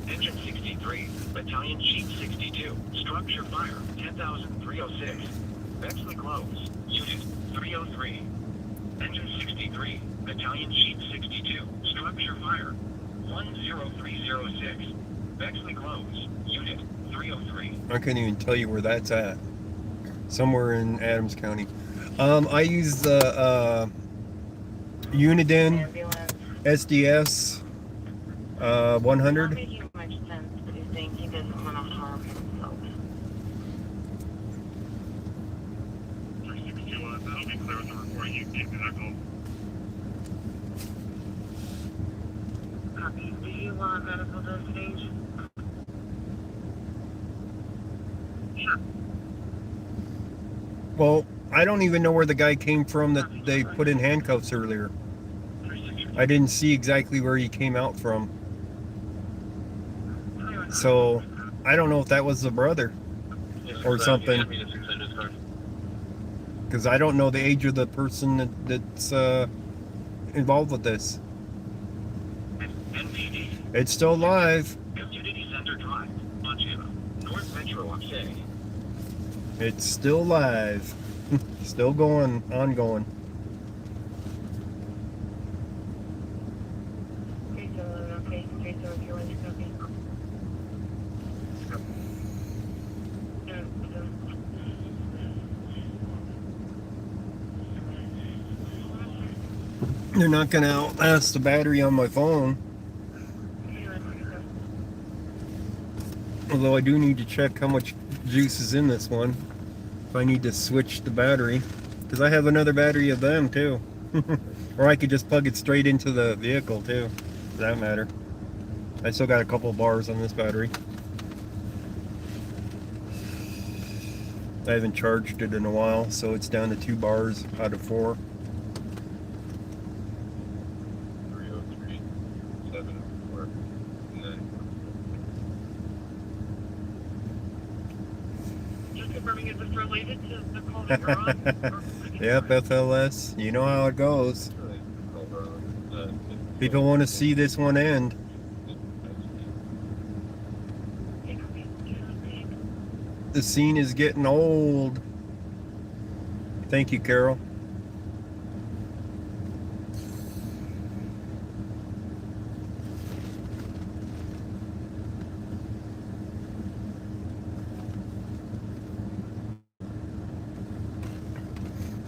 Engine 63, Battalion Sheet 62, structure fire, 10,306. Bexley close, unit 303. Engine 63, Battalion Sheet 62, structure fire, 10306. Bexley close, unit 303. I couldn't even tell you where that's at. Somewhere in Adams County. I use the Uniden SDS 100. Copy. Do you want medical destination? Sure. Well, I don't even know where the guy came from that they put in handcuffs earlier. I didn't see exactly where he came out from. So, I don't know if that was the brother or something. Because I don't know the age of the person that's involved with this. It's still live. Community Center Drive, Montana, North Metro Oxay. It's still live. Still going, ongoing. Okay, 301, copy. They're not going to outlast the battery on my phone. Although I do need to check how much juice is in this one. If I need to switch the battery. Because I have another battery of them too. Or I could just plug it straight into the vehicle too. For that matter. I still got a couple of bars on this battery. I haven't charged it in a while, so it's down to 2 bars out of 4. 303, 74, 9. Just confirming, is this related to the call that you're on? Yep, FLS. You know how it goes. People want to see this one end. The scene is getting old. Thank you, Carol.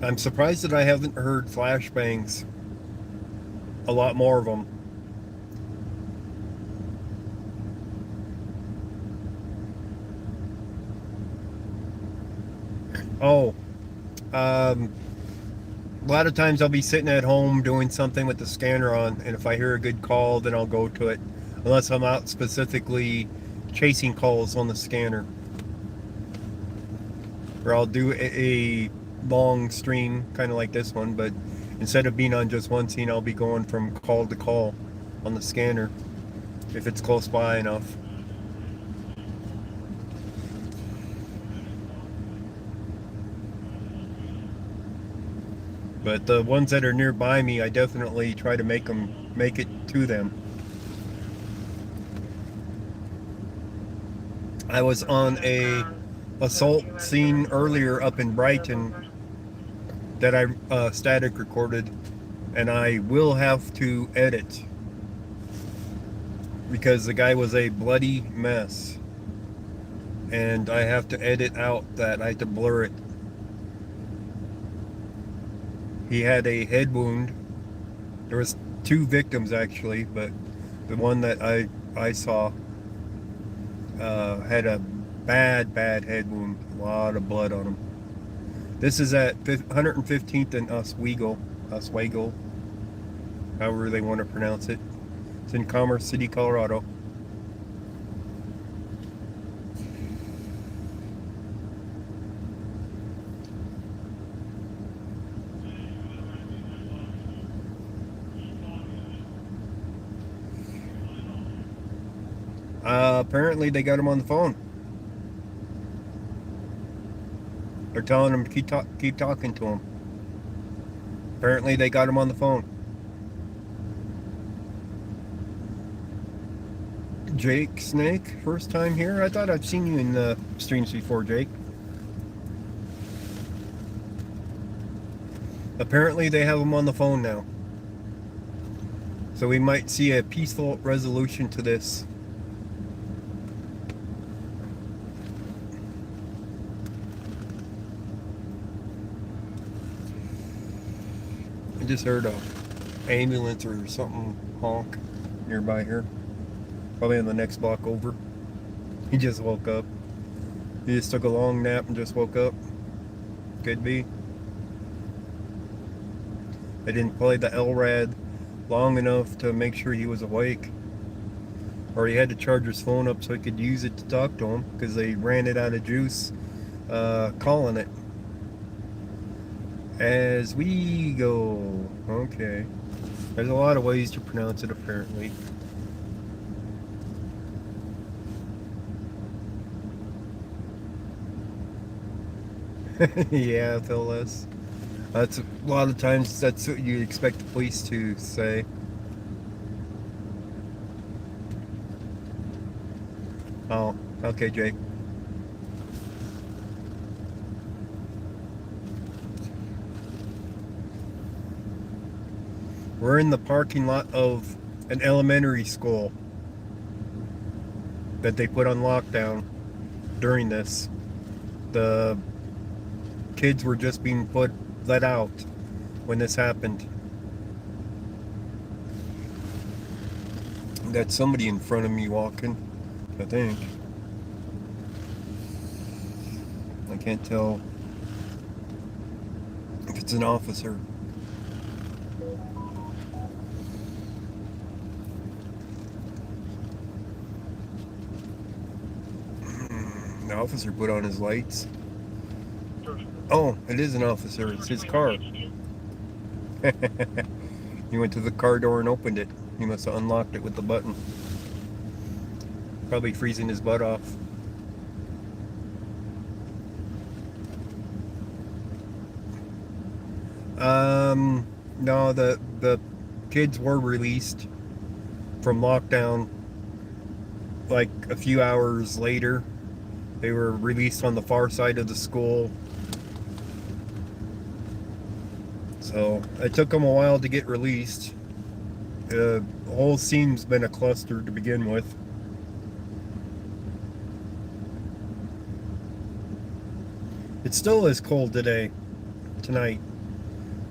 I'm surprised that I haven't heard flashbangs. A lot more of them. Oh, a lot of times I'll be sitting at home doing something with the scanner on, and if I hear a good call, then I'll go to it. Unless I'm out specifically chasing calls on the scanner. Or I'll do a long stream, kind of like this one, but instead of being on just one scene, I'll be going from call to call on the scanner, if it's close by enough. But the ones that are nearby me, I definitely try to make it to them. I was on a assault scene earlier up in Brighton that I static recorded, and I will have to edit because the guy was a bloody mess, and I have to edit out that. I have to blur it. He had a head wound. There was 2 victims actually, but the one that I saw had a bad head wound. A lot of blood on him. This is at 115th and Oswego, however they want to pronounce it. It's in Commerce City, Colorado. Apparently they got him on the phone. They're telling him to keep talking to him. Apparently they got him on the phone. Jake Snake, first time here? I thought I've seen you in the streams before, Jake. Apparently they have him on the phone now. So we might see a peaceful resolution to this. I just heard a ambulance or something honk nearby here. Probably on the next block over. He just woke up. He just took a long nap and just woke up. Could be. I didn't play the LRAD long enough to make sure he was awake. Or he had to charge his phone up so he could use it to talk to him, because they ran it out of juice calling it. As we go. Okay. There's a lot of ways to pronounce it apparently. Yeah, Phyllis. That's a lot of times that's what you expect the police to say. Oh, okay, Jake. We're in the parking lot of an elementary school that they put on lockdown during this. The kids were just being let out when this happened. That's somebody in front of me walking, I think. I can't tell if it's an officer. The officer put on his lights. Oh, it is an officer. It's his car. He went to the car door and opened it. He must have unlocked it with the button. Probably freezing his butt off. No, the kids were released from lockdown like a few hours later. They were released on the far side of the school. So it took them a while to get released. The whole scene's been a cluster to begin with. It still is cold tonight.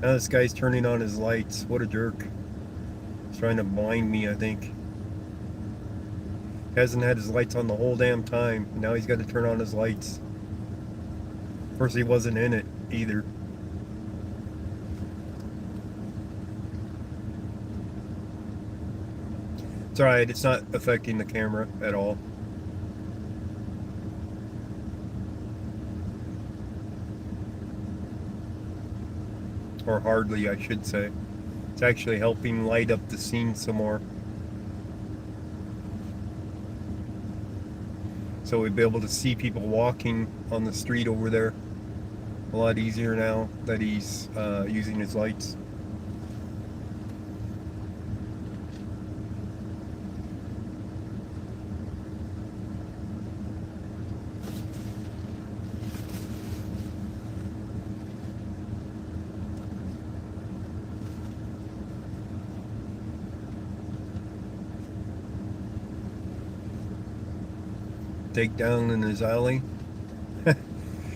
Now this guy's turning on his lights. What a jerk. He's trying to blind me, I think. Hasn't had his lights on the whole damn time. Now he's got to turn on his lights. Of course, he wasn't in it either. It's alright, it's not affecting the camera at all. Or hardly, I should say. It's actually helping light up the scene some more. So we'd be able to see people walking on the street over there a lot easier now that he's using his lights. Takedown in his alley.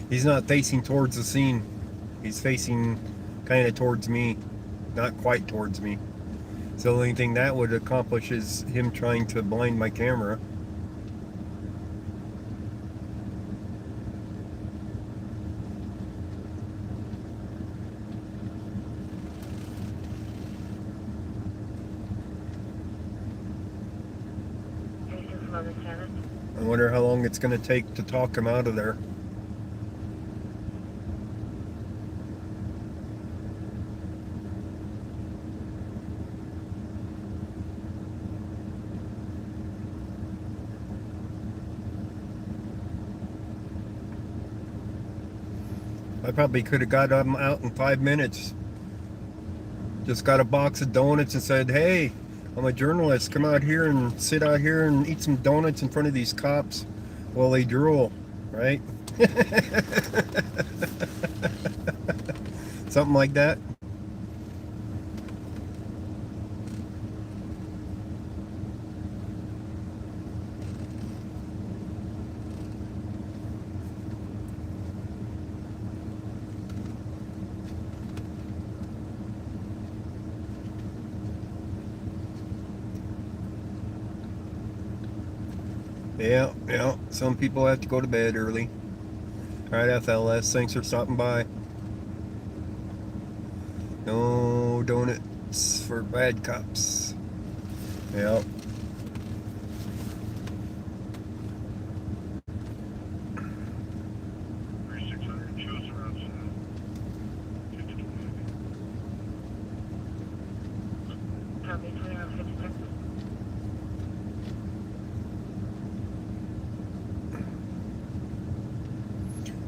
He's not facing towards the scene. He's facing kind of towards me, not quite towards me. So the only thing that would accomplish is him trying to blind my camera. I wonder how long it's going to take to talk him out of there. I probably could have got him out in 5 minutes. Just got a box of donuts and said, hey, I'm a journalist, come out here and sit out here and eat some donuts in front of these cops while they drool, right? Something like that. Yeah, some people have to go to bed early. Alright, FLS, thanks for stopping by. No donuts for bad cops. Yep.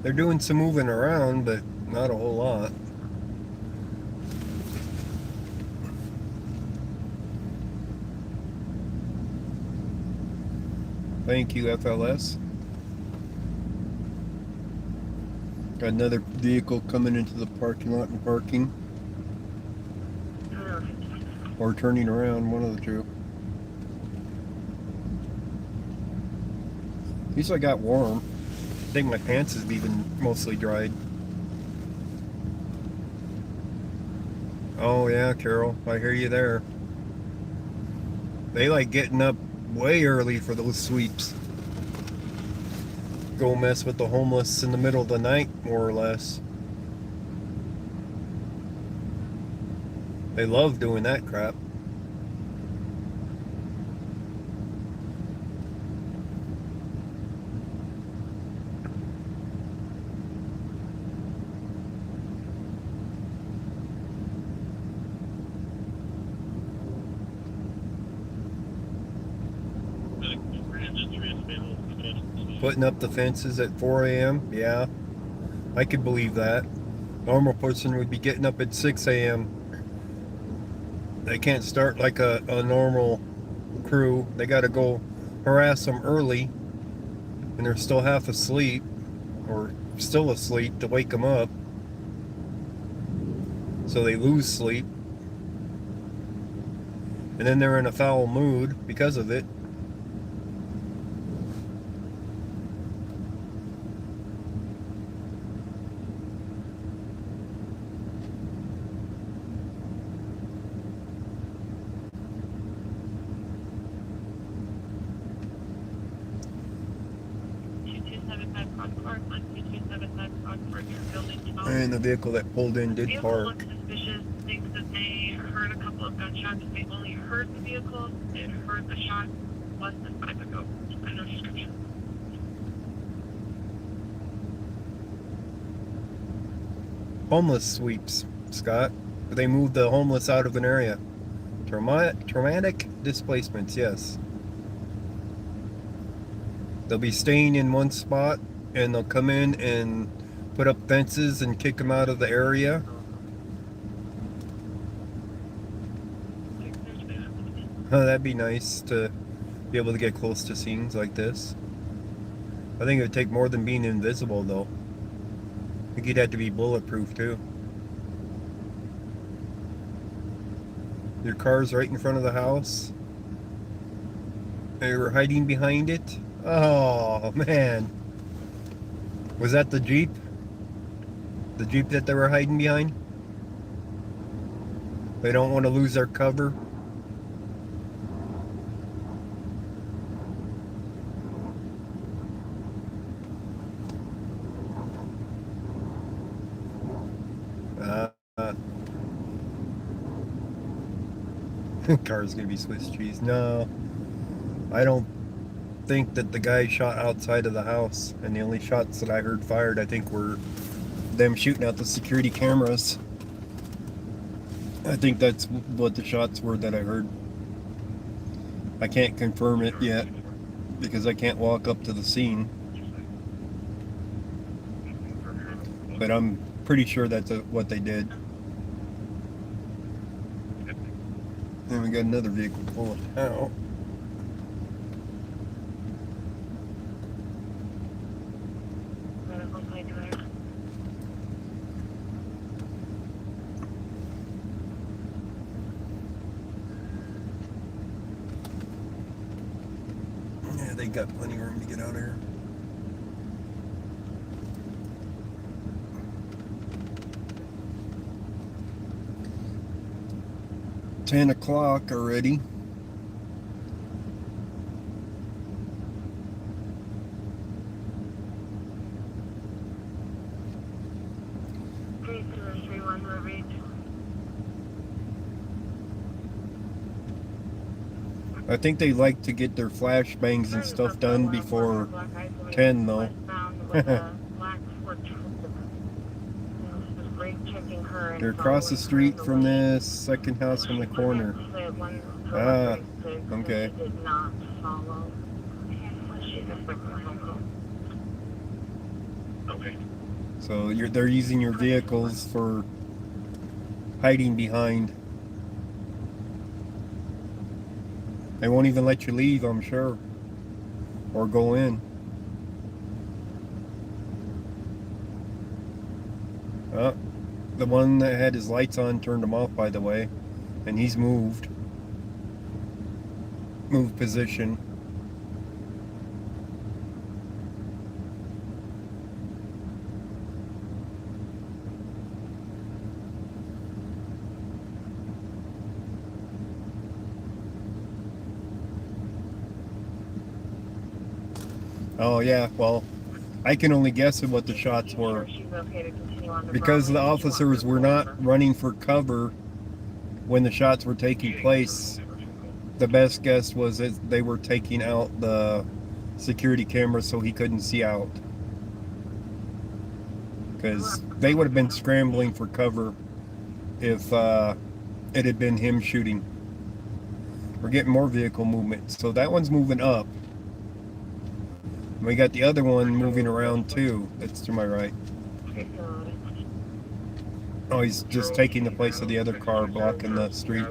They're doing some moving around, but not a whole lot. Thank you, FLS. Got another vehicle coming into the parking lot and parking. Or turning around, one of the two. At least I got warm. I think my pants have even mostly dried. Oh yeah, Carol, I hear you there. They like getting up way early for those sweeps. Go mess with the homeless in the middle of the night, more or less. They love doing that crap. Putting up the fences at 4 a.m. Yeah, I could believe that. Normal person would be getting up at 6 a.m. They can't start like a normal crew. They got to go harass them early, and they're still half asleep, or still asleep, to wake them up. So they lose sleep. And then they're in a foul mood because of it. And the vehicle that pulled in did Vehicle park. looks suspicious, thinks that they heard a couple of gunshots. They only heard the vehicle and heard the shot less than 5 ago. No description. Homeless sweeps, Scott. They moved the homeless out of an area. Traumatic displacements, yes. They'll be staying in one spot and they'll come in and put up fences and kick them out of the area. That'd be nice to be able to get close to scenes like this. I think it would take more than being invisible, though. I think you'd have to be bulletproof, too. Your car's right in front of the house. They were hiding behind it. Oh, man. Was that the Jeep? The Jeep that they were hiding behind? They don't want to lose their cover. Car's gonna be Swiss cheese. No, I don't think that the guy shot outside of the house, and the only shots that I heard fired, I think, were them shooting out the security cameras. I think that's what the shots were that I heard. I can't confirm it yet because I can't walk up to the scene, but I'm pretty sure that's what they did. Then we got another vehicle pulling out. Yeah, they got plenty of room to get out of here. $10 o'clock already. I think they like to get their flashbangs and stuff done before 10, though. They're across the street from this second house from the corner. Ah, okay. So they're using your vehicles for hiding behind. They won't even let you leave, I'm sure, or go in. The one that had his lights on turned them off, by the way, and he's moved position. Oh yeah, well, I can only guess at what the shots were. Because the officers were not running for cover when the shots were taking place, the best guess was that they were taking out the security camera so he couldn't see out. Because they would have been scrambling for cover if it had been him shooting. We're getting more vehicle movement. So that one's moving up. We got the other one moving around too. That's to my right. Oh, he's just taking the place of the other car blocking the street.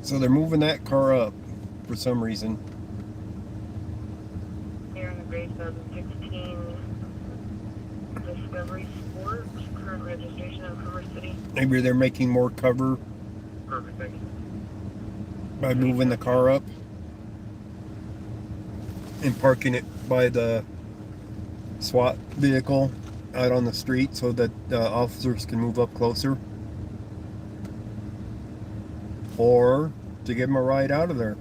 So they're moving that car up for some reason. Here in the grade 2016 Discovery Sport, current registration of Commerce City. Maybe they're making more cover by moving the car up and parking it by the SWAT vehicle out on the street so that officers can move up closer, or to give them a ride out of there.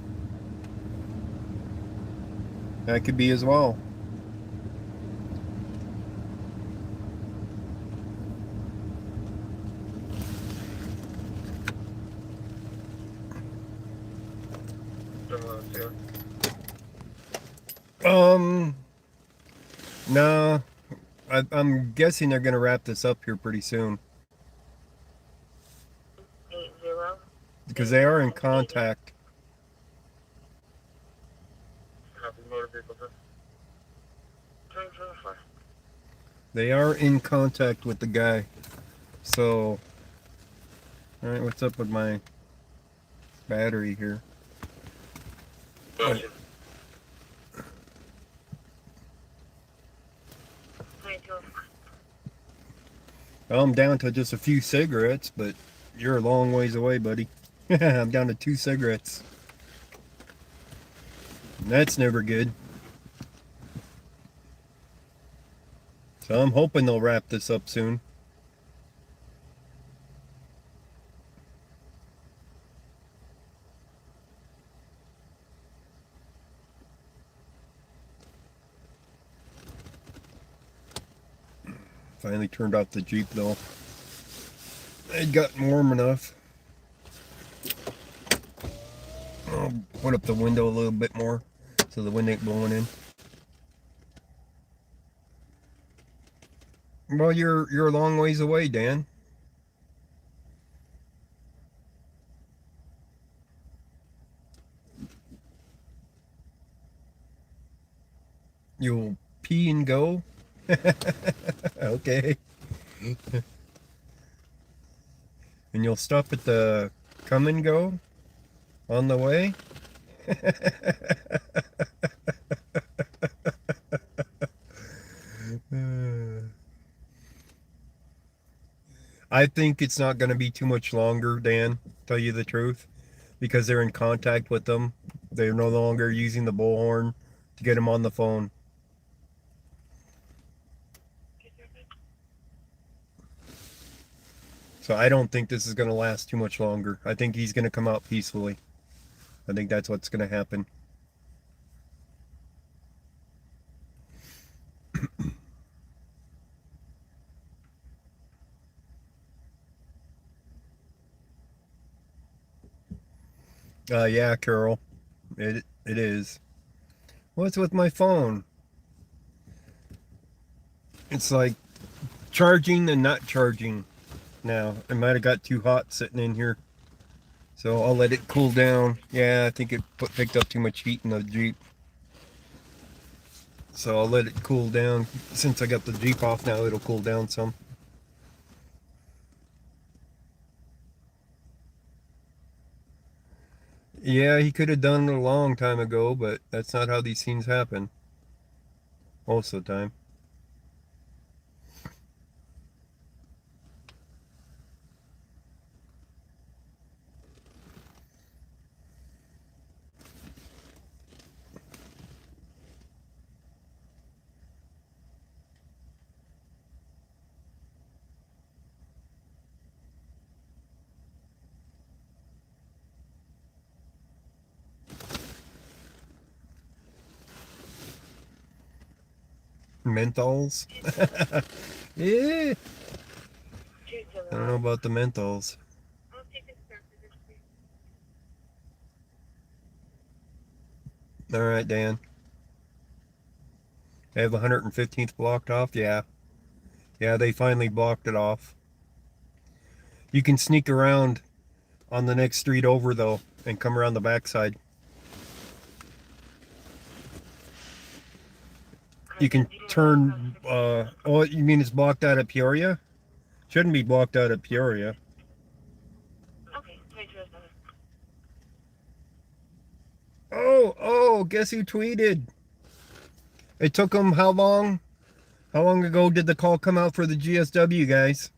That could be as well. No, I'm guessing they're gonna wrap this up here pretty soon. 80. Because they are in contact. Copy motor vehicle, sir. 10-4. They are in contact with the guy. So, alright, what's up with my battery here? Gotcha. Well, I'm down to just a few cigarettes, but you're a long ways away, buddy. I'm down to 2 cigarettes. That's never good. So I'm hoping they'll wrap this up soon. Finally turned off the Jeep though. It got warm enough. I'll put up the window a little bit more so the wind ain't blowing in. Well, you're a long ways away, Dan. You'll pee and go? Okay. And you'll stop at the come and go on the way? I think it's not going to be too much longer, Dan, tell you the truth, because they're in contact with them. They're no longer using the bullhorn to get them on the phone. So I don't think this is going to last too much longer. I think he's going to come out peacefully. I think that's what's going to happen. Yeah, Carol. It is. What's with my phone? It's like charging and not charging now. It might have got too hot sitting in here. So I'll let it cool down. Yeah, I think it picked up too much heat in the Jeep. So I'll let it cool down. Since I got the Jeep off now, it'll cool down some. Yeah, he could have done it a long time ago, but that's not how these things happen. Most of the time. Menthols? Yeah. I don't know about the menthols. Alright, Dan. I have 115th blocked off? Yeah. Yeah, they finally blocked it off. You can sneak around on the next street over, though, and come around the backside. You can turn, oh, you mean it's blocked out at Peoria? Shouldn't be blocked out at Peoria. Okay, Oh, guess who tweeted? It took them how long? How long ago did the call come out for the GSW, guys?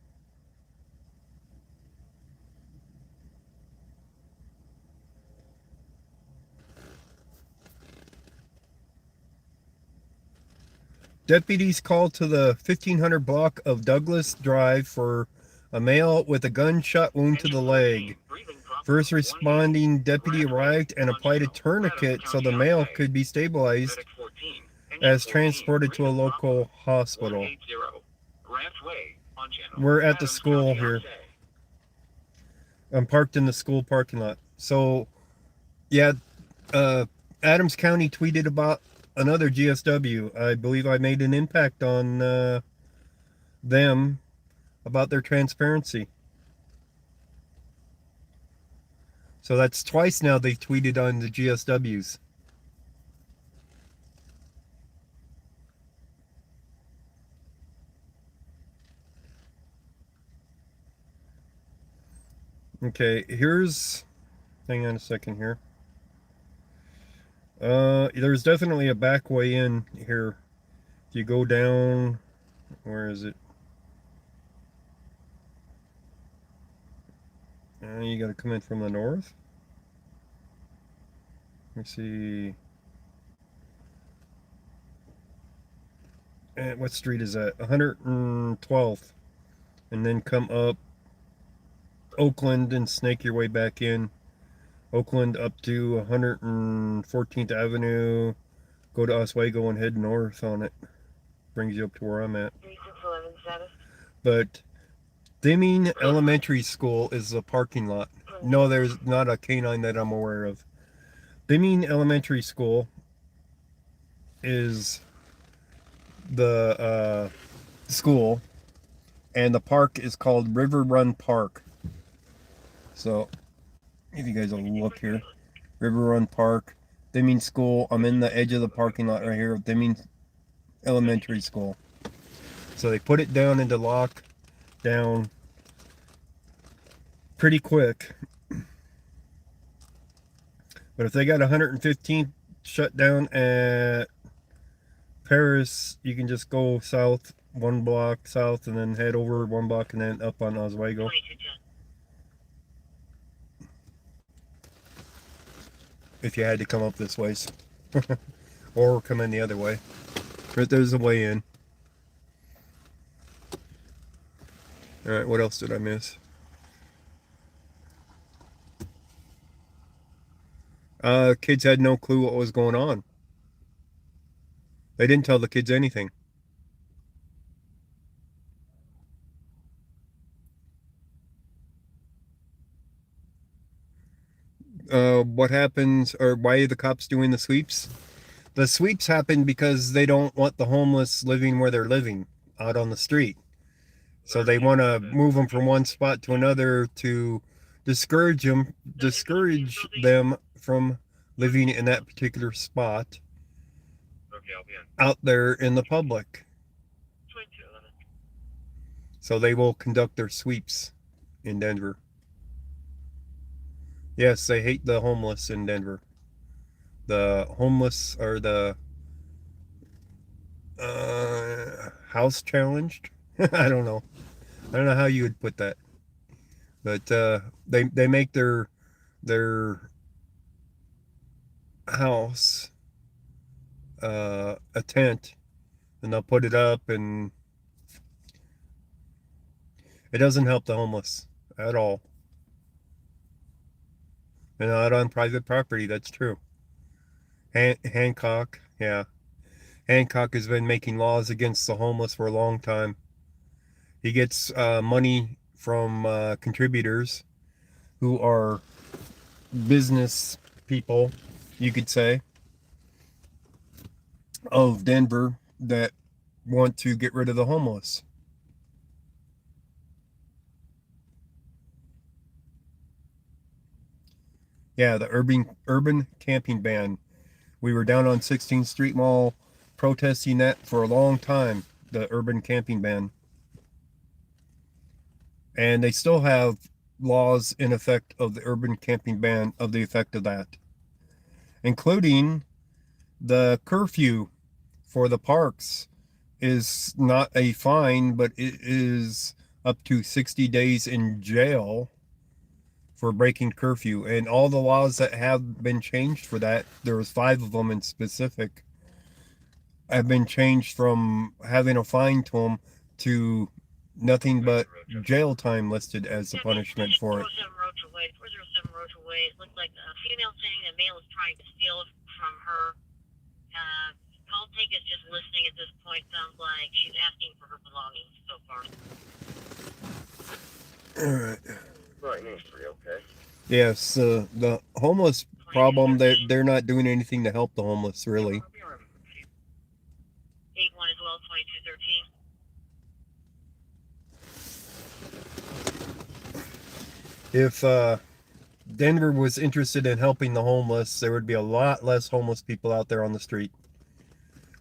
Deputies called to the 1500 block of Douglas Drive for a male with a gunshot wound to the leg. First responding deputy arrived and applied a tourniquet so the male could be stabilized as transported to a local hospital. We're at the school here. I'm parked in the school parking lot. So, yeah, Adams County tweeted about another GSW. I believe I made an impact on them about their transparency. So that's twice now they've tweeted on the GSWs. Okay, here's... Hang on a second here. There's definitely a back way in here. If you go down... Where is it? You gotta come in from the north. Let me see... what street is that? 112th. And then come up Oakland and snake your way back in. Oakland up to 114th Avenue. Go to Oswego and head north on it. Brings you up to where I'm at. But Deming Elementary School is a parking lot. No, there's not a canine that I'm aware of. Deming Elementary School is the school, and the park is called River Run Park. So if you guys will look here, River Run Park, Deming School. I'm in the edge of the parking lot right here of Deming Elementary School. So they put it down into lockdown pretty quick. But if they got 115th shut down at Paris, you can just go south, 1 block south, and then head over 1 block and then up on Oswego. If you had to come up this way. Or come in the other way. But there's a way in. Alright, what else did I miss? Kids had no clue what was going on. They didn't tell the kids anything. What happens, or why are the cops doing the sweeps? The sweeps happen because they don't want the homeless living where they're living, out on the street. So they want to move them from one spot to another to discourage them from living in that particular spot out there in the public. So they will conduct their sweeps in Denver. Yes, they hate the homeless in Denver. The homeless are the house challenged. I don't know. I don't know how you would put that. But they make their house a tent, and they'll put it up, and it doesn't help the homeless at all. And not on private property, that's true. Hancock, yeah. Hancock has been making laws against the homeless for a long time. He gets money from contributors who are business people, you could say, of Denver that want to get rid of the homeless. Yeah, the urban camping ban. We were down on 16th Street Mall protesting that for a long time, the urban camping ban. And they still have laws in effect of the urban camping ban, of the effect of that, including the curfew for the parks is not a fine, but it is up to 60 days in jail for breaking curfew. And all the laws that have been changed for that, there was 5 of them in specific, have been changed from having a fine to them to nothing but jail time listed as the punishment for it. 407 Roach Away. It looked like a female saying a male is trying to steal it from her. Call take is just listening at this point. Sounds like she's asking for her belongings so far. Alright. Right, next 3, okay. Yes, the homeless problem. They're not doing anything to help the homeless, really. 8-1 as well, 2213. If Denver was interested in helping the homeless, there would be a lot less homeless people out there on the street.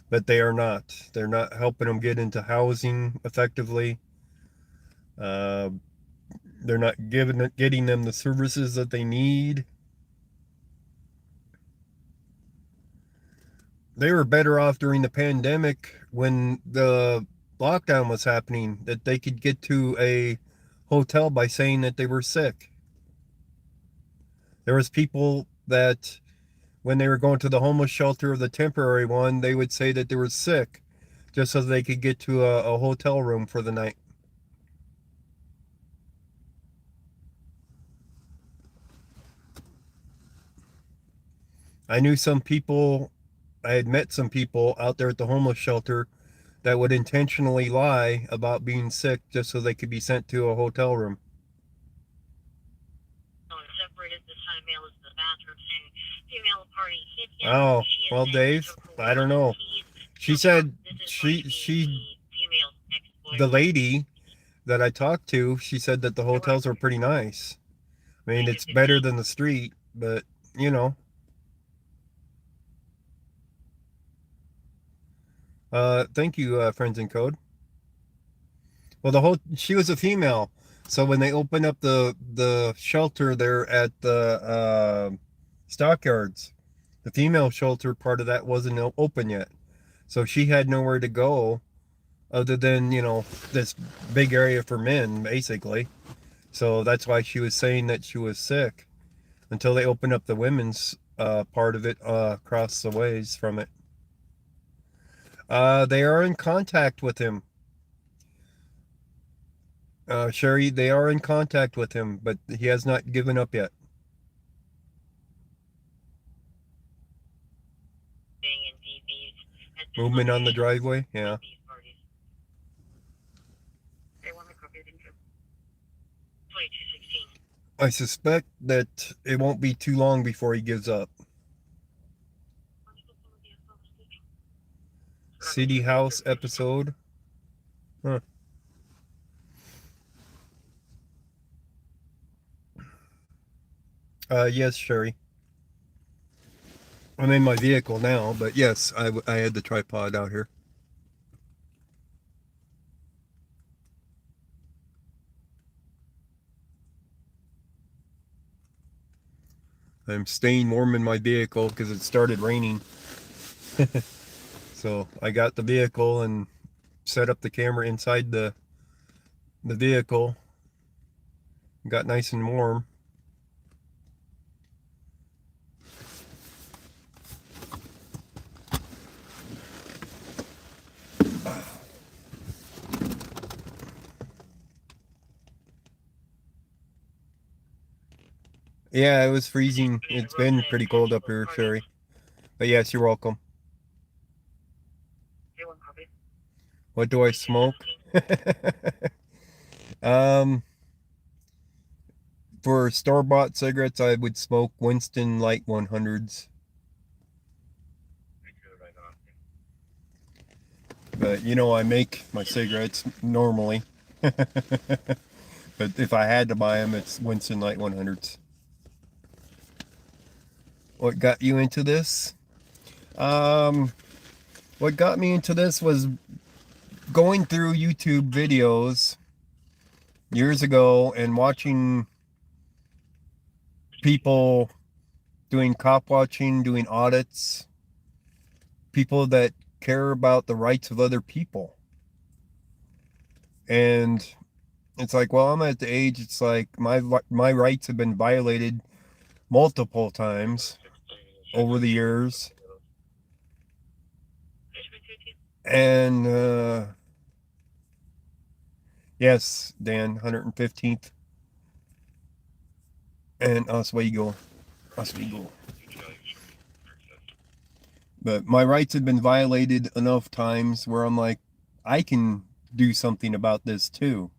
But they are not. They're not helping them get into housing effectively. They're not getting them the services that they need. They were better off during the pandemic when the lockdown was happening, that they could get to a hotel by saying that they were sick. There was people that when they were going to the homeless shelter or the temporary one, they would say that they were sick just so they could get to a hotel room for the night. I knew some people, I had met some people out there at the homeless shelter that would intentionally lie about being sick just so they could be sent to a hotel room. Oh, well, Dave, I don't know. She said the lady that I talked to, she said that the hotels are pretty nice. I mean, it's better than the street, but, you know. Thank you, Friends in Code. Well, she was a female, so when they opened up the shelter there at the stockyards, the female shelter part of that wasn't open yet, so she had nowhere to go other than, you know, this big area for men, basically. So that's why she was saying that she was sick until they opened up the women's part of it across the ways from it. They are in contact with him. Sherry, they are in contact with him, but he has not given up yet. Movement on the driveway, yeah. I suspect that it won't be too long before he gives up. City House episode. Huh. Yes, Sherry. I'm in my vehicle now, but yes, I had the tripod out here. I'm staying warm in my vehicle because it started raining. So I got the vehicle and set up the camera inside the vehicle. Got nice and warm. Yeah, it was freezing. It's been pretty cold up here, Sherry. But yes, you're welcome. What do I smoke? For store-bought cigarettes, I would smoke Winston Light 100s. But you know, I make my cigarettes normally. But if I had to buy them, it's Winston Light 100s. What got you into this? What got me into this was going through YouTube videos years ago and watching people doing cop watching, doing audits, people that care about the rights of other people. And it's like, well, I'm at the age, it's like my rights have been violated multiple times over the years. And yes, Dan, 115th and Oswego. But my rights have been violated enough times where I'm like, I can do something about this too.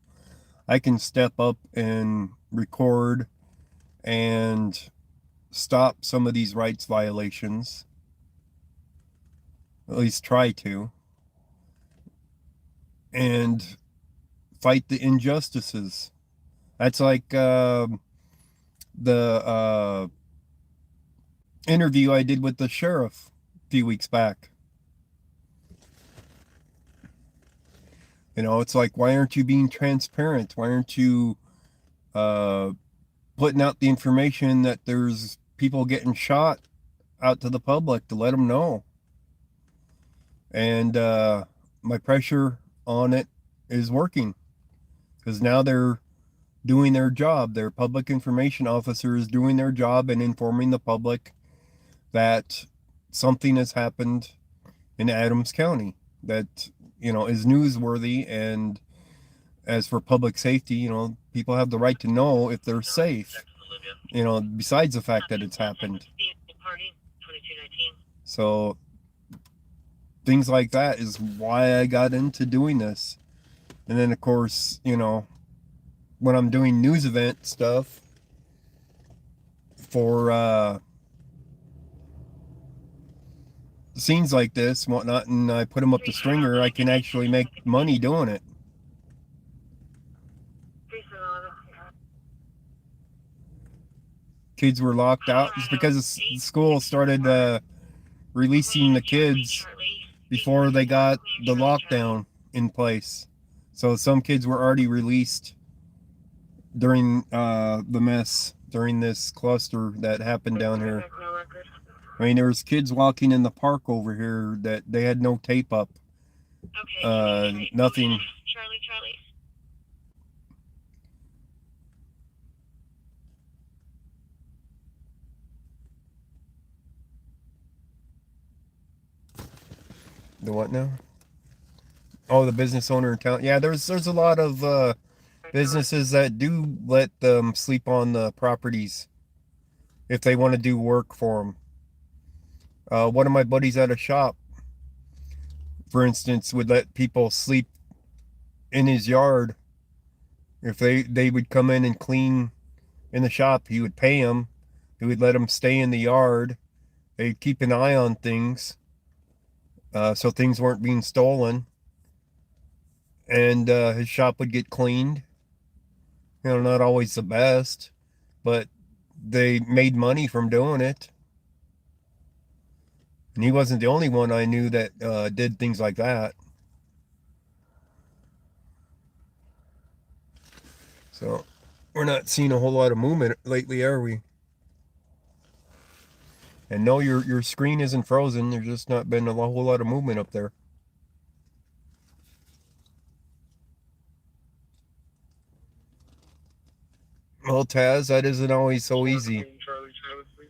I can step up and record and stop some of these rights violations, at least try to, and fight the injustices. That's like the interview I did with the sheriff a few weeks back. You know, it's like, why aren't you being transparent? Why aren't you putting out the information that there's people getting shot out to the public to let them know? And my pressure on it is working, because now they're doing their job. Their public information officer is doing their job and informing the public that something has happened in Adams County that, you know, is newsworthy. And as for public safety, you know, people have the right to know if they're safe, you know, besides the fact that it's happened. So things like that is why I got into doing this. And then, of course, you know, when I'm doing news event stuff for scenes like this and whatnot, and I put them up the stringer, I can actually make money doing it. Kids were locked out just because the school started releasing the kids before they got the lockdown in place. So some kids were already released during the mess, during this cluster that happened down here. I mean, there was kids walking in the park over here that they had no tape up. Nothing. Charlie. The what now? Oh, the business owner in town. Yeah, there's a lot of businesses that do let them sleep on the properties if they want to do work for them. One of my buddies at a shop, for instance, would let people sleep in his yard. If they would come in and clean in the shop, he would pay them. He would let them stay in the yard. They'd keep an eye on things, so things weren't being stolen. And his shop would get cleaned. You know, not always the best, but they made money from doing it. And he wasn't the only one I knew that did things like that. So we're not seeing a whole lot of movement lately, are we? And no, your screen isn't frozen. There's just not been a whole lot of movement up there. Well, Taz, that isn't always so easy. Charlie, please.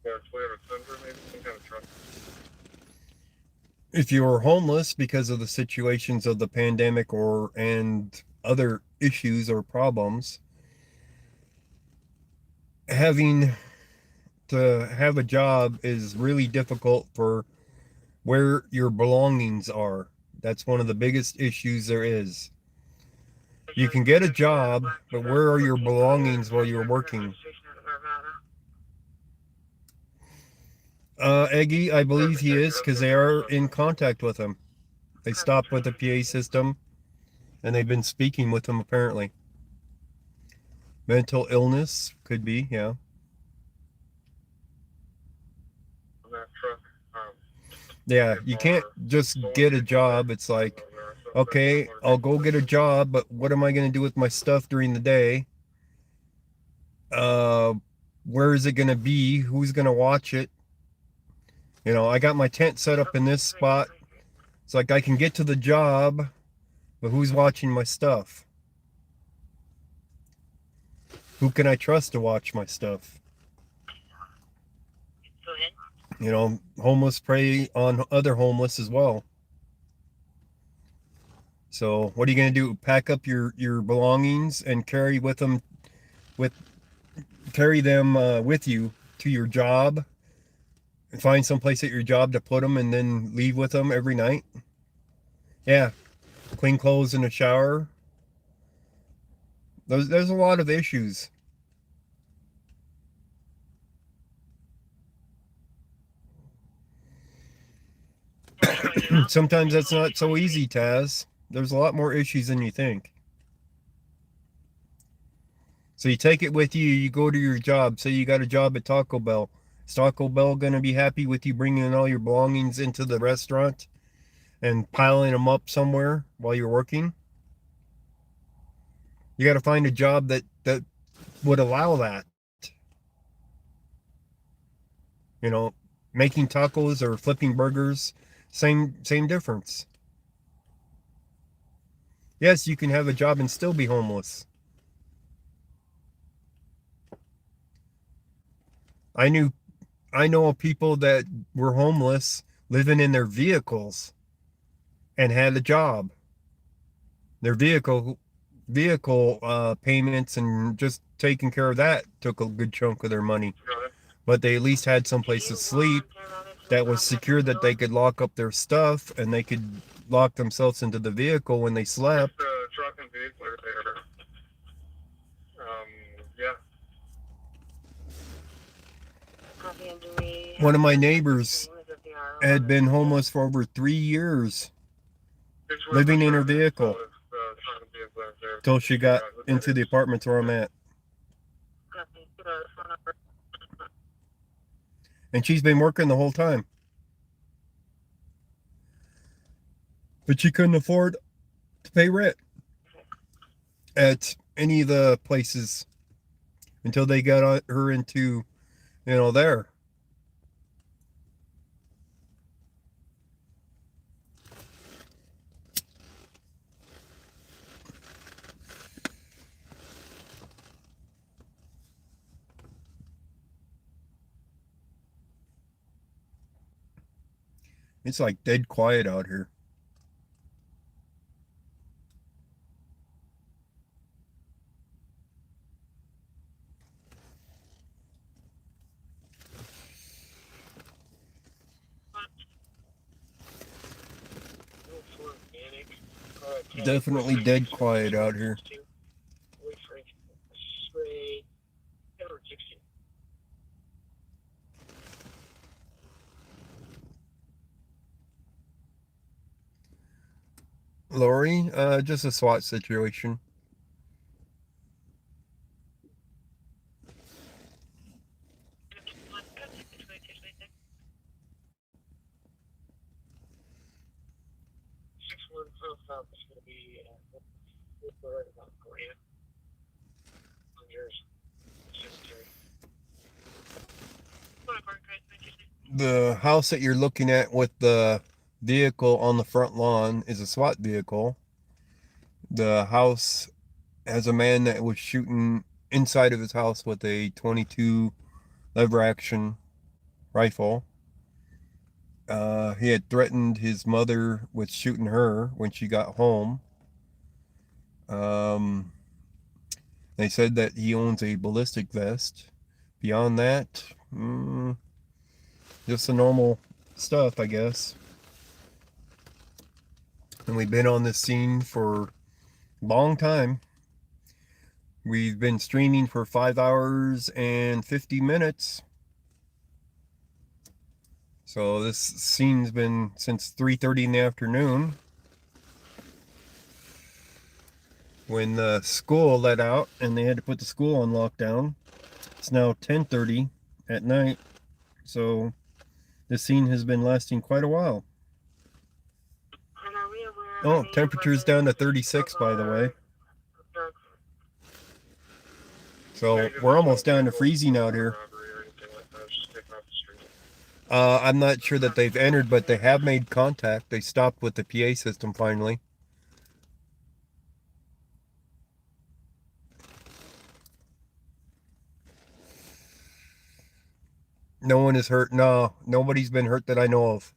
Or Toyota Tundra, maybe some kind of truck. If you're homeless because of the situations of the pandemic and other issues or problems, having to have a job is really difficult for where your belongings are. That's one of the biggest issues there is. You can get a job, but where are your belongings while you're working? Eggy, I believe he is, because they are in contact with him. They stopped with the PA system, and they've been speaking with him, apparently. Mental illness, could be, yeah. Yeah, you can't just get a job. It's like, okay, I'll go get a job, but what am I going to do with my stuff during the day? Where is it going to be? Who's going to watch it? You know, I got my tent set up in this spot. It's like I can get to the job, but who's watching my stuff? Who can I trust to watch my stuff? Go ahead. You know, homeless prey on other homeless as well. So what are you going to do? Pack up your belongings and carry them with you to your job? And find some place at your job to put them and then leave with them every night? Yeah. Clean clothes in the shower. There's a lot of issues. Sometimes that's not so easy, Taz. There's a lot more issues than you think. So you take it with you, you go to your job. Say you got a job at Taco Bell. Is Taco Bell going to be happy with you bringing all your belongings into the restaurant and piling them up somewhere while you're working? You got to find a job that would allow that. You know, making tacos or flipping burgers, same difference. Yes, you can have a job and still be homeless. I know of people that were homeless living in their vehicles and had a job. Their vehicle payments and just taking care of that took a good chunk of their money. But they at least had someplace to sleep that was secure, that they could lock up their stuff and they could lock themselves into the vehicle when they slept. The truck and vehicle are there. Yeah. One of my neighbors had been homeless for over 3 years, living in her vehicle, till she got into the apartments where I'm at. And she's been working the whole time. But she couldn't afford to pay rent at any of the places until they got her into, there. It's like dead quiet out here. Definitely dead quiet out here. Lori, just a SWAT situation. The house that you're looking at with the vehicle on the front lawn is a SWAT vehicle. The house has a man that was shooting inside of his house with a 22 lever action rifle. He had threatened his mother with shooting her when she got home. They said that he owns a ballistic vest. Beyond that, just the normal stuff, I guess. And we've been on this scene for a long time. We've been streaming for 5 hours and 50 minutes. So this scene's been since 3:30 in the afternoon, when the school let out and they had to put the school on lockdown. It's now 10:30 at night, so this scene has been lasting quite a while. Oh, temperature's down to 36, by the way. So we're almost down to freezing out here. I'm not sure that they've entered, but they have made contact. They stopped with the PA system finally. No one is hurt. No, nobody's been hurt that I know of.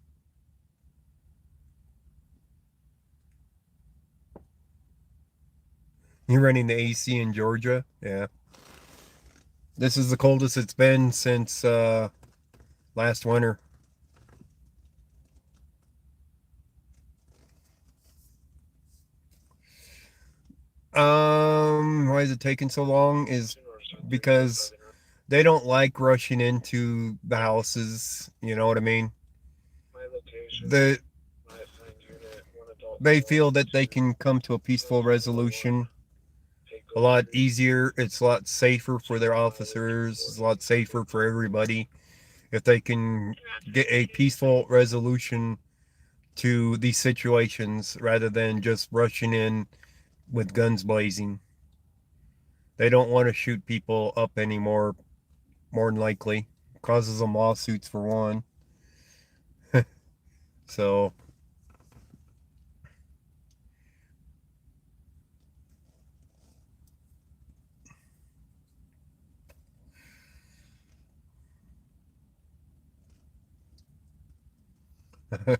You're running the AC in Georgia? Yeah. This is the coldest it's been since last winter. Why is it taking so long? Is because they don't like rushing into the houses. You know what I mean? they feel that they can come to a peaceful resolution a lot easier. It's a lot safer for their officers. It's a lot safer for everybody if they can get a peaceful resolution to these situations rather than just rushing in with guns blazing. They don't want to shoot people up anymore, more than likely. Causes them lawsuits for one. So,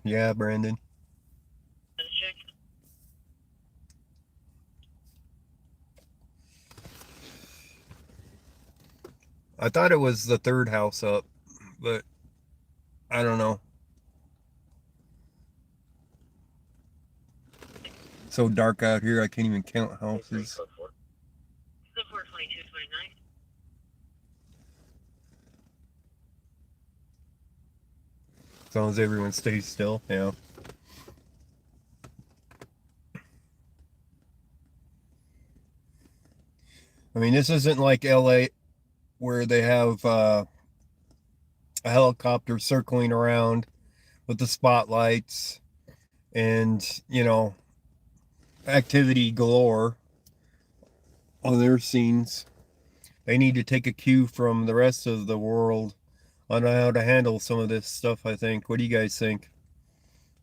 yeah, Brandon. I thought it was the third house up, but I don't know. So dark out here, I can't even count houses. The 42229. As long as everyone stays still, yeah. I mean, this isn't like LA where they have a helicopter circling around with the spotlights and, you know, activity galore on their scenes. They need to take a cue from the rest of the world on how to handle some of this stuff, I think. What do you guys think?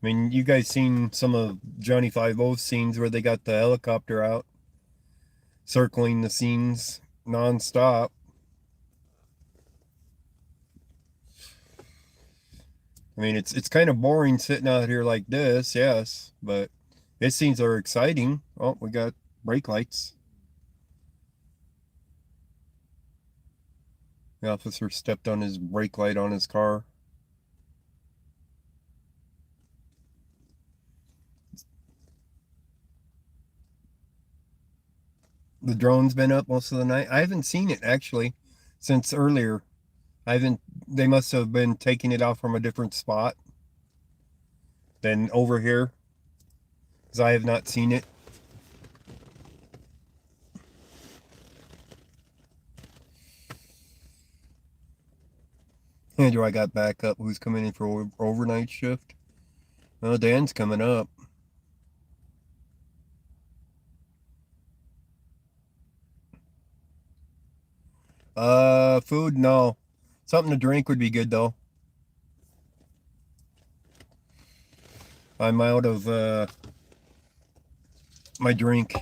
I mean, you guys seen some of Johnny 5-0's scenes where they got the helicopter out circling the scenes non-stop. I mean, it's kind of boring sitting out here like this, yes, but these scenes are exciting. Oh, we got brake lights. The officer stepped on his brake light on his car. The drone's been up most of the night. I haven't seen it actually since earlier. They must have been taking it off from a different spot than over here, because I have not seen it. Andrew, I got back up. Who's coming in for overnight shift? Oh, Dan's coming up. Food? No. Something to drink would be good, though. I'm out of, my drink.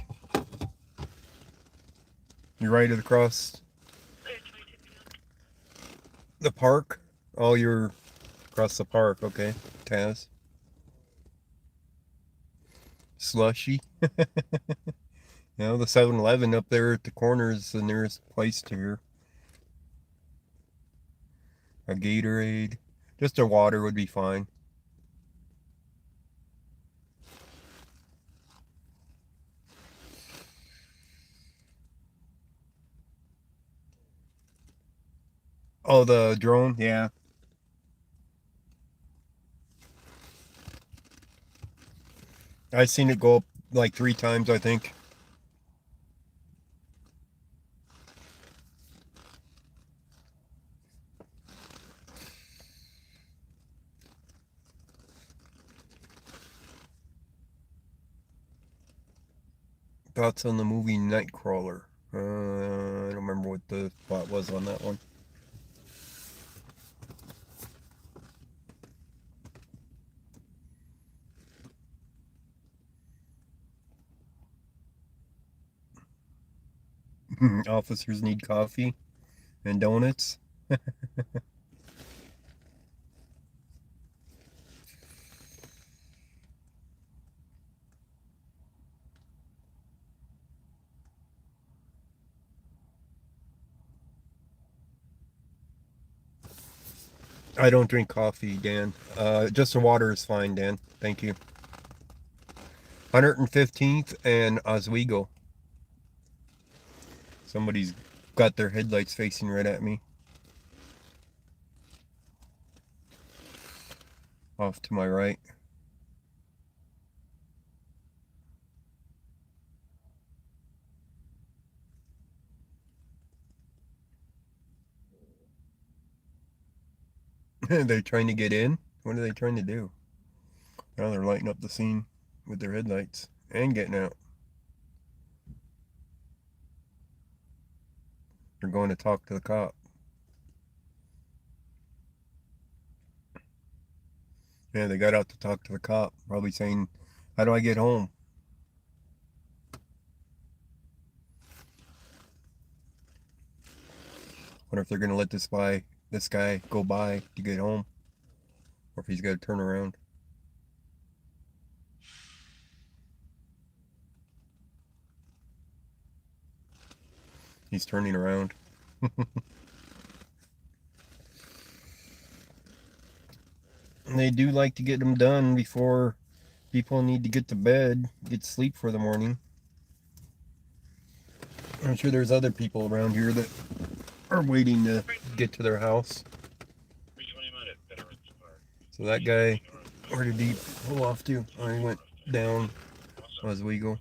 You're right across the park? Oh, you're across the park. Okay. Taz. Slushy. You know, the 7-Eleven up there at the corner is the nearest place to here. A Gatorade. Just a water would be fine. Oh, the drone? Yeah. I've seen it go up like 3 times, I think. Thoughts on the movie Nightcrawler? I don't remember what the plot was on that one. Officers need coffee and donuts. I don't drink coffee, Dan. Just the water is fine, Dan. Thank you. 115th and Oswego. Somebody's got their headlights facing right at me. Off to my right. Are they trying to get in? What are they trying to do? Now they're lighting up the scene with their headlights and getting out. They're going to talk to the cop. Yeah, they got out to talk to the cop, probably saying, "How do I get home?" Wonder if they're gonna let this guy go by to get home, or if he's got to turn around. He's turning around. And they do like to get them done before people need to get to bed, get sleep for the morning. I'm sure there's other people around here that are waiting to get to their house. So that guy, where did he pull off to? Oh, he went down Oswego.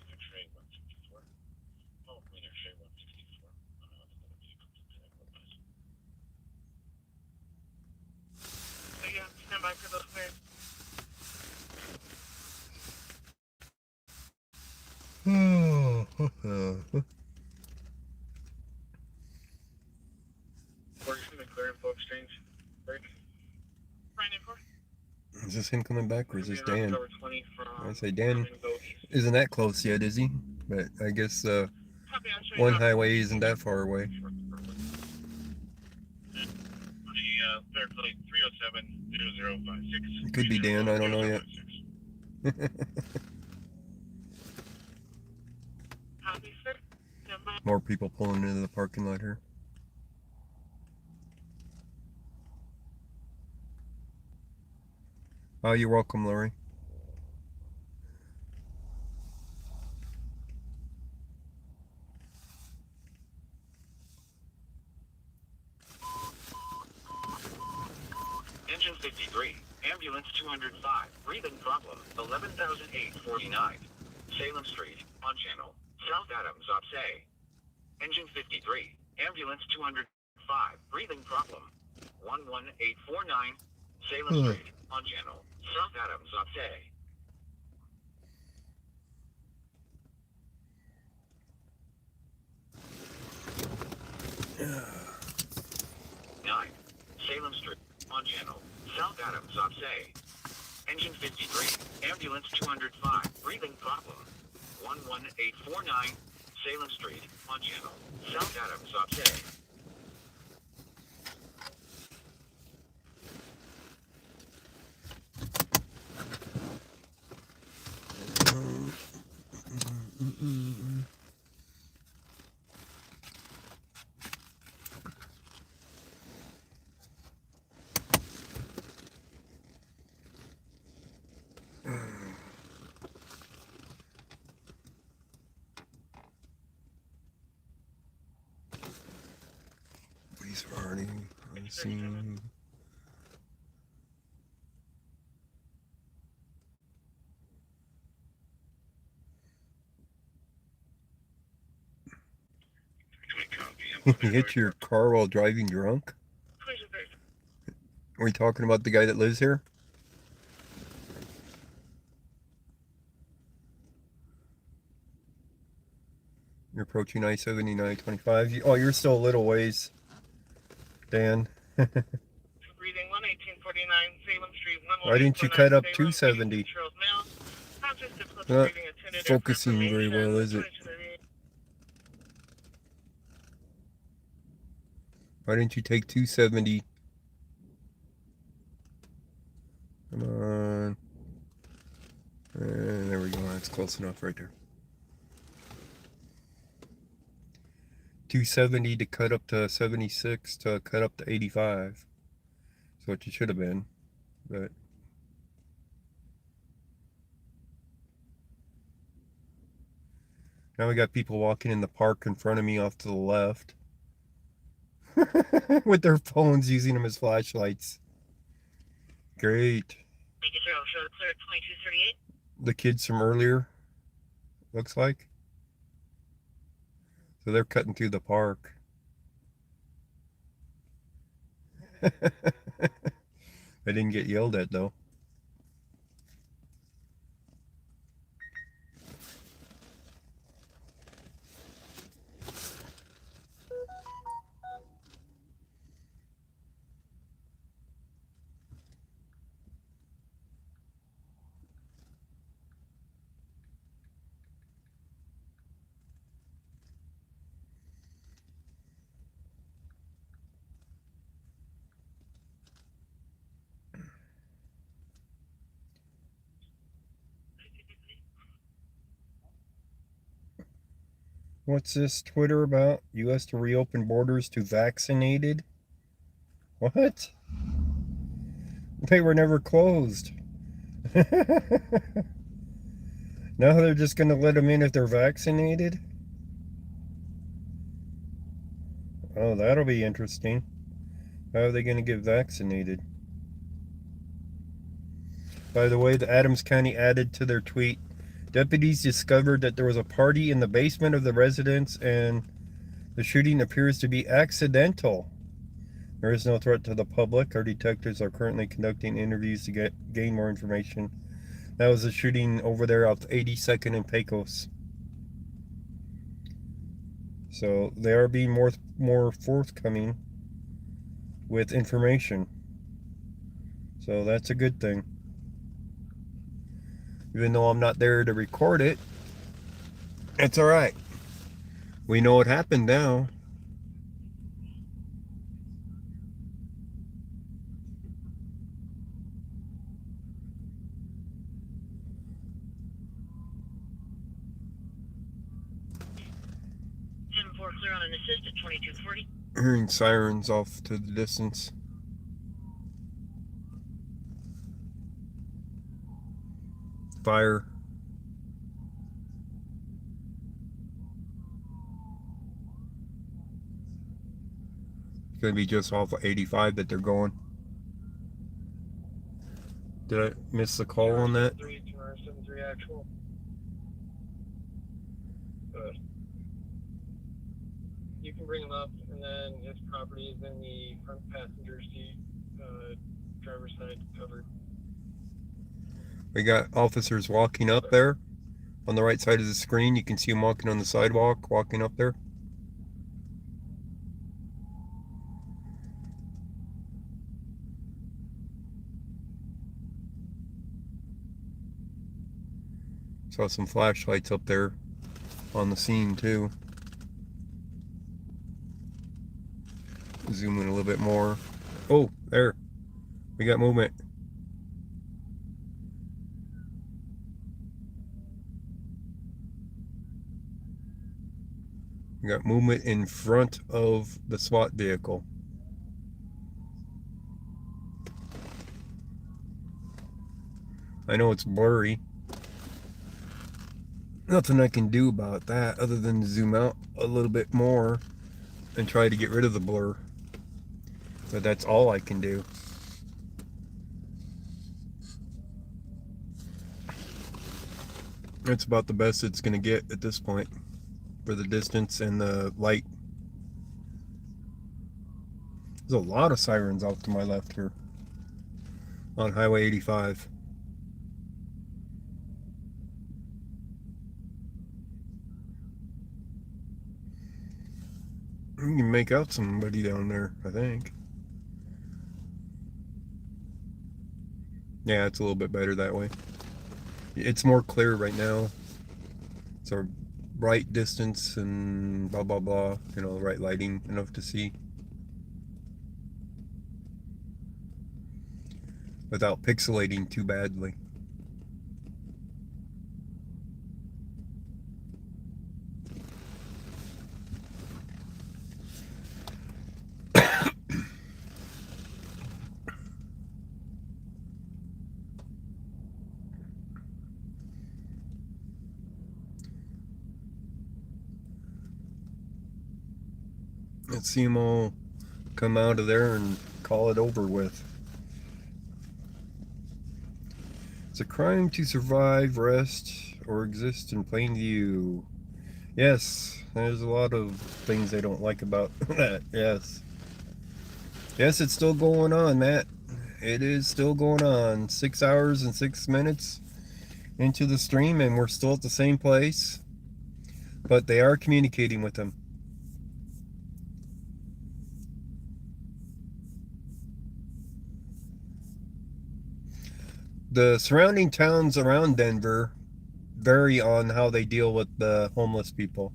Stand by for those cleared. We're just gonna clear info exchange. Break. Is this him coming back or is this Dan? I say Dan isn't that close yet, is he? But I guess one highway isn't that far away. Clear plate 307-0056. It could be Dan, I don't know yet. More people pulling into the parking lot here. Oh, you're welcome, Lori. Engine 53, ambulance 205, breathing problem, 11,849. Salem Street, on channel, South Adams, Opsay. Engine 53, ambulance 205, breathing problem, 11849. Salem Street, on channel, South Adams, Opsay. Nine, Salem Street, on channel, South Adams, Opsay. Engine 53, ambulance 205, breathing problem, 11849. Salem Street, on channel, South Adams, Opsay. Police are already on the scene. You hit your car while driving drunk? Are we talking about the guy that lives here? You're approaching I-79, 25. Oh, you're still a little ways, Dan. Breathing 11849, Salem Street, Why didn't you cut up 270? Not focusing very well, is it? Why didn't you take 270? Come on. And there we go. That's close enough right there. 270 to cut up to 76 to cut up to 85. That's what you should have been. But now we got people walking in the park in front of me off to the left. With their phones, using them as flashlights. Great. The kids from earlier, looks like. So they're cutting through the park. I didn't get yelled at though. What's this Twitter about? U.S. to reopen borders to vaccinated? What? They were never closed. Now they're just going to let them in if they're vaccinated? Oh, that'll be interesting. How are they going to get vaccinated? By the way, the Adams County added to their tweet, deputies discovered that there was a party in the basement of the residence and the shooting appears to be accidental. There is no threat to the public. Our detectives are currently conducting interviews to gain more information. That was a shooting over there off 82nd and Pecos. So they are being more forthcoming with information. So that's a good thing. Even though I'm not there to record it, it's alright. We know what happened now. Clear on an assist at 2240. Hearing sirens off to the distance. Fire. It's going to be just off of 85 that they're going. Did I miss the call on that? 373 actual. You can bring them up, and then his property is in the front passenger seat, driver's side covered. We got officers walking up there on the right side of the screen. You can see them walking on the sidewalk, walking up there. Saw some flashlights up there on the scene too. Zoom in a little bit more. Oh, there. We got movement. We got movement in front of the SWAT vehicle. I know it's blurry. Nothing I can do about that other than zoom out a little bit more and try to get rid of the blur. But that's all I can do. That's about the best it's going to get at this point for the distance and the light. There's a lot of sirens off to my left here on Highway 85. You can make out somebody down there, I think. Yeah, it's a little bit better that way. It's more clear right now. It's our right distance and blah blah blah, you know, right lighting enough to see without pixelating too badly. Let's see them all come out of there and call it over with. It's a crime to survive, rest, or exist in plain view. Yes, there's a lot of things I don't like about that. Yes. Yes, it's still going on, Matt. it is still going on. 6 hours and 6 minutes into the stream, and we're still at the same place. But they are communicating with them. The surrounding towns around Denver vary on how they deal with the homeless people.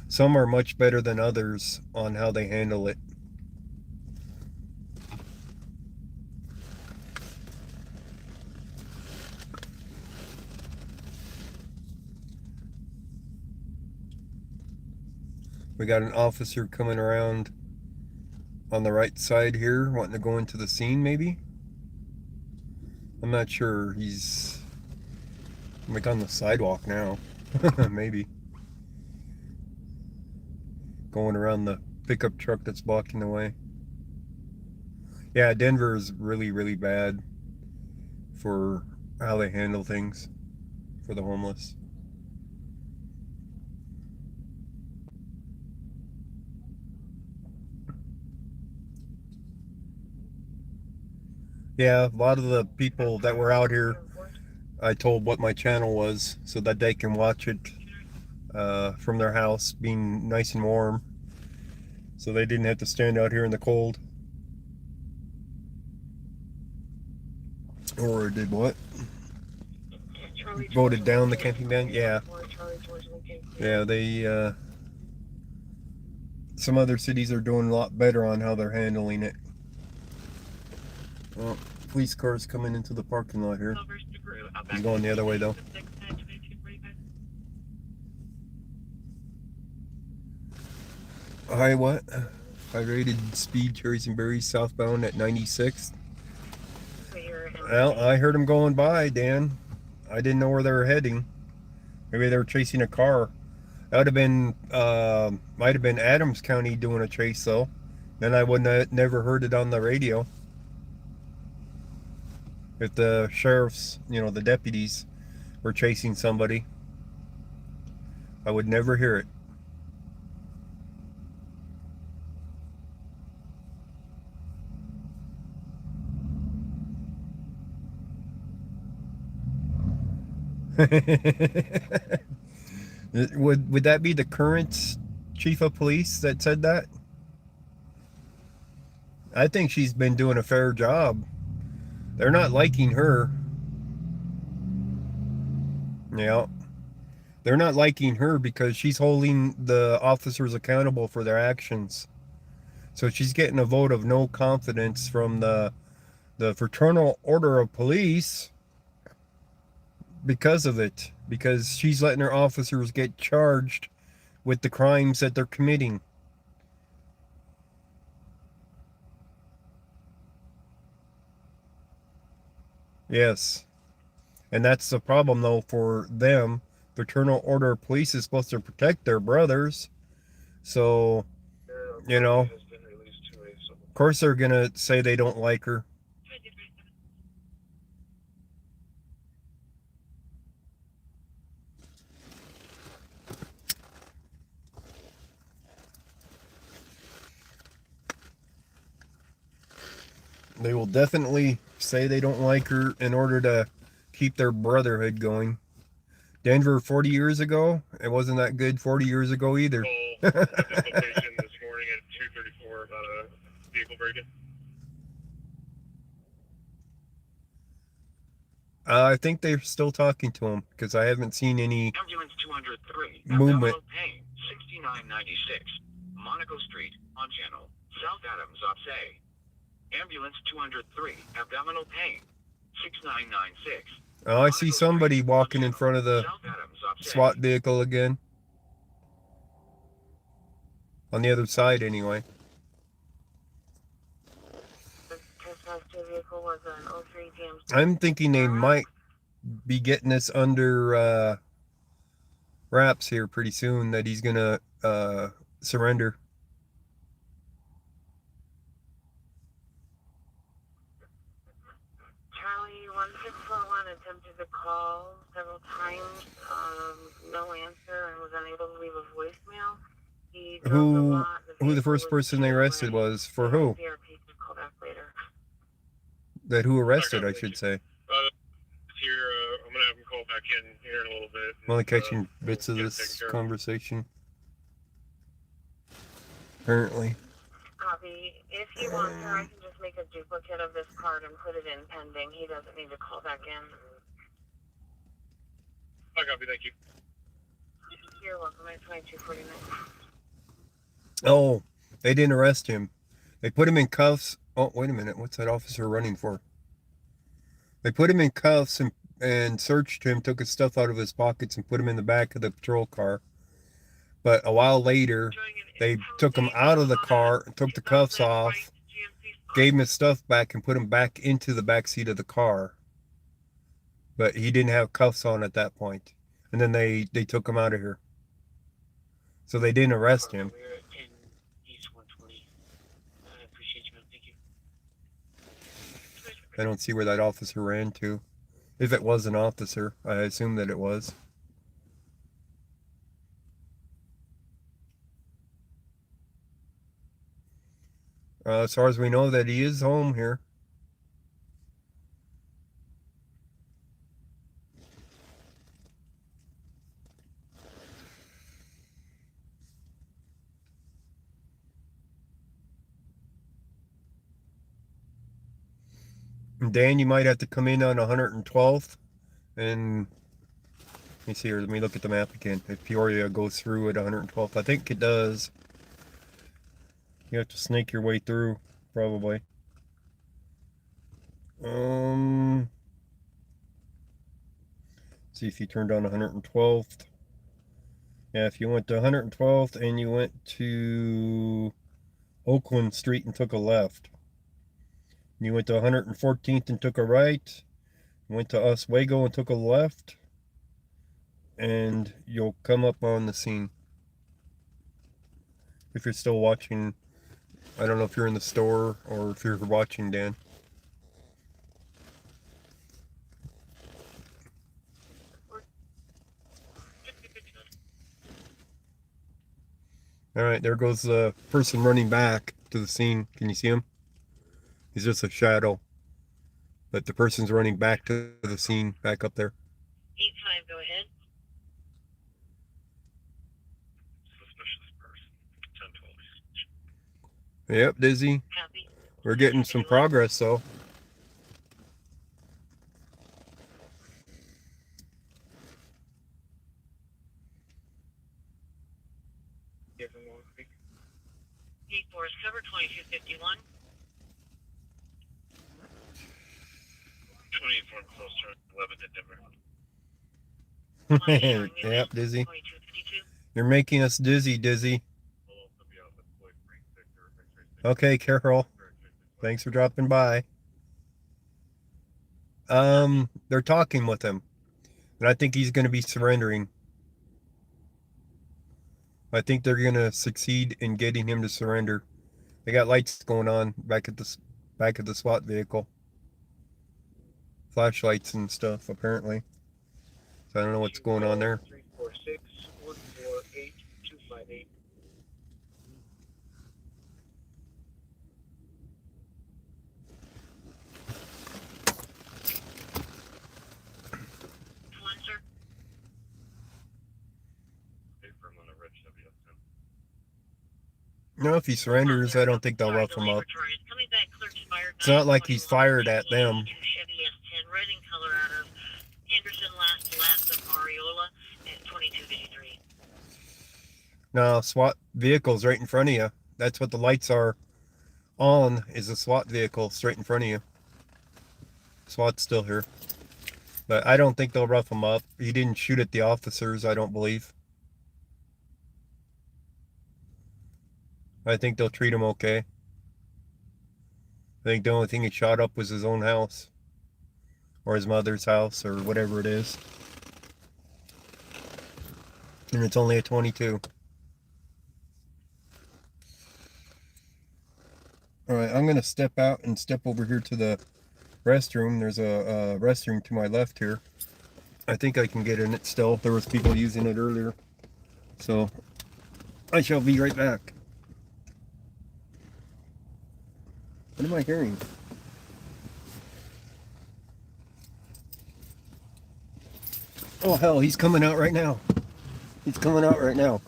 Some are much better than others on how they handle it. We got an officer coming around on the right side here, wanting to go into the scene maybe. I'm not sure. He's like on the sidewalk now. Maybe. Going around the pickup truck that's blocking the way. Yeah, Denver is really, really bad for how they handle things for the homeless. Yeah, a lot of the people that were out here, I told what my channel was so that they can watch it from their house, being nice and warm, so they didn't have to stand out here in the cold. Or did what? Voted down the camping ban? Yeah. Yeah, they, some other cities are doing a lot better on how they're handling it. Well, police car's coming into the parking lot here. He's going the other way though. Hi, what? High rated speed cherries and berries southbound at 96th. Well, I heard them going by, Dan. I didn't know where they were heading. Maybe they were chasing a car. That would have been, might have been Adams County doing a chase though. Then I wouldn't have never heard it on the radio. If the sheriffs, you know, the deputies were chasing somebody, I would never hear it. Would that be the current chief of police that said that? I think she's been doing a fair job. They're not liking her. Yeah. They're not liking her because she's holding the officers accountable for their actions. So she's getting a vote of no confidence from the Fraternal Order of Police because of it. Because she's letting her officers get charged with the crimes that they're committing. Yes. And that's the problem though for them. Fraternal Order of Police is supposed to protect their brothers. So, you know, of course they're going to say they don't like her. They will definitely say they don't like her in order to keep their brotherhood going. Denver 40 years ago, it wasn't that good 40 years ago either. This morning at 2:34 about a vehicle break-in. I think they're still talking to him because I haven't seen any Ambulance 203, movement. Pain, 6996, Monaco Street, on channel, South Adams, Opsay. Ambulance 203, abdominal pain, 6996. Oh, I see somebody walking in front of the SWAT vehicle again. On the other side, anyway. I'm thinking they might be getting this under wraps here pretty soon, that he's gonna surrender. Charlie 1641 attempted to call several times, no answer, and was unable to leave a voicemail. He drove a lot. Who the first person they arrested was for who? CRP could call back later. That who arrested, I should say. Here, I'm gonna have him call back in here in a little bit. I'm only catching bits of this conversation. Apparently. Copy. If he wants her, I can just make a duplicate of this card and put it in pending. He doesn't need to call back in. I copy, thank you. You're welcome. At 2249. Oh, they didn't arrest him. They put him in cuffs. Oh, wait a minute. What's that officer running for? They put him in cuffs and searched him, took his stuff out of his pockets and put him in the back of the patrol car. But a while later, they took him out of the car, took the cuffs off, gave him his stuff back, and put him back into the back seat of the car. But he didn't have cuffs on at that point. And then they took him out of here. So they didn't arrest him. We're at 10 East 120. I appreciate you, man. Thank you. I don't see where that officer ran to. If it was an officer, I assume that it was. As far as we know, that he is home here. Dan, you might have to come in on 112th, and let me see here. Let me look at the map again. If Peoria goes through at 112th, I think it does. You have to snake your way through, probably. See if you turned on 112th. Yeah, if you went to 112th and you went to Oakland Street and took a left. You went to 114th and took a right. Went to Oswego and took a left. And you'll come up on the scene. If you're still watching, I don't know if you're in the store or if you're watching, Dan. All right, there goes the person running back to the scene. Can you see him? He's just a shadow. But the person's running back to the scene, back up there. 85, go ahead. Suspicious person. 1012. Yep, Dizzy. Copy. We're getting some progress, though. Gate 4 is covered, 2251. 24 closer, 11 to Denver. Yep, Dizzy. You're making us dizzy, Dizzy. Okay, Carol. Thanks for dropping by. They're talking with him. And I think he's going to be surrendering. I think they're going to succeed in getting him to surrender. They got lights going on back at the SWAT vehicle. Flashlights and stuff, apparently. So I don't know what's going on there. 346 148 258. No, if he surrenders, I don't think they'll rough him up. It's not like he's fired at them. No, SWAT vehicle's right in front of you. That's what the lights are on, is a SWAT vehicle straight in front of you. SWAT's still here. But I don't think they'll rough him up. He didn't shoot at the officers, I don't believe. I think they'll treat him okay. I think the only thing he shot up was his own house. Or his mother's house, or whatever it is. And it's only a 22. Alright, I'm going to step out and step over here to the restroom. There's a restroom to my left here. I think I can get in it still. There was people using it earlier. So, I shall be right back. What am I hearing? Oh hell, he's coming out right now. He's coming out right now.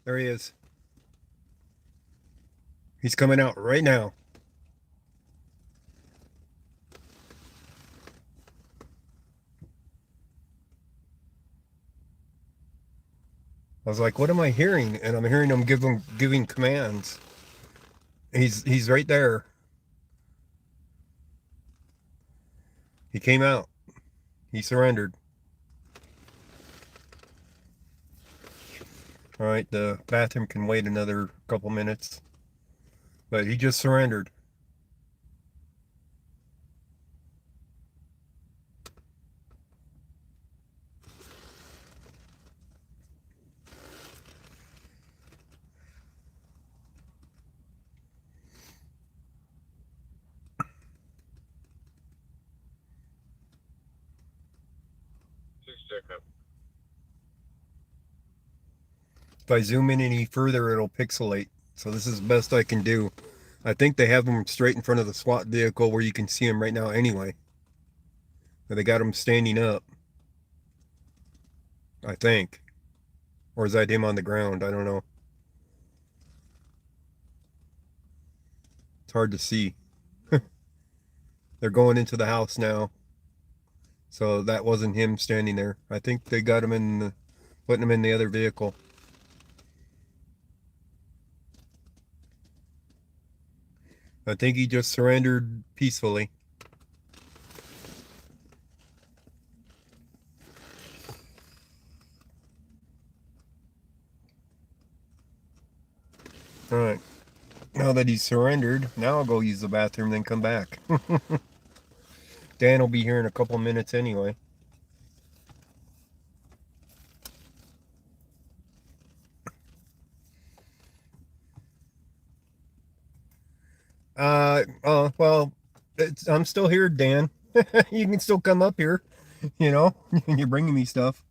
There he is. He's coming out right now. I was like, what am I hearing? And I'm hearing him giving commands. He's right there. He came out. He surrendered. All right, the bathroom can wait another couple minutes. But he just surrendered. If I zoom in any further, it'll pixelate. So this is the best I can do. I think they have them straight in front of the SWAT vehicle where you can see them right now anyway. But they got him standing up. I think. Or is that him on the ground? I don't know. It's hard to see. They're going into the house now. So that wasn't him standing there. I think they got him in putting him in the other vehicle. I think he just surrendered peacefully. Alright. Now that he's surrendered, now I'll go use the bathroom, then come back. Dan will be here in a couple minutes anyway. Well, I'm still here, Dan. You can still come up here, you know, you're bringing me stuff.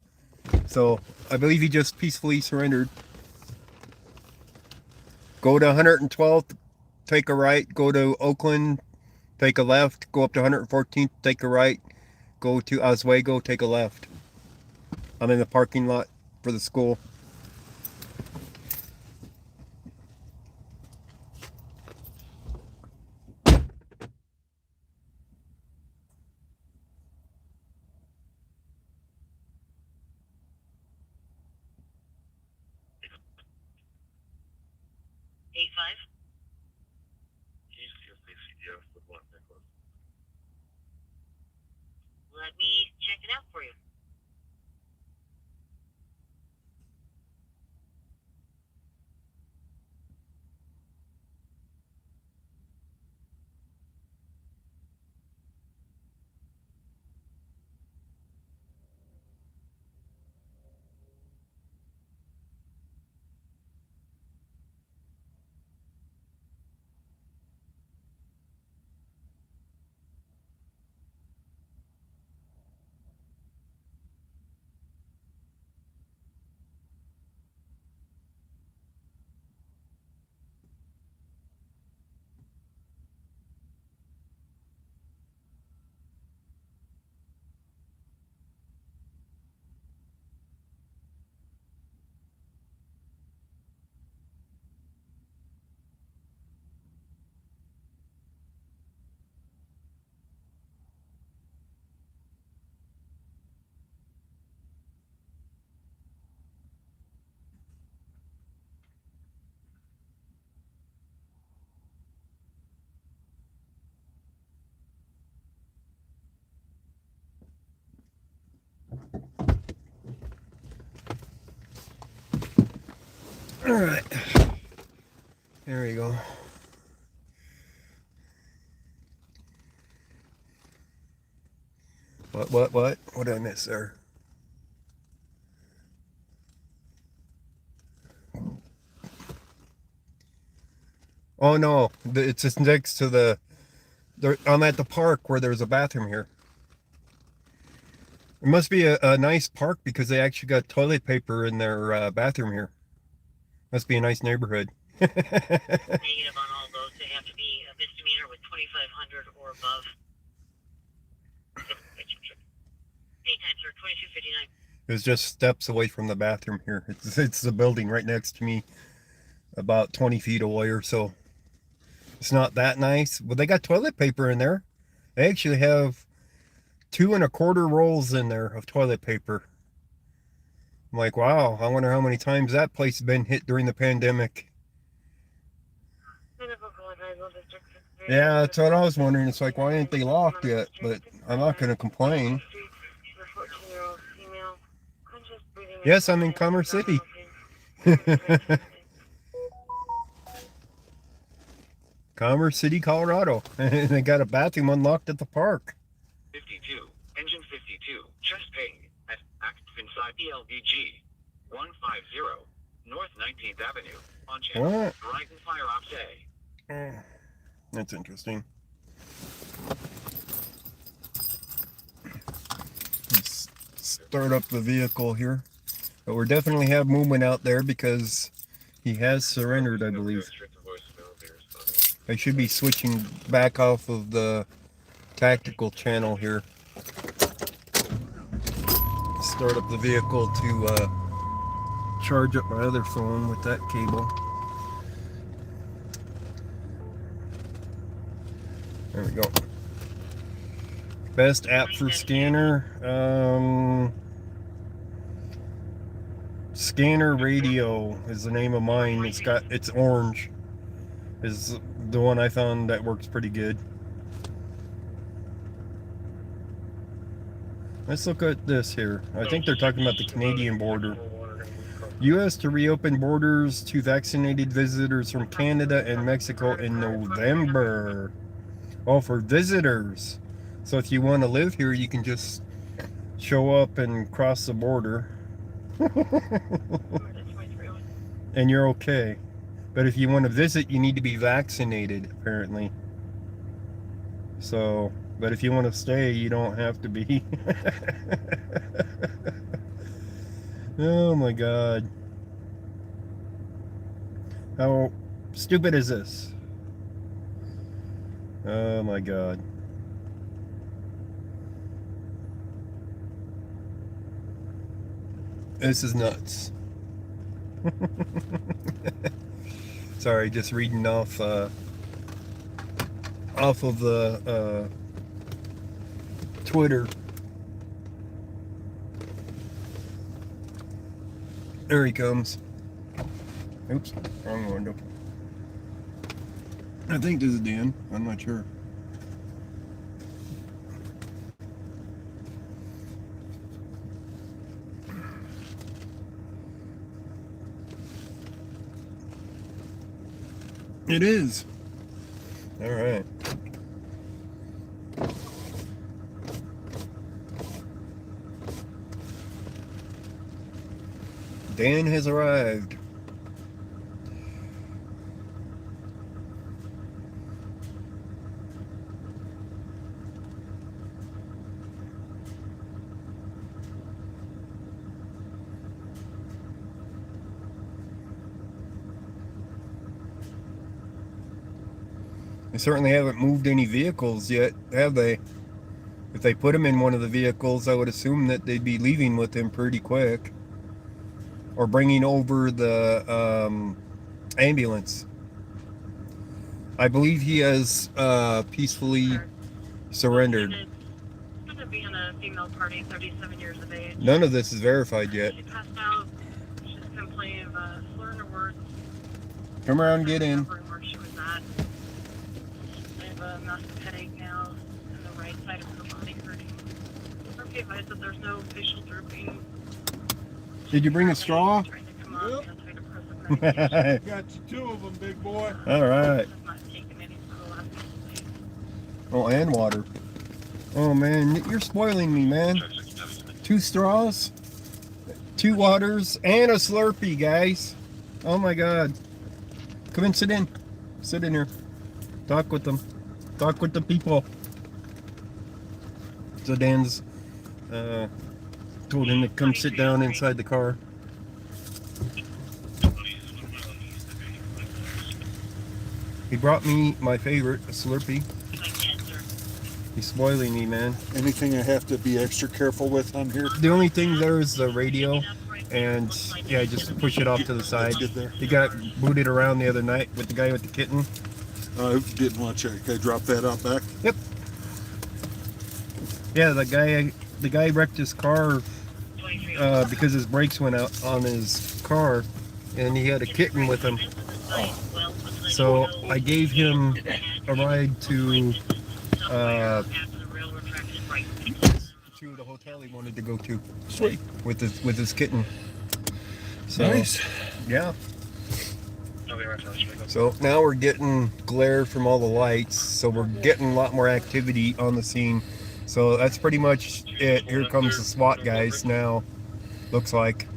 So, I believe he just peacefully surrendered. Go to 112th, take a right. Go to Oakland, take a left. Go up to 114th, take a right. Go to Oswego, take a left. I'm in the parking lot for the school. Let me check it out for you. Alright. There we go. What? What did I miss there? Oh no, it's just next to the... I'm at the park where there's a bathroom here. It must be a nice park because they actually got toilet paper in their bathroom here. Must be a nice neighborhood. Negative on all those. They have to be a misdemeanor with 2,500 or above. Hey, It was just steps away from the bathroom here. It's the building right next to me, about 20 feet away or so. It's not that nice, but they got toilet paper in there. They actually have 2 1/4 rolls in there of toilet paper. I'm like, wow, I wonder how many times that place has been hit during the pandemic. Yeah, that's what I was wondering. It's like, why ain't they locked yet? But I'm not going to complain. Yes, I'm in Commerce City. Commerce City, Colorado. And they got a bathroom unlocked at the park. 52, engine 52, just paid at active inside ELVG 150 North 19th Avenue on channel What? Brighton Fire Ops A. That's interesting. Let's start up the vehicle here. But we definitely have movement out there because he has surrendered, I believe. I should be switching back off of the tactical channel here. Start up the vehicle to charge up my other phone with that cable. There we go. Best app for scanner. Scanner Radio is the name of mine. It's orange. Is the one I found that works pretty good. Let's look at this here. I think they're talking about the Canadian border. U.S. to reopen borders to vaccinated visitors from Canada and Mexico in November. Oh, for visitors. So if you want to live here, you can just show up and cross the border. And you're okay. But if you want to visit, you need to be vaccinated, apparently. So, but if you want to stay, you don't have to be. Oh my God. How stupid is this? Oh my God. This is nuts. Sorry, just reading off of the Twitter. There he comes. Oops, wrong window. I think this is Dan. I'm not sure. It is. All right. Dan has arrived. They certainly haven't moved any vehicles yet, have they? If they put him in one of the vehicles, I would assume that they'd be leaving with him pretty quick. Or bringing over the ambulance. I believe he has peacefully surrendered. Going to be in a female party, 37 years of age. None of this is verified yet. She passed out. She's complaining of slurring her words. Come around, get in. Where she was at. They have a massive headache now, and the right side of her body hurting. Be advised that there's no facial drooping. Did you bring a straw? Yep. Got you 2 of them, big boy. All right. Oh, and water. Oh man, you're spoiling me, man. 2 straws, 2 waters, and a Slurpee, guys. Oh my God. Come in, sit in. Sit in here. Talk with them. Talk with the people. So Dan's told him to come sit down inside the car. He brought me my favorite, a Slurpee. He's spoiling me, man. Anything I have to be extra careful with on here? The only thing there is the radio, and yeah, just push it off to the side. He got booted around the other night with the guy with the kitten. I didn't want to check. Can I drop that out back? Yep. Yeah, the guy wrecked his car because his brakes went out on his car, and he had a kitten with him. So I gave him a ride to the hotel he wanted to go to. Sweet. With his kitten. So, Nice. Yeah. So now we're getting glare from all the lights, so we're getting a lot more activity on the scene. So that's pretty much it. Here comes the SWAT guys now. Looks like.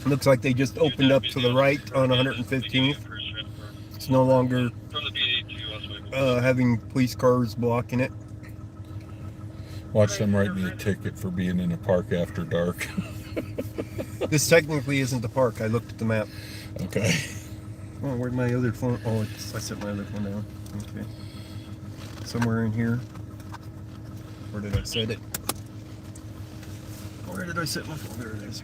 Looks like they just opened up to the right on 115th. It's no longer having police cars blocking it. Watch them write me a ticket for being in a park after dark. This technically isn't the park. I looked at the map. Okay. Oh, where'd my other phone? Oh, I set my other phone down. Okay. Somewhere in here. Where did I set it? Where did I set my phone? There it is.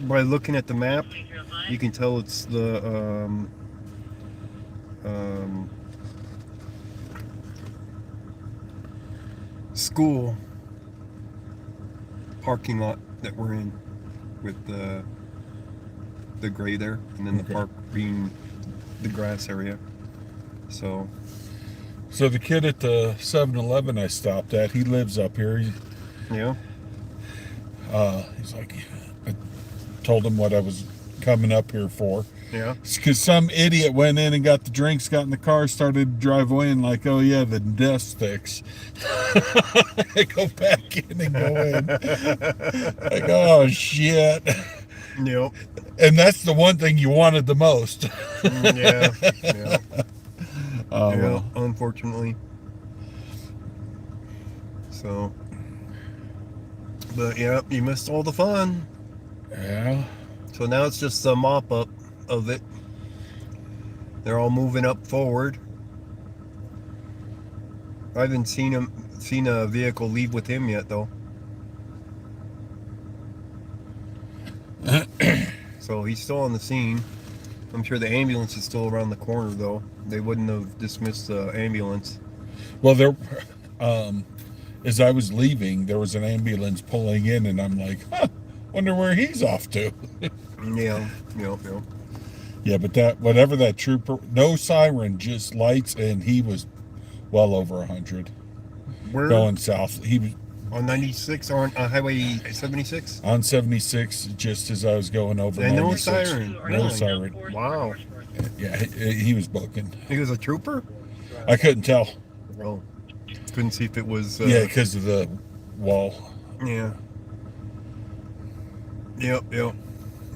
By looking at the map, you can tell it's the school parking lot that we're in, with the gray there, and then the park being the grass area. So the kid at the 7-Eleven I stopped at, he lives up here. Yeah. He's like, I told him what I was coming up here for. Yeah. Because some idiot went in and got the drinks, got in the car, started to drive away, and like, oh yeah, the dust fix. I go back in and go in. Like, oh shit. Yep. And that's the one thing you wanted the most. Yeah. Yeah. Oh, yeah, well. unfortunately. So, but yeah, you missed all the fun. Yeah. So now it's just the mop up of it. They're all moving up forward. I haven't seen a vehicle leave with him yet, though. So he's still on the scene. I'm sure the ambulance is still around the corner, though. They wouldn't have dismissed the ambulance. Well, there, as I was leaving, there was an ambulance pulling in, and I'm like, wonder where he's off to. Yeah. Yeah, but whatever that trooper, no siren, just lights, and he was well over 100. Where? Going south. He was on 96 or on Highway 76? On 76, just as I was going over. And no 96. siren. No Really? siren. Wow. Yeah, he was booking. He was a trooper? I couldn't tell. Oh. Couldn't see if it was... yeah, because of the wall. Yeah. Yep.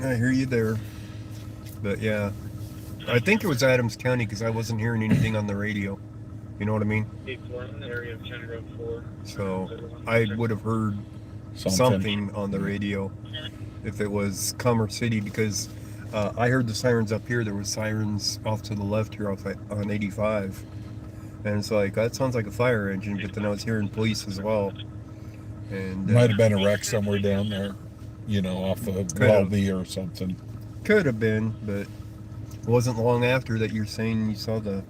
I hear you there. But yeah. I think it was Adams County because I wasn't hearing anything on the radio. You know what I mean? Area of County Road 4. So I would have heard something on the radio if it was Commerce City, because I heard the sirens up here. There was sirens off to the left here on 85. And it's like, that sounds like a fire engine, but then I was hearing police as well. And Might have been a wreck somewhere down there, off of Welby or something. Could have been, but it wasn't long after that you're saying you saw the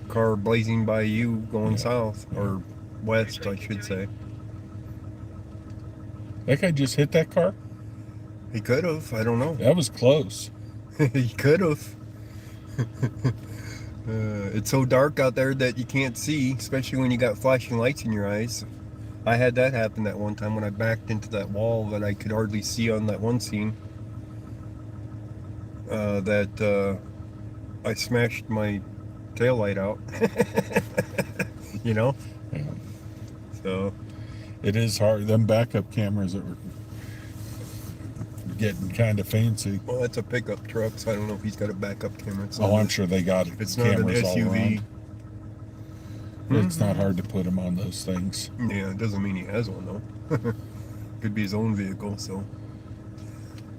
car blazing by you going south, or west, I should say. That guy just hit that car? He could have. I don't know. That was close. He could have. It's so dark out there that you can't see, especially when you got flashing lights in your eyes. I had that happen that one time when I backed into that wall that I could hardly see on that one scene. I smashed my taillight out. Yeah. So it is hard. Them backup cameras that were getting kind of fancy. Well, it's a pickup truck, so I don't know if he's got a backup camera. Oh, I'm sure they got it's not an SUV. It's not hard to put him on those things. Yeah, it doesn't mean he has one though. Could be his own vehicle. So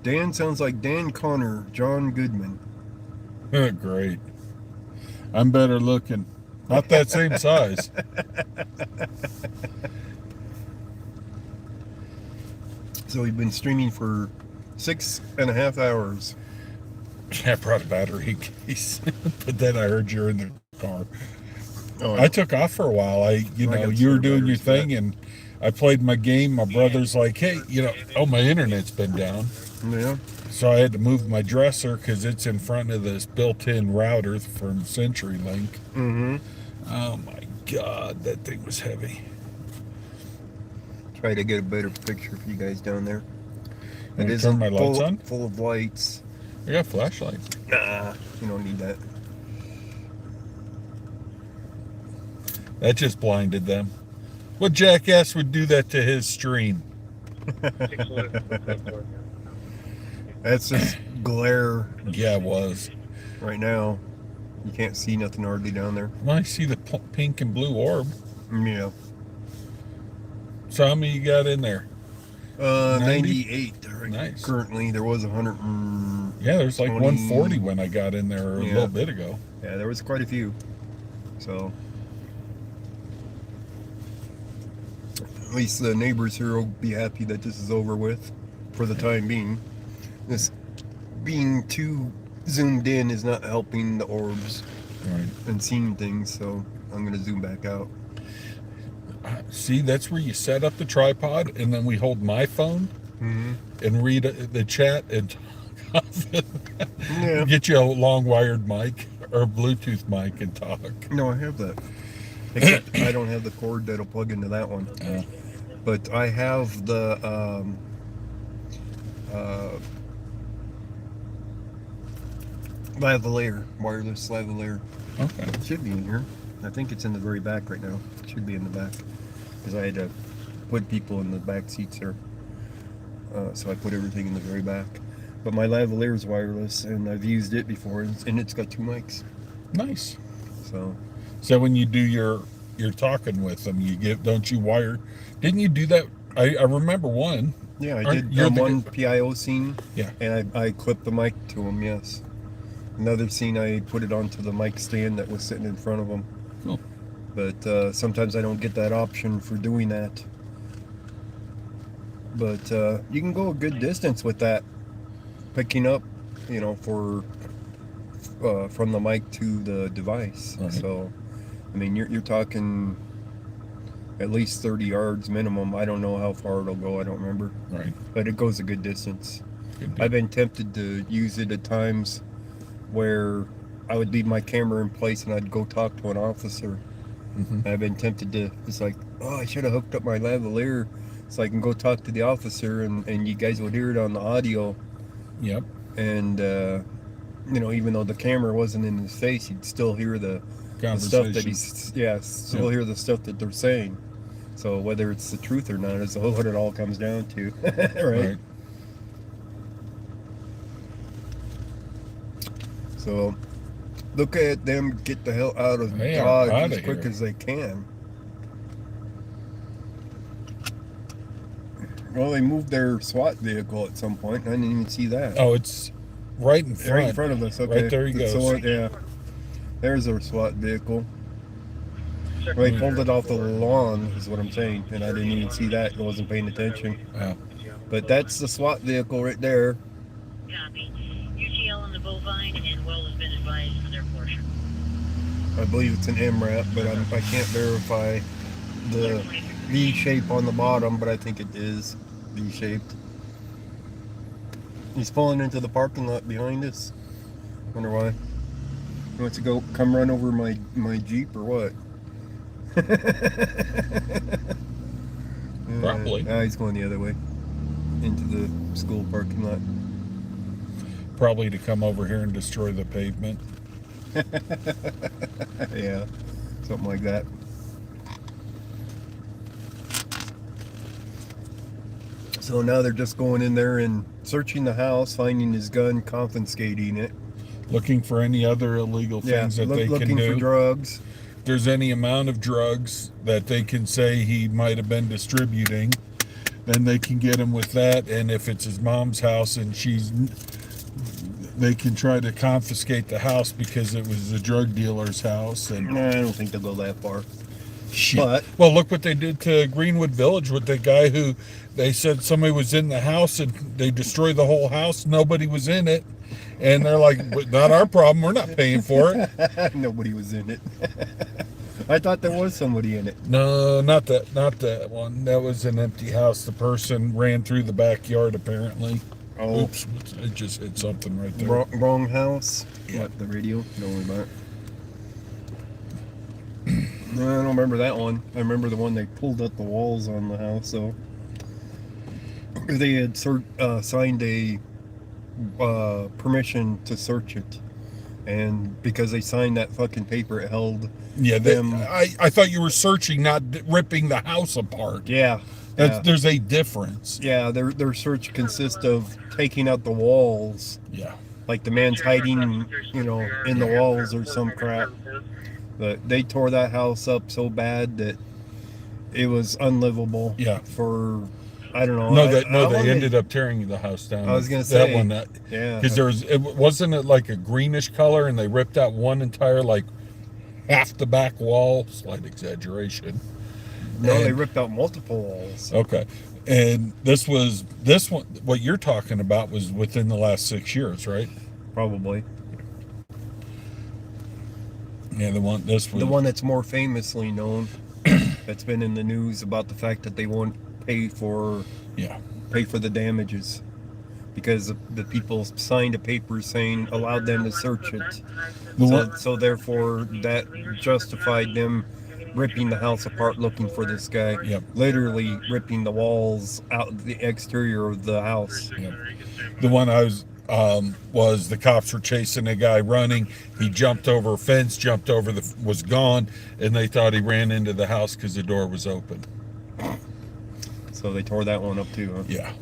Dan sounds like Dan Connor, John Goodman. Great. I'm better looking. Not that same size. So we've been streaming for 6.5 hours. I brought a battery case, but then I heard you're in the car. Oh, I took off for a while. You were doing your thing, and I played my game. My brother's like, hey, my internet's been down. Yeah. So I had to move my dresser because it's in front of this built-in router from CenturyLink. Mm-hmm. Oh my God, that thing was heavy. Try to get a better picture for you guys down there. It is turn my lights on? Full of lights. I got flashlights. Nah, you don't need that. That just blinded them. What jackass would do that to his stream? That's just glare. Yeah, it was. Right now, you can't see nothing hardly down there. Well, I see the pink and blue orb. Yeah. So how many you got in there? 98. Nice. Currently, there was 100. Yeah, there's like 140 when I got in there a little bit ago. Yeah, there was quite a few. So at least the neighbors here will be happy that this is over with for the time being. This being too zoomed in is not helping the orbs and seeing things, so I'm going to zoom back out. See, that's where you set up the tripod, and then we hold my phone and read the chat and talk off it. Yeah. Get you a long wired mic or Bluetooth mic and talk. No, I have that. Except I don't have the cord that'll plug into that one. But I have the lavalier, wireless lavalier. Okay. It should be in here. I think it's in the very back right now. It should be in the back. Because I had to put people in the back seats here. So I put everything in the very back. But my lavalier is wireless, and I've used it before, and it's got 2 mics. Nice. So when you do your talking with them, don't you wire? Didn't you do that? I remember one. Yeah, I did one PIO scene. Yeah. And I clipped the mic to him, yes. Another scene, I put it onto the mic stand that was sitting in front of him. Cool. But sometimes I don't get that option for doing that. But you can go a good distance with that. Picking up, for from the mic to the device. Right. So, I mean, you're talking at least 30 yards minimum. I don't know how far it'll go. I don't remember. Right. But it goes a good distance. I've been tempted to use it at times where I would leave my camera in place and I'd go talk to an officer. I've been tempted to, it's like, I should have hooked up my lavalier so I can go talk to the officer and you guys would hear it on the audio. Yep. And, even though the camera wasn't in his face, you'd still hear the stuff that hear the stuff that they're saying. So whether it's the truth or not is what it all comes down to. Right? So look at them get the hell out of Dodge as quick as they can. Well, they moved their SWAT vehicle at some point. I didn't even see that. Oh, it's right in front. Right in front of us. Okay. Right there he goes. So, yeah. There's our SWAT vehicle. They pulled it off the lawn, is what I'm saying, and I didn't even see that. I wasn't paying attention. Yeah. But that's the SWAT vehicle right there. Copy. UTL on the bovine, and well has been advised for their portion. I believe it's an MRAP, but I can't verify the V shape on the bottom, but I think it is V-shaped. He's pulling into the parking lot behind us. Wonder why. He wants to come run over my Jeep or what? Probably. He's going the other way. Into the school parking lot. Probably to come over here and destroy the pavement. Yeah, something like that. So now they're just going in there and searching the house, finding his gun, confiscating it. Looking for any other illegal things that they can do. Looking for drugs. If there's any amount of drugs that they can say he might have been distributing, then they can get him with that. And if it's his mom's house and she's they can try to confiscate the house because it was the drug dealer's house. And I don't think they'll go that far. shit. But Well, look what they did to Greenwood Village with the guy who they said somebody was in the house and they destroyed the whole house. Nobody was in it. And they're like, not our problem. We're not paying for it. Nobody was in it. I thought there was somebody in it. No, not that one. That was an empty house. The person ran through the backyard, apparently. Oh. Oops. It just hit something right there. Wrong house? Yeah. What, the radio? Don't worry about it. No, I don't remember that one. I remember the one they pulled up the walls on the house, so they had signed a permission to search it. And because they signed that fucking paper, it held them. I thought you were searching, not ripping the house apart. Yeah. There's a difference. Yeah, their search consists of taking out the walls. Yeah. Like the man's hiding, in the walls or some crap. But they tore that house up so bad that it was unlivable. Yeah. For, I don't know. No, they ended up tearing the house down. I was gonna say that one. Yeah. Because wasn't it like a greenish color, and they ripped out one entire half the back wall. Slight exaggeration. No, they ripped out multiple walls. Okay. And this one, what you're talking about was within the last 6 years, right? Probably. Yeah, the one that's more famously known, that's been in the news about the fact that they won't pay for the damages because the people signed a paper saying allowed them to search it. So therefore that justified them ripping the house apart looking for this guy. Yep. Literally ripping the walls out, the exterior of the house. Yep. The one I was the cops were chasing a guy running. He jumped over a fence, was gone, and they thought he ran into the house because the door was open. So they tore that one up too, huh? Yeah.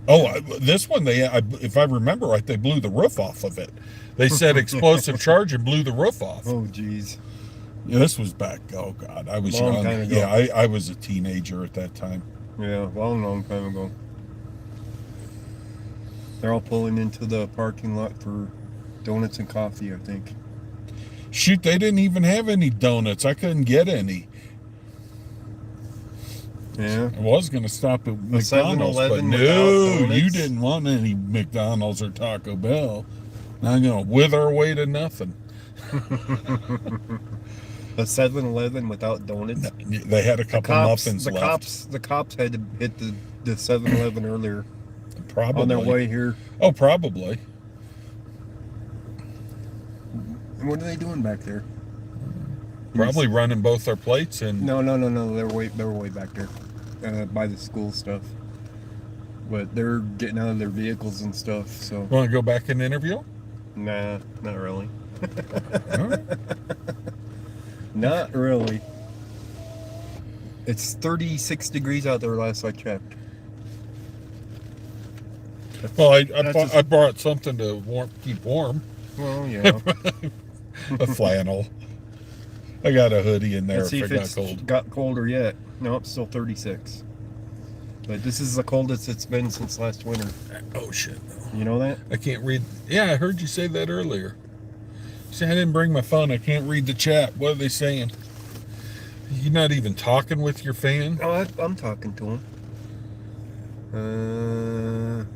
Oh, this one, if I remember right, they blew the roof off of it. They said explosive charge and blew the roof off. Oh, geez. Yeah, this was back, oh God, I was young. Time ago. Yeah, I was a teenager at that time. Yeah, long time ago. They're all pulling into the parking lot for donuts and coffee, I think. Shoot, they didn't even have any donuts. I couldn't get any. Yeah. I was going to stop at McDonald's, but no, you didn't want any McDonald's or Taco Bell. Now I'm going to wither away to nothing. A 7-Eleven without donuts? They had a couple muffins left. The cops had to hit the 7-Eleven earlier. Probably. On their way here. Oh, probably. And what are they doing back there? Probably running both their plates and... No. They were way back there. By the school stuff. But they're getting out of their vehicles and stuff, so... Want to go back and interview? Nah, not really. All right. Not really. It's 36 degrees out there last I checked. Well, I brought something to keep warm. Well, yeah. A flannel. I got a hoodie in there. Let's see if it's got colder yet. No, it's still 36. But this is the coldest it's been since last winter. Oh, shit. No. You know that? I can't read. Yeah, I heard you say that earlier. See, I didn't bring my phone. I can't read the chat. What are they saying? You're not even talking with your fan? Oh, I'm talking to him.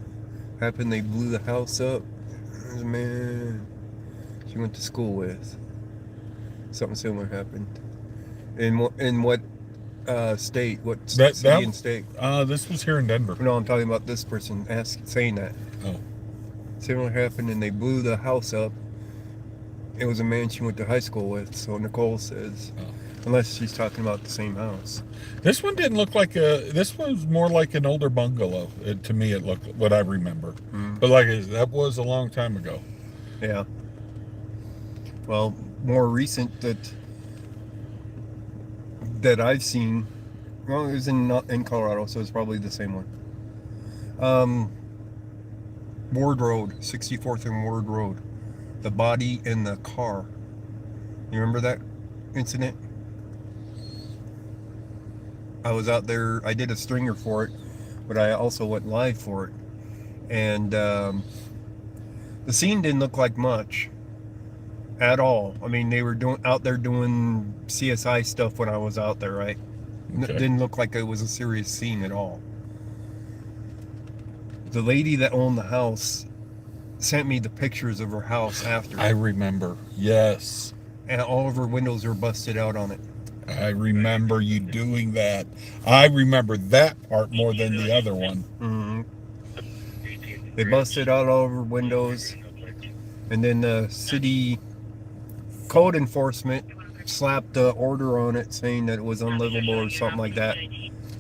Happened they blew the house up. There's a man she went to school with. Something similar happened. In what state? What city and state? This was here in Denver. No, I'm talking about this person saying that. Oh. Similar happened and they blew the house up. It was a man she went to high school with, so Nicole says. Oh. Unless she's talking about the same house. This one didn't look like this was more like an older bungalow. To me, it looked what I remember. Mm. But that was a long time ago. Yeah. Well, more recent that I've seen, well, it was in Colorado, so it's probably the same one. Ward Road, 64th and Ward Road. The body in the car. You remember that incident? I was out there, I did a stringer for it, but I also went live for it. And The scene didn't look like much at all. I mean, they were out there doing CSI stuff when I was out there, right? Okay. Didn't look like it was a serious scene at all. The lady that owned the house sent me the pictures of her house after. I remember. Yes. And all of her windows were busted out on it. I remember you doing that. I remember that part more than the other one. Mm-hmm. They busted out all of her windows, and then the city code enforcement slapped an order on it saying that it was unlivable or something like that.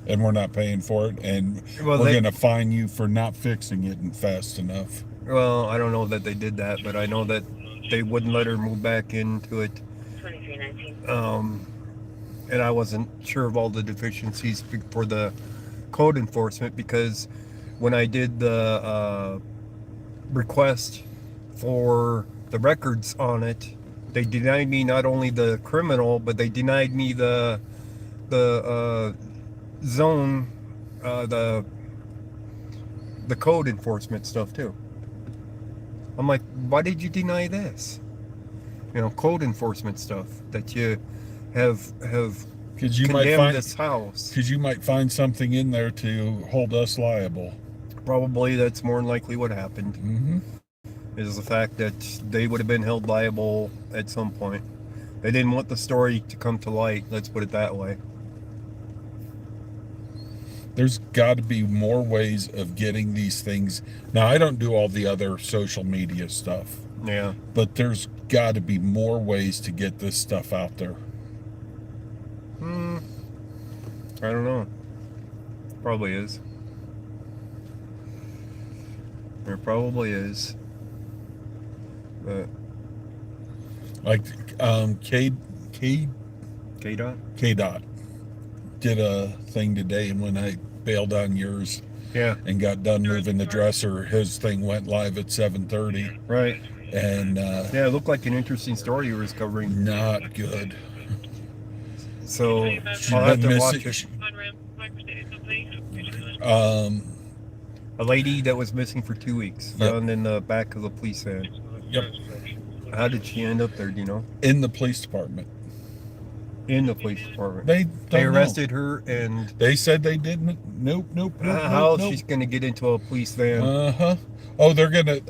And we're not paying for it, and Well, we're going to fine you for not fixing it fast enough. Well, I don't know that they did that, but I know that they wouldn't let her move back into it. And I wasn't sure of all the deficiencies for the code enforcement, because when I did the request for the records on it, they denied me not only the criminal, but they denied me the zone, the code enforcement stuff too. I'm like, why did you deny this? You know, code enforcement stuff that you have condemned this house. Because you might find something in there to hold us liable. Probably that's more than likely what happened. Mm-hmm. Is the fact that they would have been held liable at some point. They didn't want the story to come to light, let's put it that way. There's got to be more ways of getting these things. Now, I don't do all the other social media stuff. Yeah. But there's got to be more ways to get this stuff out there. I don't know. Probably is. There probably is. But like K-Dot did a thing today, and when I bailed on yours and got done moving the dresser, his thing went live at 7:30. Right. And yeah, it looked like an interesting story you were covering. Not good. So I'll have to watch it. A lady that was missing for 2 weeks, found in the back of the police van. Yep. How did she end up there, do you know? In the police department. In the police department. They arrested her, and they said they didn't. Nope. How she's gonna get into a police van? Oh, they're gonna.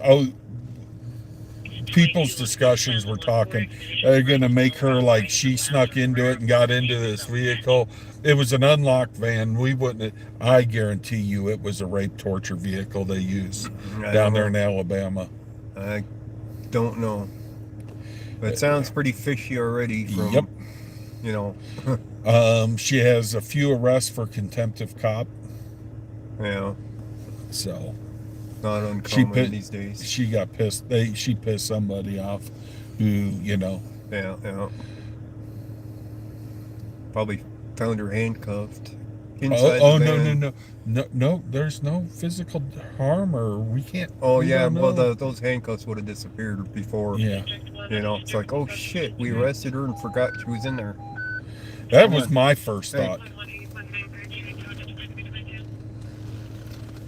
People's discussions were talking. They're gonna make her like she snuck into it and got into this vehicle. It was an unlocked van. We wouldn't. I guarantee you, it was a rape torture vehicle they use down there in Alabama. I don't know. But it sounds pretty fishy already. From, you know. She has a few arrests for contempt of cop. Yeah. So. Not uncommon these days. She got pissed. She pissed somebody off who, you know. Yeah. Probably found her handcuffed. No, there's no physical harm, or we can't. Oh yeah, well those handcuffs would have disappeared before. Yeah. You know, it's like, oh shit, we arrested her and forgot she was in there. That was my first thought.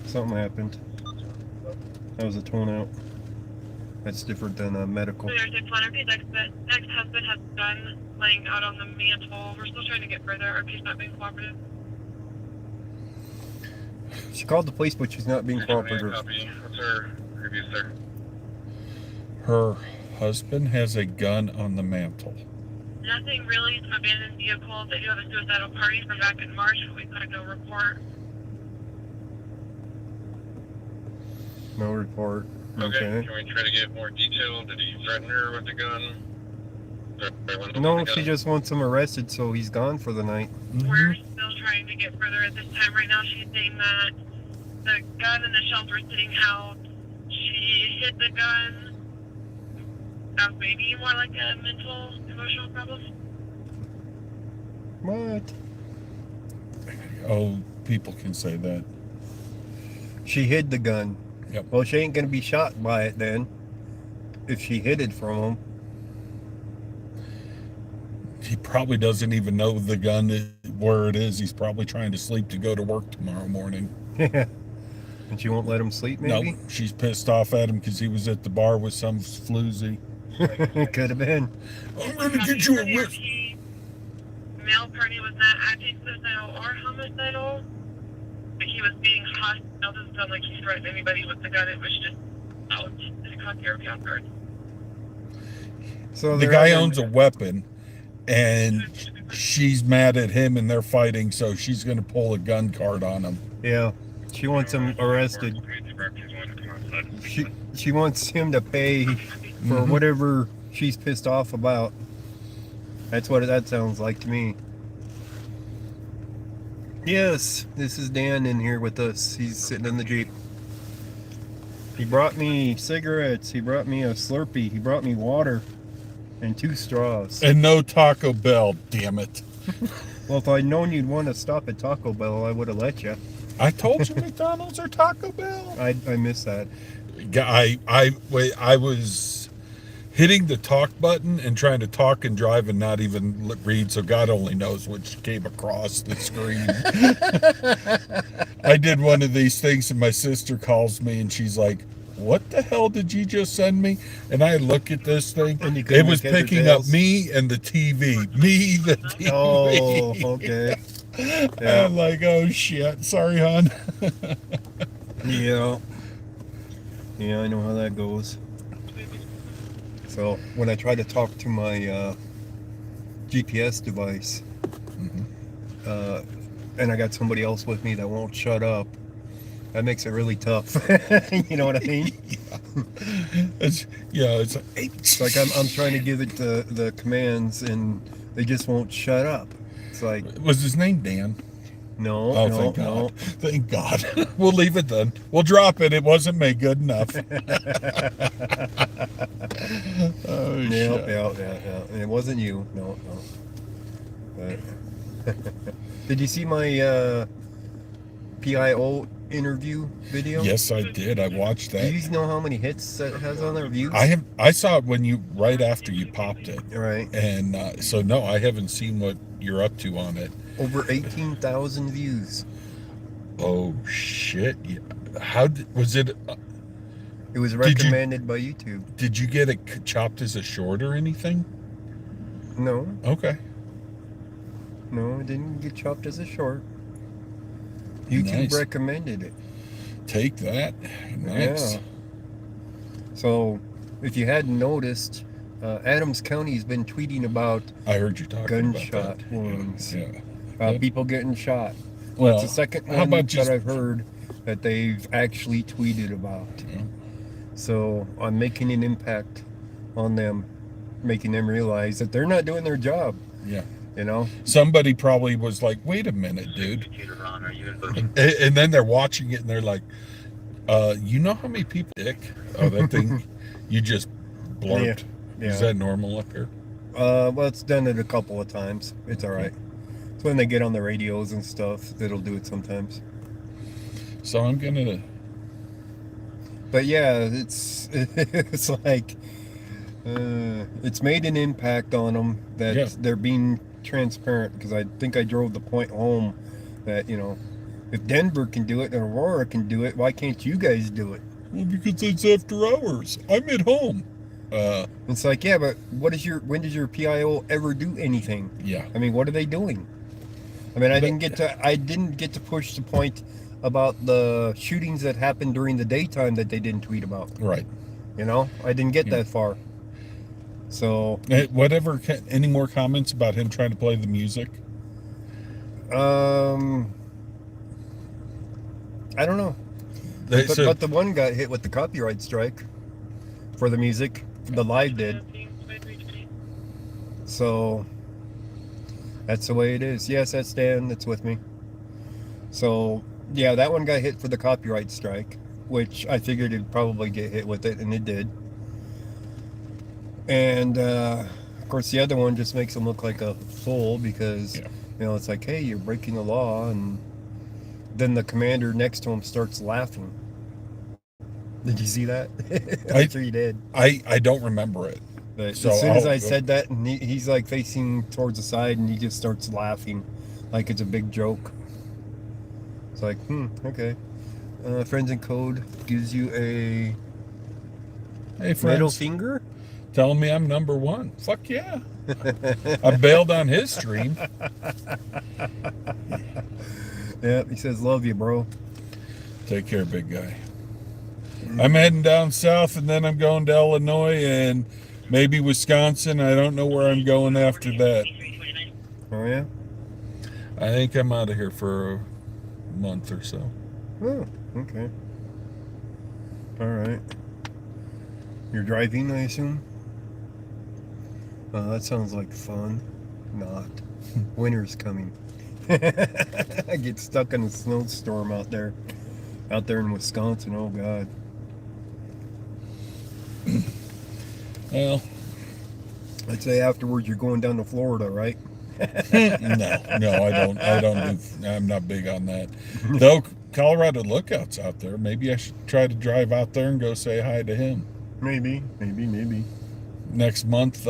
Something happened. That was a tone out. That's different than a medical. There's a plan. RP's ex-husband has a gun laying out on the mantle. We're still trying to get further. RP's not being cooperative. She called the police, but she's not being cooperative. What's her review, sir? Her husband has a gun on the mantle. Nothing really. Some abandoned vehicles. They do have a suicidal party from back in March, but we've got no report. No report. Okay. Can we try to get more detail? Did he threaten her with the gun? No, she just wants him arrested, so he's gone for the night. We're still trying to get further at this time. Right now, she's saying that the gun in the shelter is sitting out. She hid the gun. That was maybe more like a mental, emotional problem. What? Oh, people can say that. She hid the gun. Yep. Well, she ain't gonna be shot by it then, if she hid it from him. He probably doesn't even know the gun where it is. He's probably trying to sleep to go to work tomorrow morning. Yeah. And she won't let him sleep, maybe? No, she's pissed off at him because he was at the bar with some floozy. Could have been. I'm gonna get you a wrist. Male party was not acting suicidal or homicidal. Like he was being hostile. It doesn't sound like he threatened anybody with the gun. It was just out. It caught the off guard. So the guy owns a weapon, and she's mad at him, and they're fighting. So she's gonna pull a gun card on him. Yeah, she wants him arrested. She wants him to pay for whatever she's pissed off about. That's what that sounds like to me. Yes, this is Dan in here with us. He's sitting in the Jeep. He brought me cigarettes. He brought me a Slurpee. He brought me water and 2 straws. And no Taco Bell, damn it. Well, if I'd known you'd want to stop at Taco Bell, I would have let you. I told you McDonald's or Taco Bell. I missed that. I was hitting the talk button and trying to talk and drive and not even read, so God only knows which came across the screen. I did one of these things and my sister calls me and she's like, what the hell did you just send me? And I look at this thing, and it was picking up me and the TV. Me, the TV. Oh, okay. Yeah. I'm like, oh shit, sorry, hon. Yeah. Yeah, I know how that goes. So when I try to talk to my GPS device, and I got somebody else with me that won't shut up, that makes it really tough. You know what I mean? It's like I'm trying to give it the commands and they just won't shut up. It's like, was his name Dan? No. Oh, no, thank God. no. Thank God. We'll leave it then. We'll drop it. It wasn't made good enough. Oh, shit. Yeah. It wasn't you. No. But did you see my PIO interview video? Yes, I did. I watched that. Do you know how many hits that has on their views? I saw it right after you popped it. Right. And so no, I haven't seen what you're up to on it. Over 18,000 views. Oh shit! How was it? It was recommended by YouTube. Did you get it chopped as a short or anything? No. Okay. No, it didn't get chopped as a short. YouTube recommended it. Take that. Nice. Yeah. So, if you hadn't noticed, Adams County's been tweeting about I heard you talking gunshot about wounds. Yeah. People getting shot. Well, it's the second how one about that I've heard that they've actually tweeted about. Yeah. So I'm making an impact on them, making them realize that they're not doing their job. Yeah. You know? Somebody probably was like, wait a minute, dude. And then they're watching it and they're like, you know how many people dick? Oh, that thing you just blurped. Yeah. Is that normal up here? Well, it's done it a couple of times. It's all right. It's when they get on the radios and stuff that'll do it sometimes. So I'm gonna. But yeah, it's like it's made an impact on them that they're being transparent, because I think I drove the point home that, you know, if Denver can do it and Aurora can do it, why can't you guys do it? Well, because it's after hours. I'm at home. It's like, yeah, but when does your PIO ever do anything? Yeah. I mean, what are they doing? I mean, I didn't get to push the point about the shootings that happened during the daytime that they didn't tweet about. Right. You know, I didn't get that far. So whatever. Any more comments about him trying to play the music? I don't know. But the one got hit with the copyright strike for the music. The live did. So that's the way it is. Yes, that's Dan that's with me. So yeah, that one got hit for the copyright strike, which I figured it'd probably get hit with it, and it did. And of course the other one just makes him look like a fool, because you know, it's like, hey, you're breaking the law. And then the commander next to him starts laughing. Did you see that? I'm sure you did. I don't remember it. But so as soon as I said that, and he's like facing towards the side, and he just starts laughing like it's a big joke. It's like, okay. Friends in Code gives you a Hey, friends. middle finger. Telling me I'm number one. Fuck yeah. I bailed on his stream. Yeah, he says, love you, bro. Take care, big guy. I'm heading down south, and then I'm going to Illinois and maybe Wisconsin. I don't know where I'm going after that. Oh, yeah? I think I'm out of here for a month or so. Oh, okay. All right. You're driving, I assume? That sounds like fun. Not. Winter's coming. I get stuck in a snowstorm out there in Wisconsin. Oh God. Well, I'd say afterwards you're going down to Florida, right? No, I don't do. I'm not big on that. Though Colorado Lookout's out there. Maybe I should try to drive out there and go say hi to him. Maybe. Next month,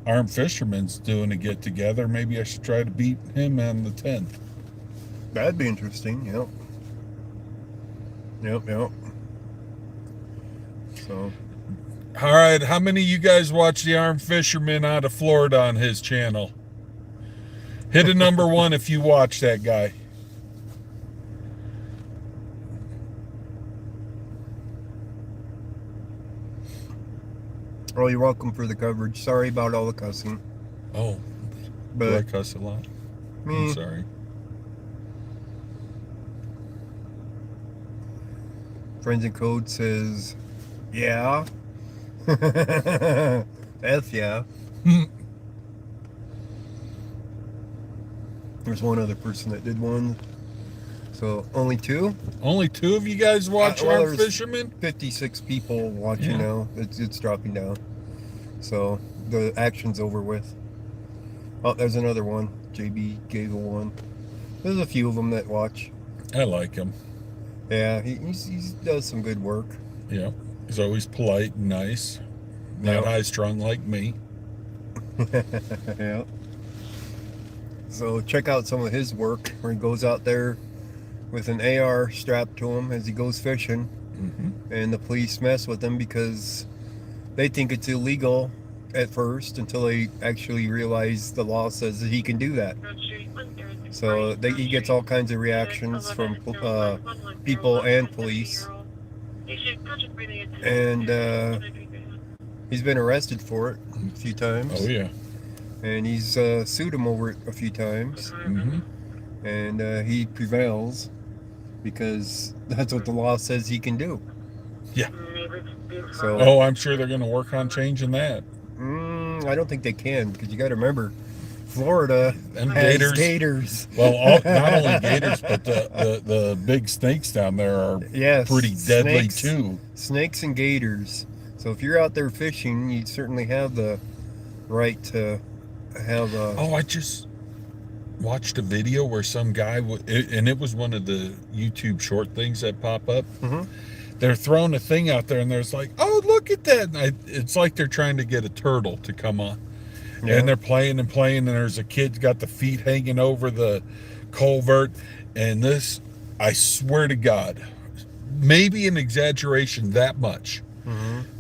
Armed Fisherman's doing a get together. Maybe I should try to beat him on the 10th. That'd be interesting. Yep. So. All right, how many of you guys watch the Armed Fisherman out of Florida on his channel? Hit a number 1 if you watch that guy. Oh, you're welcome for the coverage. Sorry about all the cussing. Oh, but do I cuss a lot? I'm sorry. Friends in Code says, yeah. F yeah. There's one other person that did one. So only 2? Only 2 of you guys watch Armed Fisherman? 56 people watching now. It's dropping down. So the action's over with. Oh, there's another one. JB gave a 1. There's a few of them that watch. I like him. Yeah, he does some good work. Yeah, he's always polite and nice. Not high strung like me. Yeah. So check out some of his work where he goes out there with an AR strapped to him as he goes fishing, and the police mess with him because they think it's illegal at first until they actually realize the law says that he can do that. So he gets all kinds of reactions from people and police, and he's been arrested for it a few times. Oh yeah. And he's sued him over it a few times, and he prevails because that's what the law says he can do. Yeah. So. I'm sure they're going to work on changing that. I don't think they can because you got to remember, Florida has gators. Well, not only gators, but the big snakes down there are pretty deadly too. Snakes and gators. So if you're out there fishing, you certainly have the right to have a... Oh, I just watched a video where some guy, and it was one of the YouTube short things that pop up. They're throwing a thing out there, and there's like, oh, look at that. And it's like they're trying to get a turtle to come on. Yeah. And they're playing, and there's a kid's got the feet hanging over the culvert. And this, I swear to God, maybe an exaggeration that much.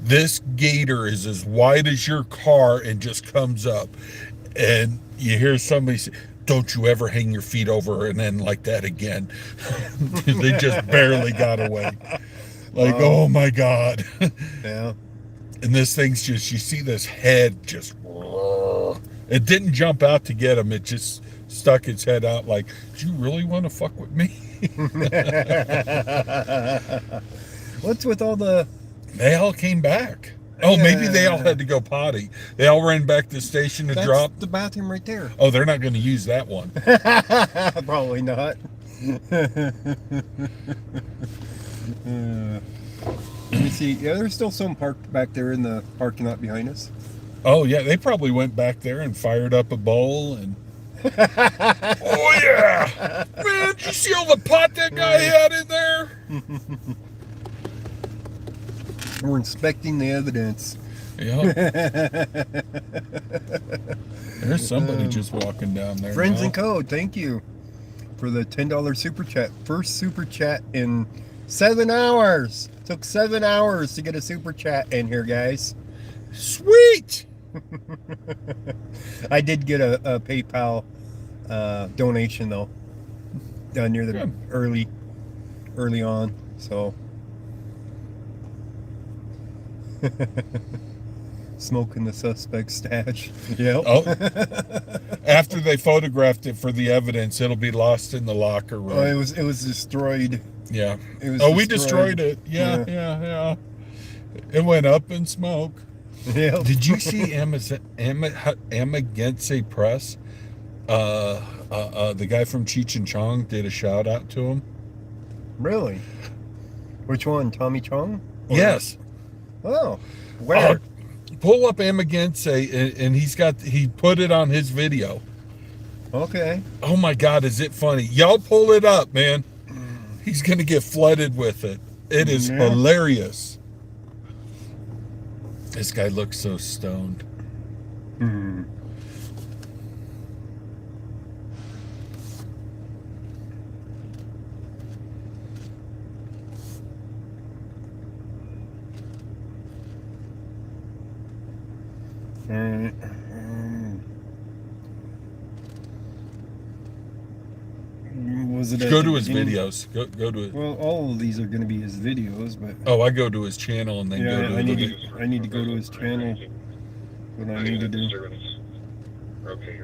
This gator is as wide as your car and just comes up. And you hear somebody say, don't you ever hang your feet over and then like that again. They just barely got away. Like, oh my God. Yeah. And this thing's just, you see this head just, it didn't jump out to get him. It just stuck its head out like, do you really want to fuck with me? What's with all the... They all came back. Oh, maybe they all had to go potty. They all ran back to the station to drop. That's the bathroom right there. Oh, they're not going to use that one. Probably not. Let me see. Yeah, there's still some parked back there in the parking lot behind us. Oh, yeah. They probably went back there and fired up a bowl and... Oh, yeah. Man, did you see all the pot that guy had in there? We're inspecting the evidence. Yeah. There's somebody just walking down there. Friends in Code, thank you for the $10 super chat. First super chat in 7 hours. Took 7 hours to get a super chat in here, guys. Sweet. I did get a PayPal donation though, near the early on. So smoking the suspect's stash. Yeah. Oh. After they photographed it for the evidence, it'll be lost in the locker room. Oh, it was destroyed. Yeah. It was we destroyed it. Yeah. It went up in smoke. Yeah. Did you see Amagansett Press? The guy from Cheech and Chong did a shout out to him. Really? Which one? Tommy Chong? Or... Yes. Oh, where? Pull up Amagansett, and he put it on his video. Okay. Oh my God, is it funny? Y'all pull it up, man. He's gonna get flooded with it. It is hilarious. This guy looks so stoned. Hmm. Was it go to his videos. Go to it. Well, all of these are going to be his videos, but I go to his channel and then go to. I need to go to his channel. What I need to do. Okay.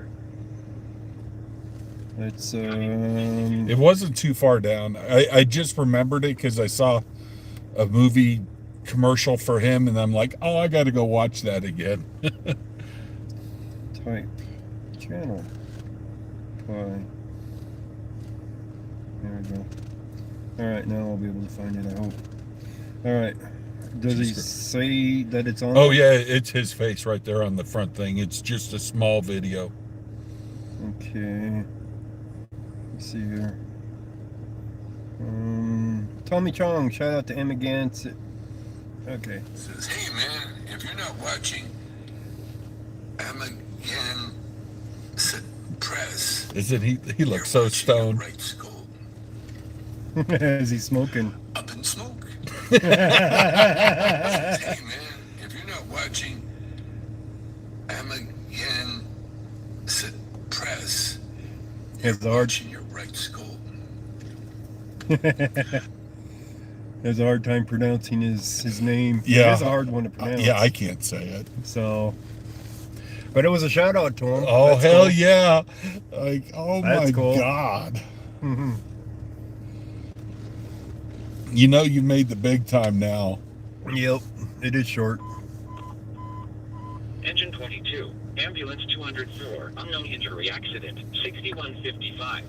It's It wasn't too far down. I just remembered it because I saw a movie commercial for him, and I'm like, oh, I got to go watch that again. Type channel. Apply. There we go. Alright, now I'll be able to find it, I hope. Alright. Does he say that it's on? Oh, yeah, it's his face right there on the front thing. It's just a small video. Okay. Let's see here. Tommy Chong, shout out to him again. Okay. Says, hey man, if you're not watching Amagansett Press. Isn't he looks so stoned. Right skull. Is he smoking? Up in smoke. Says, hey man, if you're not watching Amagansett Press, you're watching your right skull. Has a hard time pronouncing his name. Yeah. It is a hard one to pronounce. Yeah, I can't say it. So, but it was a shout out to him. Oh, That's hell cool. yeah. Like, oh That's my cool. God. Mm-hmm. You know you made the big time now. Yep, it is short. Engine 22, ambulance 204, unknown injury accident, 6155,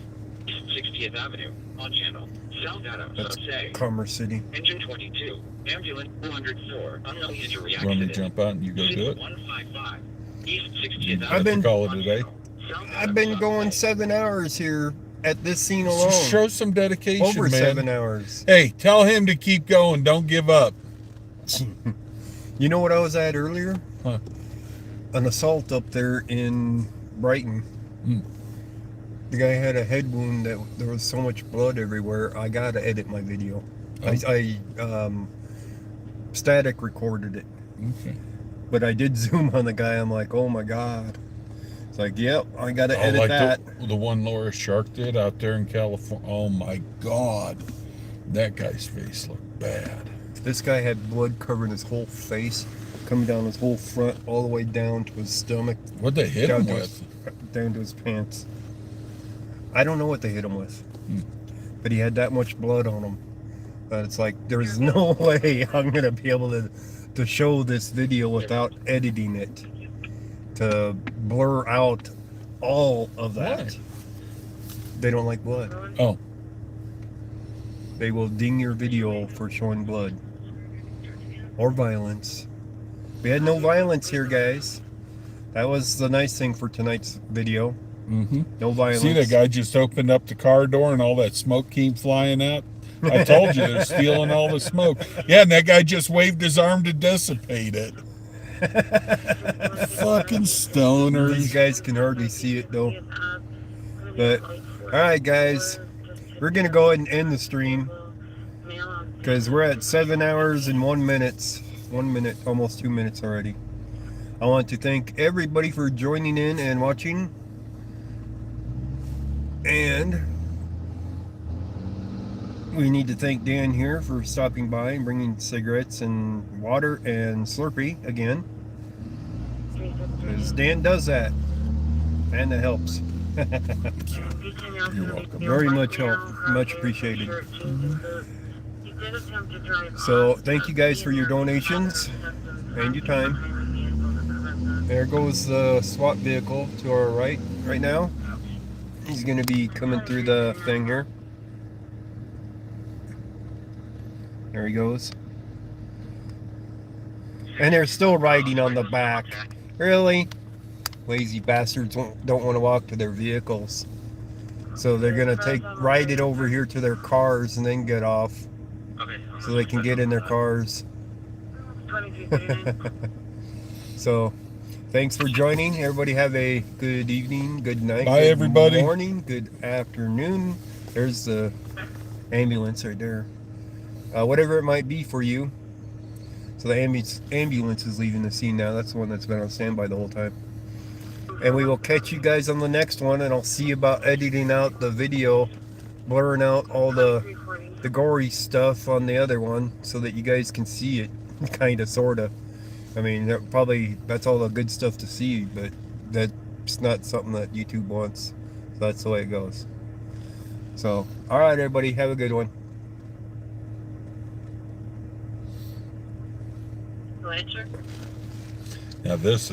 60th Avenue, on channel, South Adams, say. Commerce City. Engine 22, ambulance 204, unknown injury Want me accident. to jump out and you go do it? 6155, East 60th I've Avenue. been call it a day. I've been going 7 hours here at this scene alone. Just show some dedication, Over man. 7 hours. Hey, tell him to keep going. Don't give up. You know what I was at earlier? Huh. An assault up there in Brighton. The guy had a head wound that there was so much blood everywhere. I gotta edit my video. I static recorded it. Okay. But I did zoom on the guy. I'm like, oh my God. It's like, yep, I gotta edit like that. the one Laura Shark did out there in California. Oh my God. That guy's face looked bad. This guy had blood covering his whole face, coming down his whole front, all the way down to his stomach. What'd they hit him with? Down to his pants. I don't know what they hit him with. But he had that much blood on him. But it's like, there's no way I'm going to be able to show this video without editing it. To blur out all of that. Why? They don't like blood. Oh. They will ding your video for showing blood. Or violence. We had no violence here, guys. That was the nice thing for tonight's video. Mm-hmm. No violence. See, that guy just opened up the car door and all that smoke came flying out. I told you they're stealing all the smoke. Yeah, and that guy just waved his arm to dissipate it. Fucking stoners. These guys can hardly see it though. But alright guys, we're gonna go ahead and end the stream. because we're at 7 hours and 1 minute. 1 minute, almost 2 minutes already. I want to thank everybody for joining in and watching. And we need to thank Dan here for stopping by and bringing cigarettes and water and Slurpee again. Because Dan does that. And it helps. You're welcome. Very much appreciated. So thank you guys for your donations and your time. There goes the SWAT vehicle to our right now. He's going to be coming through the thing here. There he goes. And they're still riding on the back. Really? Lazy bastards don't want to walk to their vehicles. So they're going to ride it over here to their cars and then get off. So they can get in their cars. So, thanks for joining. Everybody have a good evening, good night, Bye, good everybody. morning, good afternoon. There's the ambulance right there. Whatever it might be for you. So the ambulance is leaving the scene now. That's the one that's been on standby the whole time. And we will catch you guys on the next one, and I'll see about editing out the video, blurring out all the gory stuff on the other one so that you guys can see it, kind of, sort of. I mean, that's all the good stuff to see, but that's not something that YouTube wants. So that's the way it goes. So, all right, everybody, have a good one. Now this